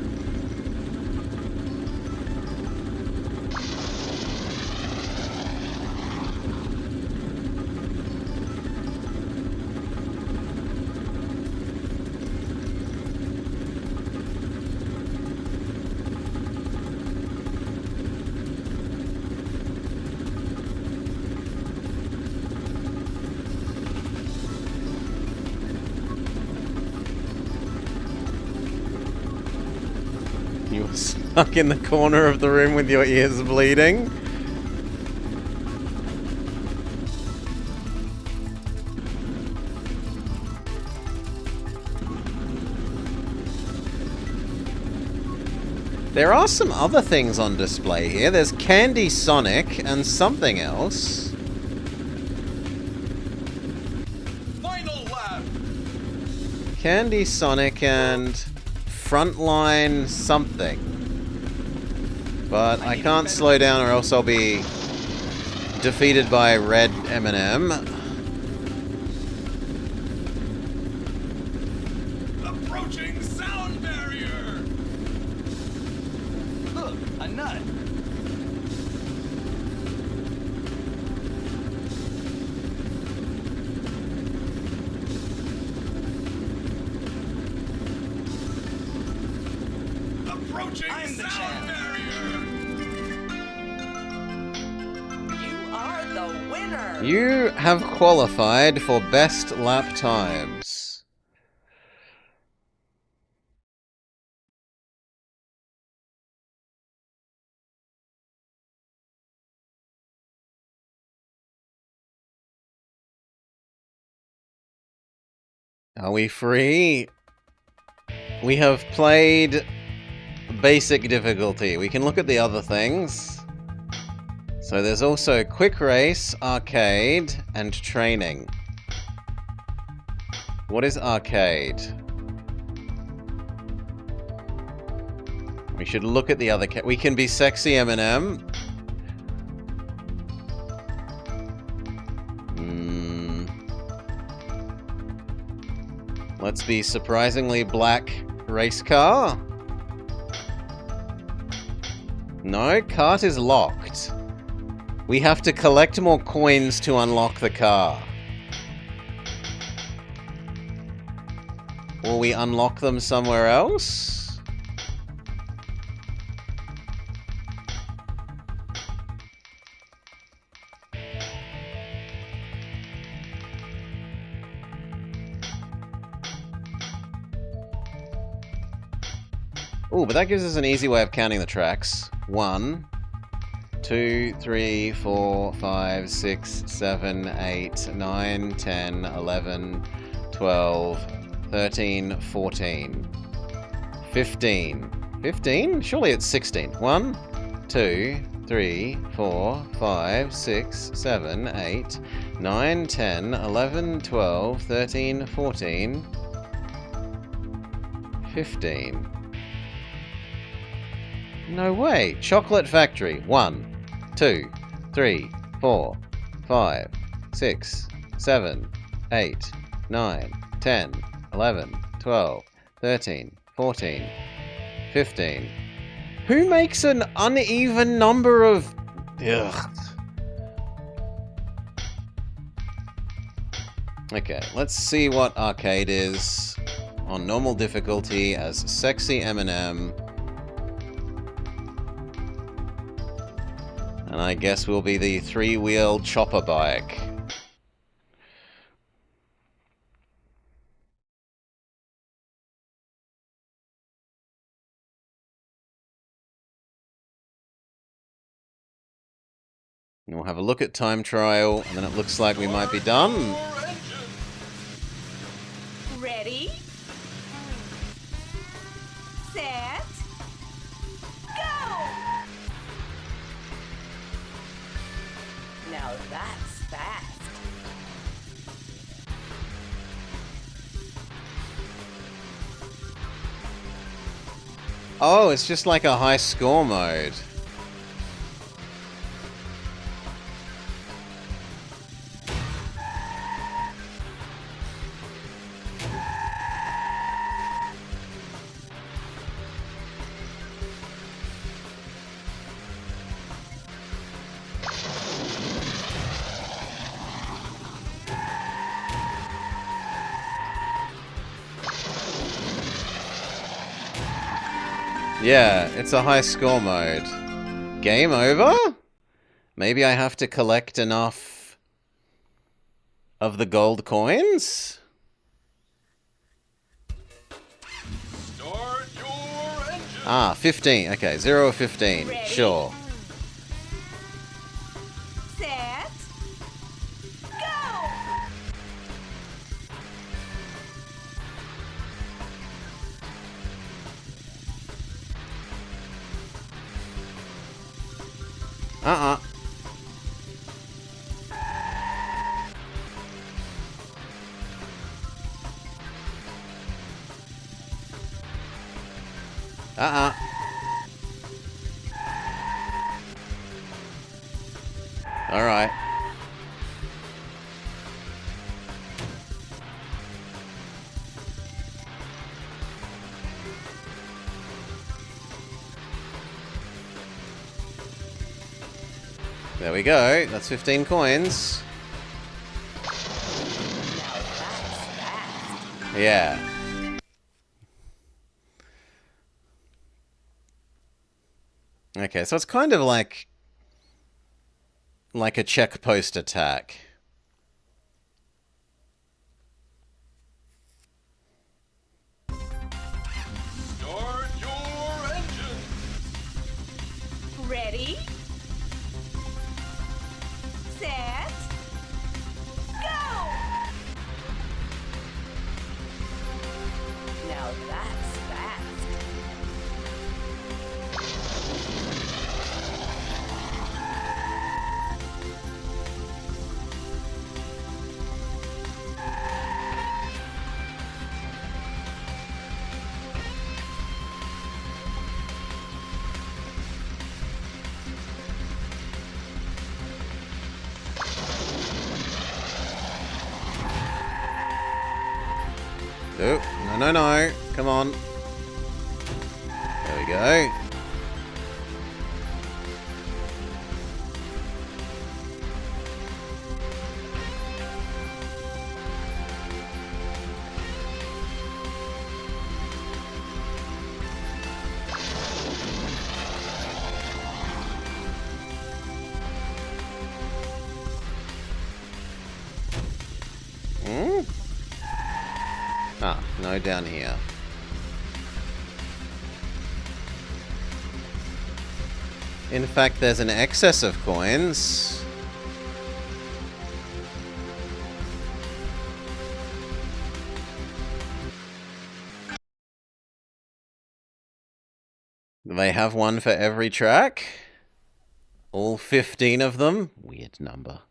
You were stuck in the corner of the room with your ears bleeding. There are some other things on display here. There's Candy Sonic and something else. Final lap. Candy Sonic and Frontline something. But I can't slow down or else I'll be defeated by red M&M. Approaching sound barrier. Look, a nut. Approaching I'm the sound champ. barrier. You are the winner. You have qualified for best lap times. Are we free? We have played basic difficulty. We can look at the other things. So there's also quick race, arcade, and training. What is arcade? We should look at the other we can be sexy M&M. Let's be surprisingly black race car. No, cart is locked. We have to collect more coins to unlock the car. Will we unlock them somewhere else? Oh, but that gives us an easy way of counting the tracks. 1, 2, 3, 4, 5, 6, 7, 8, 9, 10, 11, 12, 13, 14, 15. 15? Surely it's 16. 1, 2, 3, 4, 5, 6, 7, 8, 9, 10, 11, 12, 13, 14, 15. No way. Chocolate Factory. 1, 2, 3, 4, 5, 6, 7, 8, 9, 10, 11, 12, 13, 14, 15. Who makes an uneven number of... Ugh. Okay, let's see what arcade is on normal difficulty as Sexy M&M. And I guess we'll be the three-wheel chopper bike. And we'll have a look at time trial, and then it looks like we might be done. Ready? Set. Go! Now that's fast. Oh, it's just like a high score mode. Yeah, it's a high score mode. Game over? Maybe I have to collect enough of the gold coins? Start your engine. Ah, 15. Okay, 0 of 15. Ready? Sure. Set. Go! Uh-uh. Uh-uh. Alright. There we go. That's 15 coins. Now that's fast. Yeah. Okay, so it's kind of like a check post attack. Start your engine. Ready? Set. Go! Now that's fast. Oh, no, no, no. Come on. There we go. Hmm? Ah, no, down here. In fact, there's an excess of coins. They have one for every track. All 15 of them. Weird number.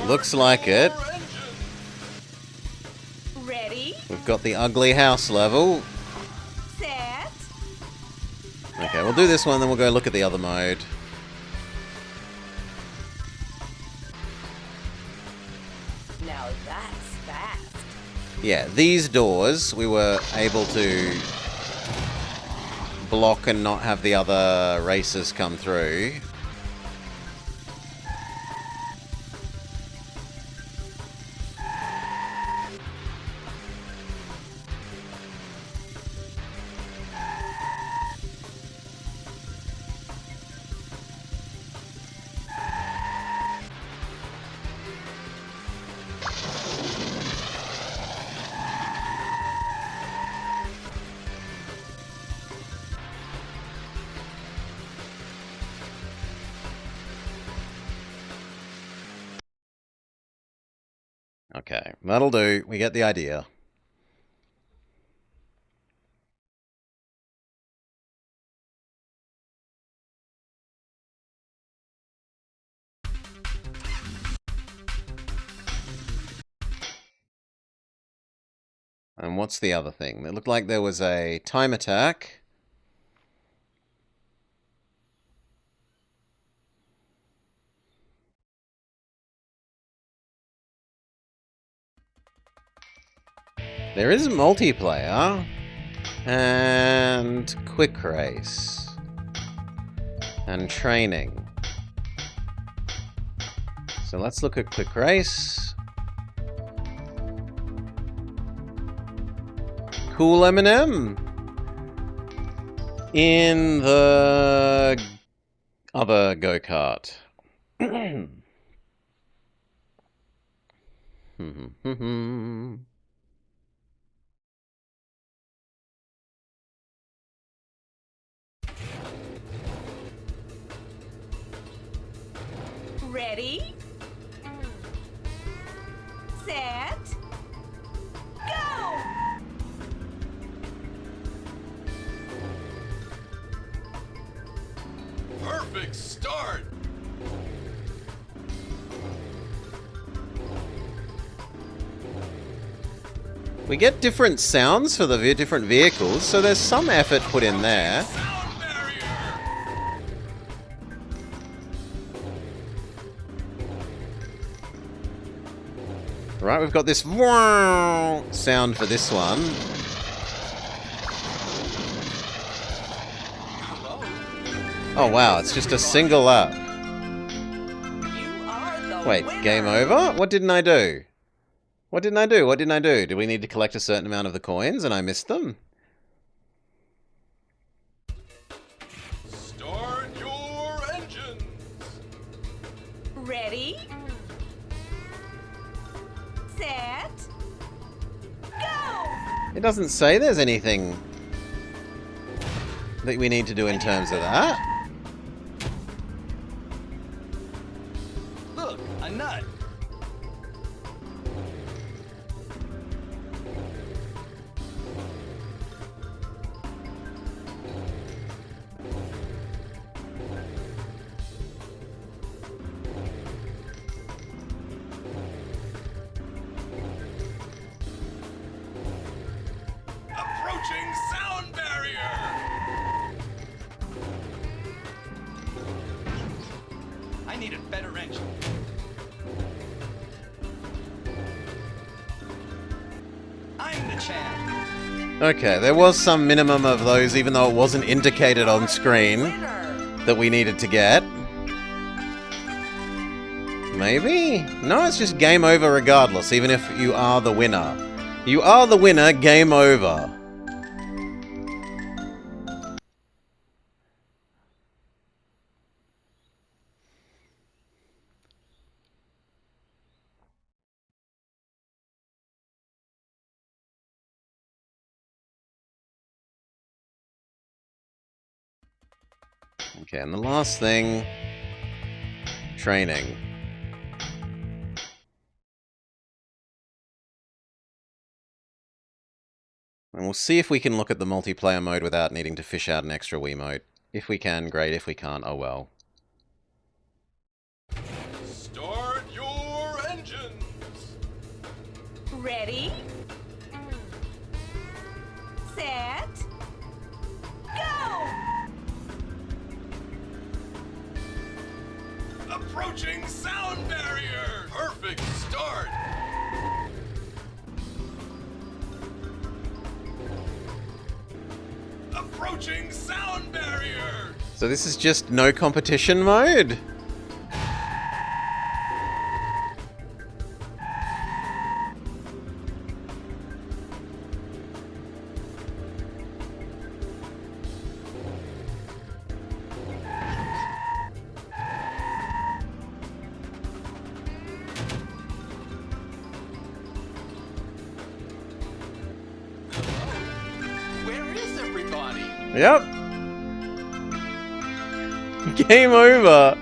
Looks like it. Ready? We've got the ugly house level. Set. Okay, we'll do this one, then we'll go look at the other mode. Now Yeah, these doors we were able to block and not have the other racers come through. Okay, that'll do. We get the idea. And what's the other thing? It looked like there was a time attack. There is multiplayer. And quick race. And training. So let's look at quick race. Cool M&M. In the other go-kart. Ready? Set. Go! Perfect start. We get different sounds for the different vehicles, so there's some effort put in there. Sound barrier. Right, we've got this sound for this one. Oh wow, it's just a single lap. You are the Wait, winner. game over? What didn't I do? What didn't I do? What didn't I do? Do we need to collect a certain amount of the coins and I missed them? Start your engines. Ready? Set. Go! It doesn't say there's anything that we need to do in terms of that. Look, a nut. Approaching sound barrier. I need a better engine. I'm the champ. Okay, there was some minimum of those, even though it wasn't indicated on screen, Winner. that we needed to get. Maybe? No, it's just game over regardless, even if you are the winner. You are the winner, game over. Okay, and the last thing... training. And we'll see if we can look at the multiplayer mode without needing to fish out an extra Wiimote. If we can, great. If we can't, oh well. Start your engines. Ready? Set. Go! Approaching sound barrier. Perfect start. Approaching sound barrier! So this is just no competition mode? Where is everybody? Yep. Game over.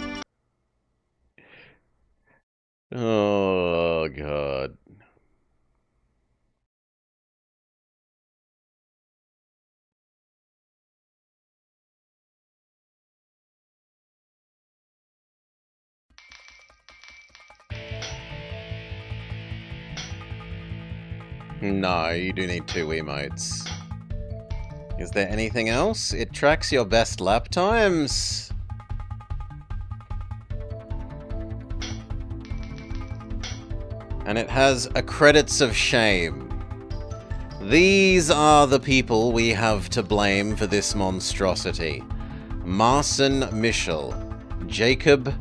Oh, God. No, you do need 2 emotes. Is there anything else? It tracks your best lap times. And it has a credits of shame. These are the people we have to blame for this monstrosity. Marcin Michel, Jacob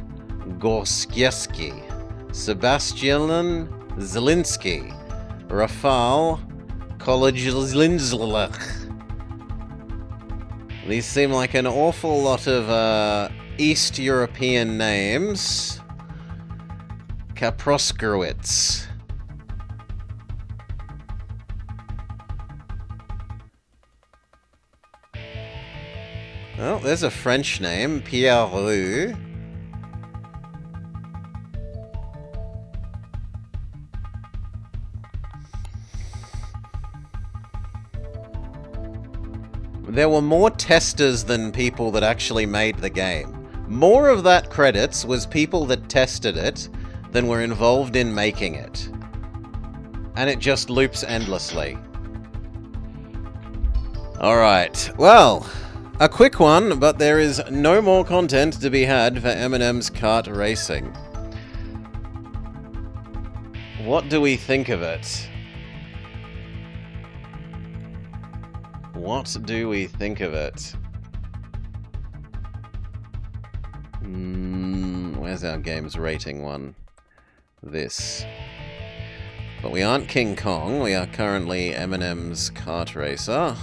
Gorskieski, Sebastian Zielinski, Rafal Kolejlinzlach. These seem like an awful lot of East European names. Kaproskrowitz. Oh, there's a French name, Pierre Roux. There were more testers than people that actually made the game. More of that credits was people that tested it than were involved in making it. And it just loops endlessly. Alright, well, a quick one, but there is no more content to be had for M&M's kart racing. What do we think of it? What do we think of it? Where's our games rating one? This. But we aren't King Kong, we are currently M&M's kart racer.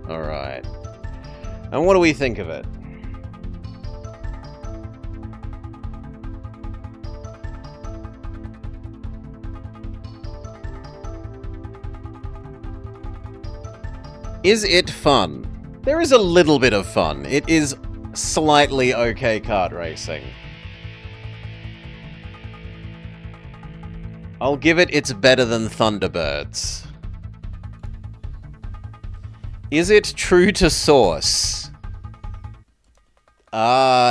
Alright. And what do we think of it? Is it fun? There is a little bit of fun. It is slightly okay kart racing. I'll give it's better than Thunderbirds. Is it true to source?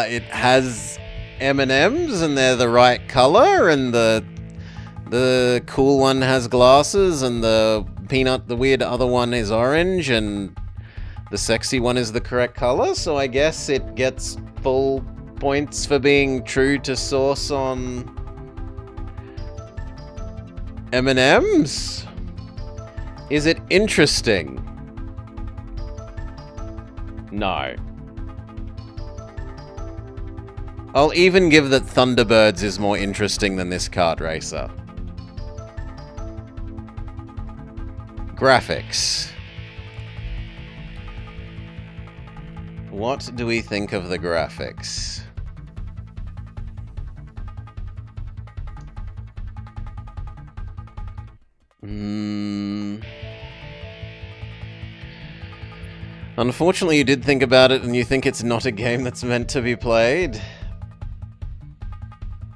It has M&Ms and they're the right color, and the cool one has glasses, and the weird other one is orange, and the sexy one is the correct color, so I guess it gets full points for being true to source on M&Ms? Is it interesting? No. I'll even give that Thunderbirds is more interesting than this kart racer. Graphics. What do we think of the graphics? Unfortunately, you did think about it and you think it's not a game that's meant to be played.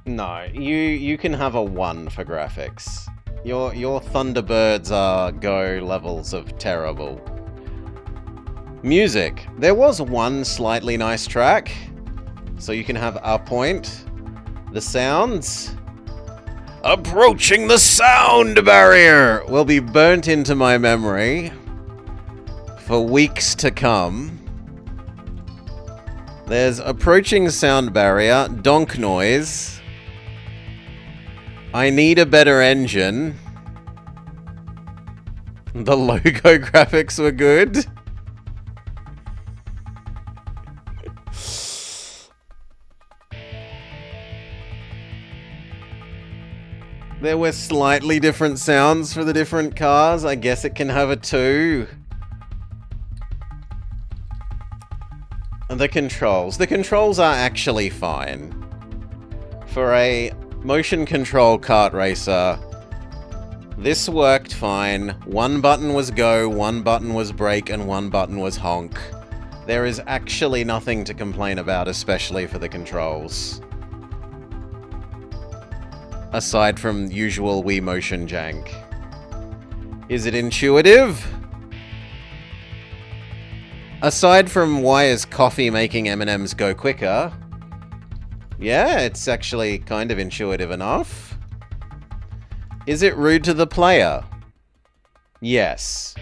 No, you can have a 1 for graphics. Your Thunderbirds are Go levels of terrible. Music. There was one slightly nice track, so you can have a point. The sounds. Approaching the sound barrier will be burnt into my memory for weeks to come. There's approaching sound barrier, donk noise. I need a better engine. The logo graphics were good. There were slightly different sounds for the different cars. I guess it can have a 2. The controls. The controls are actually fine. For a motion control kart racer, this worked fine. One button was go, one button was brake, and one button was honk. There is actually nothing to complain about, especially for the controls. Aside from usual Wii motion jank. Is it intuitive? Aside from why is coffee making M&Ms go quicker? Yeah, it's actually kind of intuitive enough. Is it rude to the player? Yes.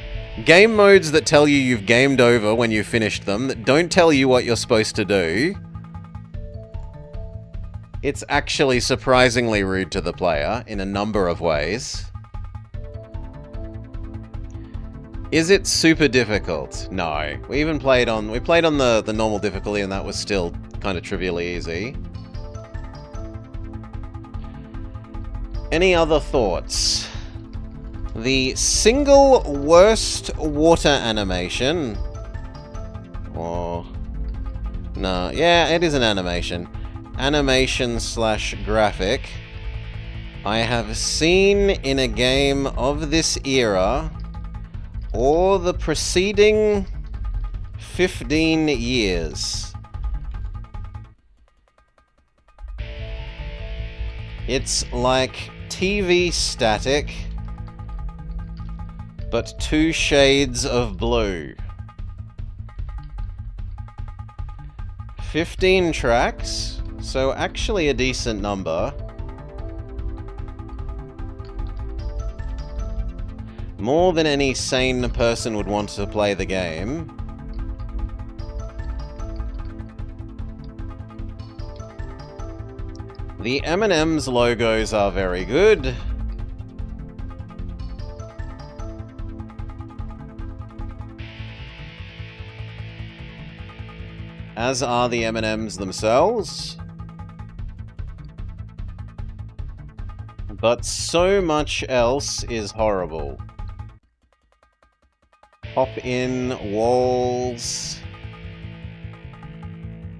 Game modes that tell you you've gamed over when you've finished them, that don't tell you what you're supposed to do. It's actually surprisingly rude to the player in a number of ways. Is it super difficult? No. We played on the normal difficulty and that was still kind of trivially easy. Any other thoughts? The single worst water animation. Or... no, yeah, it is an animation. Animation/graphic I have seen in a game of this era or the preceding 15 years. It's like TV static, but 2 shades of blue. 15 tracks. So actually a decent number. More than any sane person would want to play the game. The M&M's logos are very good. As are the M&M's themselves. But so much else is horrible. Hop-in walls.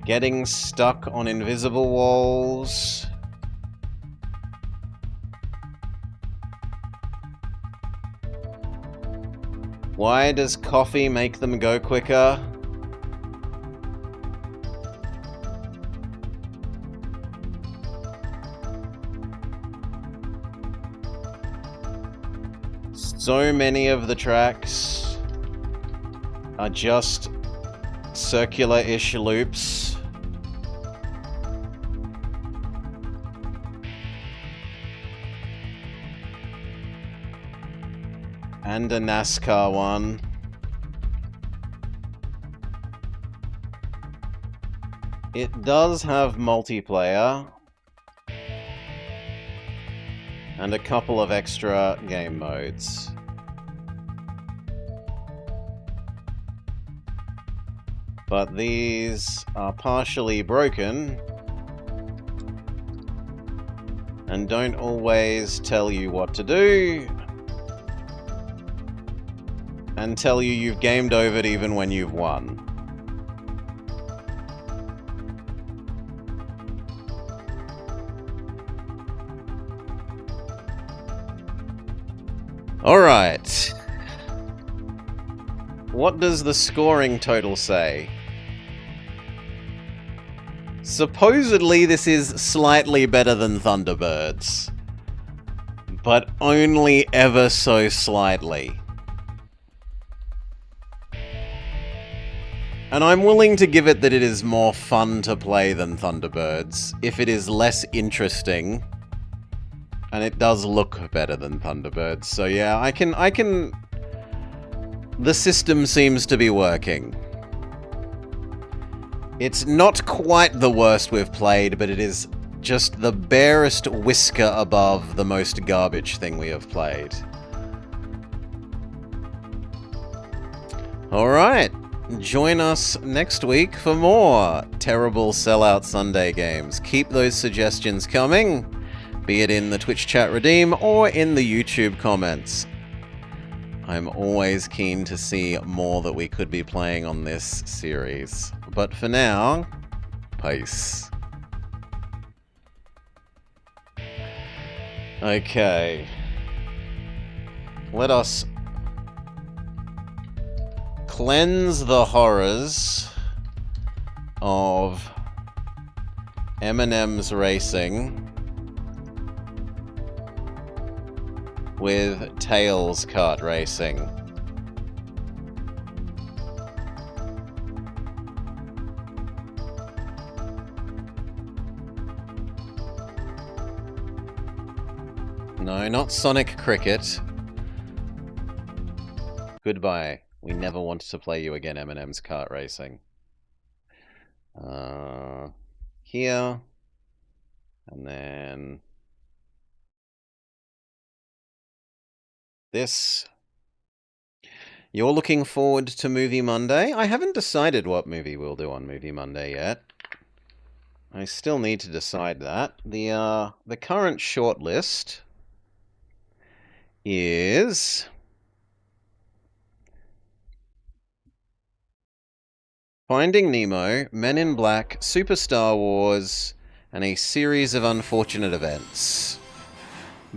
Getting stuck on invisible walls. Why does coffee make them go quicker? So many of the tracks are just circular-ish loops. And a NASCAR one. It does have multiplayer. And a couple of extra game modes. But these are partially broken and don't always tell you what to do and tell you you've gamed over it even when you've won. Alright. What does the scoring total say? Supposedly this is slightly better than Thunderbirds, but only ever so slightly. And I'm willing to give it that it is more fun to play than Thunderbirds, if it is less interesting, and it does look better than Thunderbirds. So yeah, I can... The system seems to be working. It's not quite the worst we've played, but it is just the barest whisker above the most garbage thing we have played. Alright, join us next week for more terrible Sellout Sunday games. Keep those suggestions coming, be it in the Twitch chat redeem or in the YouTube comments. I'm always keen to see more that we could be playing on this series. But for now, peace. Okay. Let us cleanse the horrors of M&M's racing with Tails kart racing. No, not Sonic Cricket. Goodbye. We never wanted to play you again, M&M's kart racing. Here. And then this. You're looking forward to Movie Monday? I haven't decided what movie we'll do on Movie Monday yet. I still need to decide that. The current shortlist is Finding Nemo, Men in Black, Super Star Wars, and a series of unfortunate events.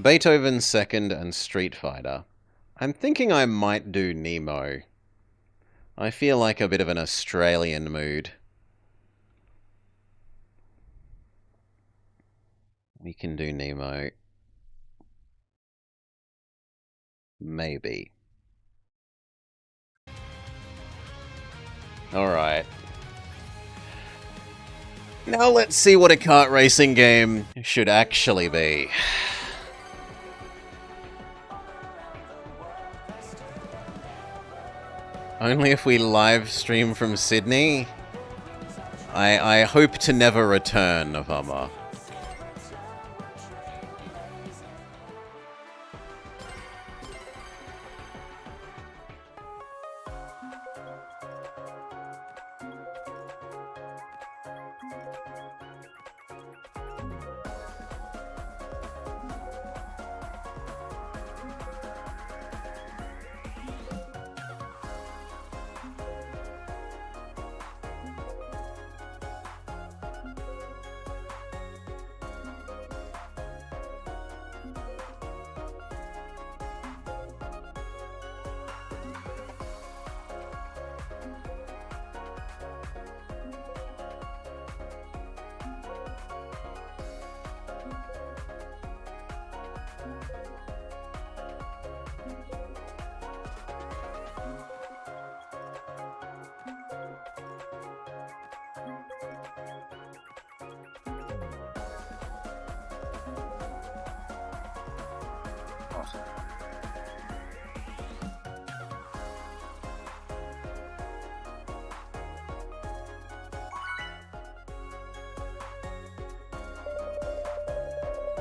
Beethoven's Second and Street Fighter. I'm thinking I might do Nemo. I feel like a bit of an Australian mood. We can do Nemo. Maybe. Alright. Now let's see what a kart racing game should actually be. Only if we live stream from Sydney? I hope to never return, November.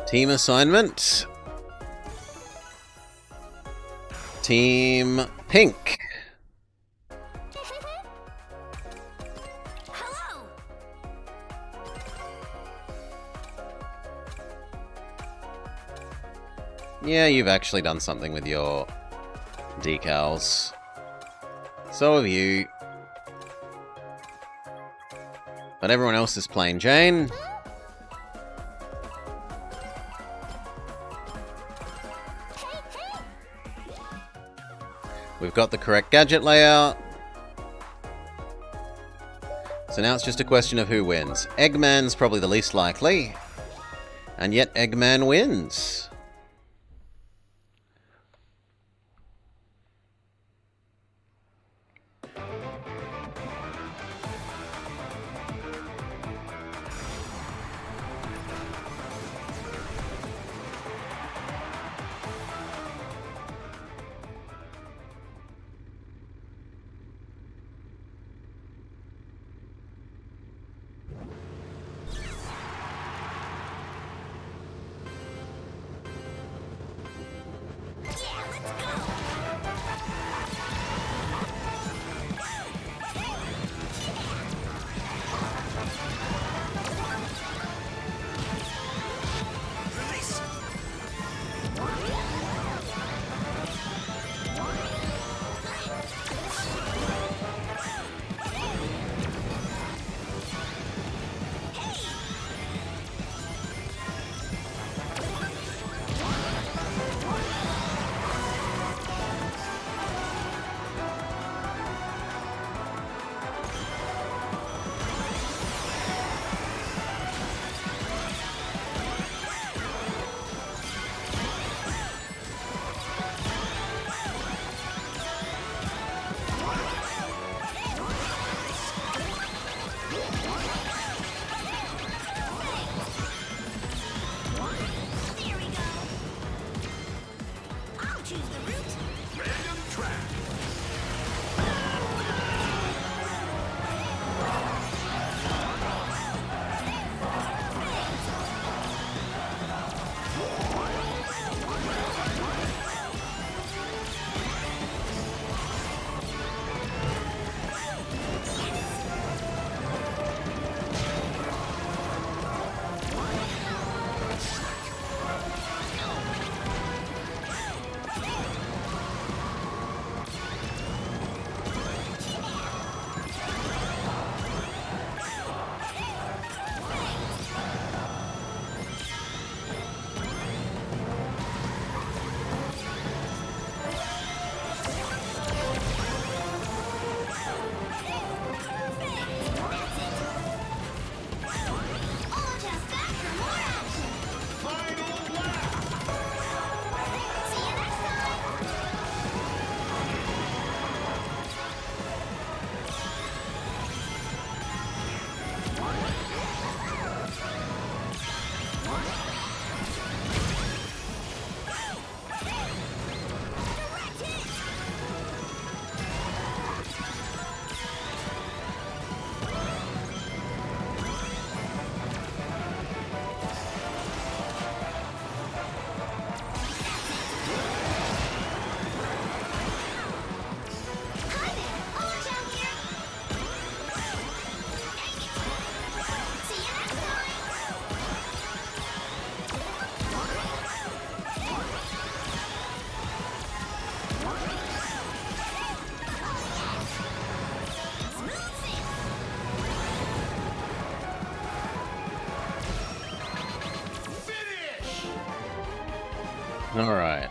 Team assignment. Team Pink. Hello. Yeah, you've actually done something with your decals. So have you. But everyone else is plain Jane. We've got the correct gadget layout. So now it's just a question of who wins. Eggman's probably the least likely. And yet Eggman wins. choose the route. Random track. All just back for more action. Final lap. See you next time. Direct hit. Hi there, Orange out here. See you next time. Smooth sail. Finish. Alright.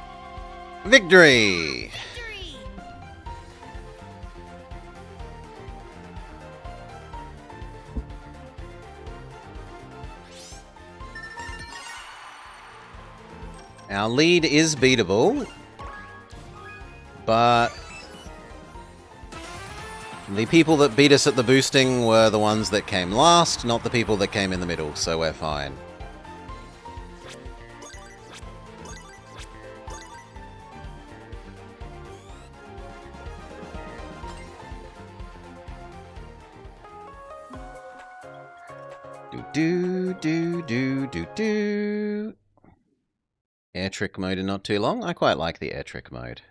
Victory! Victory. Our lead is beatable, but the people that beat us at the boosting were the ones that came last, not the people that came in the middle, so we're fine. Do. Air trick mode in not too long. I quite like the air trick mode.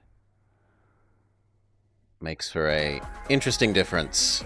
Makes for a interesting difference.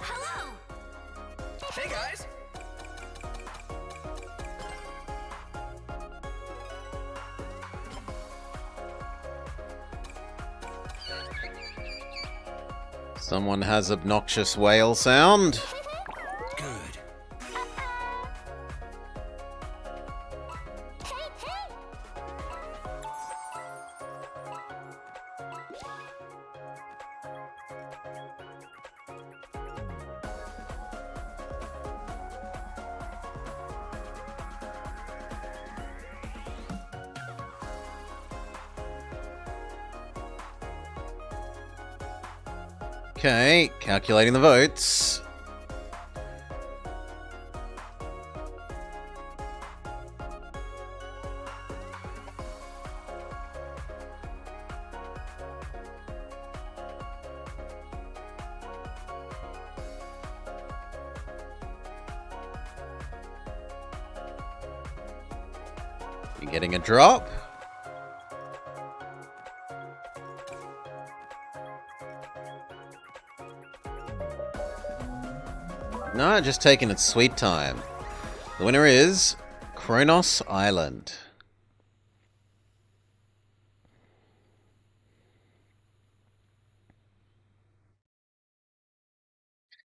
Hello. Hey guys! Someone has obnoxious whale sound. Good. Hey, hey. Okay, calculating the votes. You getting a drop? No, just taking its sweet time. The winner is Kronos Island.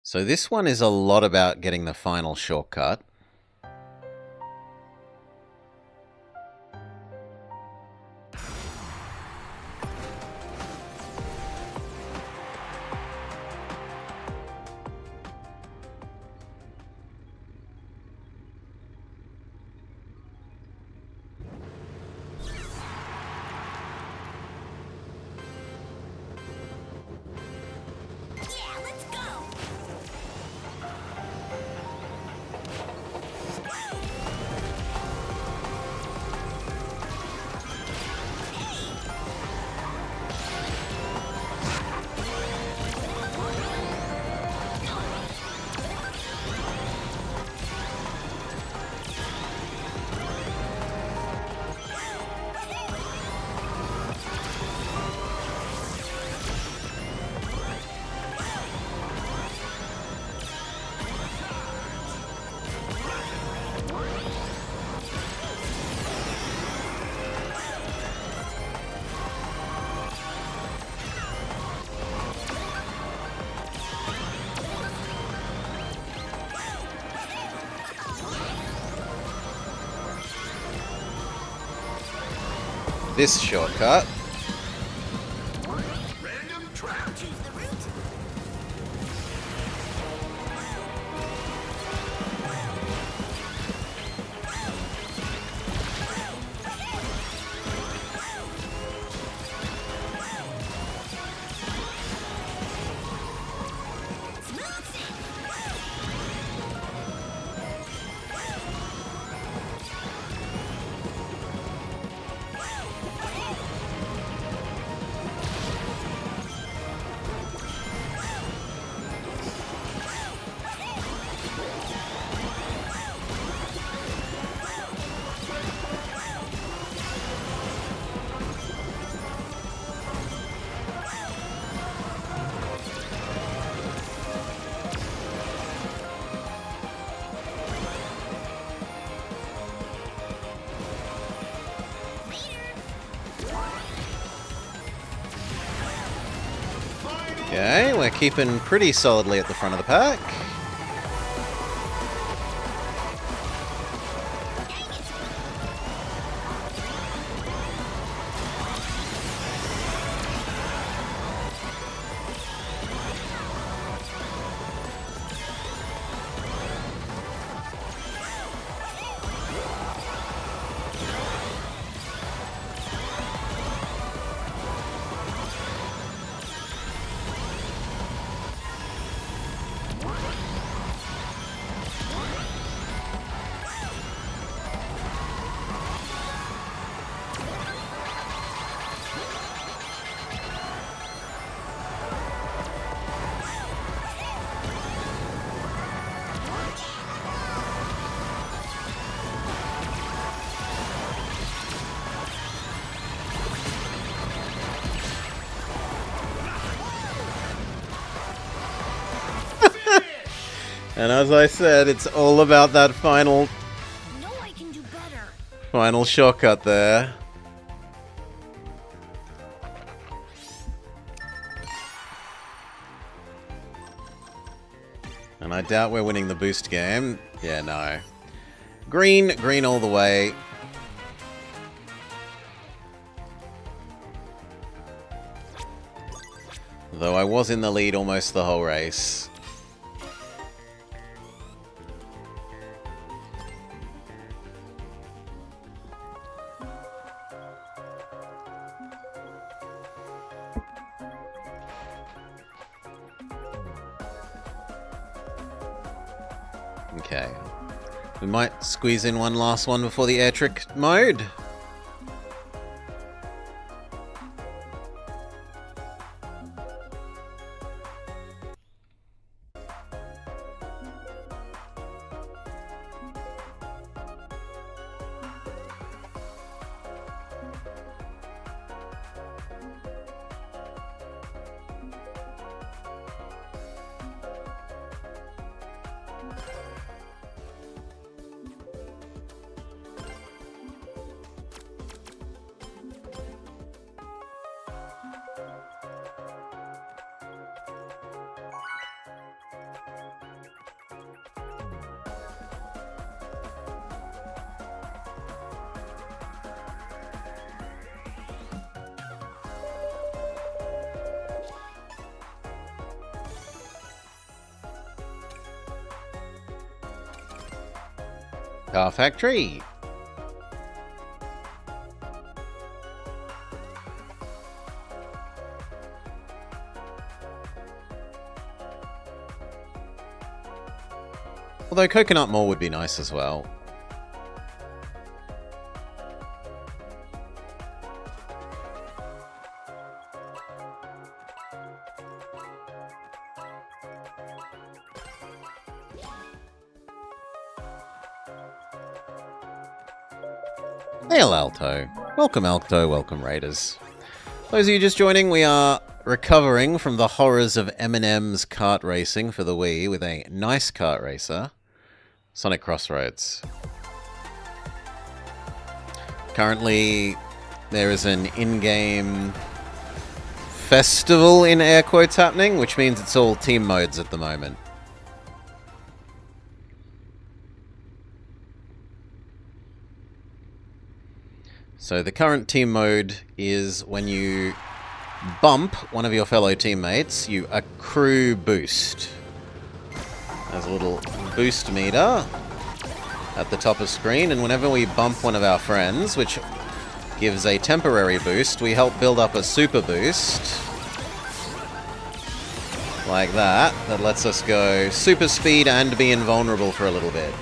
So this one is a lot about getting the final shortcut. Yeah, let's go. This shortcut. Random trap. Choose the route. Smooth sailing. Okay, we're keeping pretty solidly at the front of the pack. And as I said, it's all about that final No, I can do better. shortcut there. And I doubt we're winning the boost game. Yeah, no. Green, green all the way. Though I was in the lead almost the whole race. Okay. We might squeeze in one last one before the air trick mode. Car Factory. Although Coconut Mall would be nice as well. Hail Alto. Welcome Alto, welcome Raiders. Those of you just joining, we are recovering from the horrors of M&M's kart racing for the Wii with a nice kart racer, Sonic Crossroads. Currently, there is an in-game festival in air quotes happening, which means it's all team modes at the moment. So the current team mode is when you bump one of your fellow teammates, you accrue boost. There's a little boost meter at the top of screen, and whenever we bump one of our friends, which gives a temporary boost, we help build up a super boost. Like that. That lets us go super speed and be invulnerable for a little bit.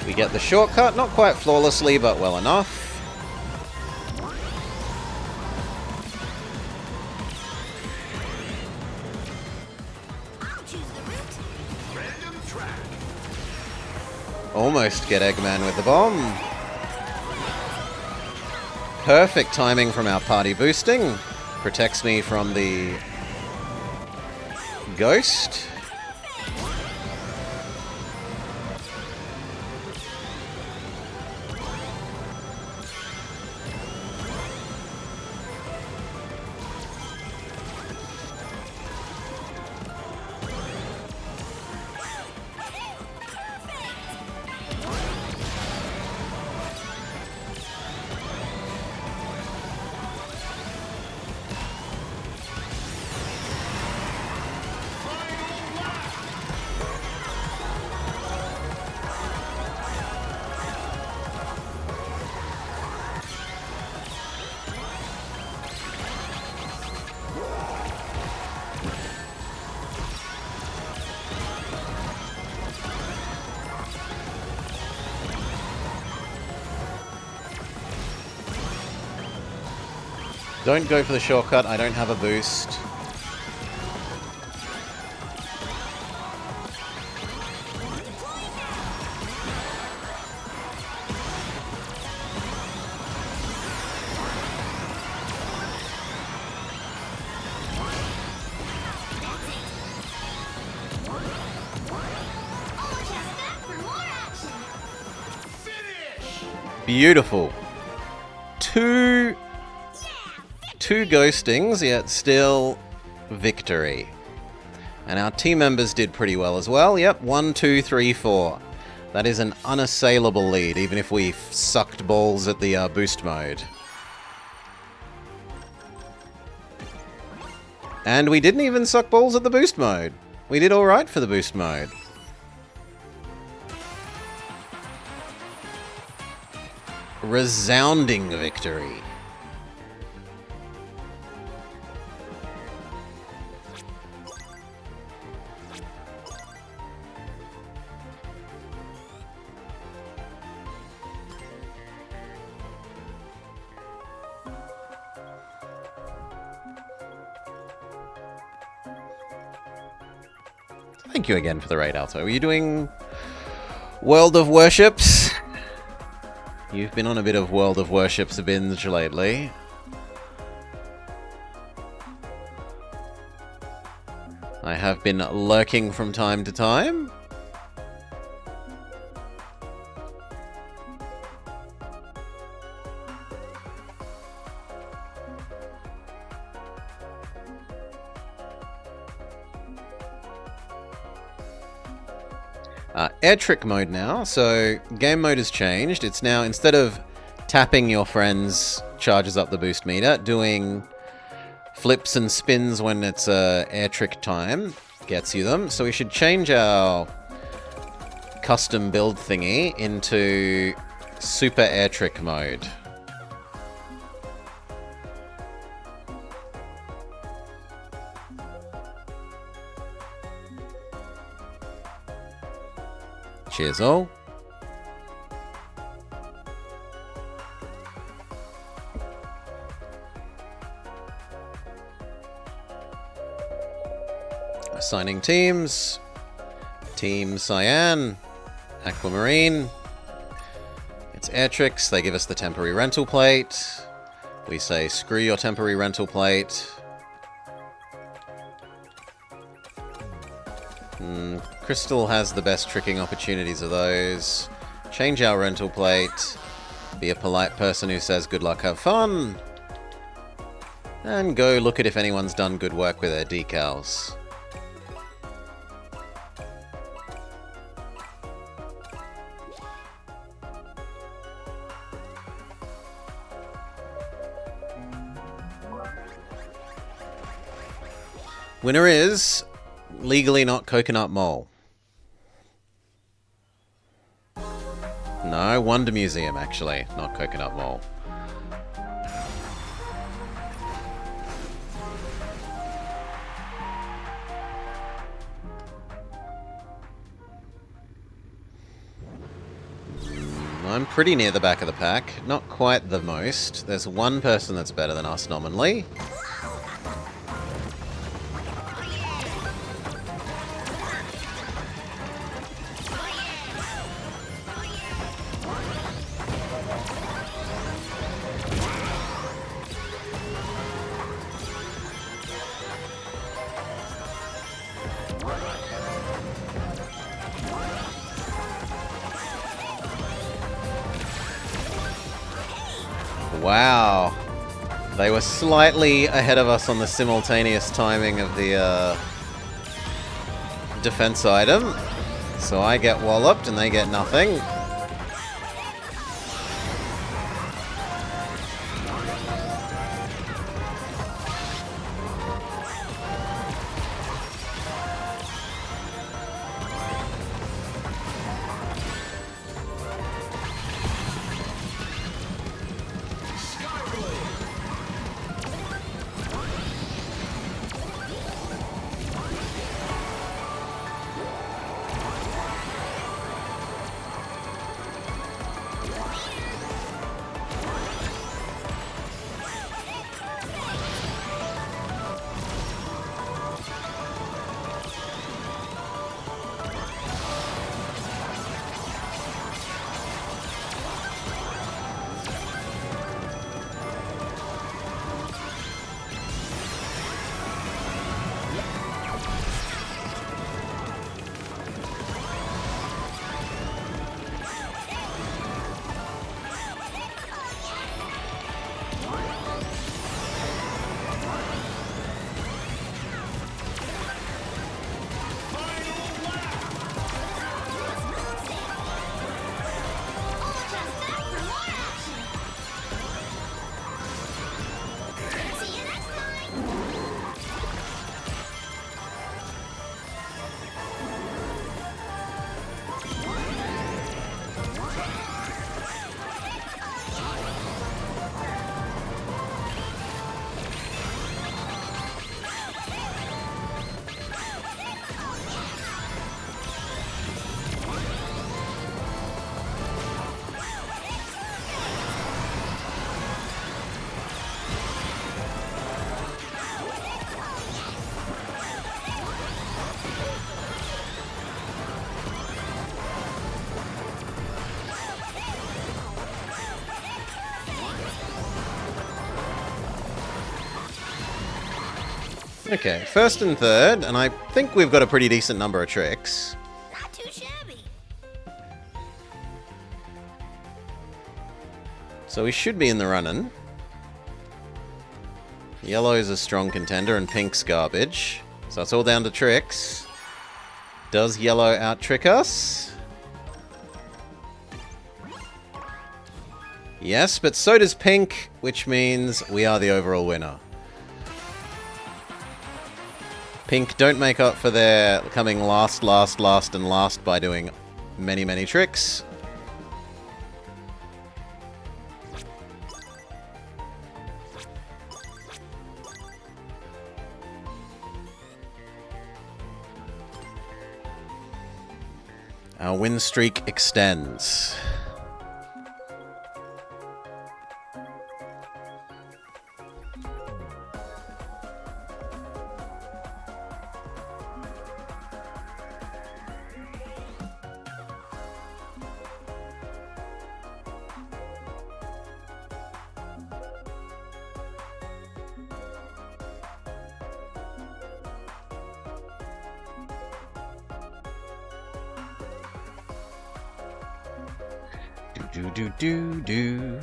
We get the shortcut, not quite flawlessly, but well enough. I'll choose the route. Random track. Almost get Eggman with the bomb. Perfect timing from our party boosting. Protects me from the ghost. Don't go for the shortcut, I don't have a boost. Beautiful. Two ghostings, yet still victory. And our team members did pretty well as well. Yep, 1, 2, 3, 4. That is an unassailable lead, even if we sucked balls at the boost mode. And we didn't even suck balls at the boost mode. We did alright for the boost mode. Resounding victory. Thank you again for the raid, Alto. Are you doing World of Worships? You've been on a bit of World of Worships binge lately. I have been lurking from time to time. Air trick mode now. So game mode has changed. It's now, instead of tapping your friends charges up the boost meter, doing flips and spins when it's air trick time gets you them. So we should change our custom build thingy into super air trick mode. Cheers all. Assigning teams. Team Cyan. Aquamarine. It's air tricks. They give us the temporary rental plate. We say, screw your temporary rental plate. Crystal has the best tricking opportunities of those. Change our rental plate. Be a polite person who says good luck, have fun. And go look at if anyone's done good work with their decals. Winner is legally not Coconut Mole. No, Wonder Museum, actually, not Coconut Mall. I'm pretty near the back of the pack. Not quite the most. There's one person that's better than us nominally. Wow. They were slightly ahead of us on the simultaneous timing of the defense item. So I get walloped and they get nothing. Okay, first and third, and I think we've got a pretty decent number of tricks. Not too shabby. So we should be in the running. Yellow's a strong contender and pink's garbage. So it's all down to tricks. Does yellow out-trick us? Yes, but so does pink, which means we are the overall winner. Pink don't make up for their coming last, and last by doing many, many tricks. Our win streak extends. Do.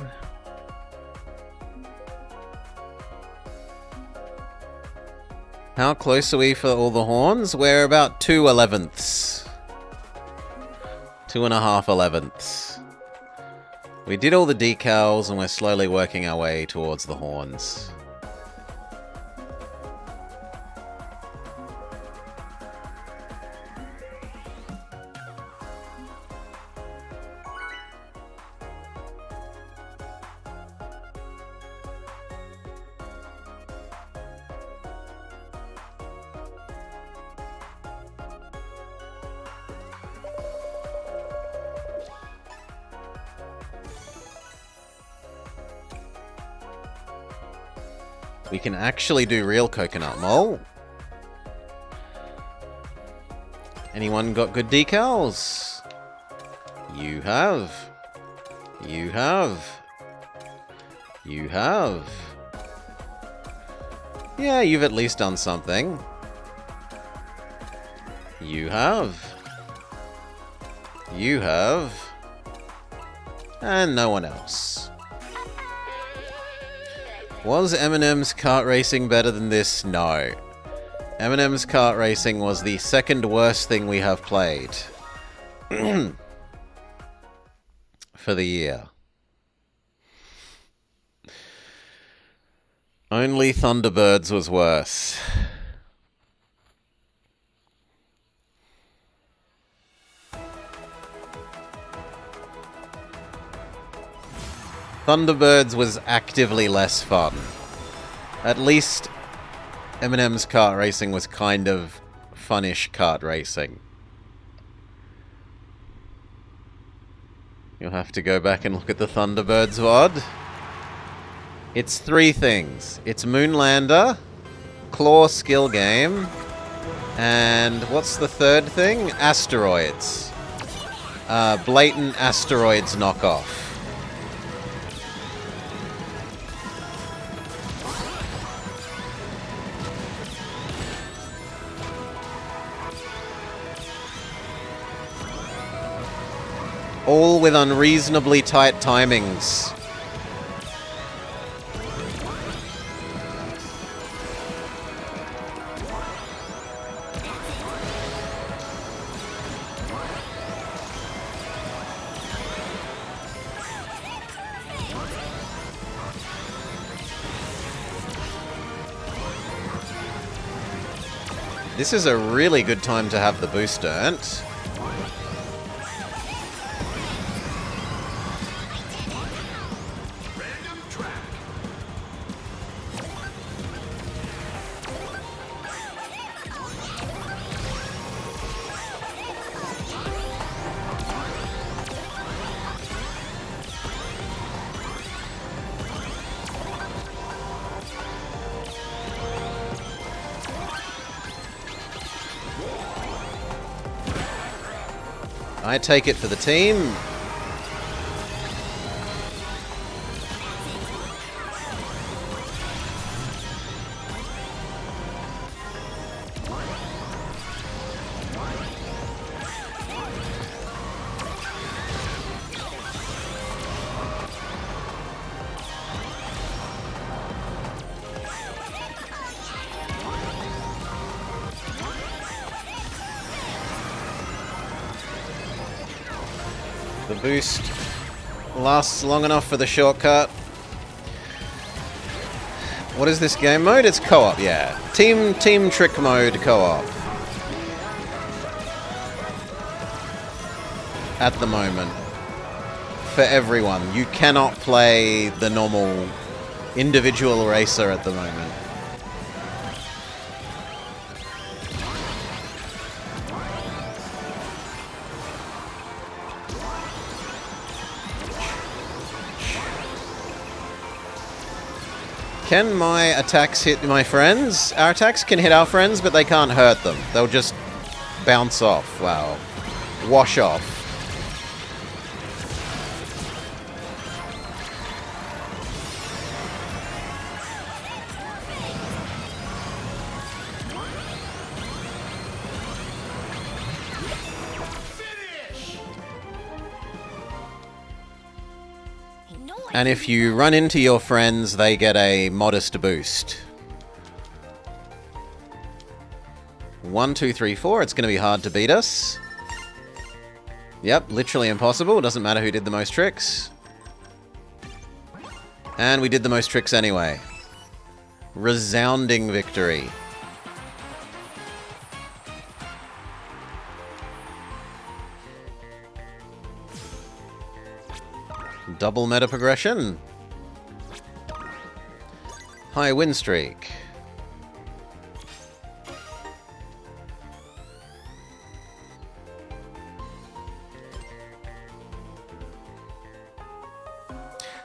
How close are we for all the horns? We're about 2/11ths. 2.5/11ths. We did all the decals and we're slowly working our way towards the horns. We can actually do real coconut mole. Anyone got good decals? You have. You have. You have. Yeah, you've at least done something. You have. You have. And no one else. Was Eminem's kart racing better than this? No. Eminem's kart racing was the second worst thing we have played. For the year. Only Thunderbirds was worse. Thunderbirds was actively less fun. At least Eminem's kart racing was kind of funnish kart racing. You'll have to go back and look at the Thunderbirds VOD. It's 3 things. It's Moonlander, Claw skill game, and what's the third thing? Asteroids. Blatant Asteroids knockoff. All with unreasonably tight timings. This is a really good time to have the boost earned. I take it for the team. The boost lasts long enough for the shortcut. What is this game mode? It's co-op, yeah. Team trick mode co-op. At the moment. For everyone. You cannot play the normal individual racer at the moment. Can my attacks hit my friends? Our attacks can hit our friends, but they can't hurt them. They'll just bounce off. Wow. Wash off. And if you run into your friends, they get a modest boost. 1, 2, 3, 4. It's going to be hard to beat us. Yep, literally impossible. Doesn't matter who did the most tricks. And we did the most tricks anyway. Resounding victory. Double meta progression. High win streak.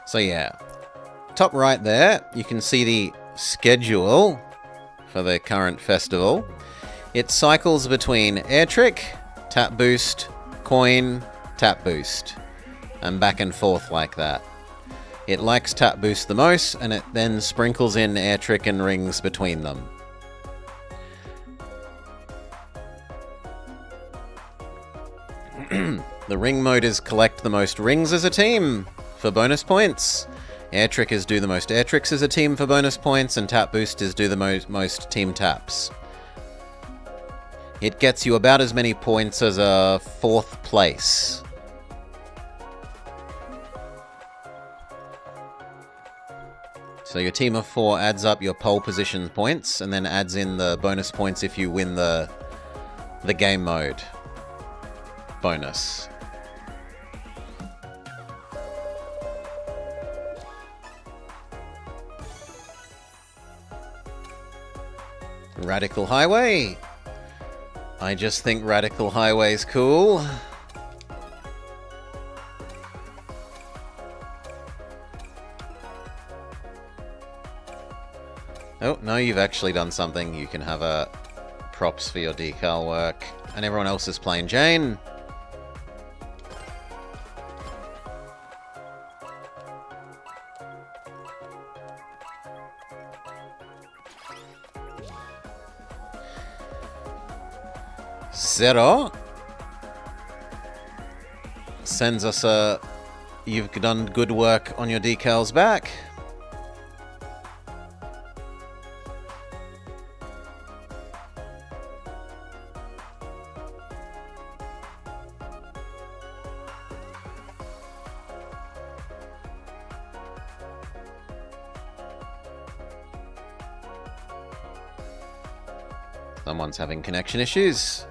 So yeah, top right there, you can see the schedule for the current festival. It cycles between air trick, tap boost, coin, tap boost. And back and forth like that. It likes tap boost the most, and it then sprinkles in air trick and rings between them. The ring mode is collect the most rings as a team for bonus points. Air trick is do the most air tricks as a team for bonus points, and tap boost is do the most team taps. It gets you about as many points as a 4th place. So your team of 4 adds up your pole position points, and then adds in the bonus points if you win the game mode bonus. Radical Highway. I just think Radical Highway's cool. Oh, no, you've actually done something. You can have props for your decal work. And everyone else is playing Jane. Zero sends us a you've done good work on your decals back. Someone's having connection issues.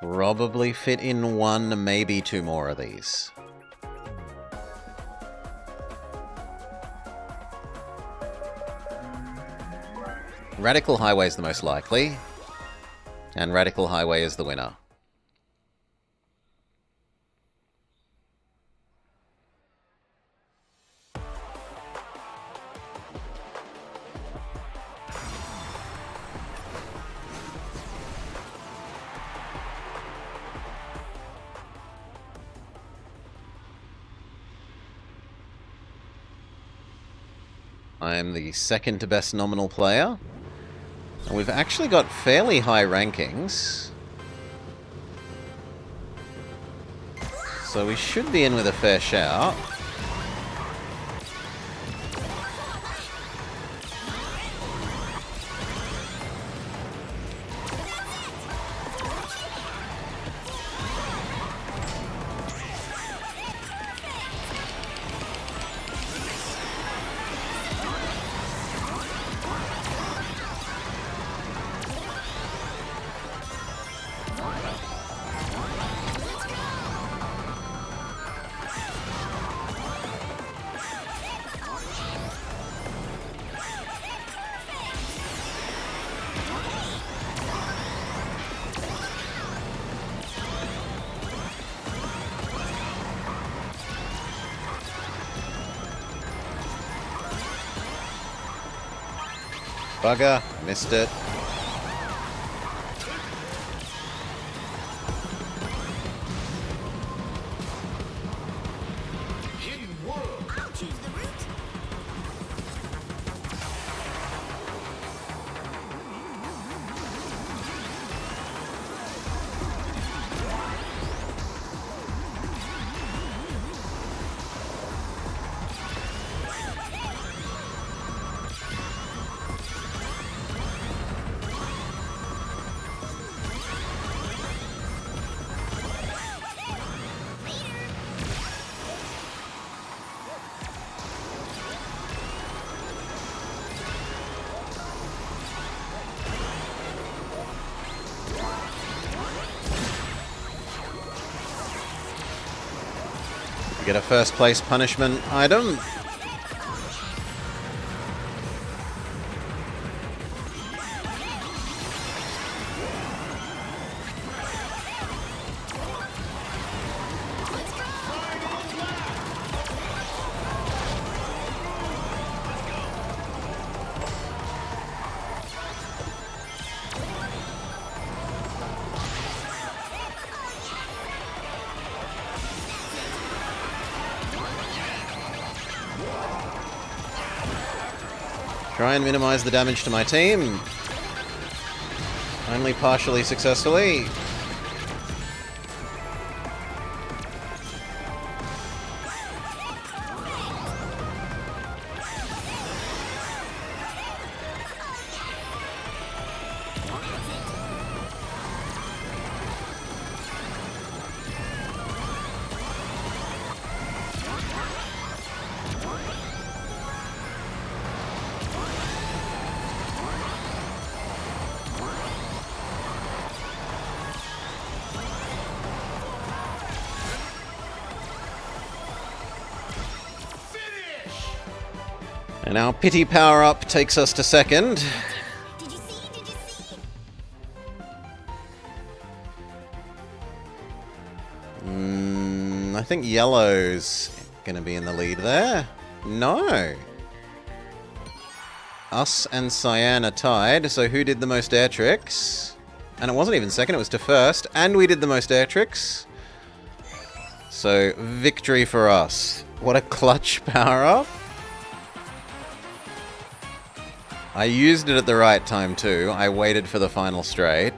Probably fit in 1, maybe 2 more of these. Radical Highway is the most likely, and Radical Highway is the winner. I am the second to best nominal player. And we've actually got fairly high rankings. So we should be in with a fair shout. Bugger. Missed it. Hidden world. I'll choose the route. Get a first place punishment item. Try and minimize the damage to my team. Only partially successfully. And our pity power-up takes us to second. Did you see? Did you see? I think yellow's gonna be in the lead there. No. Us and Cyan are tied, so who did the most air tricks? And it wasn't even second, it was to first, and we did the most air tricks. So, victory for us. What a clutch power-up. I used it at the right time too. I waited for the final straight.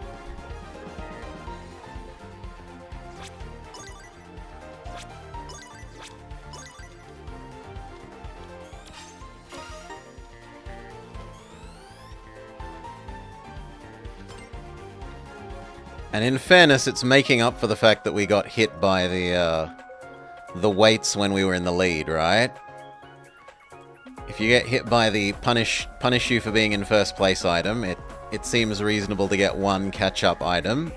And in fairness, it's making up for the fact that we got hit by the weights when we were in the lead, right? If you get hit by the punish you for being in first place item, it seems reasonable to get one catch-up item.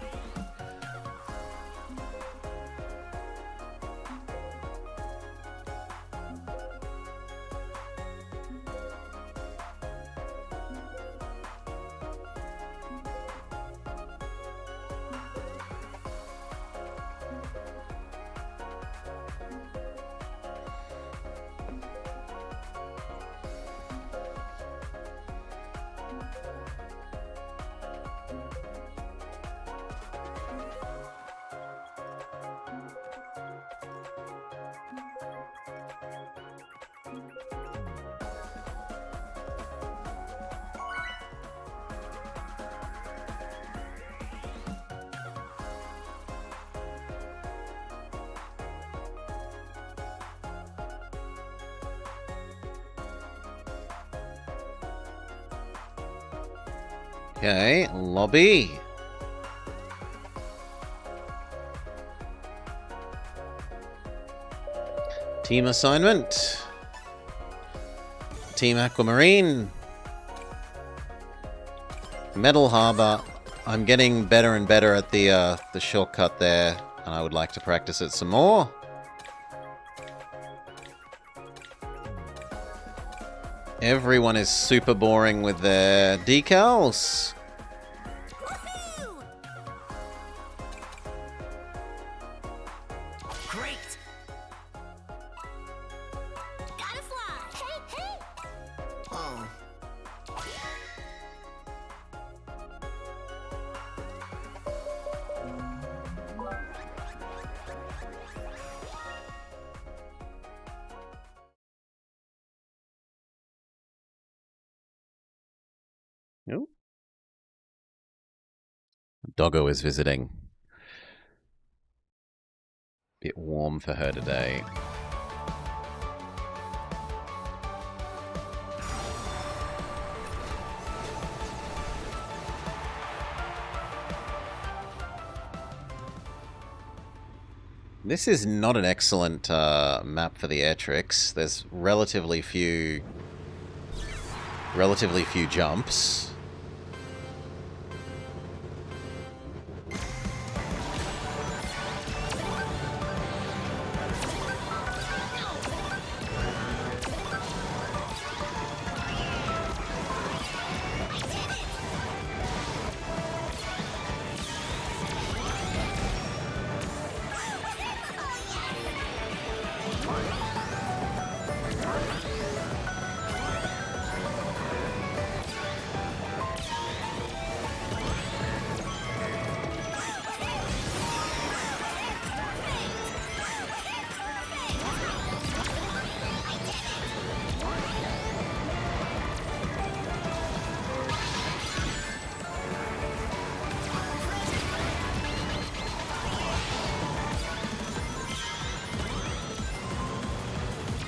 Okay, lobby. Team assignment. Team Aquamarine. Metal Harbor. I'm getting better and better at the shortcut there, and I would like to practice it some more. Everyone is super boring with their decals. Woohoo! Great. Gotta fly. Hey, hey. Oh. Doggo is visiting. Bit warm for her today. This is not an excellent map for the air tricks. There's relatively few jumps.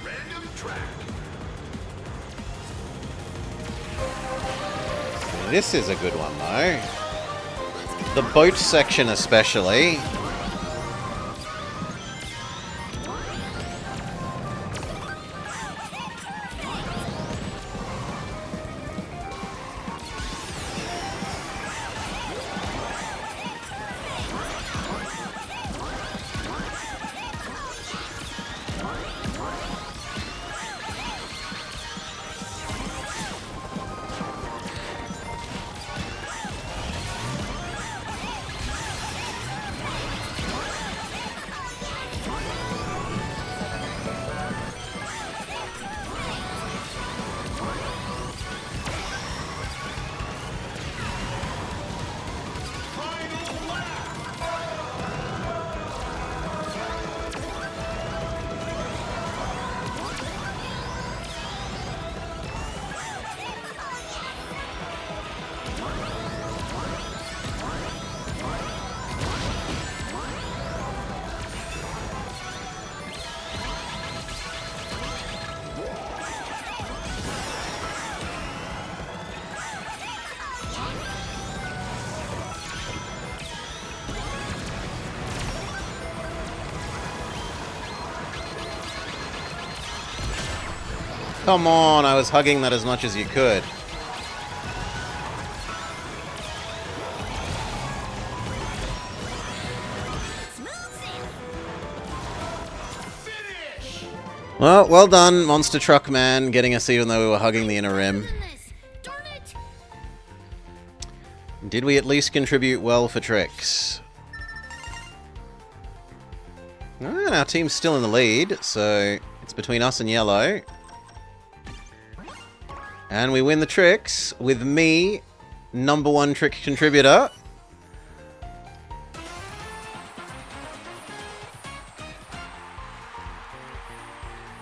Random track. This is a good one, though. The boat section especially. Come on, I was hugging that as much as you could. Finish! Well done, Monster Truck Man, getting us even though we were hugging the inner rim. Goodness, darn it! Did we at least contribute well for tricks? Alright, our team's still in the lead, so it's between us and yellow. And we win the tricks with me, #1 trick contributor.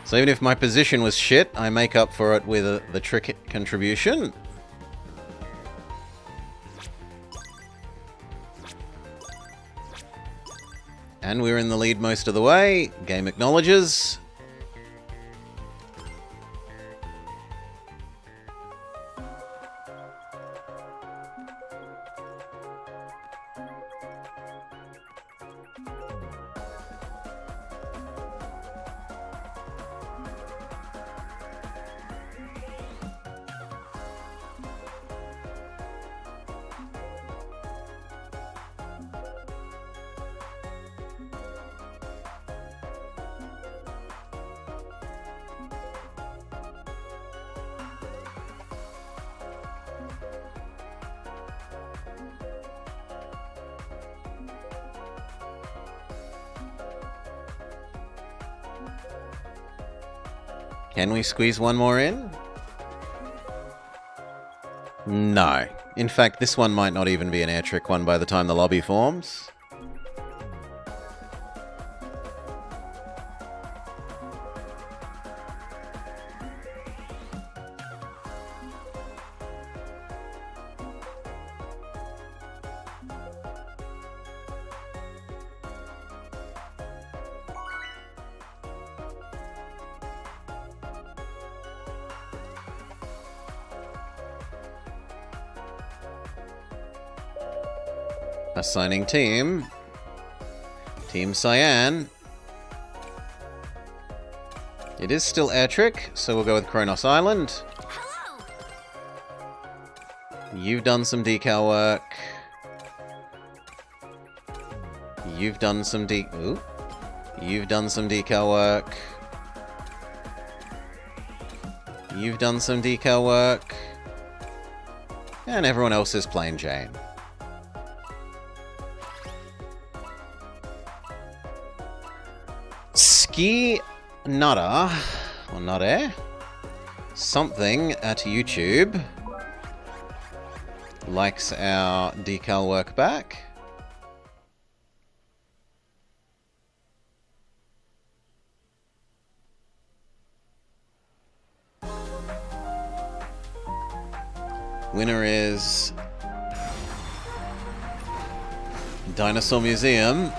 So even if my position was shit, I make up for it with the trick contribution. And we're in the lead most of the way. Game acknowledges. Can we squeeze one more in? No. In fact, this one might not even be an air trick one by the time the lobby forms. Assigning team. Team Cyan. It is still Air Trick, so we'll go with Kronos Island. Hello. You've done some decal work. You've done some You've done some decal work. You've done some decal work. And everyone else is plain Jane. Ski Nada, or Nade, something at YouTube likes our decal work back. Winner is Dinosaur Museum.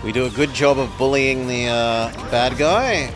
We do a good job of bullying the bad guy.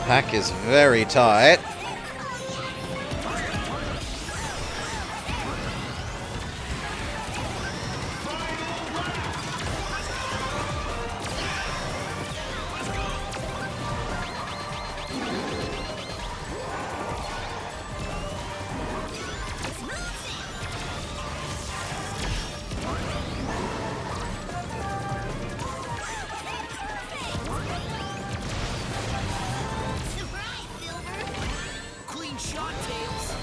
Pack is very tight. Clean shot, Tails.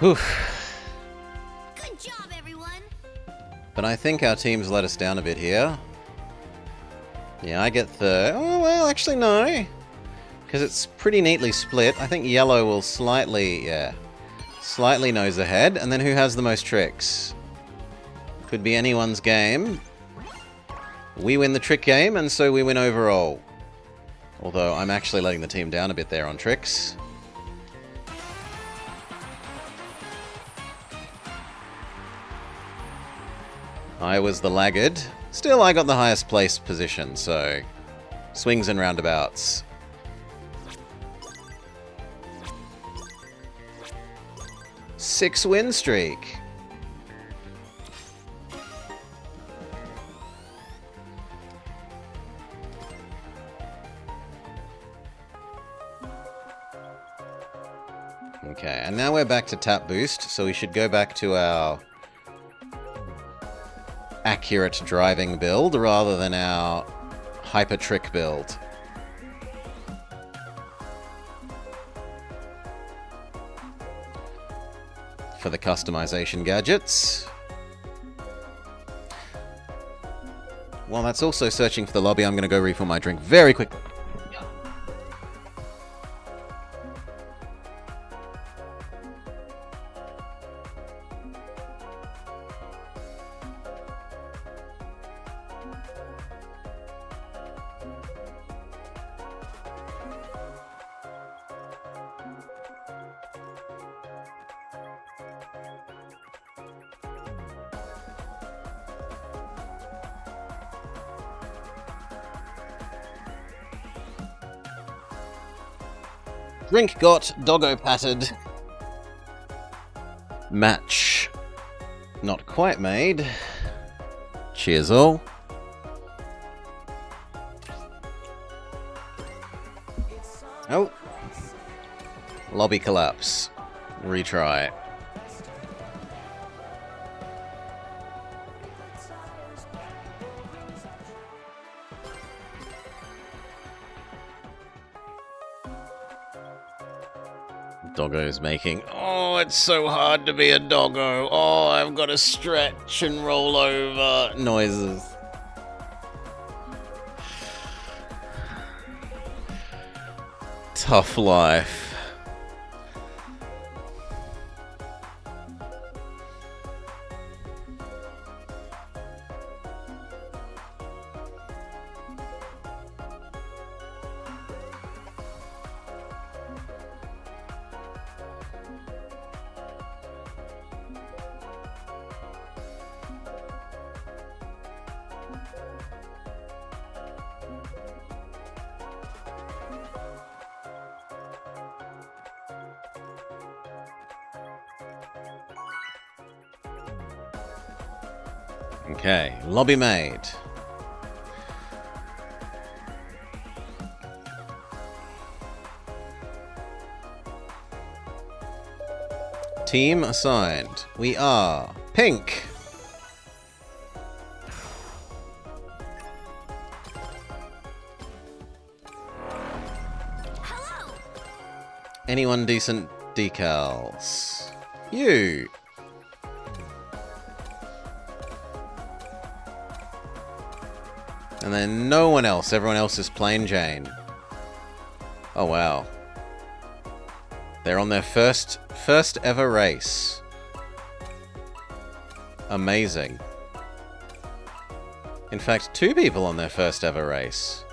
Oof. Good job, everyone. But I think our team's let us down a bit here. Yeah, I get third. Oh, well, actually, no. Because it's pretty neatly split. I think yellow will slightly nose ahead. And then who has the most tricks? Could be anyone's game. We win the trick game, and so we win overall. Although I'm actually letting the team down a bit there on tricks. I was the laggard. Still, I got the highest place position, so swings and roundabouts. Six win streak. Okay, and now we're back to tap boost, so we should go back to our accurate driving build rather than our hyper trick build. For the customization gadgets. While that's also searching for the lobby, I'm going to go refill my drink very quickly. Drink got, doggo patted. Match not quite made. Cheers all. Oh. Lobby collapse. Retry. Doggo's making, oh, it's so hard to be a doggo. Oh, I've got to stretch and roll over noises. Tough life. Okay, lobby made. Team assigned. We are pink. Hello. Anyone decent decals? You. And then no one else. Everyone else is plain Jane. Oh, wow. They're on their first ever race. Amazing. In fact, 2 people on their first ever race.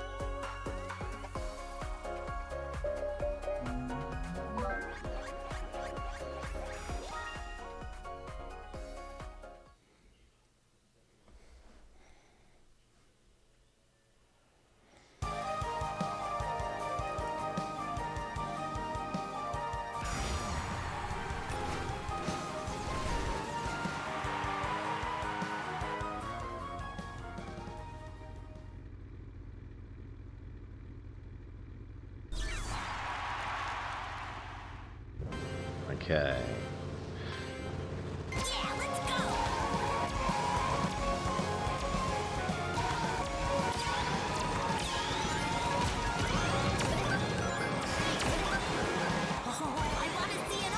Okay. Yeah, let's go. Oh, I want to see it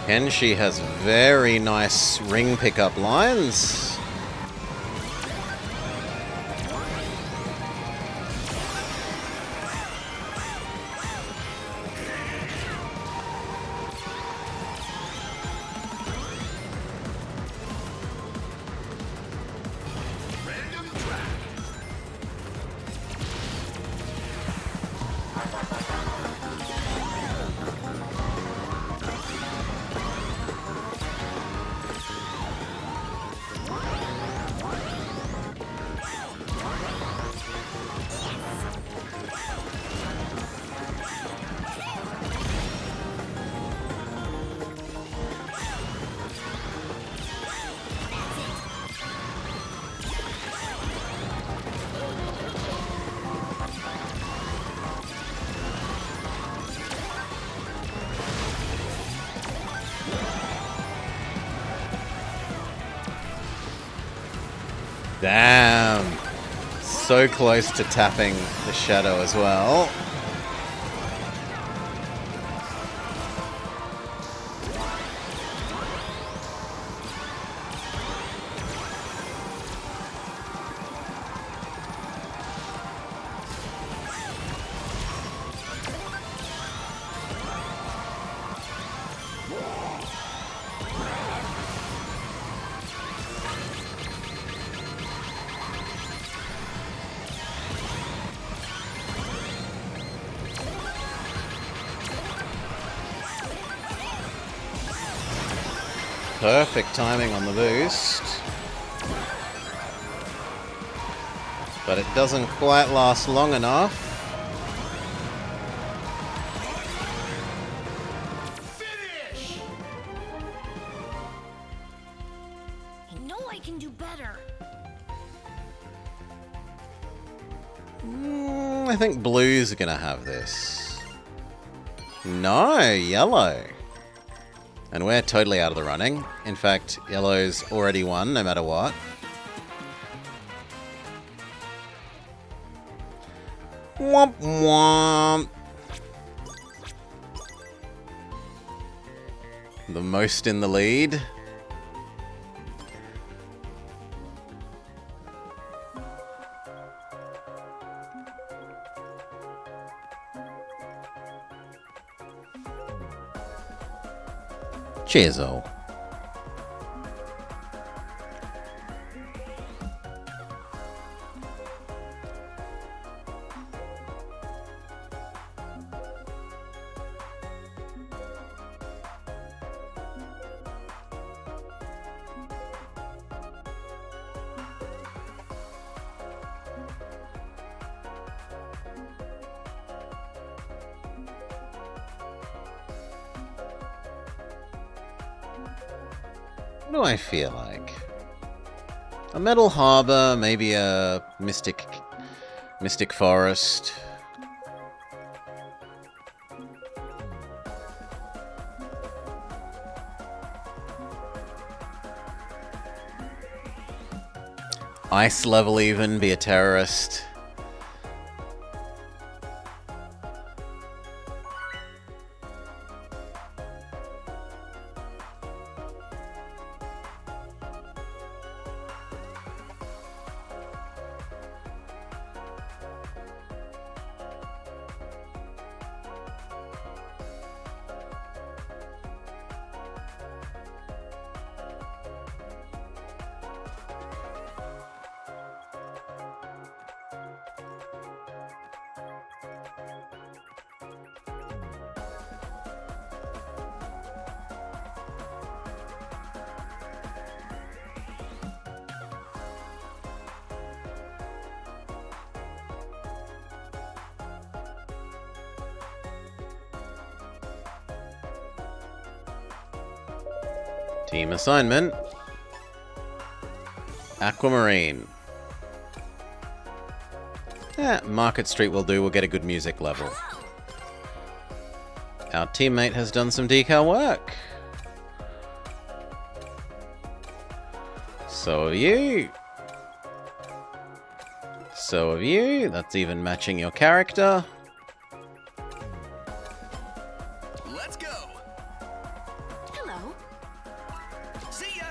And she has very nice ring pickup lines. Random track. Damn. So close to tapping the shadow as well. Perfect timing on the boost. But it doesn't quite last long enough. Finish! I know I can do better. I think blue's gonna have this. No, yellow. And we're totally out of the running. In fact, yellow's already won, no matter what. Womp womp. The most in the lead. Cheers all. What do I feel like? A Metal Harbor, maybe a Mystic Forest. Ice level even, be a terrorist. Team assignment. Aquamarine. Yeah, Market Street will do. We'll get a good music level. Our teammate has done some decal work. So have you. So have you. That's even matching your character. Let's go. Hello. See ya.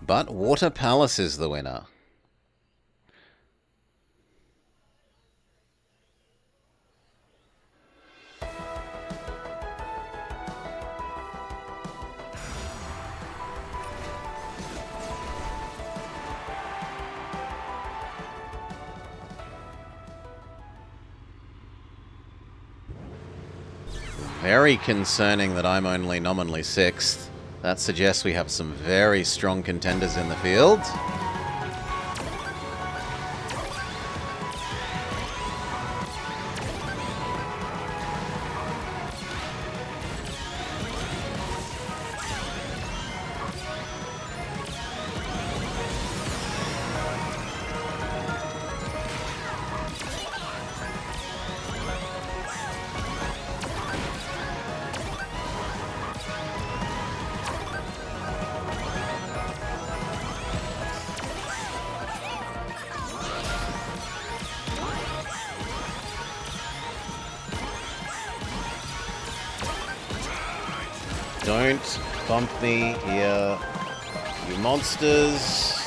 But Water Palace is the winner. Very concerning that I'm only nominally 6th. That suggests we have some very strong contenders in the field. Don't bump me here, you monsters.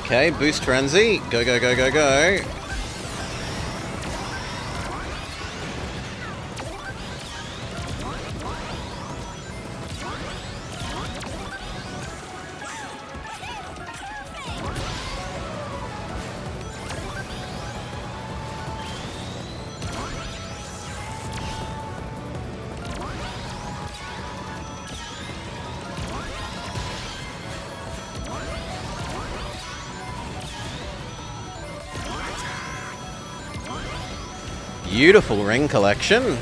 Okay, boost frenzy. Go, go, go, go, go. Beautiful ring collection.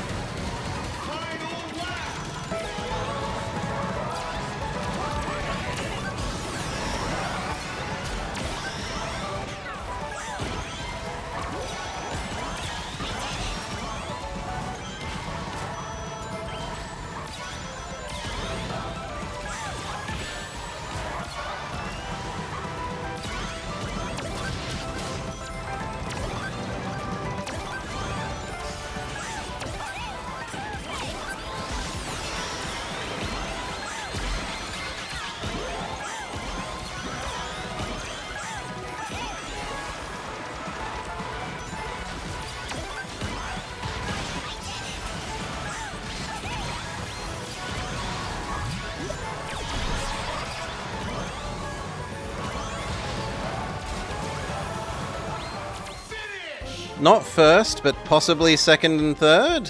Not first, but possibly second and third.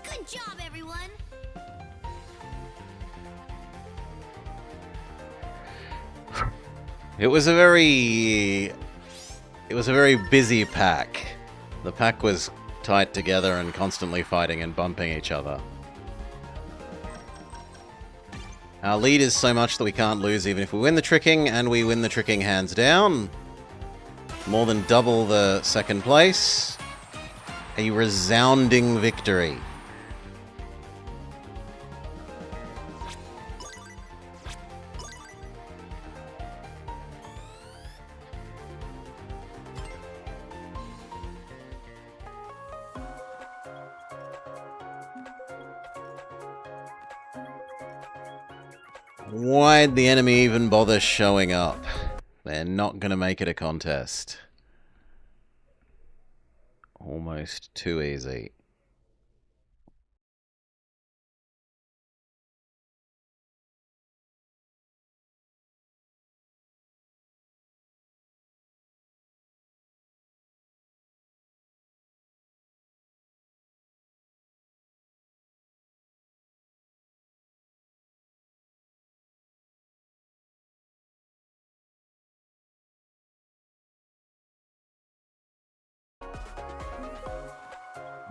Good job, everyone. It was a very busy pack. The pack was tight together and constantly fighting and bumping each other. Our lead is so much that we can't lose even if we win the tricking, and we win the tricking hands down. More than double the second place. A resounding victory. Why'd the enemy even bother showing up? They're not gonna make it a contest. Almost too easy.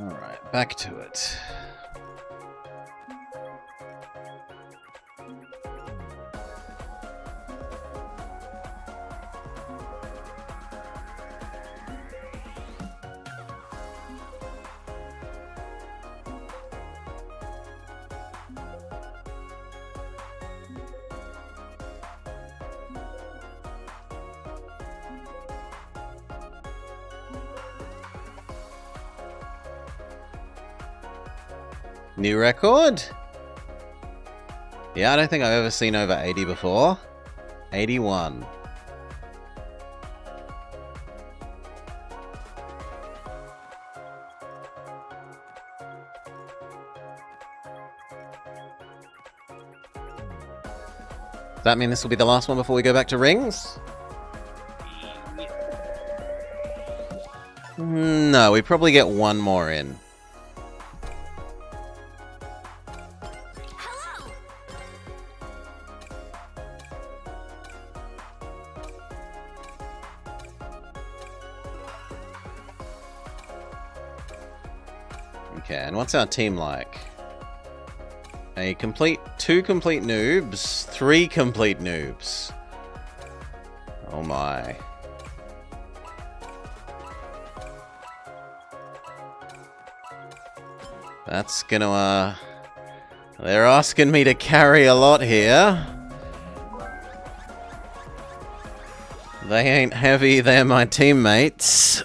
Alright, back to it. New record? Yeah, I don't think I've ever seen over 80 before. 81. Does that mean this will be the last one before we go back to rings? No, we probably get one more in. Hello. Okay, and what's our team like? Two complete noobs, 3 complete noobs. Oh my. That's gonna, they're asking me to carry a lot here. They ain't heavy, they're my teammates.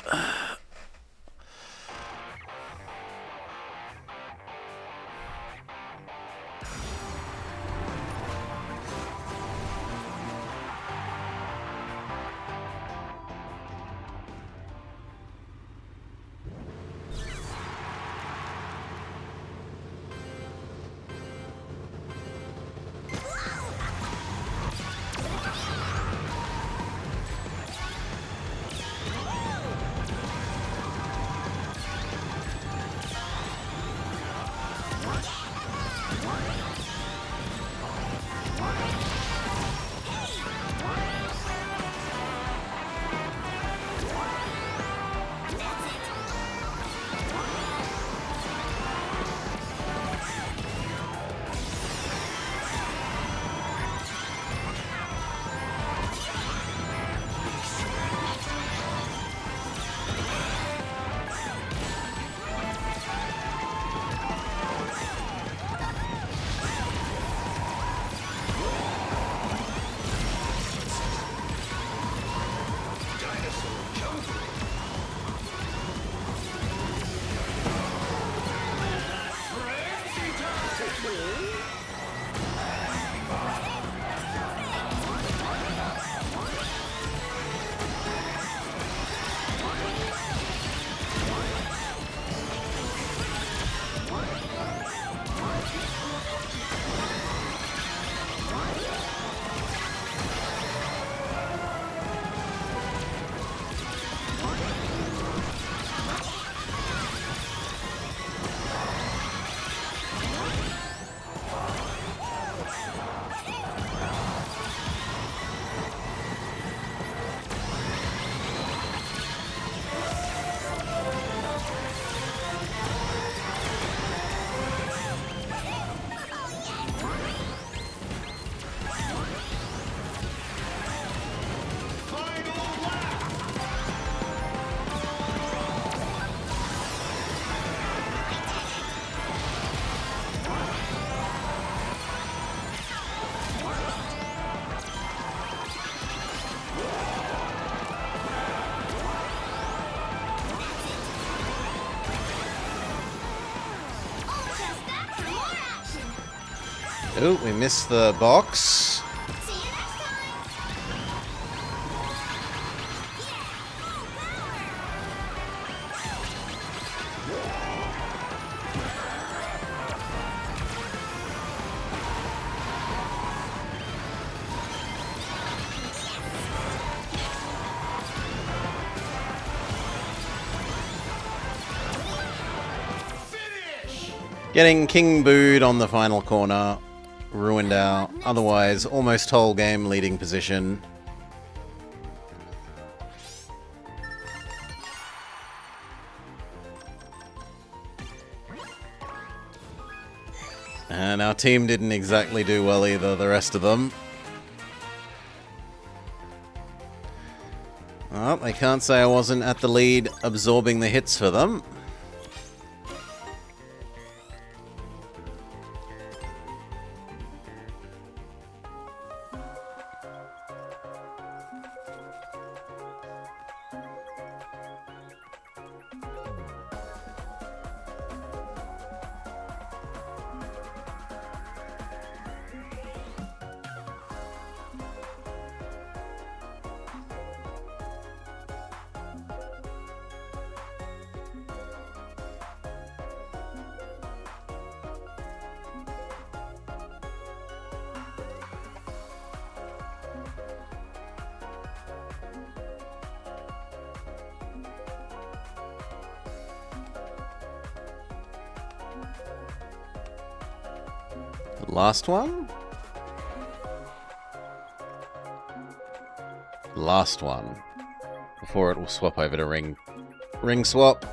Oh, we missed the box. See you next time. Finish! Getting King booed on the final corner. Ruined our otherwise almost whole game leading position. And our team didn't exactly do well either, the rest of them. Well, I can't say I wasn't at the lead absorbing the hits for them. The last one? Last one. Before it will swap over to ring swap.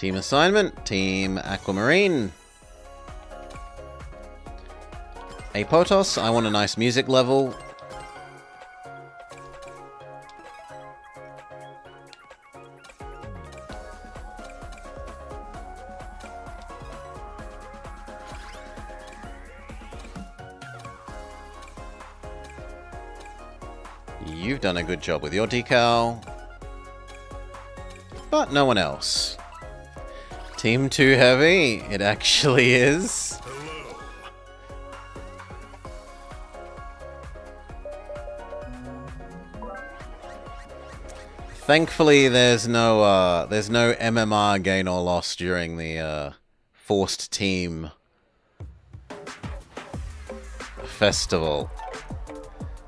Team assignment, Team Aquamarine. Apotos, I want a nice music level. You've done a good job with your decal. But no one else. Team Too Heavy, it actually is. Thankfully, there's no MMR gain or loss during the forced team festival.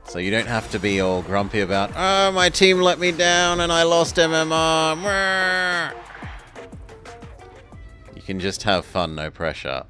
So you don't have to be all grumpy about, oh, my team let me down and I lost MMR. You can just have fun, no pressure.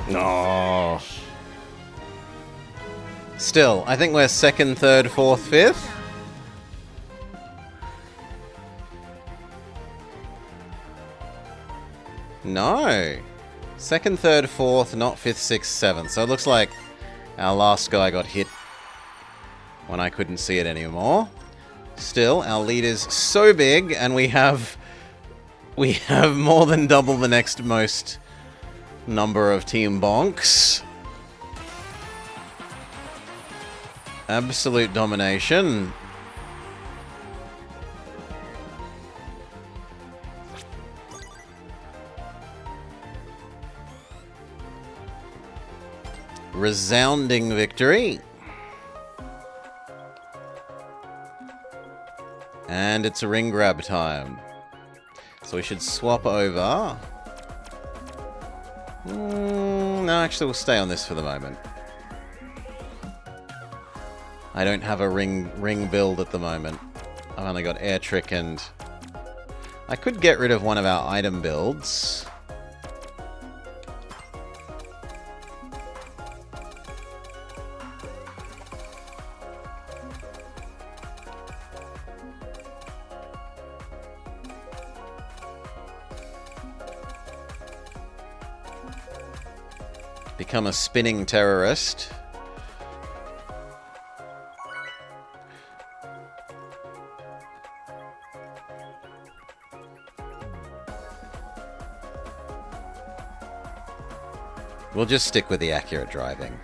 No. Still, I think we're second, third, fourth, fifth. No. Second, third, fourth, not fifth, sixth, seventh. So it looks like our last guy got hit when I couldn't see it anymore. Still, our lead is so big, and we have more than double the next most number of team bonks. Absolute domination. Resounding victory. And it's a ring grab time. So we should swap over. No, actually we'll stay on this for the moment. I don't have a ring build at the moment. I've only got Air Trick and... I could get rid of one of our item builds. Become a spinning terrorist. We'll just stick with the accurate driving.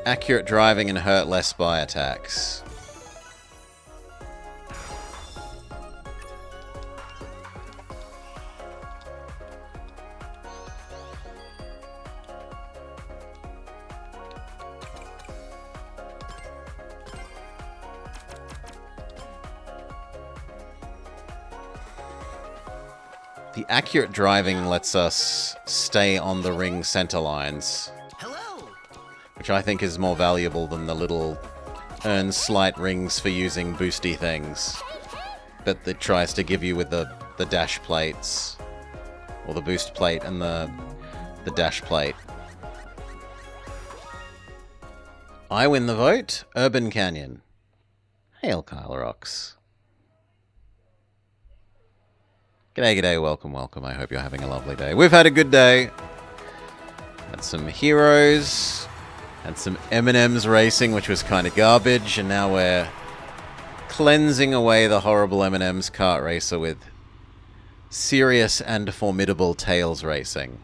Accurate driving and hurt less by attacks. The accurate driving lets us stay on the ring center lines, Hello. which I think is more valuable than the little earn slight rings for using boosty things that it tries to give you with the dash plates, or the boost plate and the dash plate. I win the vote. Urban Canyon. Hail, Kyle Rocks. G'day, g'day, welcome, welcome. I hope you're having a lovely day. We've had a good day. Had some heroes. Had some M&M's racing, which was kind of garbage. And now we're cleansing away the horrible M&M's kart racer with serious and formidable Tails racing.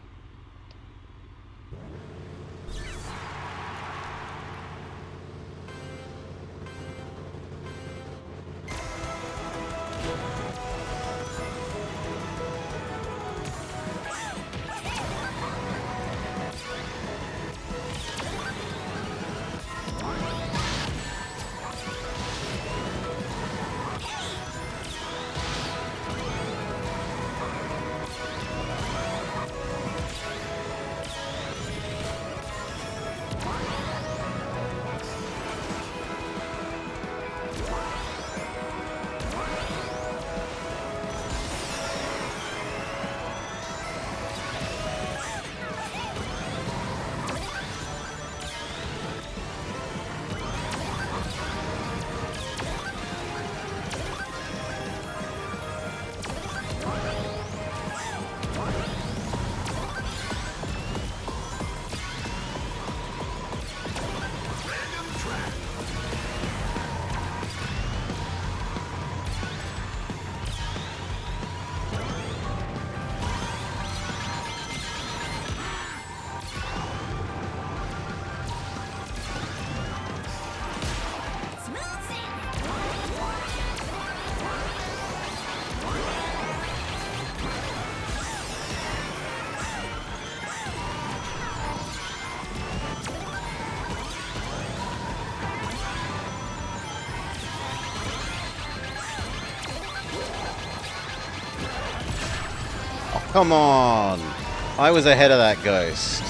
Come on! I was ahead of that ghost.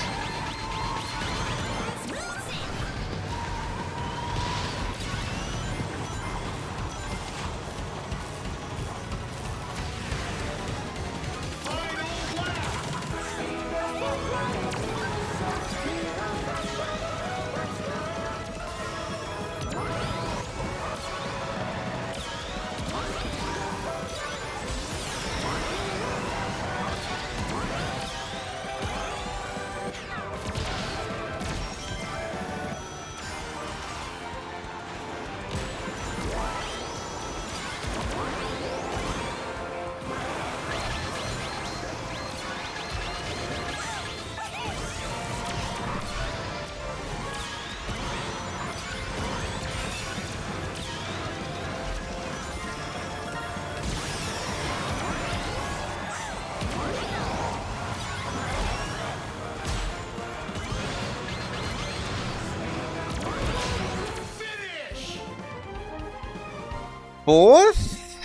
Fourth?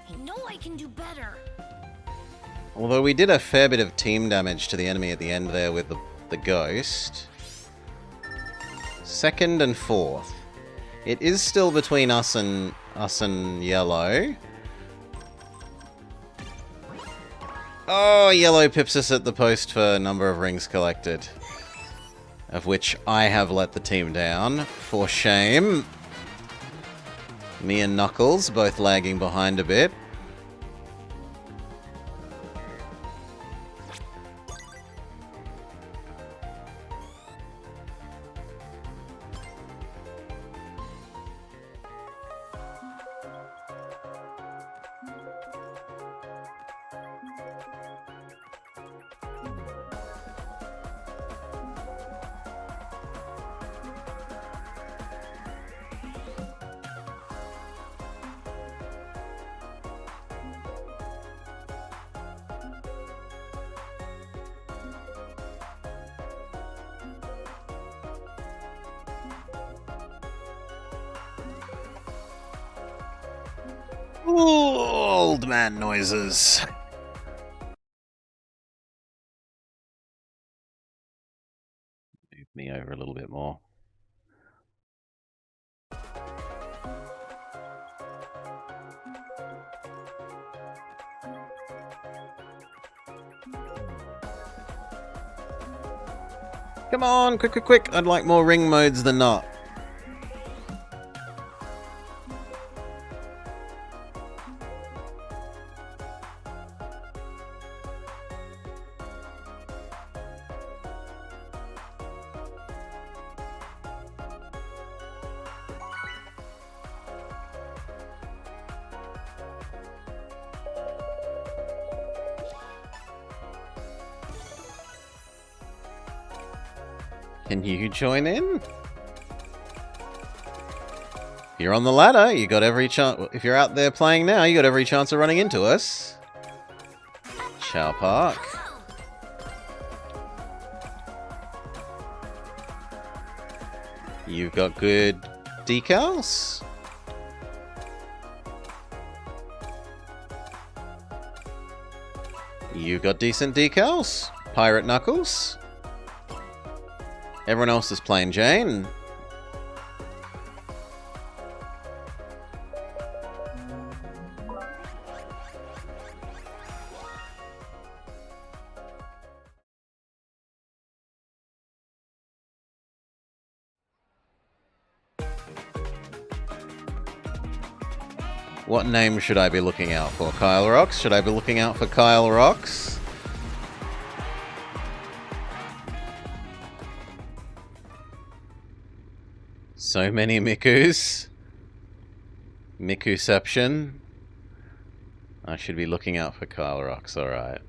I know I can do better. Although we did a fair bit of team damage to the enemy at the end there with the ghost. Second and fourth. It is still between us and yellow. Oh, yellow pips us at the post for number of rings collected. Of which I have let the team down. For shame. Me and Knuckles both lagging behind a bit. Ooh, old man noises. Move me over a little bit more. Come on, quick, quick, quick. I'd like more ring modes than not. Can you join in? If you're on the ladder, you got every chance. If you're out there playing now, you got every chance of running into us. Chow Park. You've got good decals. You've got decent decals. Pirate Knuckles. Everyone else is plain Jane. What name should I be looking out for? Kyle Rocks? Should I be looking out for Kyle Rocks? So many Mikus. Mikuception. I should be looking out for Kyle Rocks, alright.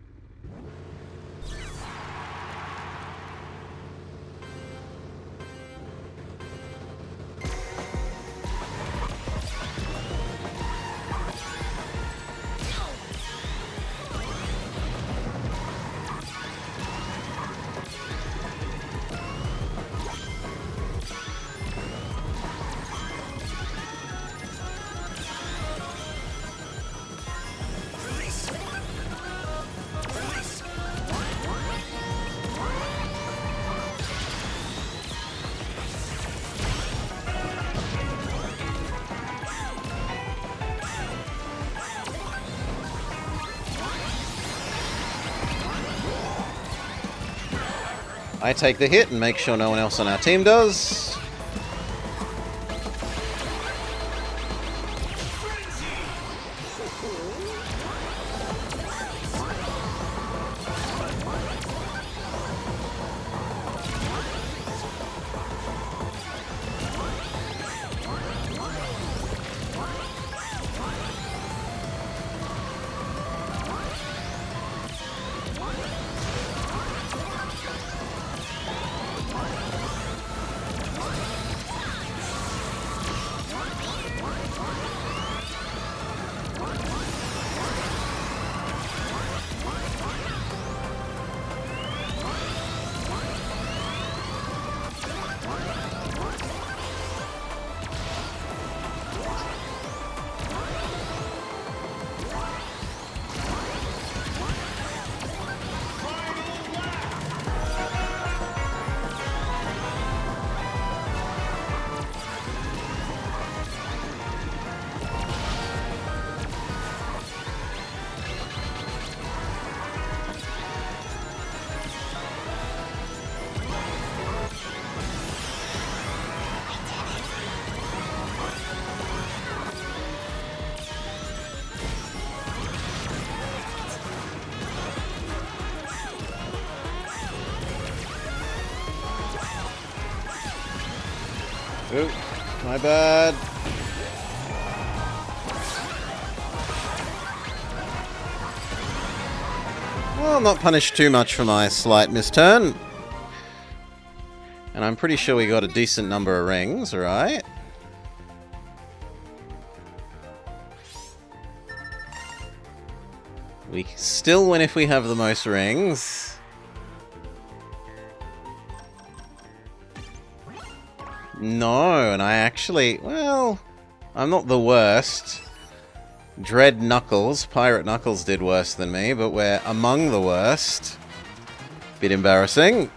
I take the hit and make sure no one else on our team does. Ooh, my bad. Well, I'm not punished too much for my slight misturn. And I'm pretty sure we got a decent number of rings, right? We still win if we have the most rings. No, and I actually... Well, I'm not the worst. Dread Knuckles, Pirate Knuckles did worse than me, but we're among the worst. Bit embarrassing.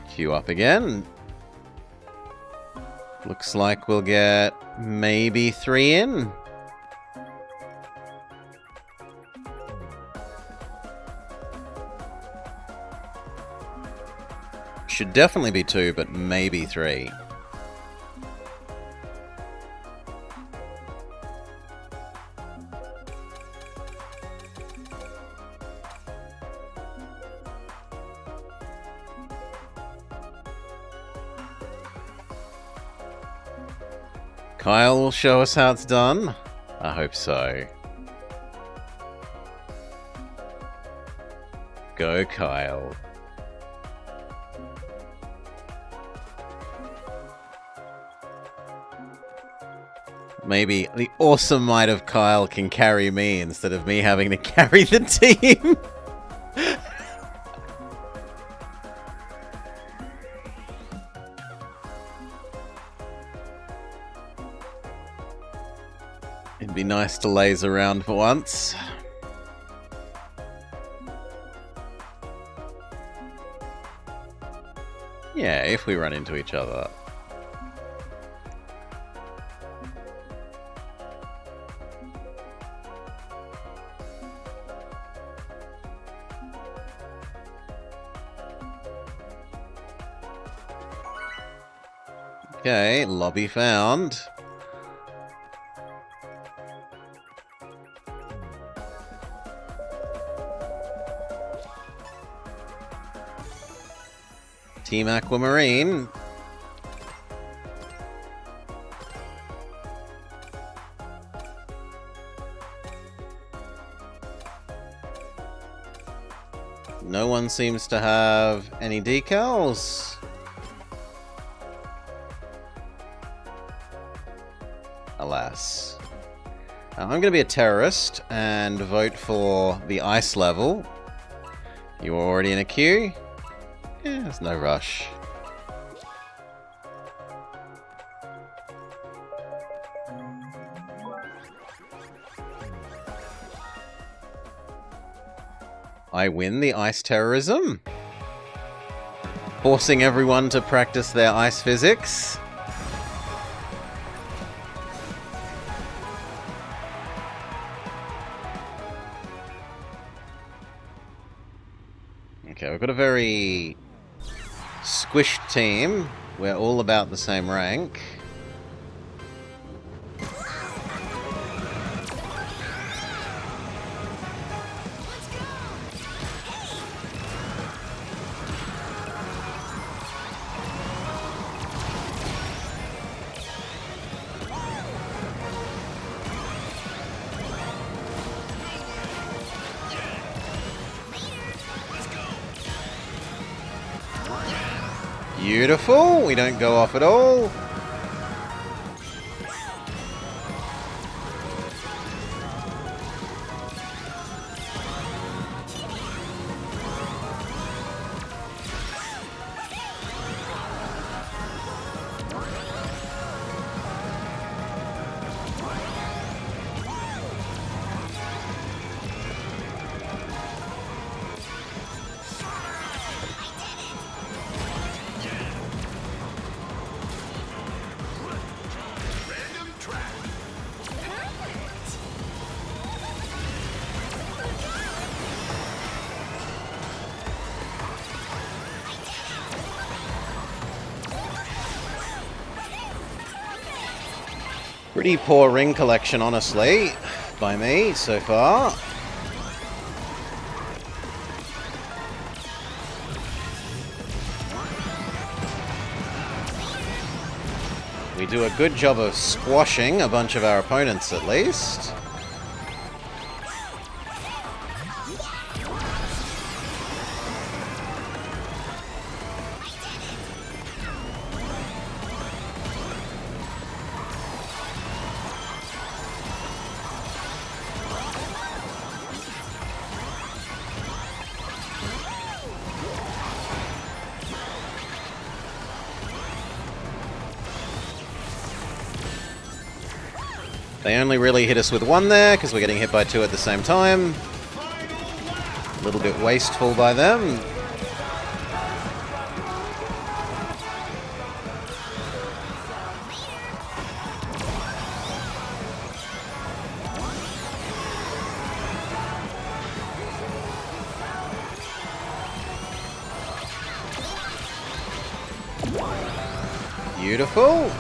Queue up again. Looks like we'll get maybe 3 in. Should definitely be 2, but maybe 3. Kyle will show us how it's done. I hope so. Go, Kyle. Maybe the awesome might of Kyle can carry me instead of me having to carry the team. It'd be nice to laze around for once. Yeah, if we run into each other. Okay, lobby found. Team Aquamarine. No one seems to have any decals. Alas. I'm going to be a terrorist and vote for the ice level. You are already in a queue? Yeah, there's no rush. I win the ice terrorism, forcing everyone to practice their ice physics. Okay, we've got a very squished team. We're all about the same rank. Beautiful, we don't go off at all. Pretty poor ring collection, honestly. by me so far. We do a good job of squashing a bunch of our opponents at least. They only really hit us with one there, because we're getting hit by two at the same time. A little bit wasteful by them. Beautiful.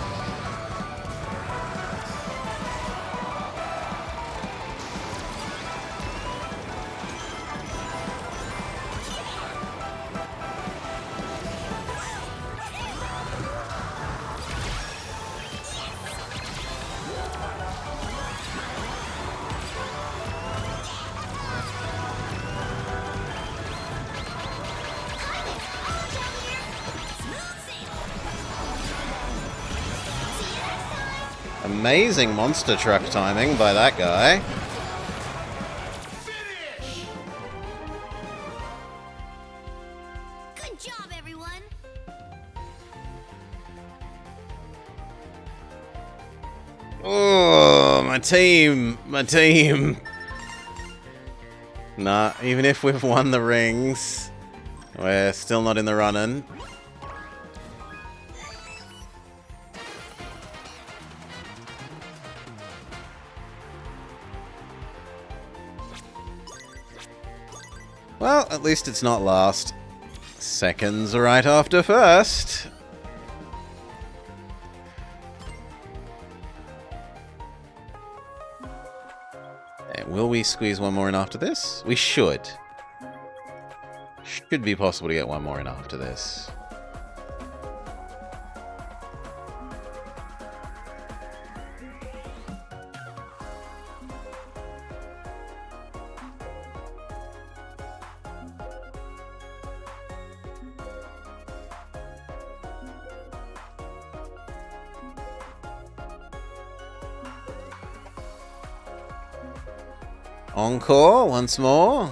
Amazing monster truck timing by that guy. Finish! Good job, everyone. Oh, my team. My team. Nah, even if we've won the rings, we're still not in the running. Well, at least it's not last. Second's right after first. Will we squeeze one more in after this? We should. Should be possible to get one more in after this. Encore once more.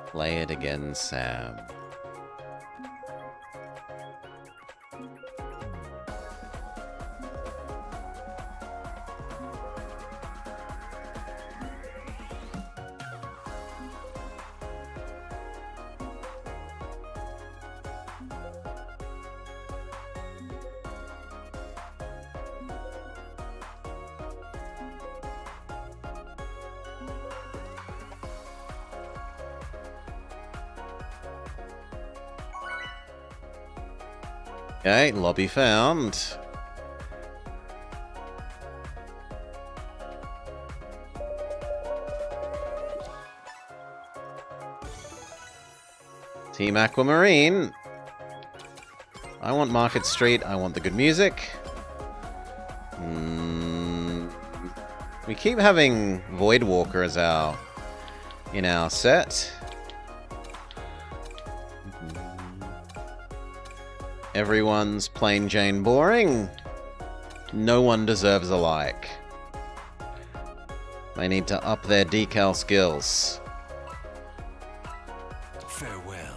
Play it again, Sam. Okay, lobby found. Team Aquamarine. I want Market Street. I want the good music. We keep having Voidwalker as in our set. Everyone's plain Jane boring. No one deserves a like. They need to up their decal skills. Farewell.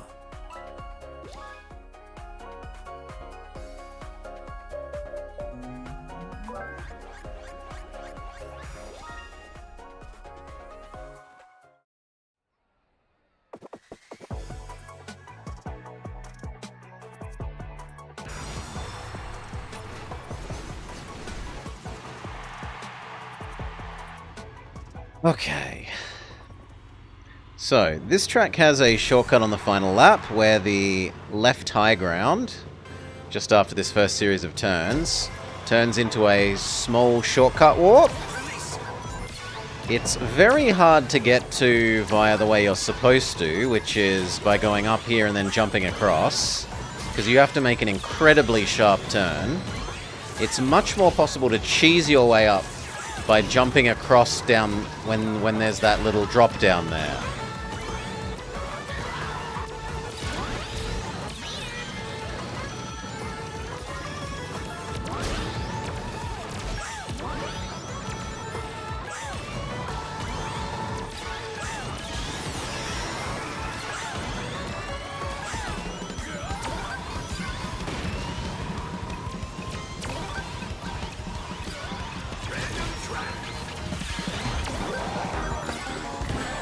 Okay. So, this track has a shortcut on the final lap where the left high ground, just after this first series of turns, turns into a small shortcut warp. It's very hard to get to via the way you're supposed to, which is by going up here and then jumping across, because you have to make an incredibly sharp turn. It's much more possible to cheese your way up by jumping across down when there's that little drop down there.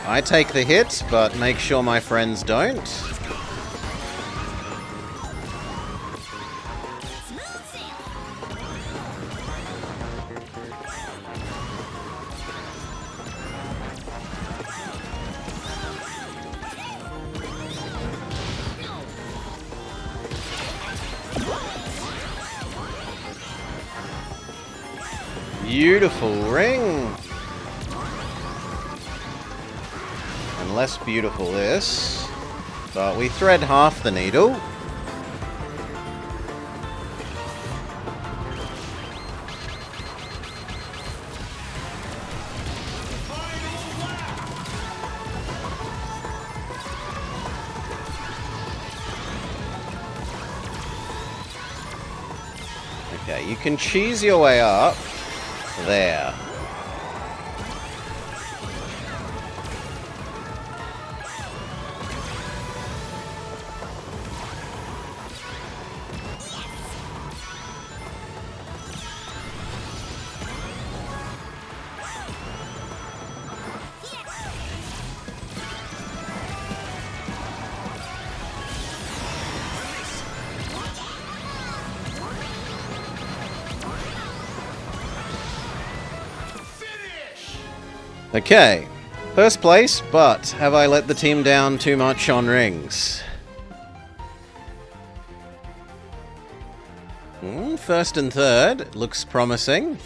I take the hit, but make sure my friends don't. Beautiful ring. And less beautiful this. But we thread half the needle. Okay, you can cheese your way up. There. Okay, first place, but have I let the team down too much on rings? First and third, looks promising.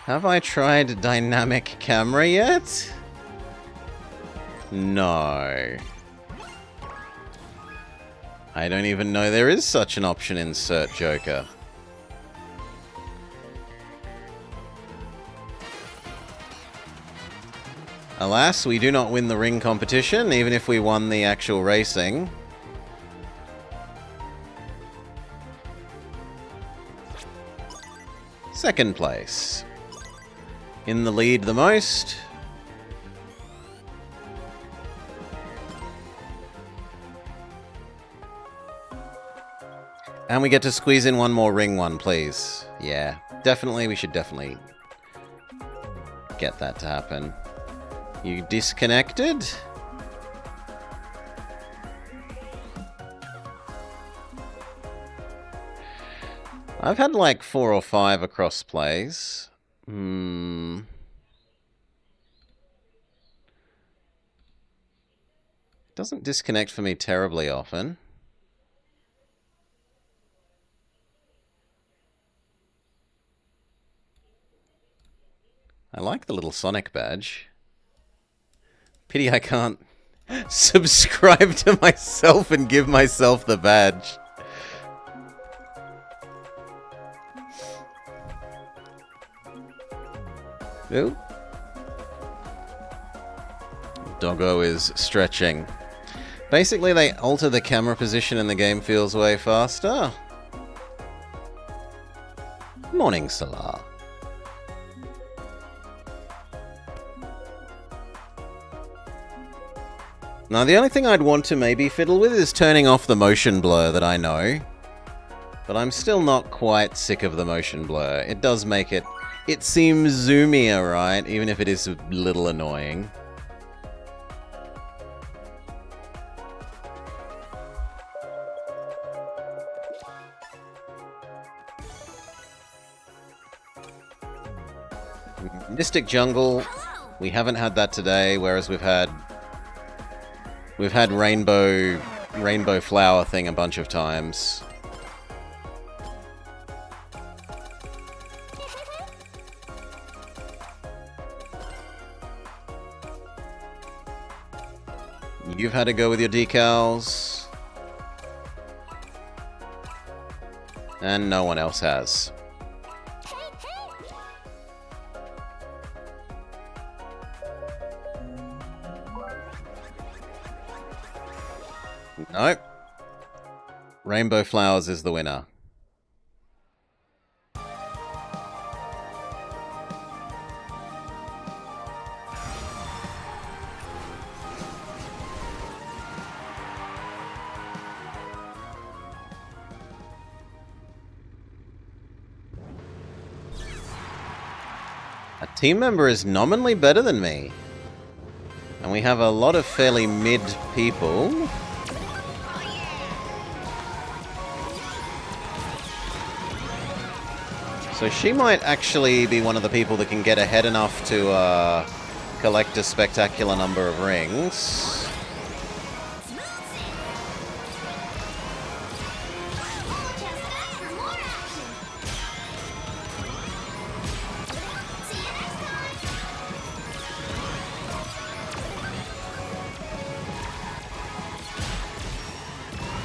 Have I tried dynamic camera yet? No. I don't even know there is such an option in Cert Joker. Alas, we do not win the ring competition, even if we won the actual racing. Second place. In the lead the most. And we get to squeeze in one more ring one, please. Yeah, definitely, we should definitely get that to happen. You disconnected? I've had like 4 or 5 across plays. Doesn't disconnect for me terribly often. I like the little Sonic badge. Pity I can't subscribe to myself and give myself the badge. Ooh. Doggo is stretching. Basically, they alter the camera position and the game feels way faster. Morning, Salah. Now, the only thing I'd want to maybe fiddle with is turning off the motion blur that I know. But I'm still not quite sick of the motion blur. It does make it... It seems zoomier, right? Even if it is a little annoying. Mystic Jungle, we haven't had that today, whereas we've had rainbow flower thing a bunch of times. You've had to go with your decals. And no one else has. Nope. Rainbow Flowers is the winner. A team member is nominally better than me. And we have a lot of fairly mid people. So she might actually be one of the people that can get ahead enough to collect a spectacular number of rings.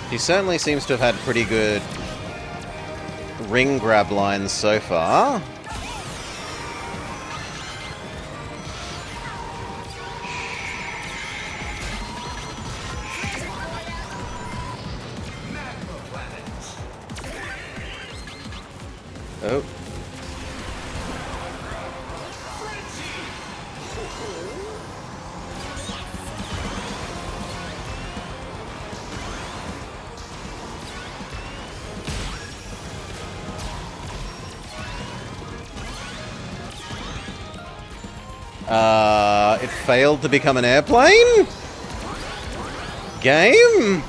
He certainly seems to have had pretty good ring grab lines so far. Oh. It failed to become an airplane? Game?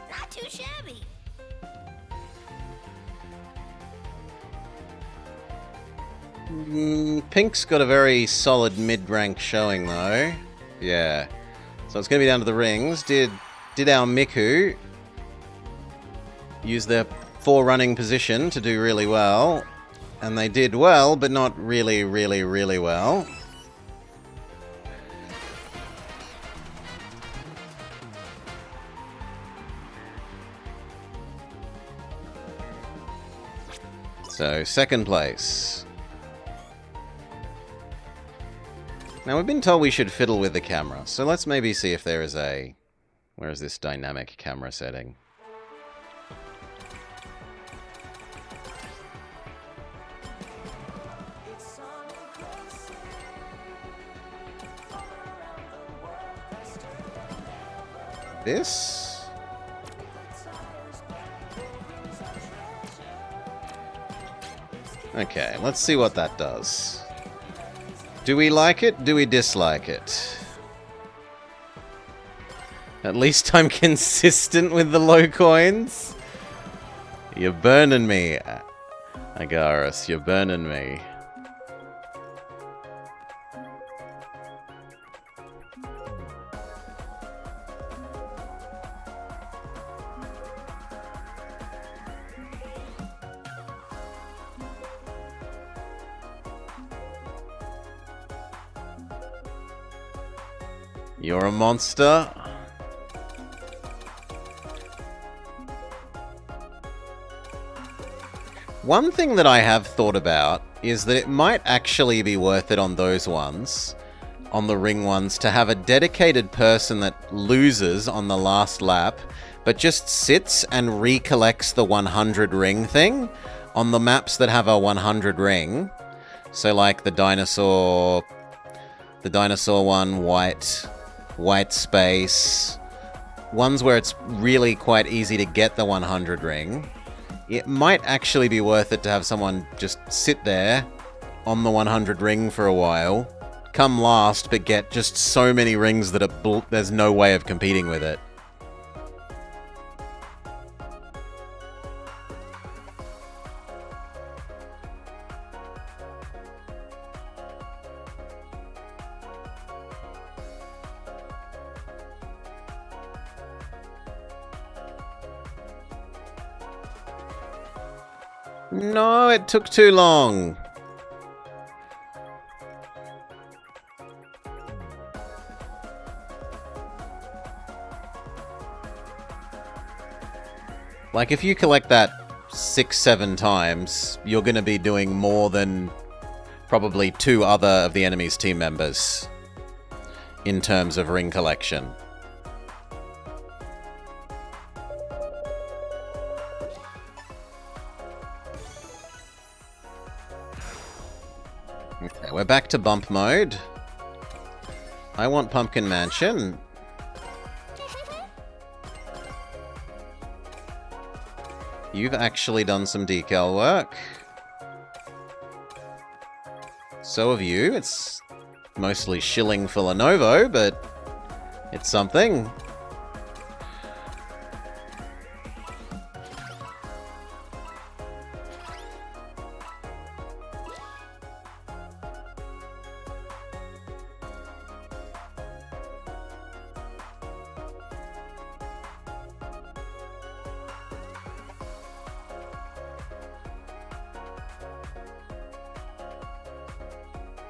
Not too shabby. Pink's got a very solid mid-rank showing, though. Yeah. So it's going to be down to the rings. Did our Miku use their forerunning position to do really well? And they did well, but not really, really, really well. So, second place. Now, we've been told we should fiddle with the camera, so let's maybe see if there is a... Where is this dynamic camera setting? This? Okay, let's see what that does. Do we like it? Do we dislike it? At least I'm consistent with the low coins. You're burning me, Agaris. You're burning me. You're a monster. One thing that I have thought about is that it might actually be worth it on those ones, on the ring ones, to have a dedicated person that loses on the last lap, but just sits and recollects the 100 ring thing on the maps that have a 100 ring. So like the dinosaur one, white space, ones where it's really quite easy to get the 100 ring. It might actually be worth it to have someone just sit there on the 100 ring for a while, come last, but get just so many rings that there's no way of competing with it. No, it took too long. Like, if you collect that 6-7 times, you're going to be doing more than probably 2 other of the enemy's team members in terms of ring collection. Okay, we're back to bump mode. I want Pumpkin Mansion. You've actually done some decal work. So have you. It's mostly shilling for Lenovo, but it's something.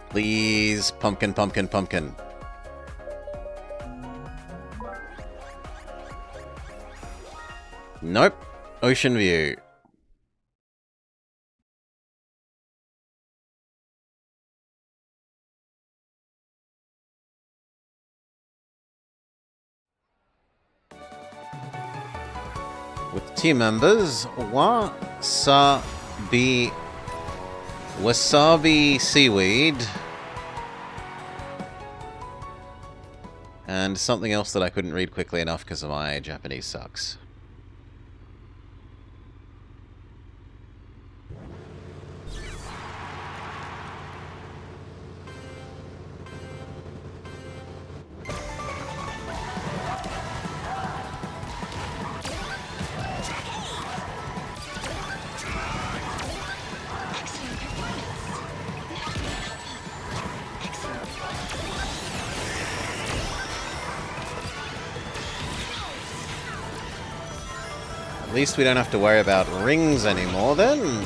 Please, pumpkin, pumpkin, pumpkin. Nope. Ocean View. With team members, Wasabi Seaweed, and something else that I couldn't read quickly enough because my Japanese sucks. At least we don't have to worry about rings anymore then.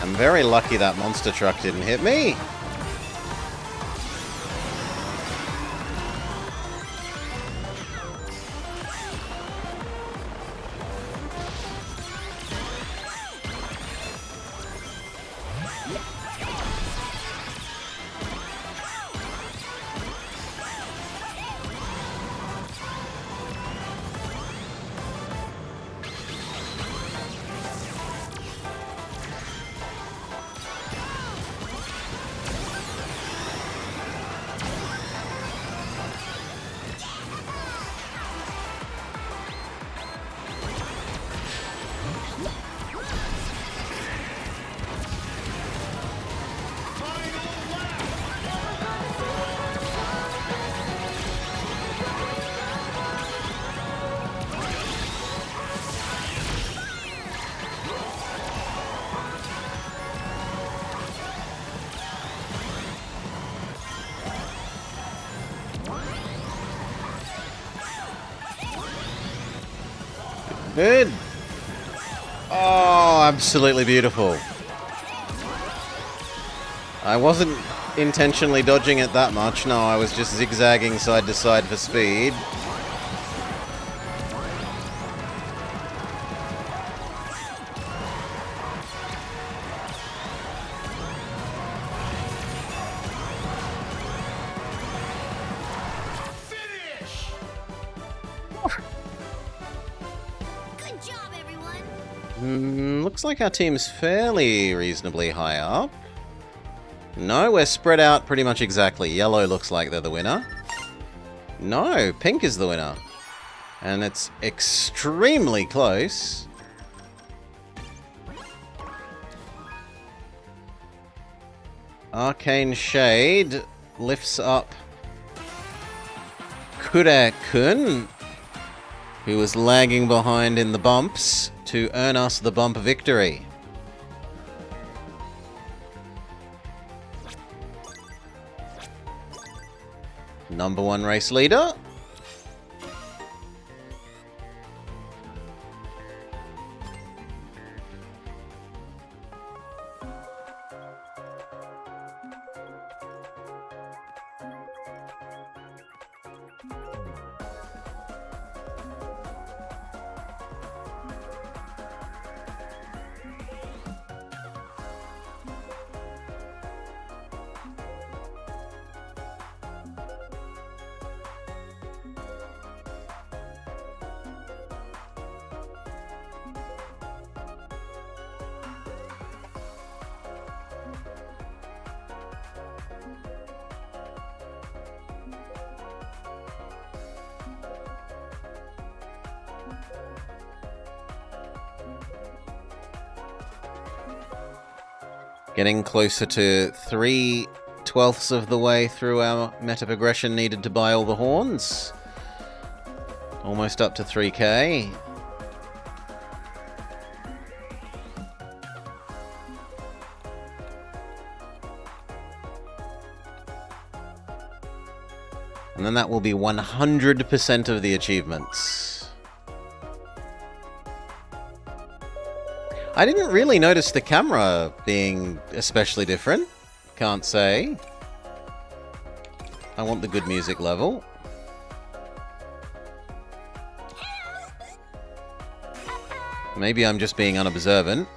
I'm very lucky that monster truck didn't hit me. Good. Oh, absolutely beautiful. I wasn't intentionally dodging it that much. No, I was just zigzagging side to side for speed. Finish! Good job, everyone. Looks like our team's fairly reasonably high up. No, we're spread out pretty much exactly. Yellow looks like they're the winner. No, pink is the winner. And it's extremely close. Arcane Shade lifts up Kure-kun, who was lagging behind in the bumps, to earn us the bump victory. Number 1 race leader. Getting closer to 3/12 of the way through our meta progression needed to buy all the horns. Almost up to 3k. And then that will be 100% of the achievements. I didn't really notice the camera being especially different. Can't say. I want the good music level. Maybe I'm just being unobservant.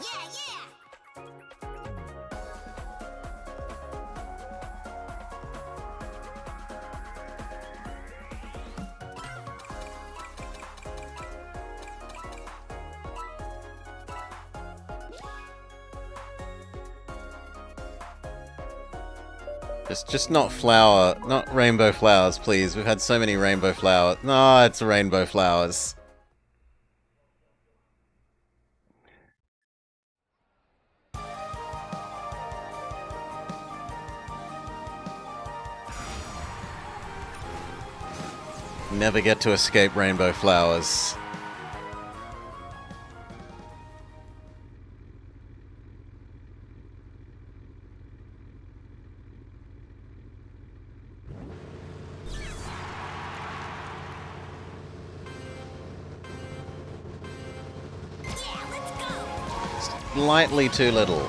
Yeah, yeah. Just not flower, not rainbow flowers, please. We've had so many rainbow flowers. No, it's rainbow flowers. Never get to escape rainbow flowers. Yeah, let's go. Slightly too little.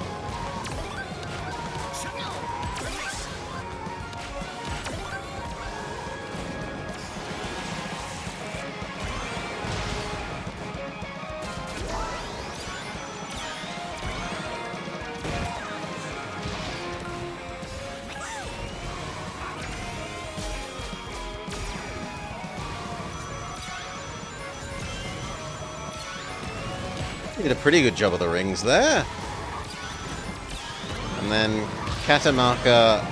Did a pretty good job of the rings there. And then Katamaka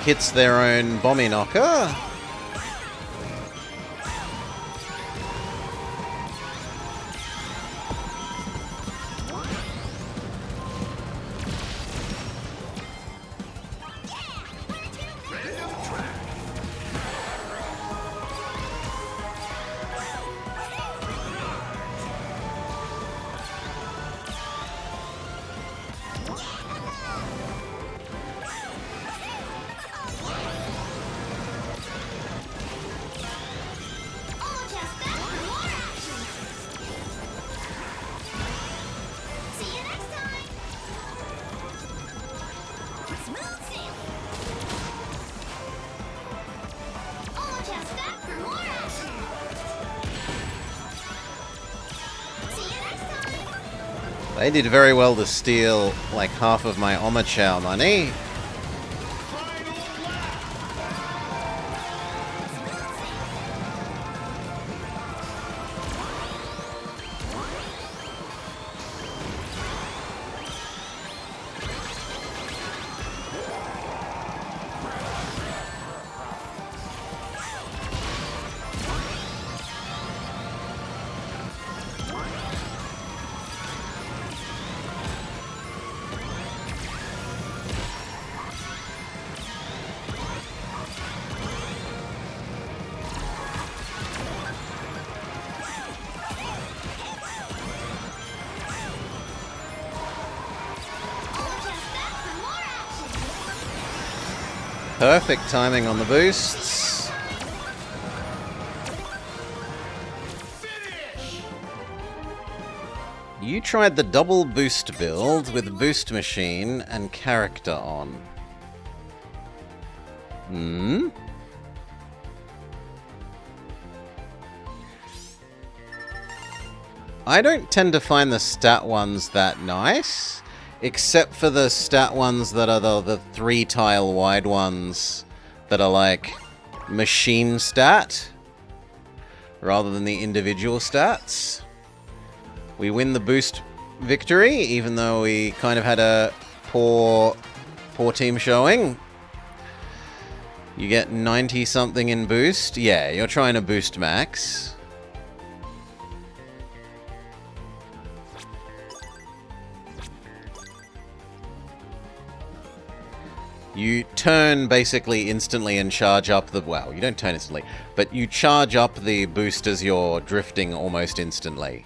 hits their own Bommy Knocker. They did very well to steal like half of my Omochow money. Final lap. Perfect timing on the boosts. Finish. You tried the double boost build with boost machine and character on. Hmm? I don't tend to find the stat ones that nice, except for the stat ones that are the 3-tile wide ones that are like machine stat rather than the individual stats. We win the boost victory, even though we kind of had a poor team showing. You get 90 something in boost. Yeah, you're trying to boost max. You turn basically instantly and charge up the... Well, you don't turn instantly, but you charge up the boost as you're drifting almost instantly.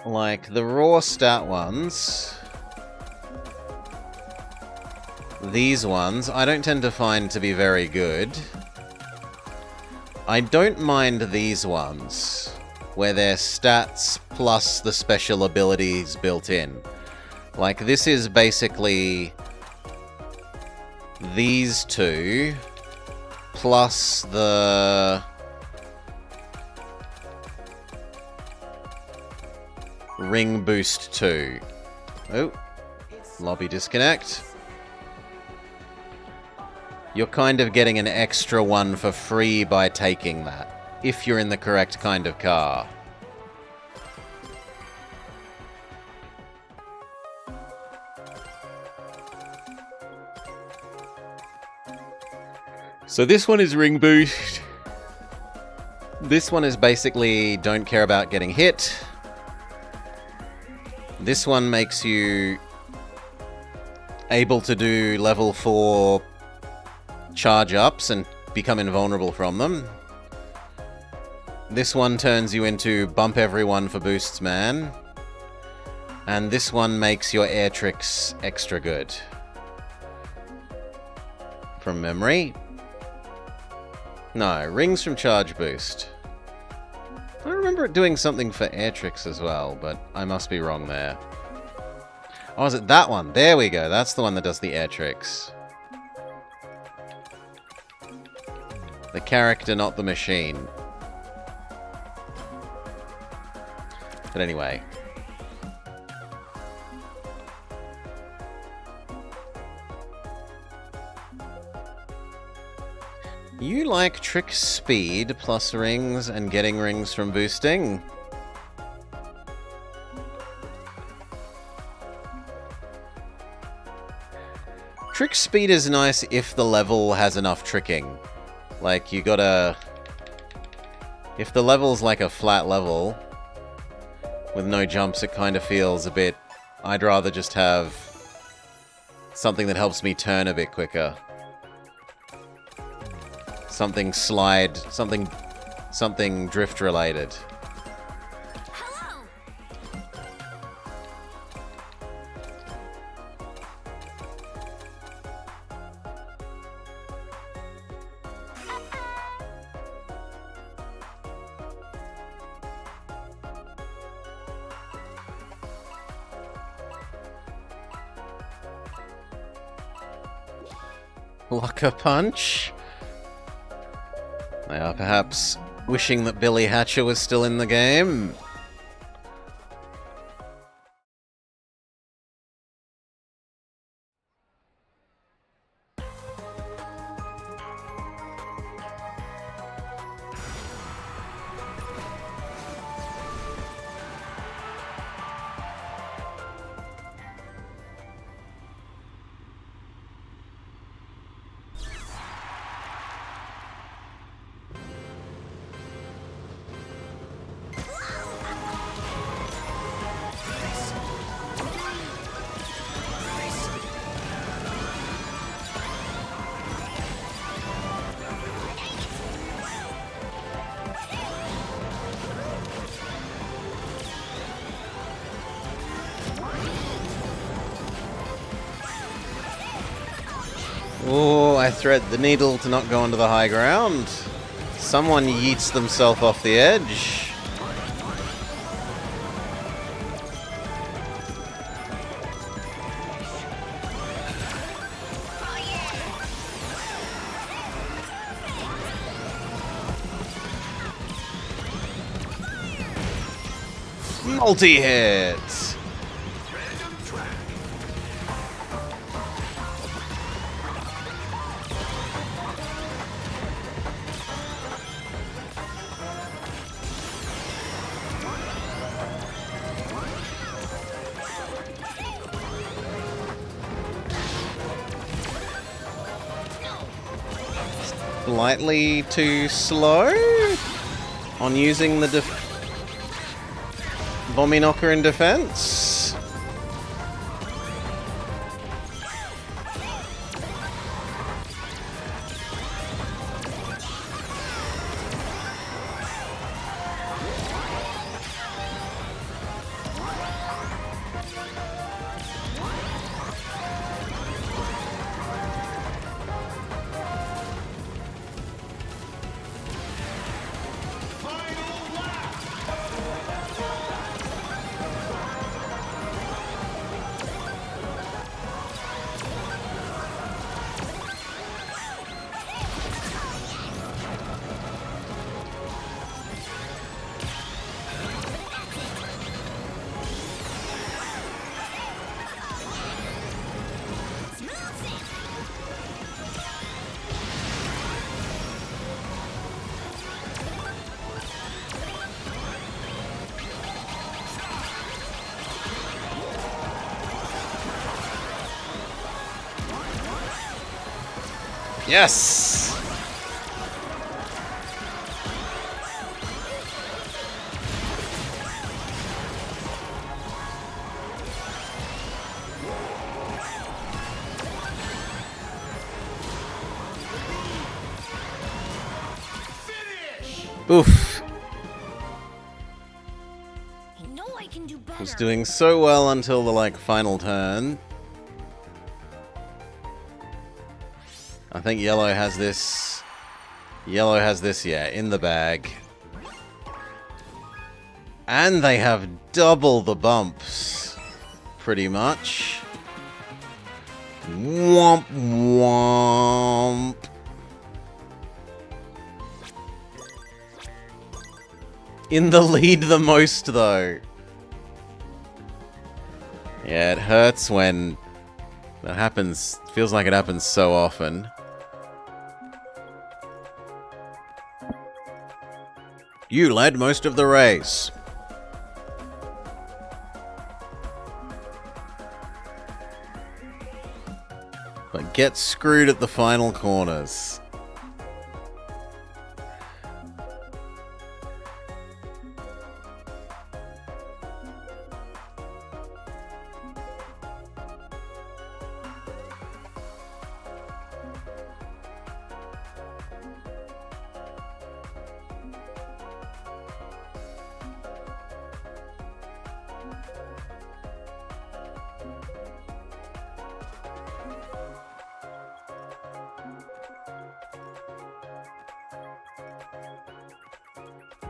Like, the raw stat ones... These ones, I don't tend to find to be very good. I don't mind these ones, where they're stats plus the special abilities built in. Like, this is basically these two, plus the ring boost 2. Oh, lobby disconnect. You're kind of getting an extra one for free by taking that, if you're in the correct kind of car. So this one is ring boost. This one is basically don't care about getting hit. This one makes you able to do level 4 charge ups and become invulnerable from them. This one turns you into bump everyone for boosts, man. And this one makes your air tricks extra good. From memory. No, rings from charge boost. I remember it doing something for air tricks as well, but I must be wrong there. Oh, is it that one? There we go. That's the one that does the air tricks. The character, not the machine. But anyway. You like trick speed plus rings and getting rings from boosting? Trick speed is nice if the level has enough tricking. Like, you gotta... If the level's like a flat level, with no jumps, it kind of feels a bit... I'd rather just have something that helps me turn a bit quicker. Something slide... Something drift related. Hello. Locker punch. They are perhaps wishing that Billy Hatcher was still in the game. Oh, I thread the needle to not go onto the high ground. Someone yeets themselves off the edge. Multi-hit! Slightly too slow on using the Vommy Knocker in defense. Yes! Oof. I know I can do better. Was doing so well until the final turn. I think yellow has this. Yellow has this, yeah, in the bag. And they have double the bumps. Pretty much. Womp womp. In the lead the most, though. Yeah, it hurts when that happens. Feels like it happens so often. You led most of the race. But get screwed at the final corners.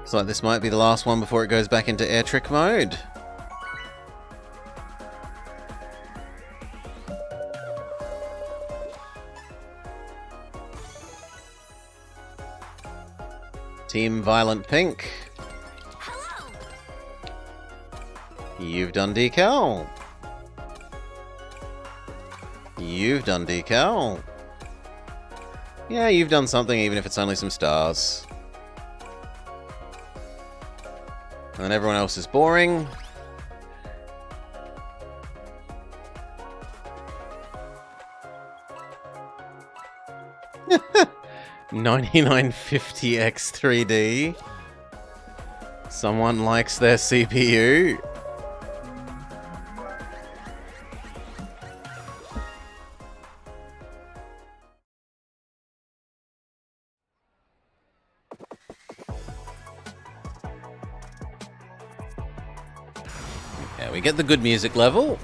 So this might be the last one before it goes back into air trick mode. Team Violent Pink. Hello. You've done decal. You've done decal. Yeah, you've done something, even if it's only some stars. And then everyone else is boring. $99.50x3D. Someone likes their CPU. Yeah, we get the good music level.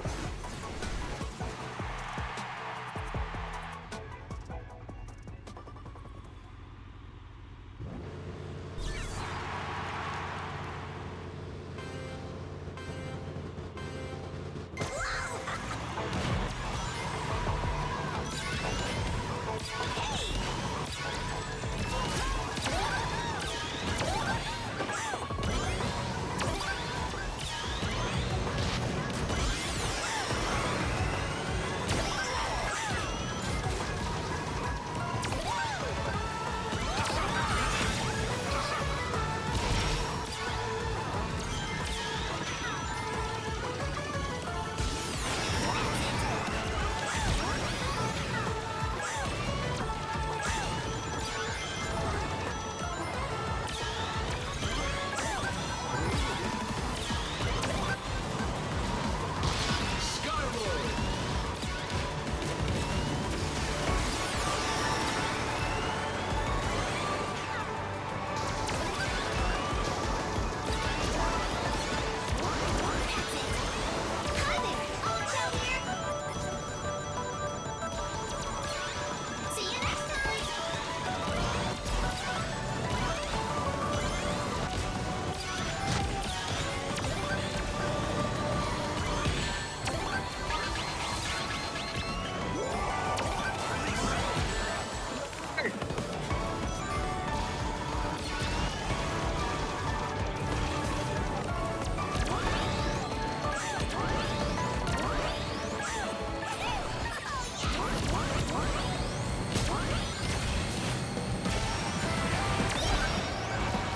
See you next time.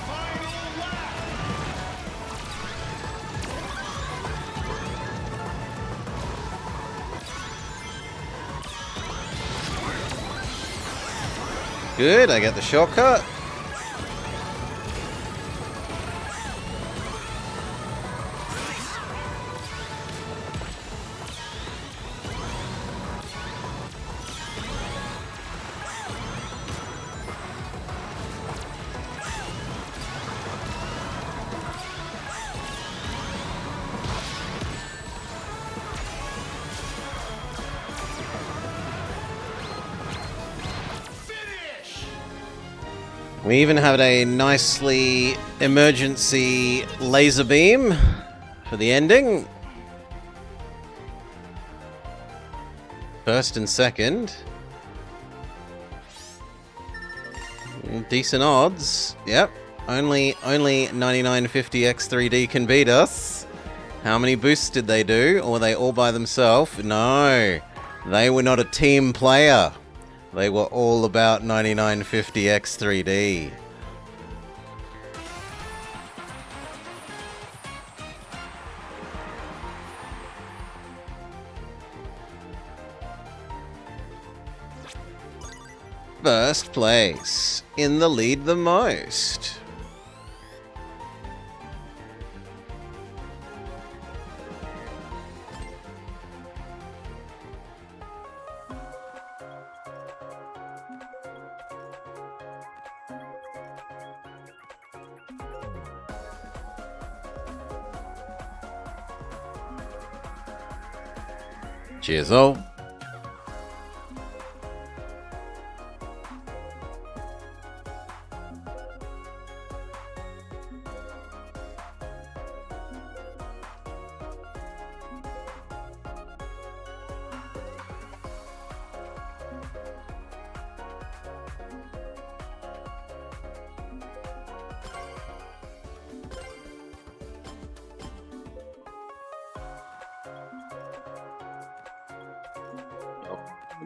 Final lap. Good, I get the shortcut. Finish. We even have a nicely emergency laser beam for the ending. First and second. Decent odds. Yep. Only 9950x3D can beat us. How many boosts did they do? Or were they all by themselves? No. They were not a team player. They were all about 9950x3D. First place, in the lead the most. Cheers all.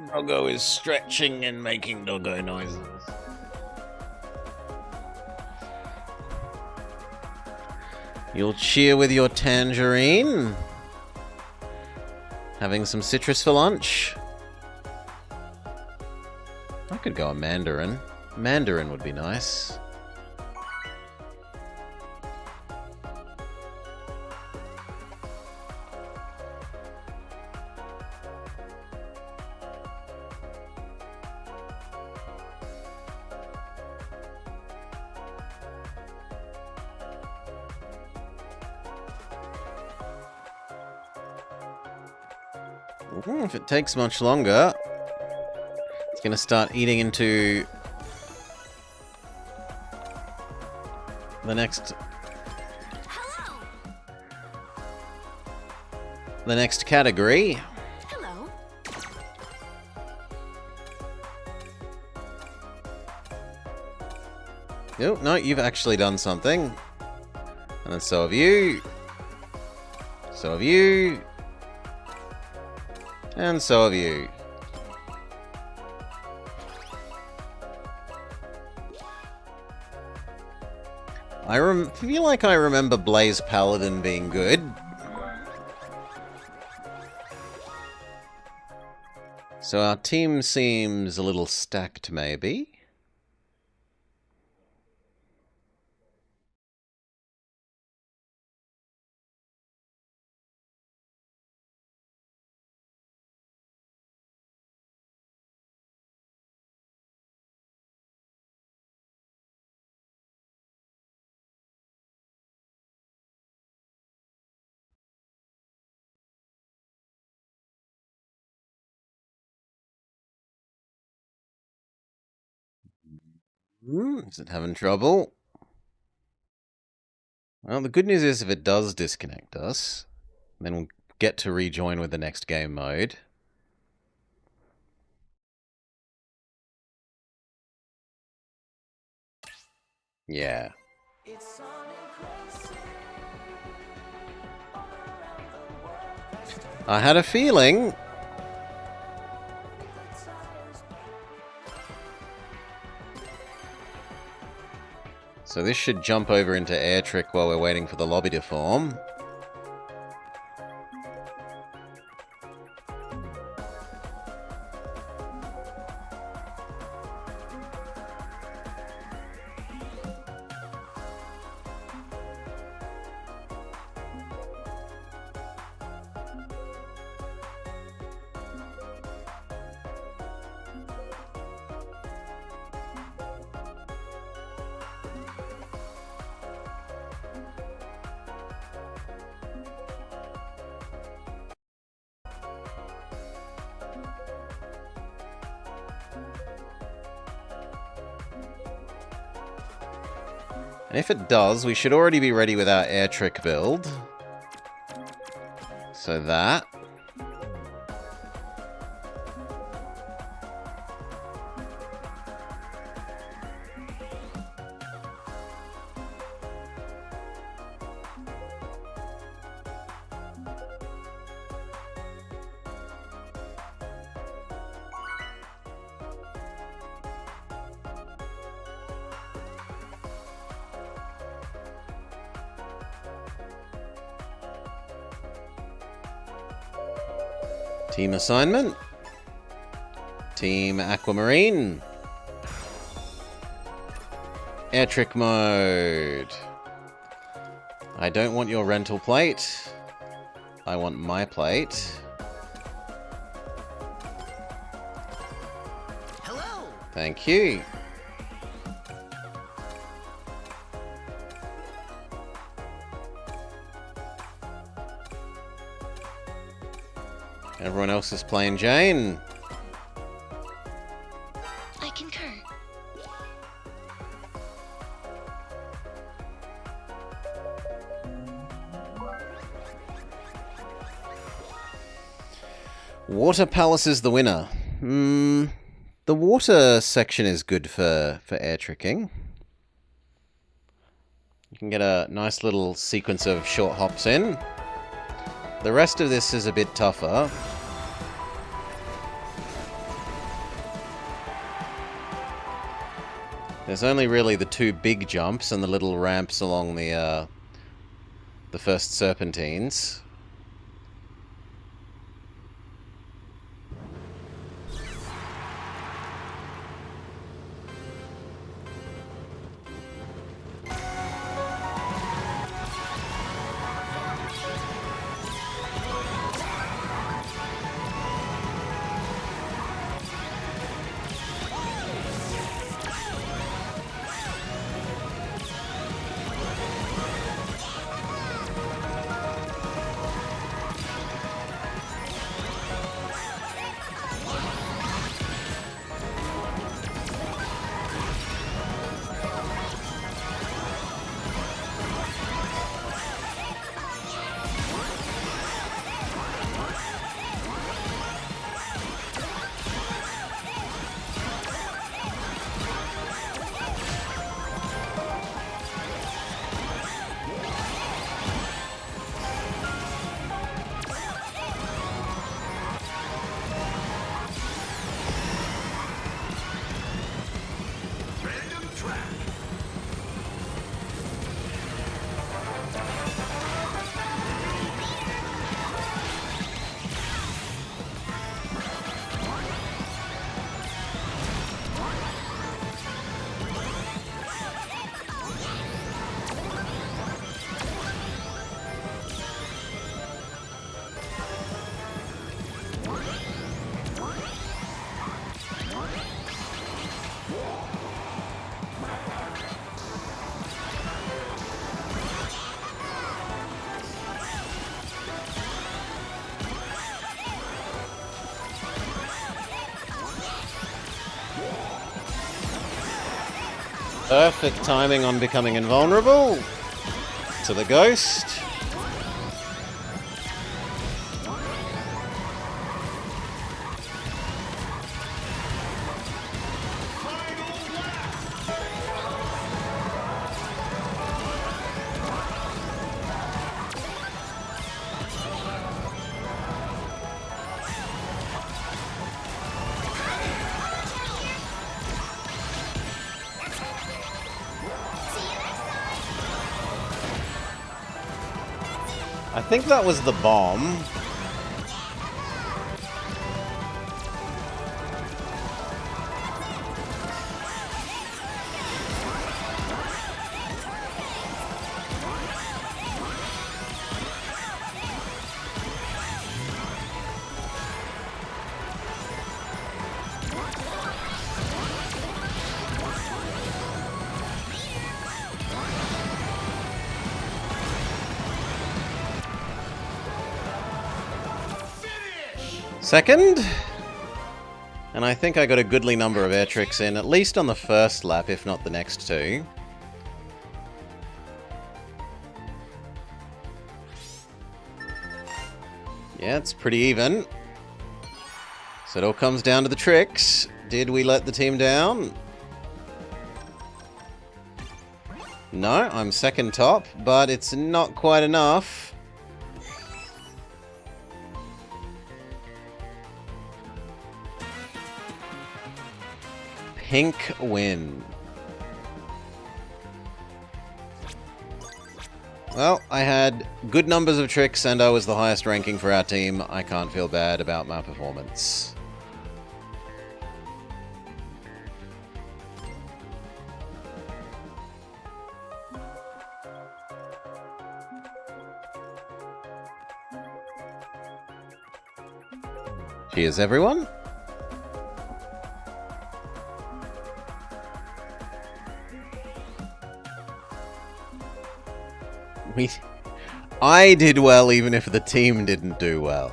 Doggo is stretching and making doggo noises. You'll cheer with your tangerine. Having some citrus for lunch. I could go a mandarin. Mandarin would be nice. If it takes much longer, it's going to start eating into the next category. Hello. Oh, no, you've actually done something. And then so have you. So have you. And so have you. I feel like I remember Blaze Paladin being good. So our team seems a little stacked, maybe. Is it having trouble? Well, the good news is if it does disconnect us, then we'll get to rejoin with the next game mode. Yeah. I had a feeling. So this should jump over into Air Trick while we're waiting for the lobby to form. And if it does, we should already be ready with our Air Trick build. So that. Team assignment. Team Aquamarine. Air Trick mode. I don't want your rental plate. I want my plate. Hello. Thank you. Everyone else is playing Jane. I concur. Water Palace is the winner. The water section is good for air tricking. You can get a nice little sequence of short hops in. The rest of this is a bit tougher. There's only really the two big jumps and the little ramps along the first serpentines. Random track. Perfect timing on becoming invulnerable to the ghost. I think that was the bomb. Second. And I think I got a goodly number of air tricks in, at least on the first lap, if not the next two. Yeah, it's pretty even. So it all comes down to the tricks. Did we let the team down? No, I'm second top, but it's not quite enough. Pink win. Well, I had good numbers of tricks and I was the highest ranking for our team. I can't feel bad about my performance. Cheers, everyone. I did well even if the team didn't do well.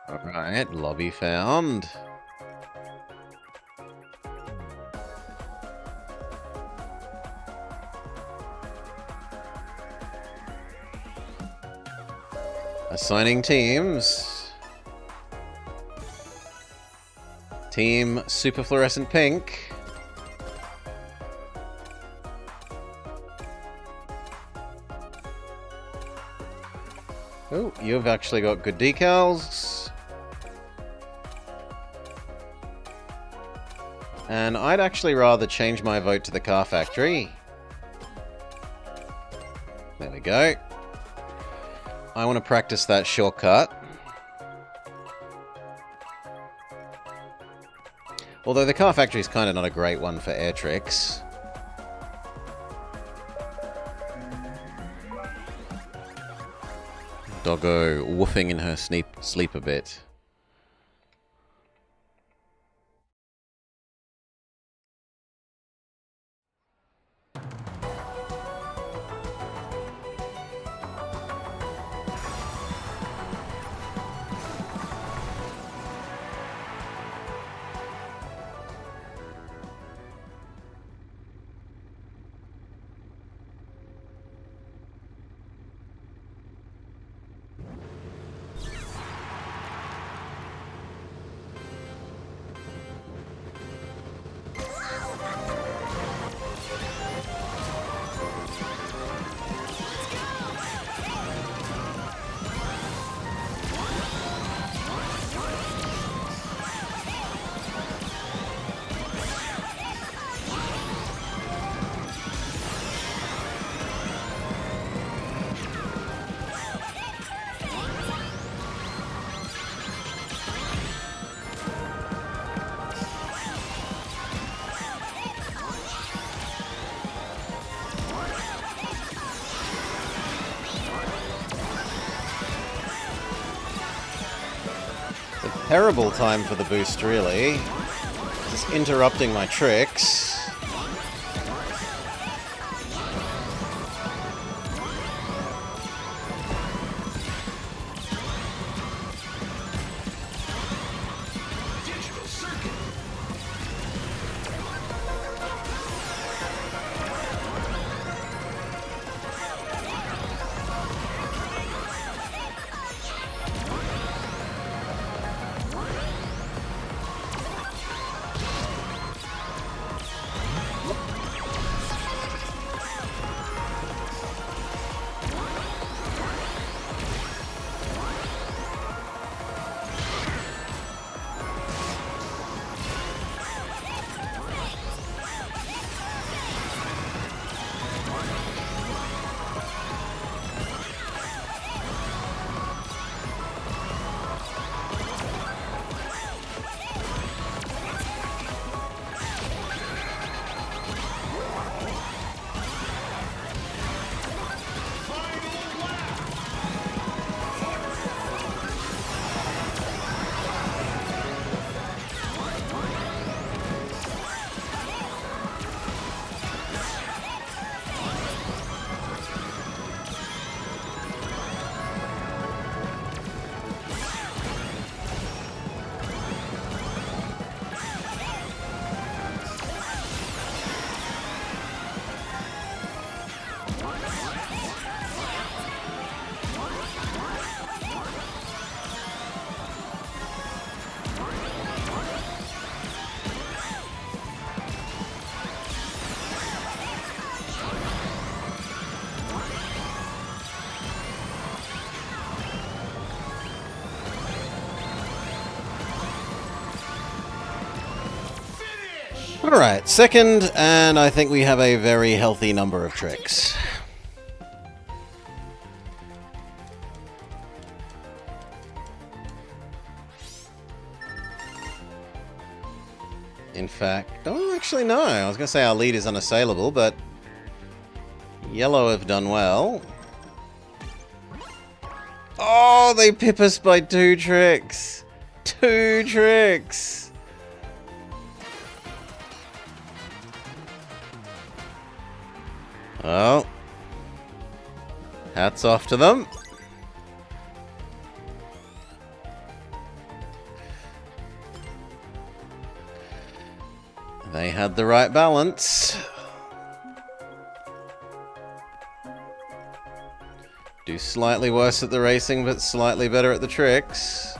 Alright, lobby found. Assigning teams. Team Super Fluorescent Pink. Oh, you've actually got good decals. And I'd actually rather change my vote to the car factory. There we go. I want to practice that shortcut. Although the car factory is kind of not a great one for air tricks. Doggo woofing in her sleep a bit. Terrible time for the boost, really. Just interrupting my tricks. Alright, second, and I think we have a very healthy number of tricks. In fact, oh, actually no, I was going to say our lead is unassailable, but yellow have done well. Oh, they pip us by 2 tricks! 2 tricks! Oh. Hats off to them. They had the right balance. Do slightly worse at the racing, but slightly better at the tricks.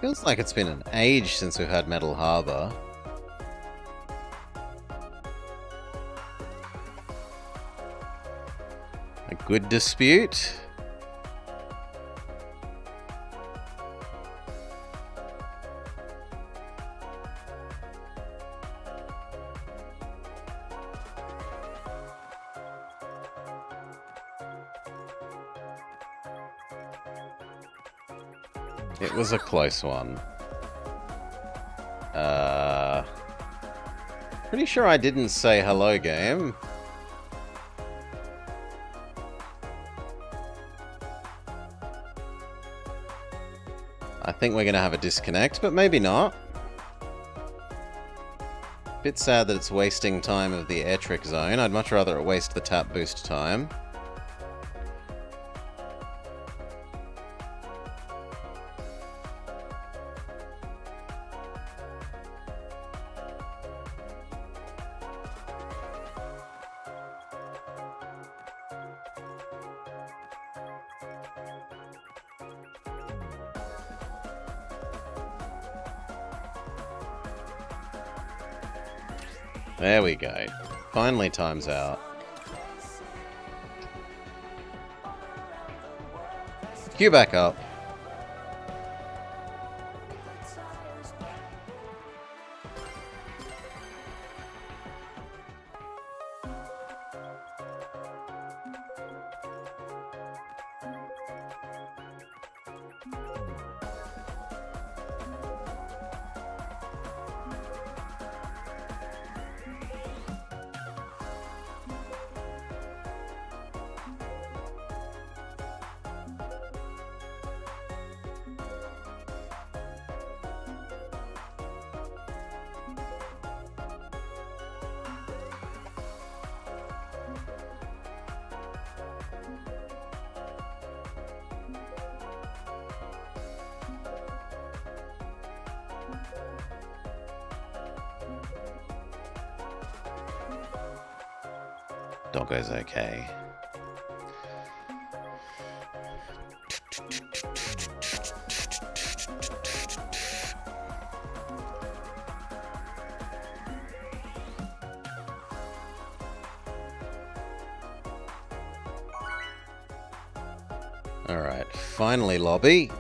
Feels like it's been an age since we've had Metal Harbor. A good dispute. It was a close one. Pretty sure I didn't say hello, game. I think we're gonna have a disconnect, but maybe not. Bit sad that it's wasting time of the air trick zone. I'd much rather it waste the tap boost time. There we go. Finally time's out. Cue back up. Doggo's okay. Alright, finally lobby.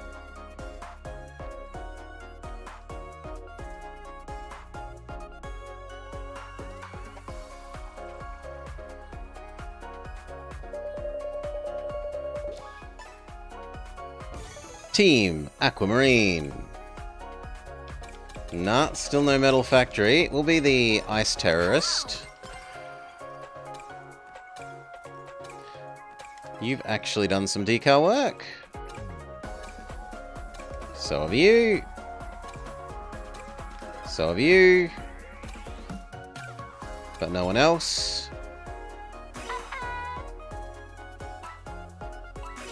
Team Aquamarine. Nah, still no Metal Factory. We'll be the Ice Terrorist. You've actually done some decal work. So have you. So have you. But no one else.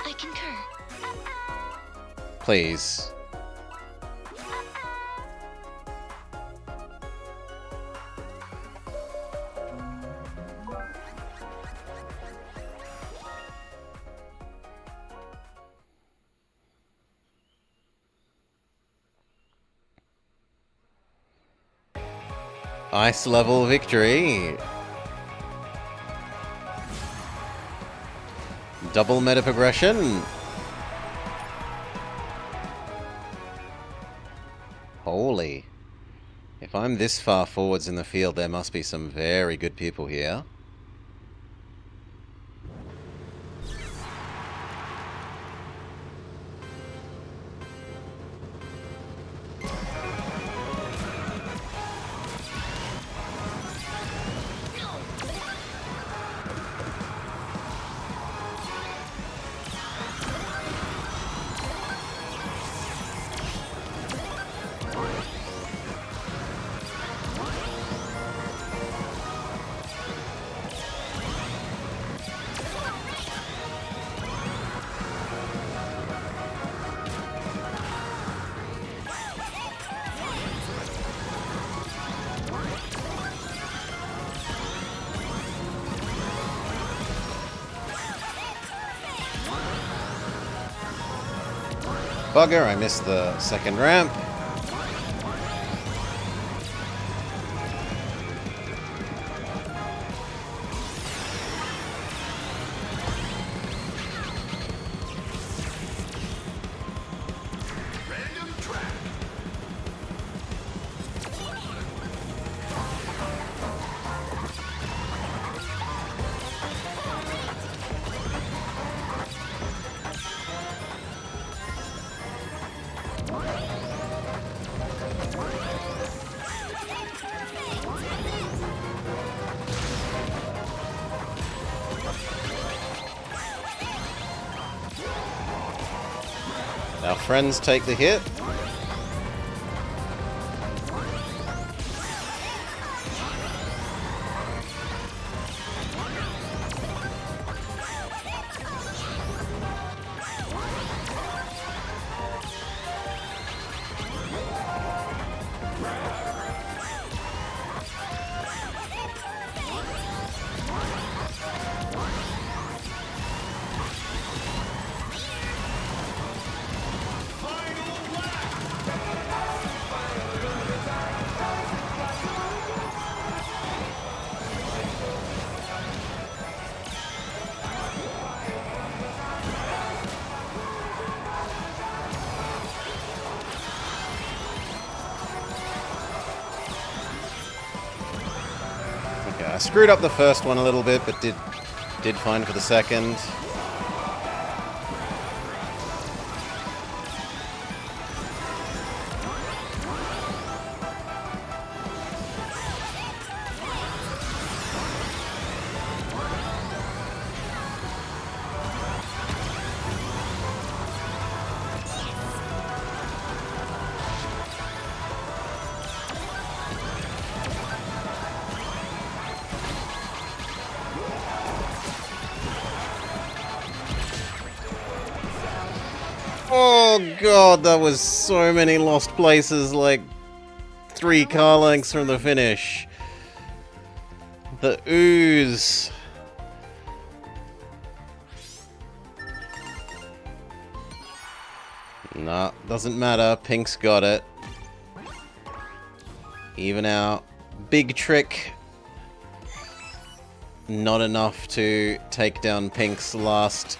I concur. Please. Ice level victory. Double meta progression. Holy. If I'm this far forwards in the field, there must be some very good people here. Bugger, I missed the second ramp. Random track. Our friends take the hit. Okay, I screwed up the first one a little bit, but did fine for the second. Oh god, that was so many lost places, like 3 car lengths from the finish. The ooze. Nah, doesn't matter. Pink's got it. Even out. Big trick. Not enough to take down Pink's last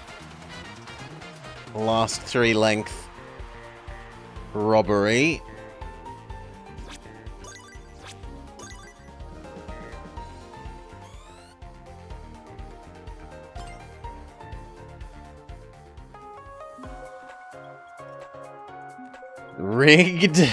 3 length robbery. Rigged.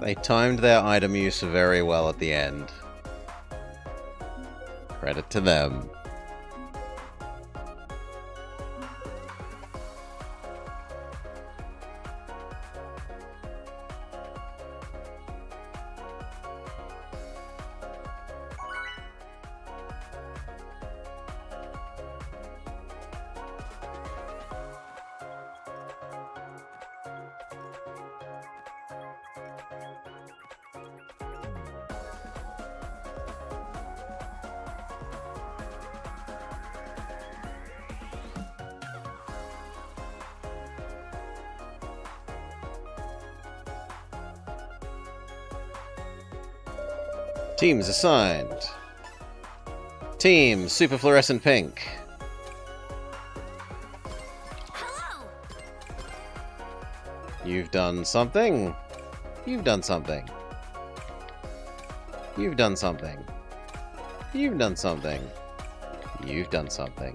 They timed their item use very well at the end. Credit to them. Teams assigned. Team Super Fluorescent Pink. Hello. You've done something. You've done something. You've done something. You've done something. You've done something.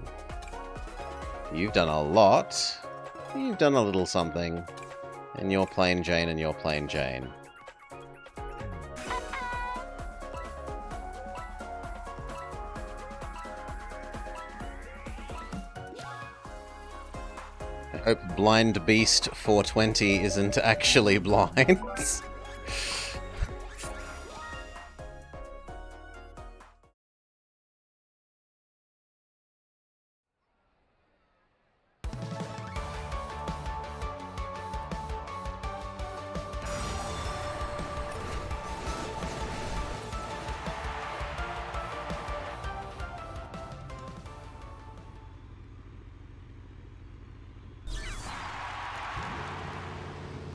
You've done a lot. You've done a little something. And you're plain Jane and you're plain Jane. I hope Blind Beast 420 isn't actually blind.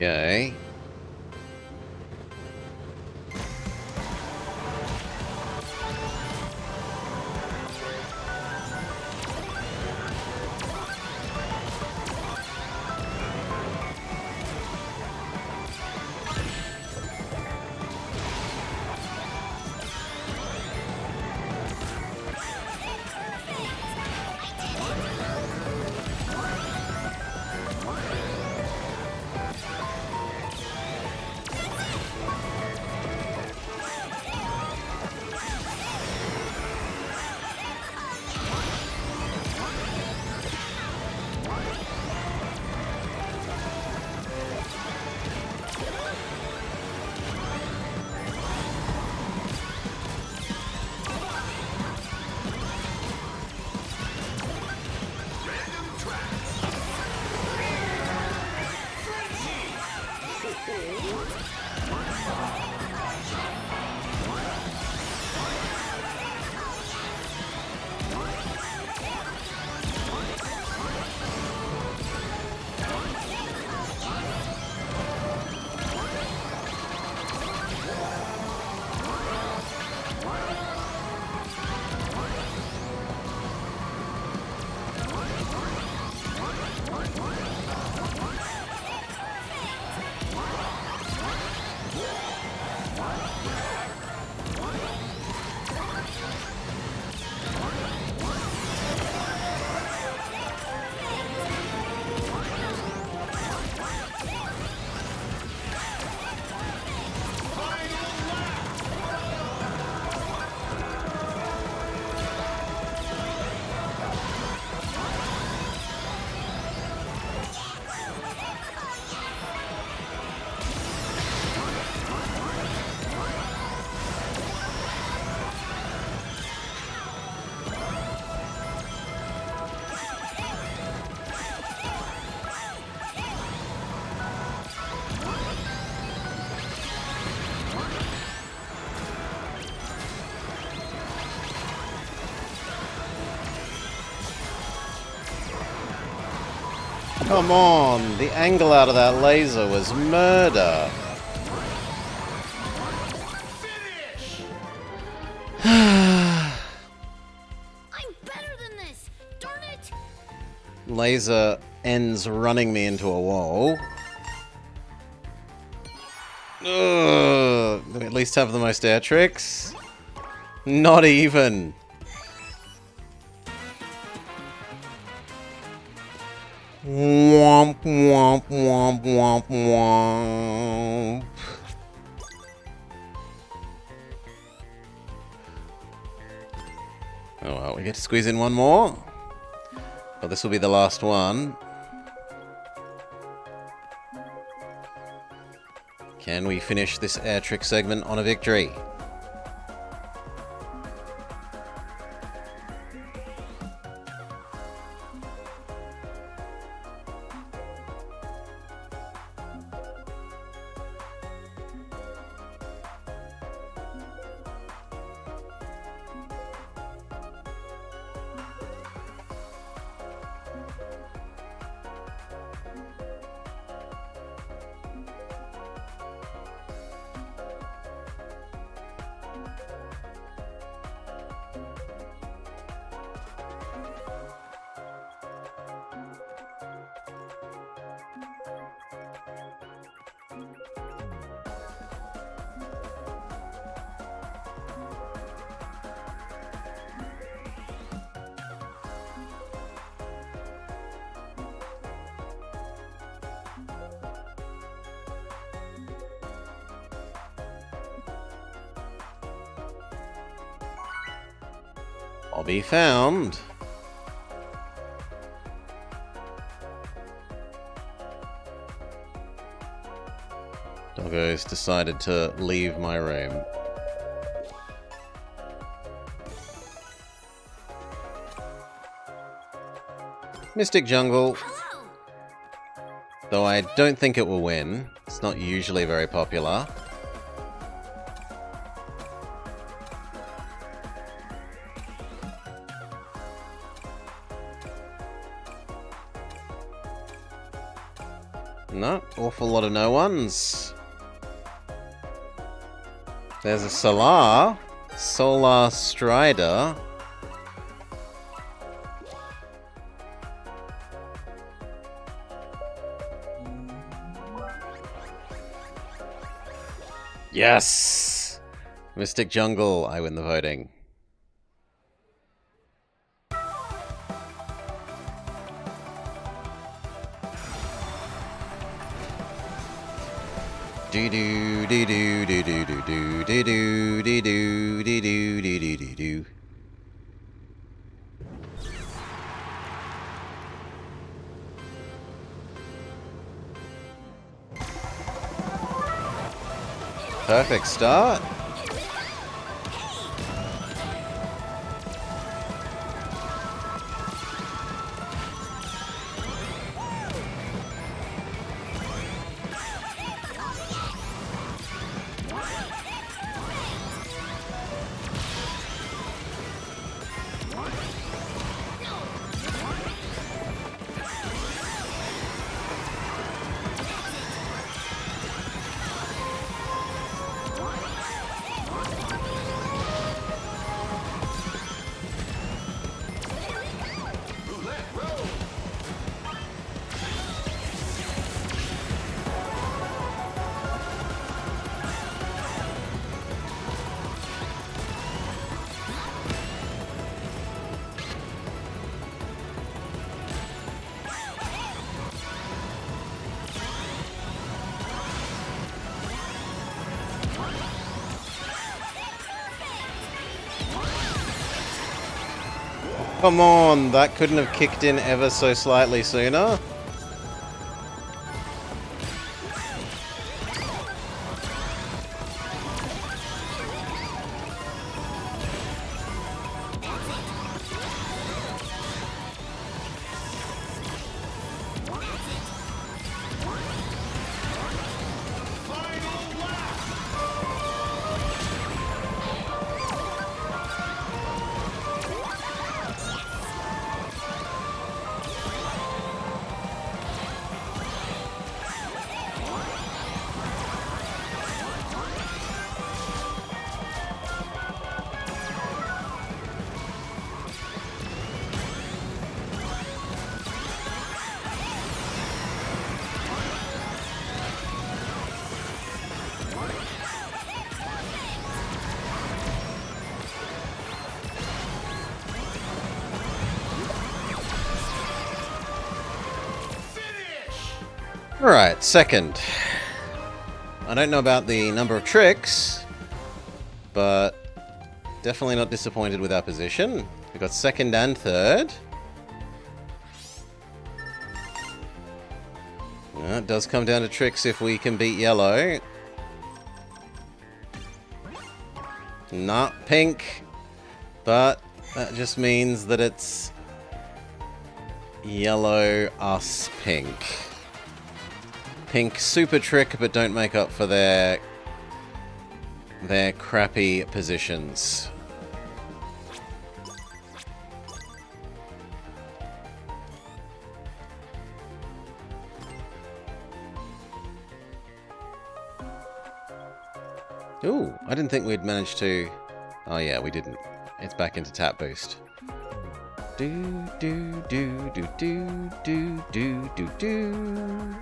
Okay. Come on, the angle out of that laser was murder. Finish! I'm better than this. Darn it. Laser ends running me into a wall. Ugh, do we at least have the most air tricks? Not even. Womp womp womp womp womp. Oh well, we get to squeeze in one more. But this will be the last one. Can we finish this air trick segment on a victory? I'll be found. Doggo's decided to leave my room. Mystic Jungle. Hello. Though I don't think it will win. It's not usually very popular. No, awful lot of no ones. There's a Solar Strider. Yes! Mystic Jungle, I win the voting. Do do do do do do do do do do do do do do do do do. Perfect start. Come on, that couldn't have kicked in ever so slightly sooner. Alright, second. I don't know about the number of tricks, but definitely not disappointed with our position. We got second and third. It does come down to tricks if we can beat yellow. Not pink, but that just means that it's yellow us pink. Pink super trick, but don't make up for their crappy positions. Ooh, I didn't think we'd manage to... Oh yeah, we didn't. It's back into tap boost. Do do do do do do do do do.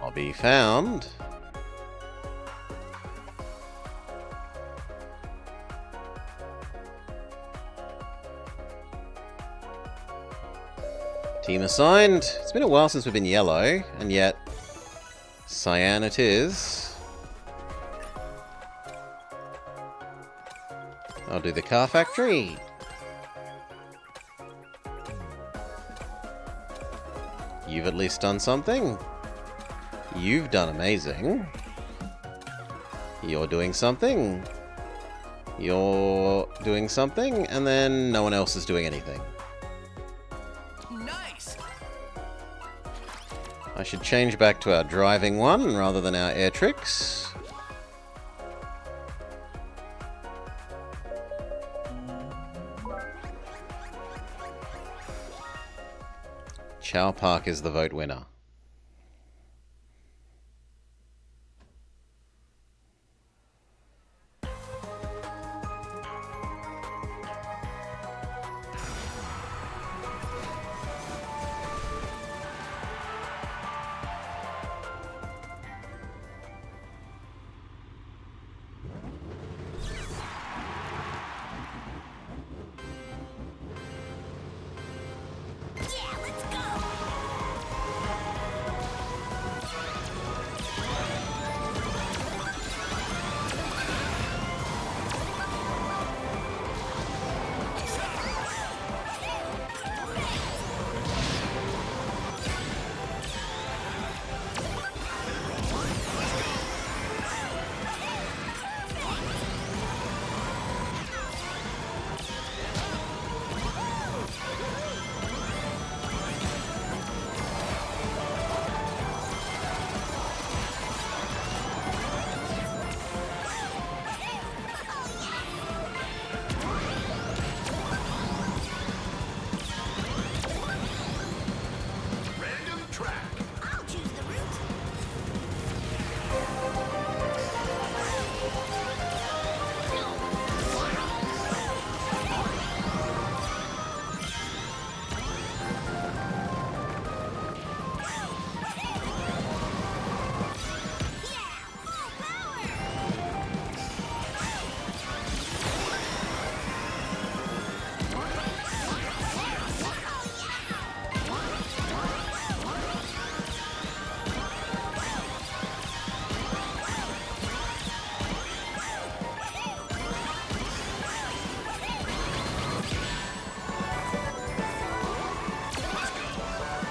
Hobby found. Team assigned. It's been a while since we've been yellow, and yet cyan it is. I'll do the car factory. You've at least done something. You've done amazing. You're doing something. You're doing something, and then no one else is doing anything. Nice. I should change back to our driving one rather than our air tricks. Chow Park is the vote winner. Yeah, let's go. Random track. I'll choose the route. Yeah, full power.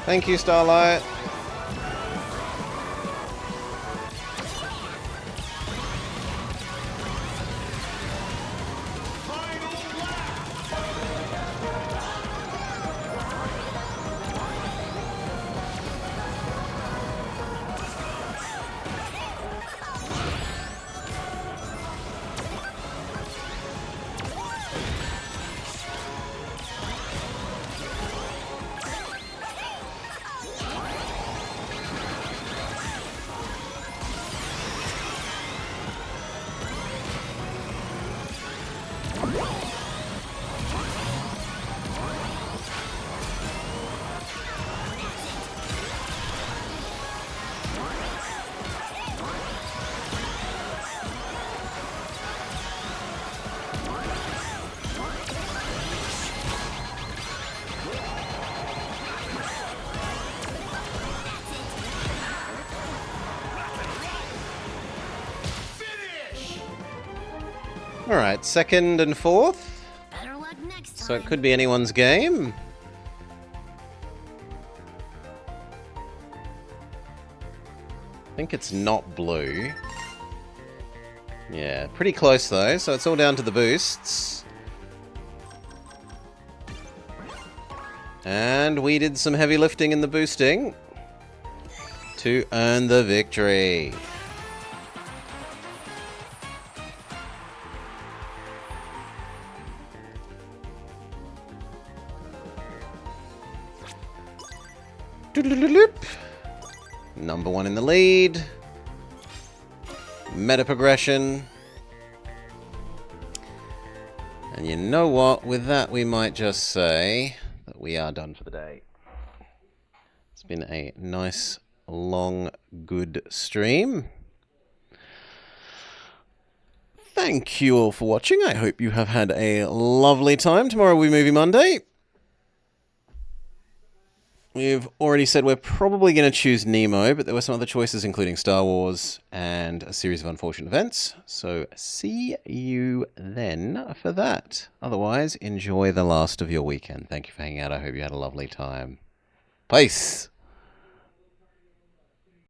Thank you, Starlight. Final lap. Finish. Alright, second and fourth. Better luck next time. So it could be anyone's game. I think it's not blue. Yeah, pretty close though, so it's all down to the boosts. And we did some heavy lifting in the boosting to earn the victory. Doodle-doodle-doop. Number one in the lead. Meta progression. And you know what? With that, we might just say that we are done for the day. It's been a nice long, good stream. Thank you all for watching. I hope you have had a lovely time. Tomorrow will be Movie Monday. We've already said we're probably going to choose Nemo, but there were some other choices, including Star Wars and a series of unfortunate events. So see you then for that. Otherwise, enjoy the last of your weekend. Thank you for hanging out. I hope you had a lovely time. Peace.